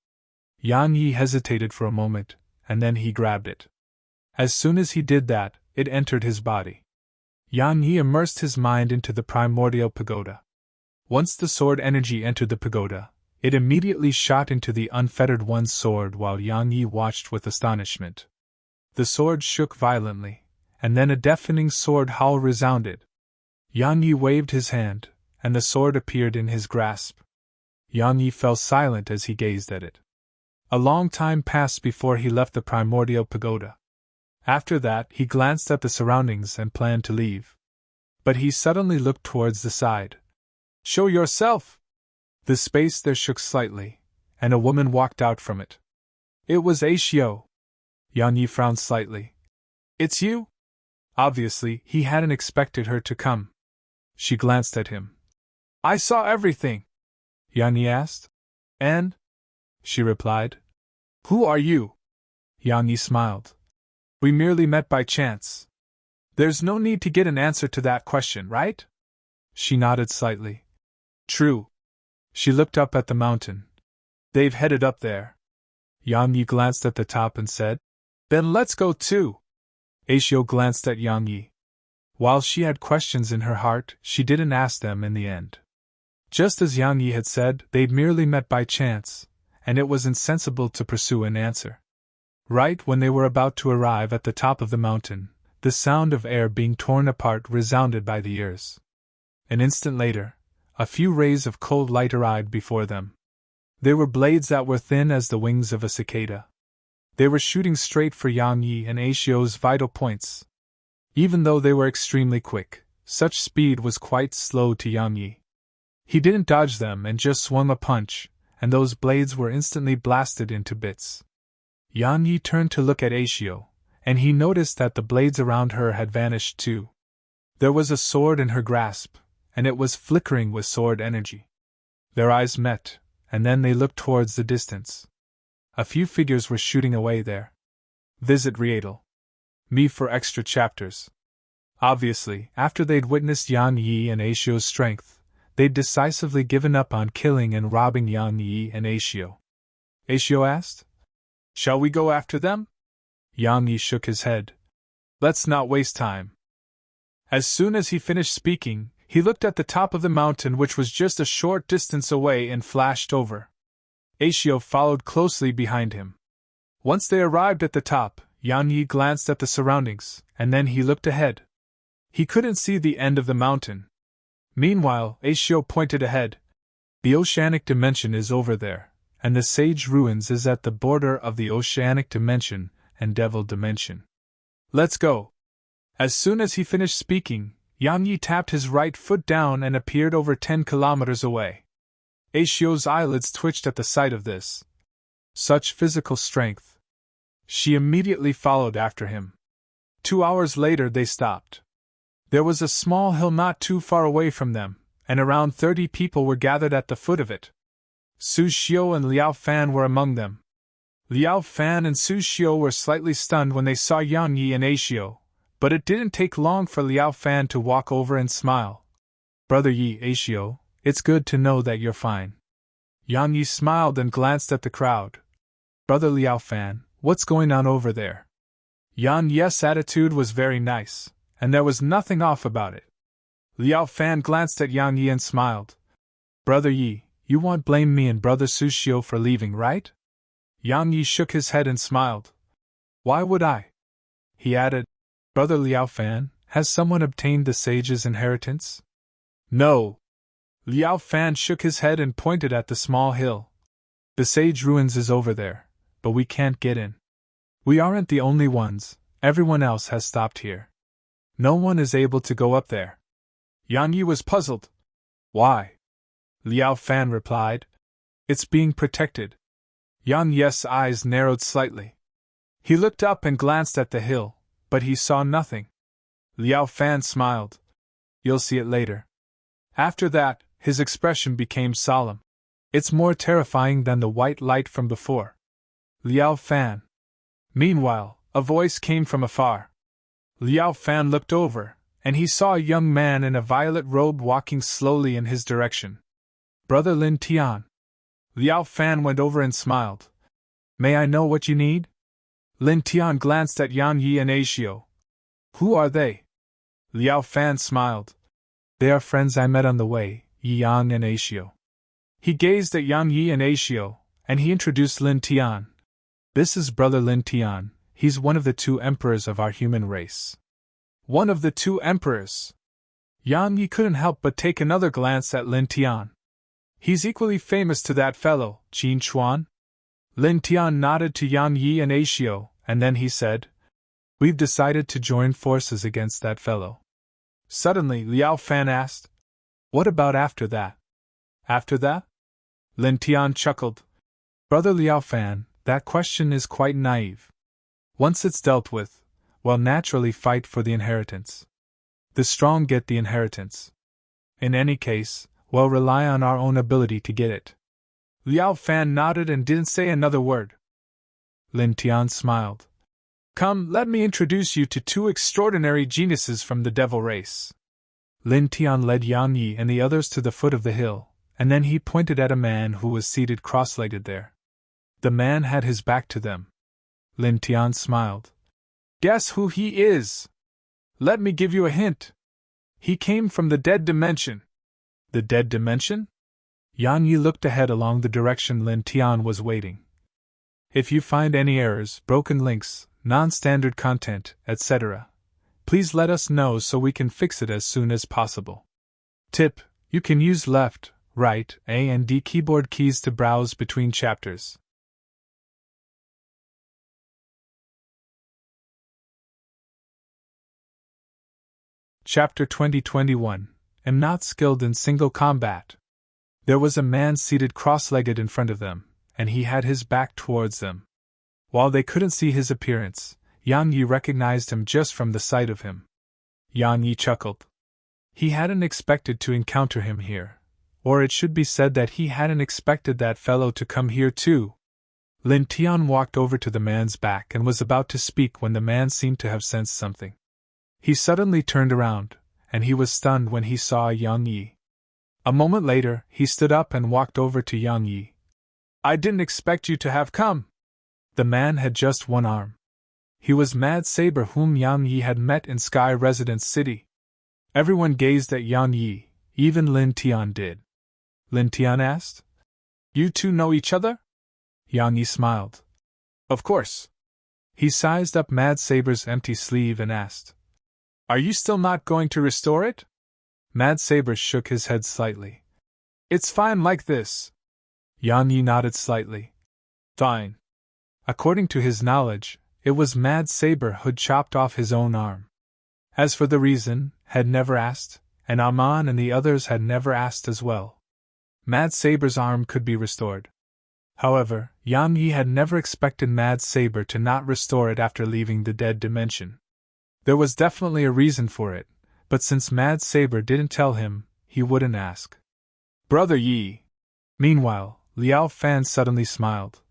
Yan Yi hesitated for a moment, and then he grabbed it. As soon as he did that, it entered his body. Yan Yi immersed his mind into the primordial pagoda. Once the sword energy entered the pagoda, it immediately shot into the unfettered one's sword while Yan Yi watched with astonishment. The sword shook violently, and then a deafening sword howl resounded. Yan Yi waved his hand, and the sword appeared in his grasp. Yan Yi fell silent as he gazed at it. A long time passed before he left the primordial pagoda. After that, he glanced at the surroundings and planned to leave. But he suddenly looked towards the side. "Show yourself!" The space there shook slightly, and a woman walked out from it. It was Aishio. Yan Yi frowned slightly. "It's you?" Obviously, he hadn't expected her to come. She glanced at him. "I saw everything," Yan Yi asked. "And?" she replied. "Who are you?" Yan Yi smiled. "We merely met by chance. There's no need to get an answer to that question, right?" She nodded slightly. "True." She looked up at the mountain. "They've headed up there." Yang Yi glanced at the top and said, "Then let's go too." Aishio glanced at Yang Yi. While she had questions in her heart, she didn't ask them in the end. Just as Yang Yi had said, they'd merely met by chance, and it was insensible to pursue an answer. Right when they were about to arrive at the top of the mountain, the sound of air being torn apart resounded by the ears. An instant later, a few rays of cold light arrived before them. They were blades that were thin as the wings of a cicada. They were shooting straight for Yang Yi and Aishio's vital points. Even though they were extremely quick, such speed was quite slow to Yang Yi. He didn't dodge them and just swung a punch, and those blades were instantly blasted into bits. Yang Yi turned to look at Ashio, and he noticed that the blades around her had vanished too. There was a sword in her grasp, and it was flickering with sword energy. Their eyes met, and then they looked towards the distance. A few figures were shooting away there. Visit Rietel. Me for extra chapters. Obviously, after they'd witnessed Yang Yi and Ashio's strength, they'd decisively given up on killing and robbing Yang Yi and Ashio. Ashio asked, "Shall we go after them?" Yang Yi shook his head. "Let's not waste time." As soon as he finished speaking, he looked at the top of the mountain, which was just a short distance away, and flashed over. Ashio followed closely behind him. Once they arrived at the top, Yang Yi glanced at the surroundings, and then he looked ahead. He couldn't see the end of the mountain. Meanwhile, Ashio pointed ahead. "The oceanic dimension is over there, and the Sage Ruins is at the border of the oceanic dimension and devil dimension. Let's go." As soon as he finished speaking, Yang Yi tapped his right foot down and appeared over 10 kilometers away. Ashio's eyelids twitched at the sight of this. Such physical strength. She immediately followed after him. 2 hours later they stopped. There was a small hill not too far away from them, and around 30 people were gathered at the foot of it. Su Xiu and Liao Fan were among them. Liao Fan and Su Xiu were slightly stunned when they saw Yang Yi and Ashio, but it didn't take long for Liao Fan to walk over and smile. "Brother Yi, Ashio, it's good to know that you're fine." Yang Yi smiled and glanced at the crowd. "Brother Liao Fan, what's going on over there?" Yang Yi's attitude was very nice, and there was nothing off about it. Liao Fan glanced at Yang Yi and smiled. "Brother Yi, you won't blame me and Brother Su Xiu for leaving, right?" Yang Yi shook his head and smiled. "Why would I?" He added, "Brother Liao Fan, has someone obtained the sage's inheritance?" "No." Liao Fan shook his head and pointed at the small hill. "The Sage Ruins is over there, but we can't get in. We aren't the only ones, everyone else has stopped here. No one is able to go up there." Yang Yi was puzzled. "Why?" Liao Fan replied, "It's being protected." Yang Yi's eyes narrowed slightly. He looked up and glanced at the hill, but he saw nothing. Liao Fan smiled. "You'll see it later." After that, his expression became solemn. "It's more terrifying than the white light from before." Liao Fan. Meanwhile, a voice came from afar. Liao Fan looked over, and he saw a young man in a violet robe walking slowly in his direction. "Brother Lin Tian." Liao Fan went over and smiled. "May I know what you need?" Lin Tian glanced at Yang Yi and Ashio. "Who are they?" Liao Fan smiled. "They are friends I met on the way, Yang and Ashio." He gazed at Yang Yi and Ashio, and he introduced Lin Tian. "This is Brother Lin Tian, he's one of the 2 emperors of our human race." One of the 2 emperors? Yang Yi couldn't help but take another glance at Lin Tian. "He's equally famous to that fellow, Qin Chuan?" Lin Tian nodded to Yang Yi and Ashio, and then he said, "We've decided to join forces against that fellow." Suddenly, Liao Fan asked, "What about after that?" "After that?" Lin Tian chuckled. "Brother Liao Fan, that question is quite naive. Once it's dealt with, well, naturally fight for the inheritance. The strong get the inheritance. In any case, well, rely on our own ability to get it." Liao Fan nodded and didn't say another word. Lin Tian smiled. "Come, let me introduce you to 2 extraordinary geniuses from the devil race." Lin Tian led Yang Yi and the others to the foot of the hill, and then he pointed at a man who was seated cross-legged there. The man had his back to them. Lin Tian smiled. "Guess who he is? Let me give you a hint. He came from the dead dimension." "The dead dimension?" Yang Yi looked ahead along the direction Lin Tian was waiting. "If you find any errors, broken links, non-standard content, etc., please let us know so we can fix it as soon as possible. Tip: you can use left, right, A and D keyboard keys to browse between chapters. Chapter 2021. Am not skilled in single combat. There was a man seated cross-legged in front of them, and he had his back towards them. While they couldn't see his appearance, Yang Yi recognized him just from the sight of him. Yang Yi chuckled. He hadn't expected to encounter him here, or it should be said that he hadn't expected that fellow to come here too. Lin Tian walked over to the man's back and was about to speak when the man seemed to have sensed something. He suddenly turned around, and he was stunned when he saw Yang Yi. A moment later, he stood up and walked over to Yang Yi. I didn't expect you to have come. The man had just one arm. He was Mad Saber, whom Yang Yi had met in Sky Residence City. Everyone gazed at Yang Yi, even Lin Tian did. Lin Tian asked, You two know each other? Yang Yi smiled. Of course. He sized up Mad Saber's empty sleeve and asked, Are you still not going to restore it? Mad Saber shook his head slightly. It's fine like this. Yang Yi nodded slightly. Fine. According to his knowledge, it was Mad Saber who'd chopped off his own arm. As for the reason, had never asked, and Aman and the others had never asked as well. Mad Saber's arm could be restored. However, Yang Yi had never expected Mad Saber to not restore it after leaving the dead dimension. There was definitely a reason for it, but since Mad Saber didn't tell him, he wouldn't ask. Brother Yi. Meanwhile, Liao Fan suddenly smiled.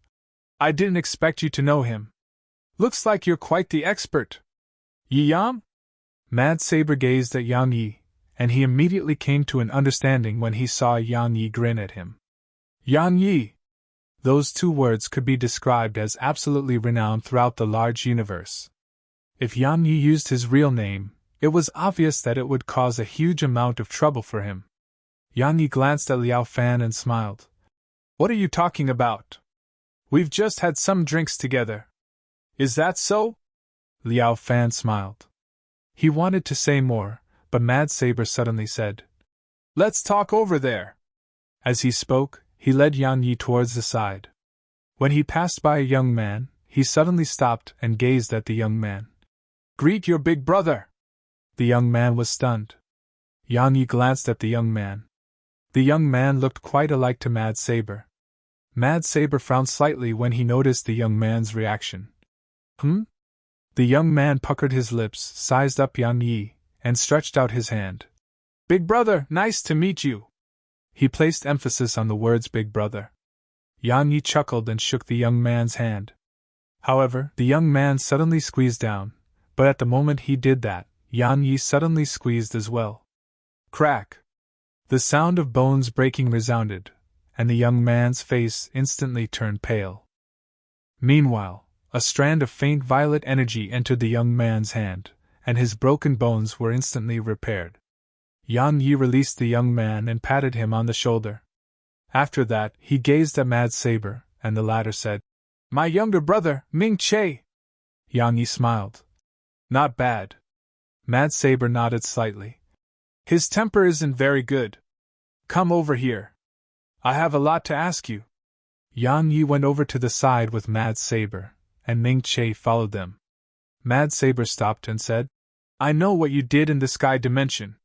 I didn't expect you to know him. Looks like you're quite the expert. Yi Yam? Mad Saber gazed at Yang Yi, and he immediately came to an understanding when he saw Yang Yi grin at him. Yang Yi! Those two words could be described as absolutely renowned throughout the large universe. If Yang Yi used his real name, it was obvious that it would cause a huge amount of trouble for him. Yang Yi glanced at Liao Fan and smiled. What are you talking about? We've just had some drinks together. Is that so? Liao Fan smiled. He wanted to say more, but Mad Saber suddenly said, Let's talk over there. As he spoke, he led Yang Yi towards the side. When he passed by a young man, he suddenly stopped and gazed at the young man. Greet your big brother. The young man was stunned. Yang Yi glanced at the young man. The young man looked quite alike to Mad Saber. Mad Saber frowned slightly when he noticed the young man's reaction. The young man puckered his lips, sized up Yang Yi, and stretched out his hand. Big brother, nice to meet you. He placed emphasis on the words big brother. Yang Yi chuckled and shook the young man's hand. However, the young man suddenly squeezed down, but at the moment he did that, Yang Yi suddenly squeezed as well. Crack! The sound of bones breaking resounded, and the young man's face instantly turned pale. Meanwhile, a strand of faint violet energy entered the young man's hand, and his broken bones were instantly repaired. Yang Yi released the young man and patted him on the shoulder. After that, he gazed at Mad Saber, and the latter said, My younger brother, Ming Che. Yang Yi smiled. Not bad. Mad Saber nodded slightly. His temper isn't very good. Come over here. I have a lot to ask you. Yang Yi went over to the side with Mad Saber, and Ming Che followed them. Mad Saber stopped and said, I know what you did in the Sky Dimension.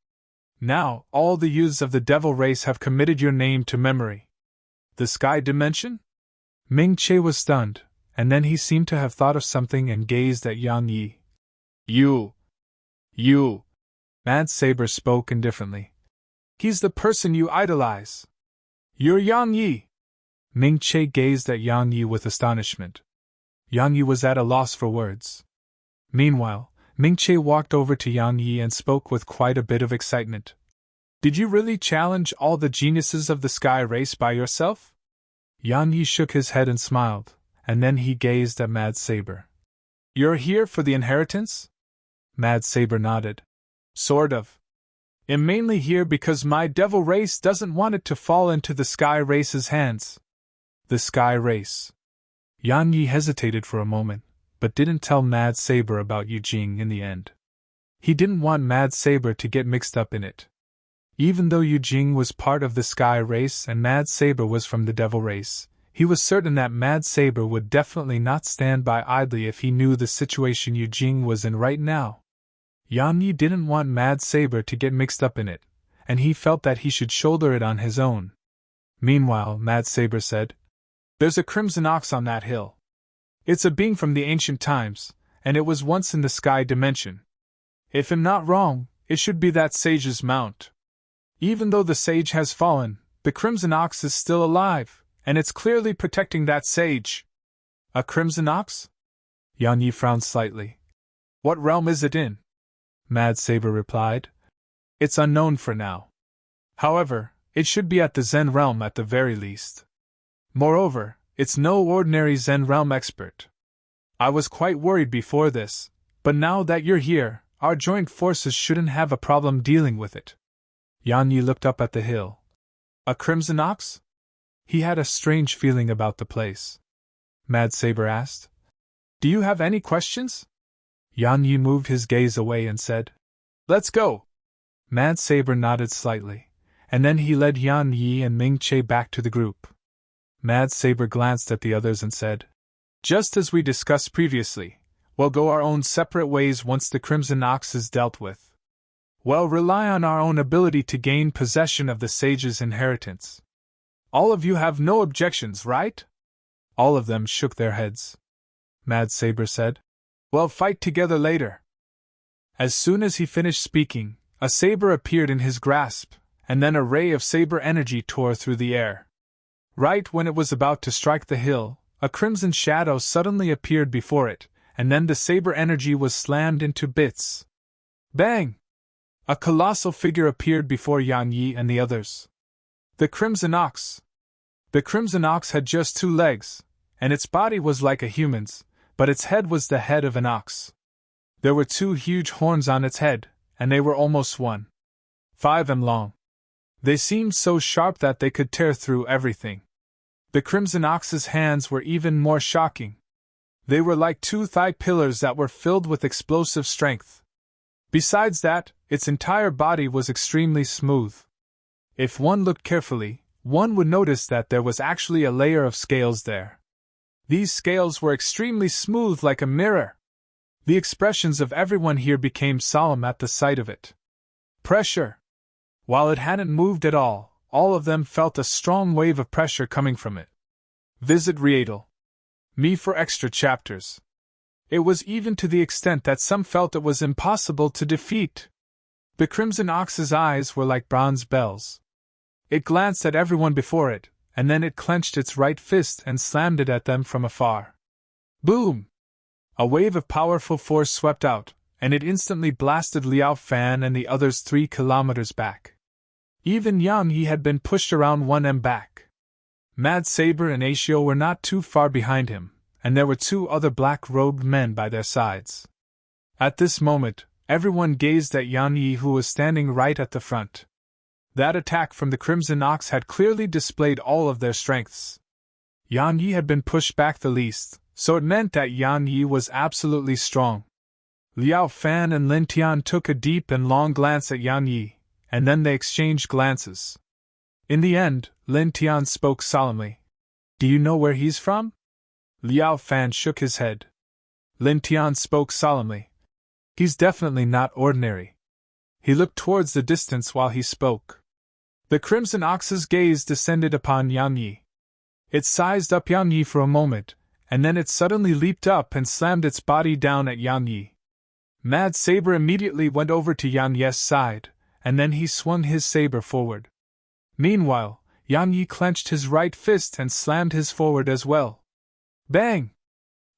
Now, all the youths of the Devil race have committed your name to memory. The Sky Dimension? Ming Che was stunned, and then he seemed to have thought of something and gazed at Yang Yi. You. Mad Saber spoke indifferently. He's the person you idolize. You're Yang Yi. Ming Che gazed at Yang Yi with astonishment. Yang Yi was at a loss for words. Meanwhile, Ming Che walked over to Yang Yi and spoke with quite a bit of excitement. Did you really challenge all the geniuses of the Sky race by yourself? Yang Yi shook his head and smiled, and then he gazed at Mad Saber. You're here for the inheritance? Mad Saber nodded. Sort of. I'm mainly here because my Devil race doesn't want it to fall into the Sky race's hands. The Sky race. Yang Yi hesitated for a moment, but didn't tell Mad Saber about Yu Jing in the end. He didn't want Mad Saber to get mixed up in it. Even though Yu Jing was part of the Sky race and Mad Saber was from the Devil race, he was certain that Mad Saber would definitely not stand by idly if he knew the situation Yu Jing was in right now. Yan Yi didn't want Mad Saber to get mixed up in it, and he felt that he should shoulder it on his own. Meanwhile, Mad Saber said, "There's a crimson ox on that hill. It's a being from the ancient times, and it was once in the sky dimension. If I'm not wrong, it should be that sage's mount. Even though the sage has fallen, the crimson ox is still alive, and it's clearly protecting that sage." "A crimson ox?" Yan Yi frowned slightly. "What realm is it in?" Mad Saber replied. "It's unknown for now. However, it should be at the Zen realm at the very least. Moreover, it's no ordinary Zen realm expert. I was quite worried before this, but now that you're here, our joint forces shouldn't have a problem dealing with it." Yan Yi looked up at the hill. "A crimson ox?" He had a strange feeling about the place. Mad Saber asked, "Do you have any questions?" Yan Yi moved his gaze away and said, "Let's go." Mad Saber nodded slightly, and then he led Yan Yi and Ming Che back to the group. Mad Saber glanced at the others and said, "Just as we discussed previously, we'll go our own separate ways once the Crimson Ox is dealt with. We'll rely on our own ability to gain possession of the sage's inheritance. All of you have no objections, right?" All of them shook their heads. Mad Saber said, "We'll fight together later." As soon as he finished speaking, a saber appeared in his grasp, and then a ray of saber energy tore through the air. Right when it was about to strike the hill, a crimson shadow suddenly appeared before it, and then the saber energy was slammed into bits. Bang! A colossal figure appeared before Yan Yi and the others. The Crimson Ox. The Crimson Ox had just 2 legs, and its body was like a human's, but its head was the head of an ox. There were 2 huge horns on its head, and they were almost 1.5 m long. They seemed so sharp that they could tear through everything. The Crimson Ox's hands were even more shocking. They were like 2 thigh pillars that were filled with explosive strength. Besides that, its entire body was extremely smooth. If one looked carefully, one would notice that there was actually a layer of scales there. These scales were extremely smooth like a mirror. The expressions of everyone here became solemn at the sight of it. Pressure. While it hadn't moved at all of them felt a strong wave of pressure coming from it. Visit Riedel. Me for extra chapters. It was even to the extent that some felt it was impossible to defeat. The Crimson Ox's eyes were like bronze bells. It glanced at everyone before it, and then it clenched its right fist and slammed it at them from afar. Boom! A wave of powerful force swept out, and it instantly blasted Liao Fan and the others 3 kilometers back. Even Yang Yi had been pushed around 1 m back. Mad Saber and Ashio were not too far behind him, and there were 2 other black-robed men by their sides. At this moment, everyone gazed at Yan Yi, who was standing right at the front. That attack from the Crimson Ox had clearly displayed all of their strengths. Yan Yi had been pushed back the least, so it meant that Yan Yi was absolutely strong. Liao Fan and Lin Tian took a deep and long glance at Yan Yi, and then they exchanged glances. In the end, Lin Tian spoke solemnly. "Do you know where he's from?" Liao Fan shook his head. Lin Tian spoke solemnly. "He's definitely not ordinary." He looked towards the distance while he spoke. The Crimson Ox's gaze descended upon Yang Yi. It sized up Yang Yi for a moment, and then it suddenly leaped up and slammed its body down at Yang Yi. Mad Saber immediately went over to Yang Yi's side, and then he swung his saber forward. Meanwhile, Yang Yi clenched his right fist and slammed his forward as well. Bang!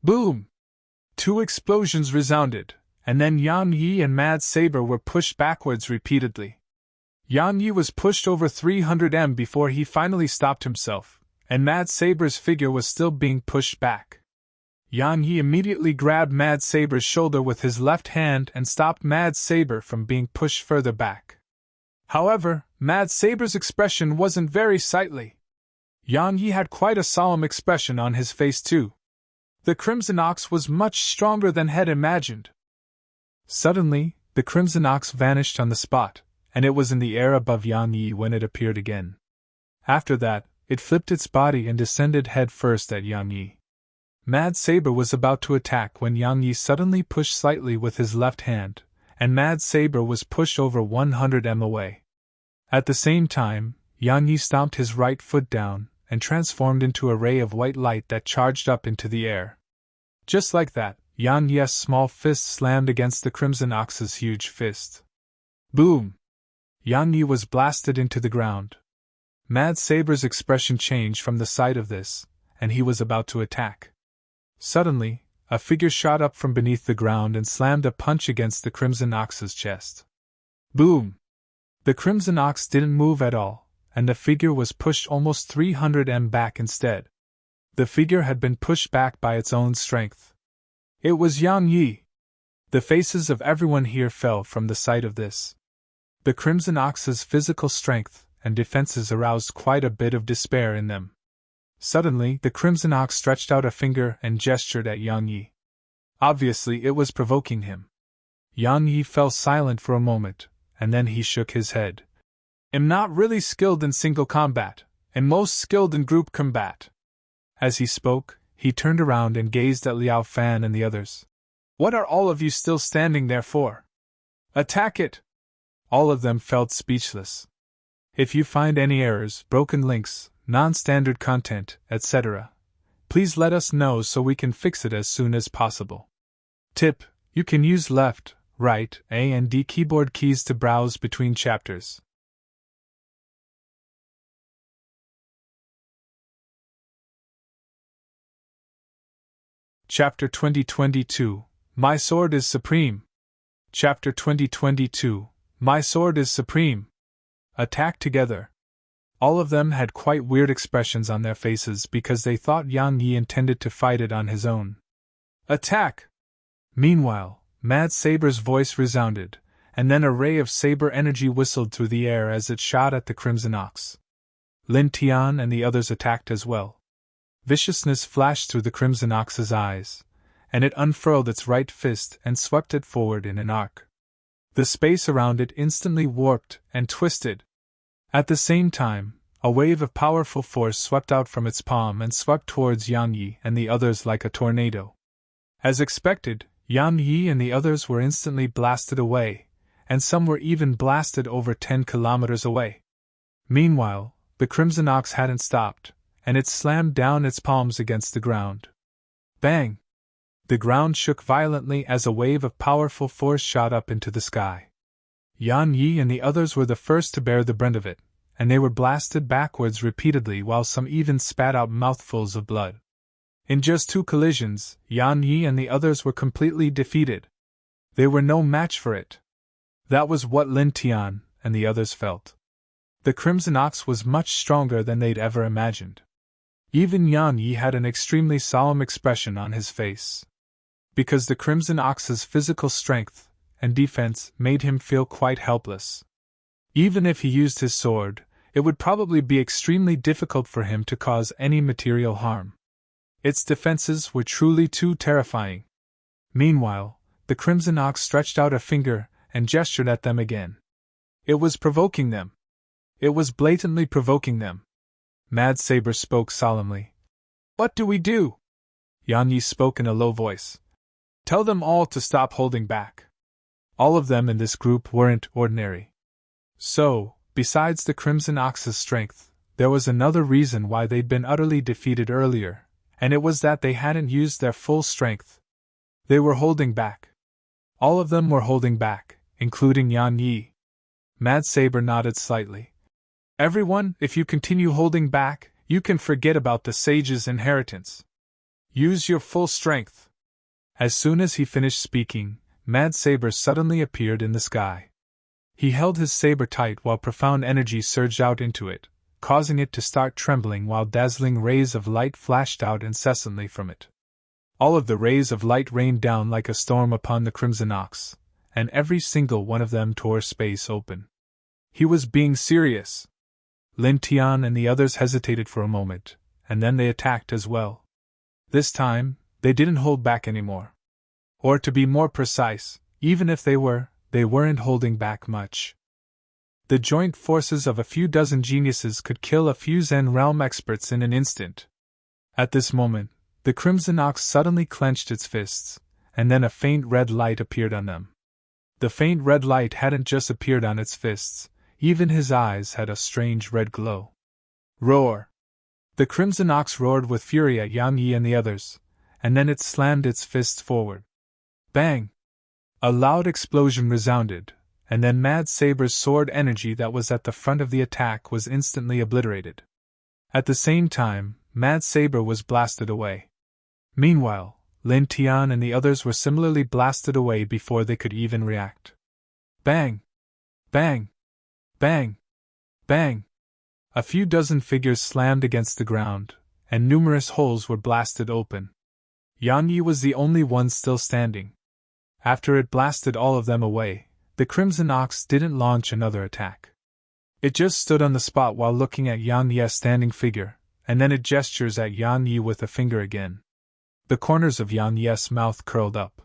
Boom! 2 explosions resounded, and then Yang Yi and Mad Saber were pushed backwards repeatedly. Yang Yi was pushed over 300 m before he finally stopped himself, and Mad Saber's figure was still being pushed back. Yang Yi immediately grabbed Mad Saber's shoulder with his left hand and stopped Mad Saber from being pushed further back. However, Mad Saber's expression wasn't very sightly. Yang Yi had quite a solemn expression on his face too. The Crimson Ox was much stronger than had imagined. Suddenly, the Crimson Ox vanished on the spot, and it was in the air above Yang Yi when it appeared again. After that, it flipped its body and descended head first at Yang Yi. Mad Saber was about to attack when Yang Yi suddenly pushed slightly with his left hand, and Mad Saber was pushed over 100 m away. At the same time, Yang Yi stomped his right foot down and transformed into a ray of white light that charged up into the air. Just like that, Yang Yi's small fist slammed against the Crimson Ox's huge fist. Boom! Yang Yi was blasted into the ground. Mad Saber's expression changed from the sight of this, and he was about to attack. Suddenly, a figure shot up from beneath the ground and slammed a punch against the Crimson Ox's chest. Boom! The Crimson Ox didn't move at all, and the figure was pushed almost 300 m back instead. The figure had been pushed back by its own strength. It was Yang Yi. The faces of everyone here fell from the sight of this. The Crimson Ox's physical strength and defenses aroused quite a bit of despair in them. Suddenly, the Crimson Ox stretched out a finger and gestured at Yang Yi. Obviously, it was provoking him. Yang Yi fell silent for a moment, and then he shook his head. "I'm not really skilled in single combat, and most skilled in group combat." As he spoke, he turned around and gazed at Liao Fan and the others. "What are all of you still standing there for? Attack it!" All of them felt speechless. If you find any errors, broken links, non-standard content, etc., please let us know so we can fix it as soon as possible. Tip: you can use left, right, A and D keyboard keys to browse between chapters. Chapter 2022, My Sword is Supreme. Chapter 2022, My Sword is Supreme. Attack together. All of them had quite weird expressions on their faces because they thought Yang Yi intended to fight it on his own. Attack! Meanwhile, Mad Saber's voice resounded, and then a ray of saber energy whistled through the air as it shot at the Crimson Ox. Lin Tian and the others attacked as well. Viciousness flashed through the Crimson Ox's eyes, and it unfurled its right fist and swept it forward in an arc. The space around it instantly warped and twisted. At the same time, a wave of powerful force swept out from its palm and swept towards Yang Yi and the others like a tornado. As expected, Yang Yi and the others were instantly blasted away, and some were even blasted over 10 kilometers away. Meanwhile, the Crimson Ox hadn't stopped, and it slammed down its palms against the ground. Bang! The ground shook violently as a wave of powerful force shot up into the sky. Yang Yi and the others were the first to bear the brunt of it, and they were blasted backwards repeatedly while some even spat out mouthfuls of blood. In just 2 collisions, Yang Yi and the others were completely defeated. They were no match for it. That was what Lin Tian and the others felt. The Crimson Ox was much stronger than they'd ever imagined. Even Yang Yi had an extremely solemn expression on his face. Because the Crimson Ox's physical strength and defense made him feel quite helpless. Even if he used his sword, it would probably be extremely difficult for him to cause any material harm. Its defenses were truly too terrifying. Meanwhile, the Crimson Ox stretched out a finger and gestured at them again. It was provoking them. It was blatantly provoking them. Mad Saber spoke solemnly. "What do we do?" Yang Yi spoke in a low voice. "Tell them all to stop holding back." All of them in this group weren't ordinary. So, besides the Crimson Ox's strength, there was another reason why they'd been utterly defeated earlier, and it was that they hadn't used their full strength. They were holding back. All of them were holding back, including Yang Yi. Mad Saber nodded slightly. "Everyone, if you continue holding back, you can forget about the sage's inheritance. Use your full strength." As soon as he finished speaking, Mad Saber suddenly appeared in the sky. He held his saber tight while profound energy surged out into it, causing it to start trembling while dazzling rays of light flashed out incessantly from it. All of the rays of light rained down like a storm upon the Crimson Ox, and every single one of them tore space open. He was being serious. Lin Tian and the others hesitated for a moment, and then they attacked as well. This time, they didn't hold back anymore. Or to be more precise, even if they weren't holding back much. The joint forces of a few dozen geniuses could kill a few Zen realm experts in an instant. At this moment, the Crimson Ox suddenly clenched its fists, and then a faint red light appeared on them. The faint red light hadn't just appeared on its fists, even his eyes had a strange red glow. Roar! The Crimson Ox roared with fury at Yang Yi and the others, and then it slammed its fists forward. Bang! A loud explosion resounded, and then Mad Saber's sword energy that was at the front of the attack was instantly obliterated. At the same time, Mad Saber was blasted away. Meanwhile, Lin Tian and the others were similarly blasted away before they could even react. Bang! Bang! Bang! Bang! A few dozen figures slammed against the ground, and numerous holes were blasted open. Yang Yi was the only one still standing. After it blasted all of them away, the Crimson Ox didn't launch another attack. It just stood on the spot while looking at Yang Yi's standing figure, and then it gestures at Yang Yi with a finger again. The corners of Yang Yi's mouth curled up.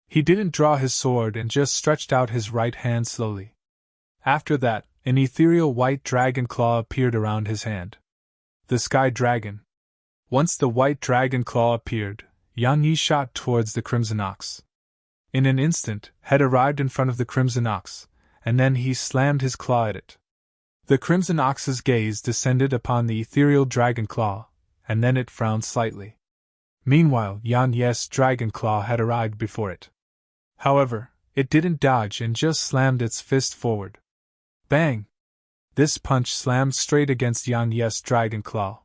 He didn't draw his sword and just stretched out his right hand slowly. After that, an ethereal white dragon claw appeared around his hand. The Sky Dragon. Once the white dragon claw appeared, Yang Yi shot towards the Crimson Ox. In an instant, had arrived in front of the Crimson Ox, and then he slammed his claw at it. The Crimson Ox's gaze descended upon the ethereal dragon claw, and then it frowned slightly. Meanwhile, Yang Yi's dragon claw had arrived before it. However, it didn't dodge and just slammed its fist forward. Bang! This punch slammed straight against Yang Yi's dragon claw.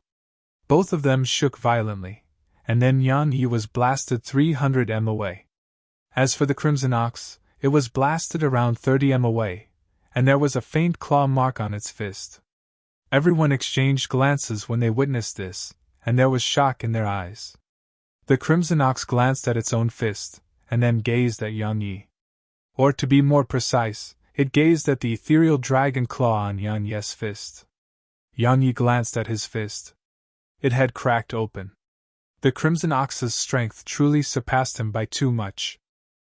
Both of them shook violently, and then Yang Yi was blasted 300 m away. As for the Crimson Ox, it was blasted around 30 m away, and there was a faint claw mark on its fist. Everyone exchanged glances when they witnessed this, and there was shock in their eyes. The Crimson Ox glanced at its own fist, and then gazed at Yang Yi. Or to be more precise, it gazed at the ethereal dragon claw on Yang Yi's fist. Yang Yi glanced at his fist. It had cracked open. The Crimson Ox's strength truly surpassed him by too much.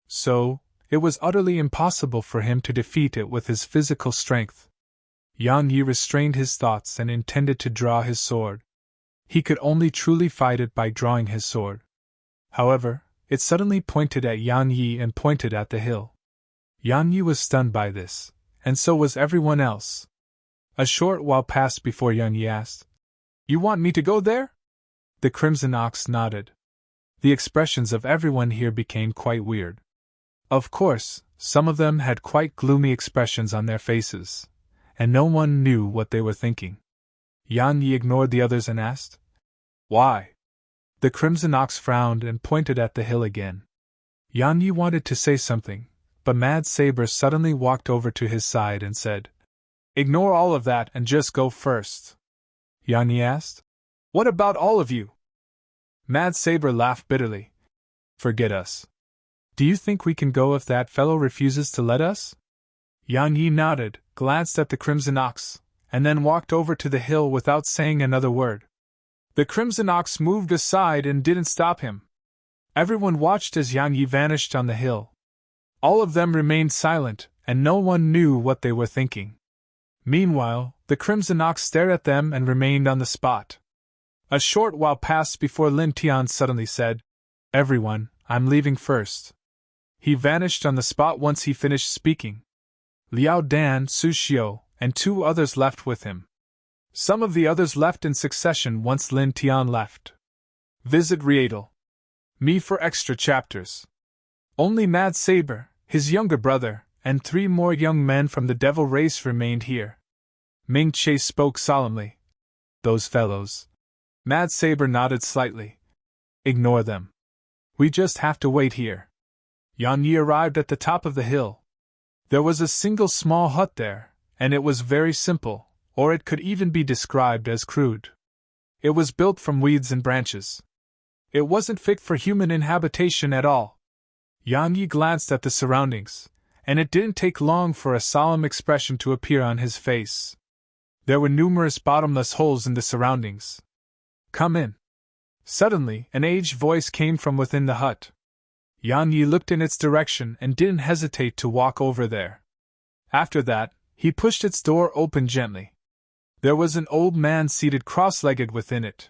So, it was utterly impossible for him to defeat it with his physical strength. Yang Yi restrained his thoughts and intended to draw his sword. He could only truly fight it by drawing his sword. However, it suddenly pointed at Yang Yi and pointed at the hill. Yang Yi was stunned by this, and so was everyone else. A short while passed before Yang Yi asked, "You want me to go there?" The Crimson Ox nodded. The expressions of everyone here became quite weird. Of course, some of them had quite gloomy expressions on their faces, and no one knew what they were thinking. Yang Yi ignored the others and asked, "Why?" The Crimson Ox frowned and pointed at the hill again. Yang Yi wanted to say something, but Mad Saber suddenly walked over to his side and said, "Ignore all of that and just go first." Yang Yi asked, "What about all of you?" Mad Saber laughed bitterly. "Forget us. Do you think we can go if that fellow refuses to let us?" Yang Yi nodded, glanced at the Crimson Ox, and then walked over to the hill without saying another word. The Crimson Ox moved aside and didn't stop him. Everyone watched as Yang Yi vanished on the hill. All of them remained silent, and no one knew what they were thinking. Meanwhile, the Crimson Ox stared at them and remained on the spot. A short while passed before Lin Tian suddenly said, "Everyone, I'm leaving first." He vanished on the spot once he finished speaking. Liao Dan, Su Xiao, and 2 others left with him. Some of the others left in succession once Lin Tian left. Visit Rietal. Me for extra chapters. Only Mad Saber, his younger brother, and 3 more young men from the devil race remained here. Ming Che spoke solemnly. "Those fellows." Mad Saber nodded slightly. "Ignore them. We just have to wait here." Yang Yi arrived at the top of the hill. There was a single small hut there, and it was very simple, or it could even be described as crude. It was built from weeds and branches. It wasn't fit for human inhabitation at all. Yang Yi glanced at the surroundings, and it didn't take long for a solemn expression to appear on his face. There were numerous bottomless holes in the surroundings. "Come in." Suddenly, an aged voice came from within the hut. Yang Yi looked in its direction and didn't hesitate to walk over there. After that, he pushed its door open gently. There was an old man seated cross-legged within it.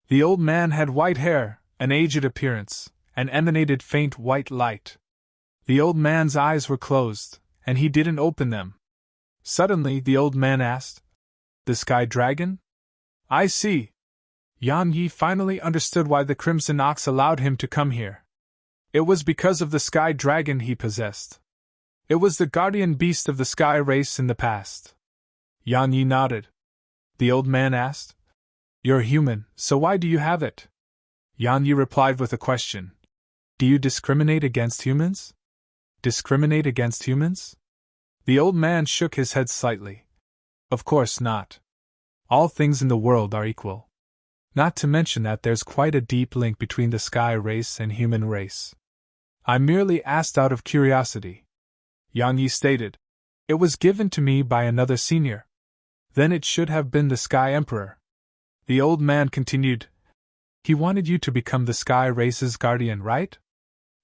The old man had white hair, an aged appearance, and emanated faint white light. The old man's eyes were closed, and he didn't open them. Suddenly, the old man asked, "The sky dragon?" "I see." Yan Yi finally understood why the Crimson Ox allowed him to come here. It was because of the sky dragon he possessed. It was the guardian beast of the sky race in the past. Yan Yi nodded. The old man asked, "You're human, so why do you have it?" Yan Yi replied with a question. "Do you discriminate against humans?" "Discriminate against humans?" The old man shook his head slightly. "Of course not. All things in the world are equal. Not to mention that there's quite a deep link between the sky race and human race. I merely asked out of curiosity." Yang Yi stated. "It was given to me by another senior." "Then it should have been the Sky Emperor." The old man continued. "He wanted you to become the sky race's guardian, right?"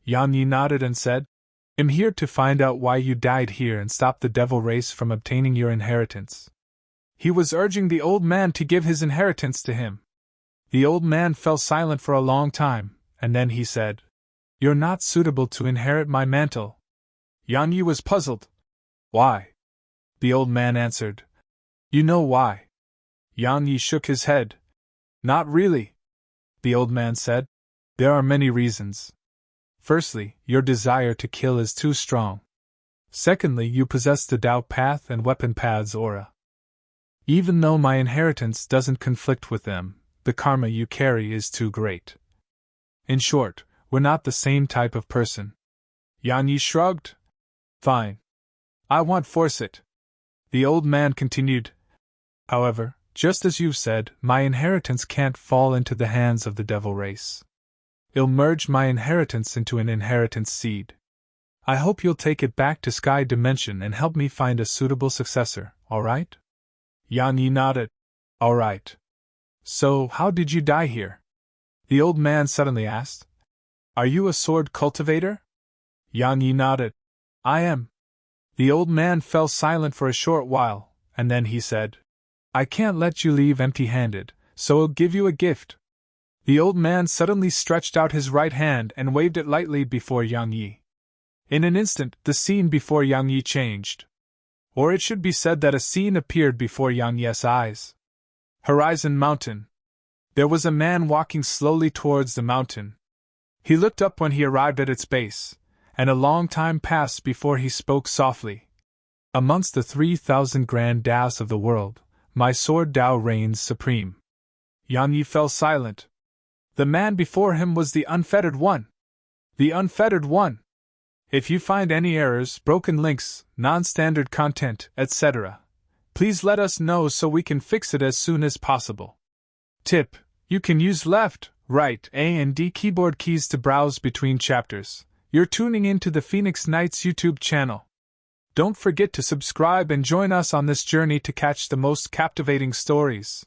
Yang Yi nodded and said, "I'm here to find out why you died here and stop the devil race from obtaining your inheritance." He was urging the old man to give his inheritance to him. The old man fell silent for a long time, and then he said, "You're not suitable to inherit my mantle." Yan Yi was puzzled. "Why?" The old man answered, "You know why." Yan Yi shook his head. "Not really," the old man said. "There are many reasons. Firstly, your desire to kill is too strong. Secondly, you possess the Tao Path and Weapon Path's aura. Even though my inheritance doesn't conflict with them, the karma you carry is too great. In short, we're not the same type of person." Yan Yi shrugged. "Fine. I won't force it." The old man continued. "However, just as you've said, my inheritance can't fall into the hands of the devil race. It'll merge my inheritance into an inheritance seed. I hope you'll take it back to Sky Dimension and help me find a suitable successor, alright?" Yan Yi nodded. "Alright. So, how did you die here?" the old man suddenly asked. "Are you a sword cultivator?" Yan Yi nodded. "I am." The old man fell silent for a short while, and then he said, "I can't let you leave empty-handed, so I'll give you a gift." The old man suddenly stretched out his right hand and waved it lightly before Yang Yi. In an instant, the scene before Yang Yi changed. Or it should be said that a scene appeared before Yang Yi's eyes. Horizon Mountain. There was a man walking slowly towards the mountain. He looked up when he arrived at its base, and a long time passed before he spoke softly. "Amongst the 3,000 grand Taos of the world, my sword Tao reigns supreme." Yang Yi fell silent. The man before him was the Unfettered One. The Unfettered One! If you find any errors, broken links, non-standard content, etc., please let us know so we can fix it as soon as possible. Tip: you can use left, right, A and D keyboard keys to browse between chapters. You're tuning into the Phoenix Knights YouTube channel. Don't forget to subscribe and join us on this journey to catch the most captivating stories.